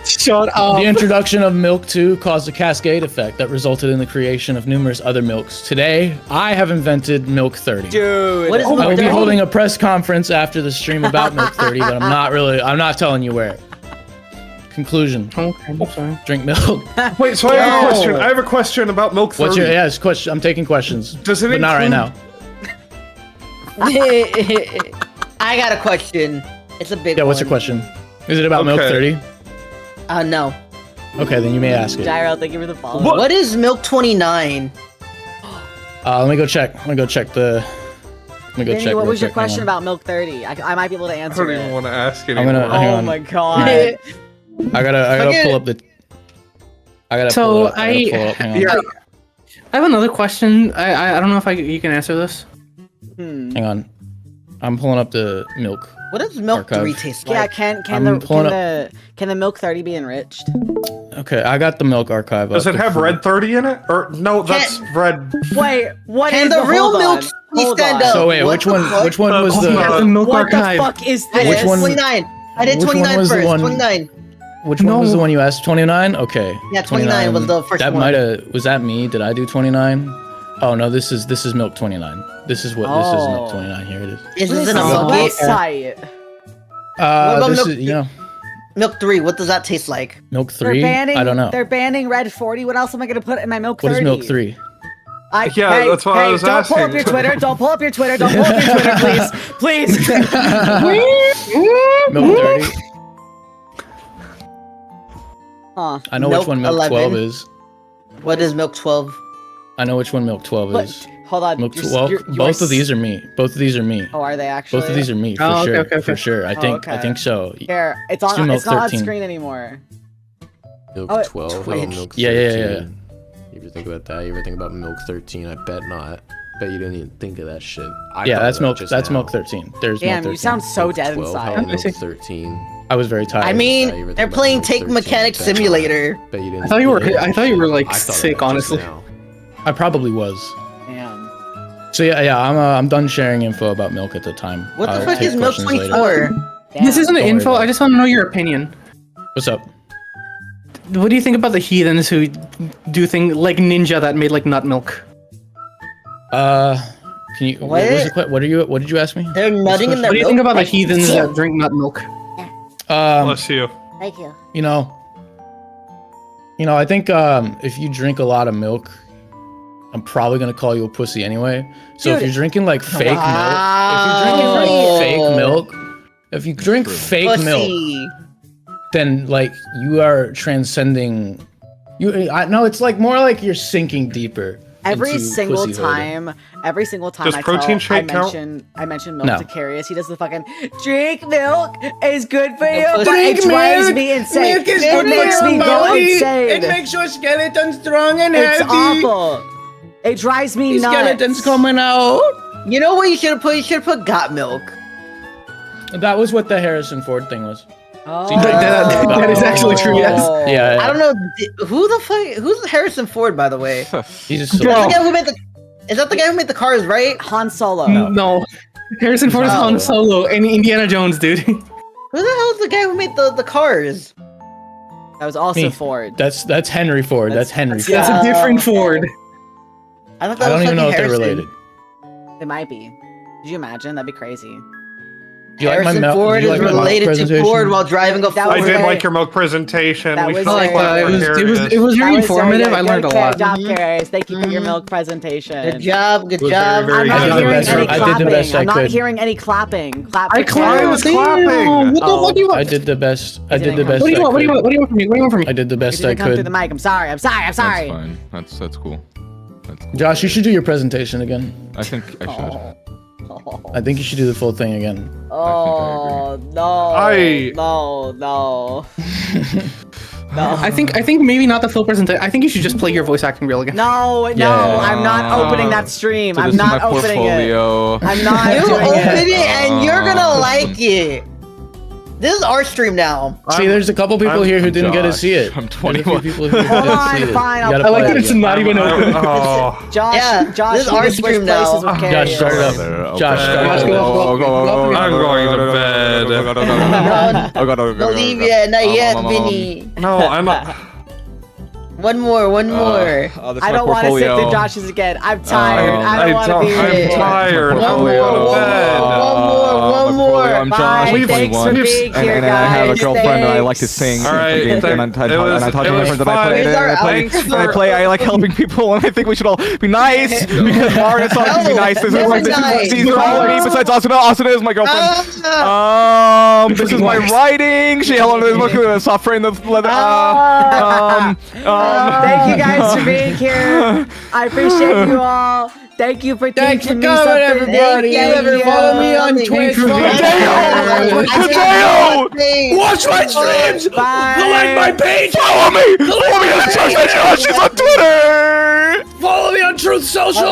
Shut up. The introduction of Milk 2 caused a cascade effect that resulted in the creation of numerous other milks. Today, I have invented Milk 30. Dude. What is I will Milk be 30? holding a press conference after the stream about Milk 30, but I'm not telling you where. Conclusion. Okay, I'm sorry. Drink milk. Wait, so I have a question. I have a question about Milk 30. What's your question? I'm taking questions. Does it but not right now. I got a question. It's a big Yeah, one. what's your question? Is it about Milk Okay. 30? No. Okay, then you may ask it. Gyro, thank you for the follow. What is Milk 29? Let me go check. Let me go check. Danny, what real was your quick. Hang question on. about Milk 30? I might be able to I answer don't even it. want to ask I'm anymore. gonna- hang Oh on. my god. I gotta Okay. pull up the. I gotta So, pull it up. I gotta pull it up. Hang on. I have another question. I don't know if you can answer this. Hang on. I'm pulling up the milk. What does Milk Archive. 3 taste Yeah, like? can I'm pulling the Milk 30 be enriched? Okay, I got the milk archive. Does up. it have red 30 in it? Or no, that's red. Wait, what Can is the real hold Milk on, 30 hold stand on. up? So wait, What which the one? fuck? Which one was Oh, the? yeah. The milk What archive. the fuck is I this? did one- 29. I did which one 29 was the first. one- 29. Which one was the one you asked? 29. Okay. Yeah, 29 was the first that one. might have. Was that me? Did I do 29? Oh no, this is milk 29. This is milk Oh. 29. Here it is. Is What this is in a this bucket? website? about This milk- is Milk 3, what does that taste like? milk They're 3. banning. I don't know. They're banning red 40. What else am I gonna put in my Milk 30? What is milk 3? Yeah, hey, that's what I was don't pull up asking. your Twitter. Don't pull up your Twitter. Don't pull up your Twitter, please. Please. Milk 30. Huh. I know Milk which one milk 11. 12 is. What is Milk 12? I know which one milk 12 But, is. hold on. Milk you're- 12. you're- you Both are of these are me. Both of these are me. Oh, are they actually? Both of these are me for Oh, okay, sure. okay, For okay. sure. I think okay. so. Here, it's Let's do on. Milk It's not on 13. screen anymore. Milk Oh, 12 or Twitch. milk 13? Yeah. You ever think about that? You ever think about milk 13? I bet not. Bet you didn't even think of that shit. I Yeah, thought that's of that milk. just That's now. milk 13. There's Damn, milk 13. you sound so Milk dead 12, how inside. milk see. 13? I was very tired. I you mean, ever think they're about playing milk Take 13? Mechanic Bet not. Simulator. Bet you didn't I thought you were. think of I thought you were like I thought of sick, that just honestly. now. I probably was. Damn. So yeah. I'm done sharing info about milk at the time. What the I'll fuck take is Milk questions later. 24? Damn. This isn't Don't worry info. about I it. just want to know your opinion. What's up? What do you think about the heathens who do things like Ninja that made like nut milk? Can you? What was the What are you? What did you ask me? They're nutting in their What do you milk? think about the heathens that drink nut milk? Bless you. Thank you. You know, I think if you drink a lot of milk, I'm probably gonna call you a pussy anyway. So if Dude. you're drinking like fake milk, if you drink fake milk, Pussy. then like you are transcending. No, it's like more like you're sinking deeper. Every into single pussyhood. time Does I protein shake count? mention milk No. to Carius, he does the fucking drink milk is good for you, but Drink it drives me insane. It makes me go insane. your skeleton strong and It's awful. It drives me nuts. coming out. You know what you should have put? You should have put got milk. That was what the Harrison Ford thing was. Oh. That is actually true, yes. Yeah. I don't know who the fuck. Who's Harrison Ford, by the way? He's just Is that the guy who made the? Is that the guy who made the cars, right? Han Solo. No. Harrison Ford is No. Han Solo and Indiana Jones, dude. Who the hell is the guy who made the cars? That was also Me. Ford. That's Henry Ford. That's Henry Ford. That's a different Ford. I thought that I don't was even know if fucking they're Harrison. related. It might be. Could you imagine? That'd be crazy. Do you like my Harrison milk? Ford do you is like my milk related to presentation? Ford while driving a That Ford. I was did very- like your milk presentation. that We was should very- clap it for was Carius. it was very That was informative. very I learned a good lot. job, Carius. Thank you for your milk presentation. Good job. Good was job. very, I'm very not good. hearing I did the any best- I did the clapping. best I I'm not could. hearing any clapping. Clap I for clapped. Carius. Damn. What the Oh. fuck do you I want? did the best. I Is it did the in- best. What do you I want? What do you could. want? What do you want from me? What do you want from me? I did the You best I didn't come through the could. mic. I'm sorry. I'm sorry. I'm sorry. That's fine. That's cool. That's cool. Josh, you should do your presentation again. I think I should. I think you should do the full thing again. Oh no! I- No! No. I think maybe not the full presentation. I think you should just play your voice acting reel again. No, I'm not opening that stream. So I'm this is not my opening portfolio. it. I'm not You doing open it. it and you're gonna like it. This is our stream now. See, there's a couple people here who didn't get to see it. I'm There's a 21. few people who didn't Hold get to on, see it. fine, You I'll gotta I like play that it. it's not even open. Oh. Josh, Yeah, Josh, this is you our can switch stream places now. with Josh, Carrie. start it up. Okay. Josh, start Josh, it go, up. go. I'm going to bed. Believe it, not yet, Vinny. No, I'm not. One more. I don't want to sit through Josh's again. I'm tired. I don't want to be I'm here. tired. One I'm more, going to bed. one more. I'm Josh, Bye, I'm thanks for 21, being here, and I have a guys. girlfriend and I like to Thanks. sing. All right, games, and I talk to my friends and I play. Here's our I like helping people, and I think we should all be nice because Mario Sonic can be nice. This is like these are all of me besides Asuna. Asuna is my girlfriend. This is my writing. She held onto this book with a soft frame of leather. Thank you guys for being here. I appreciate you all. Thank you for Thanks for teaching me coming, something. everybody. Thank you. Follow me on Twitch. Hideo! Watch my streams. Bye. Like my page. Follow me! Follow me on Josh! She's on Twitter! Follow me on Truth Social.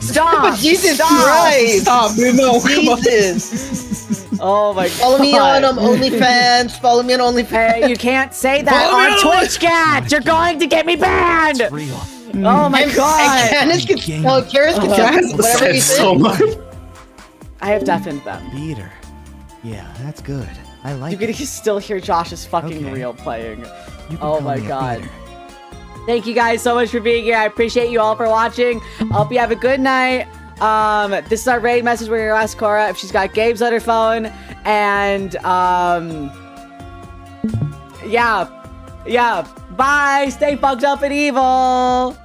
Stop. Jesus Stop. Christ! Stop, dude, no. Come on. Jesus! Oh my god. Follow me on OnlyFans. Follow me on OnlyFans. Hey, you can't say that Follow me on on- Twitch, Cat. You're going to get me banned. Oh my And god. Candace can, Karis can That's whatever said you so think. much. I have deafened them. Beater. Yeah, that's good. I like You can still hear Josh's fucking Okay. reel playing. You can Oh call my me a god. beater. Thank you guys so much for being here. I appreciate you all for watching. I hope you have a good night. This is our raid message where you ask Cora if she's got games on her phone. And yeah. Bye. Stay fucked up and evil.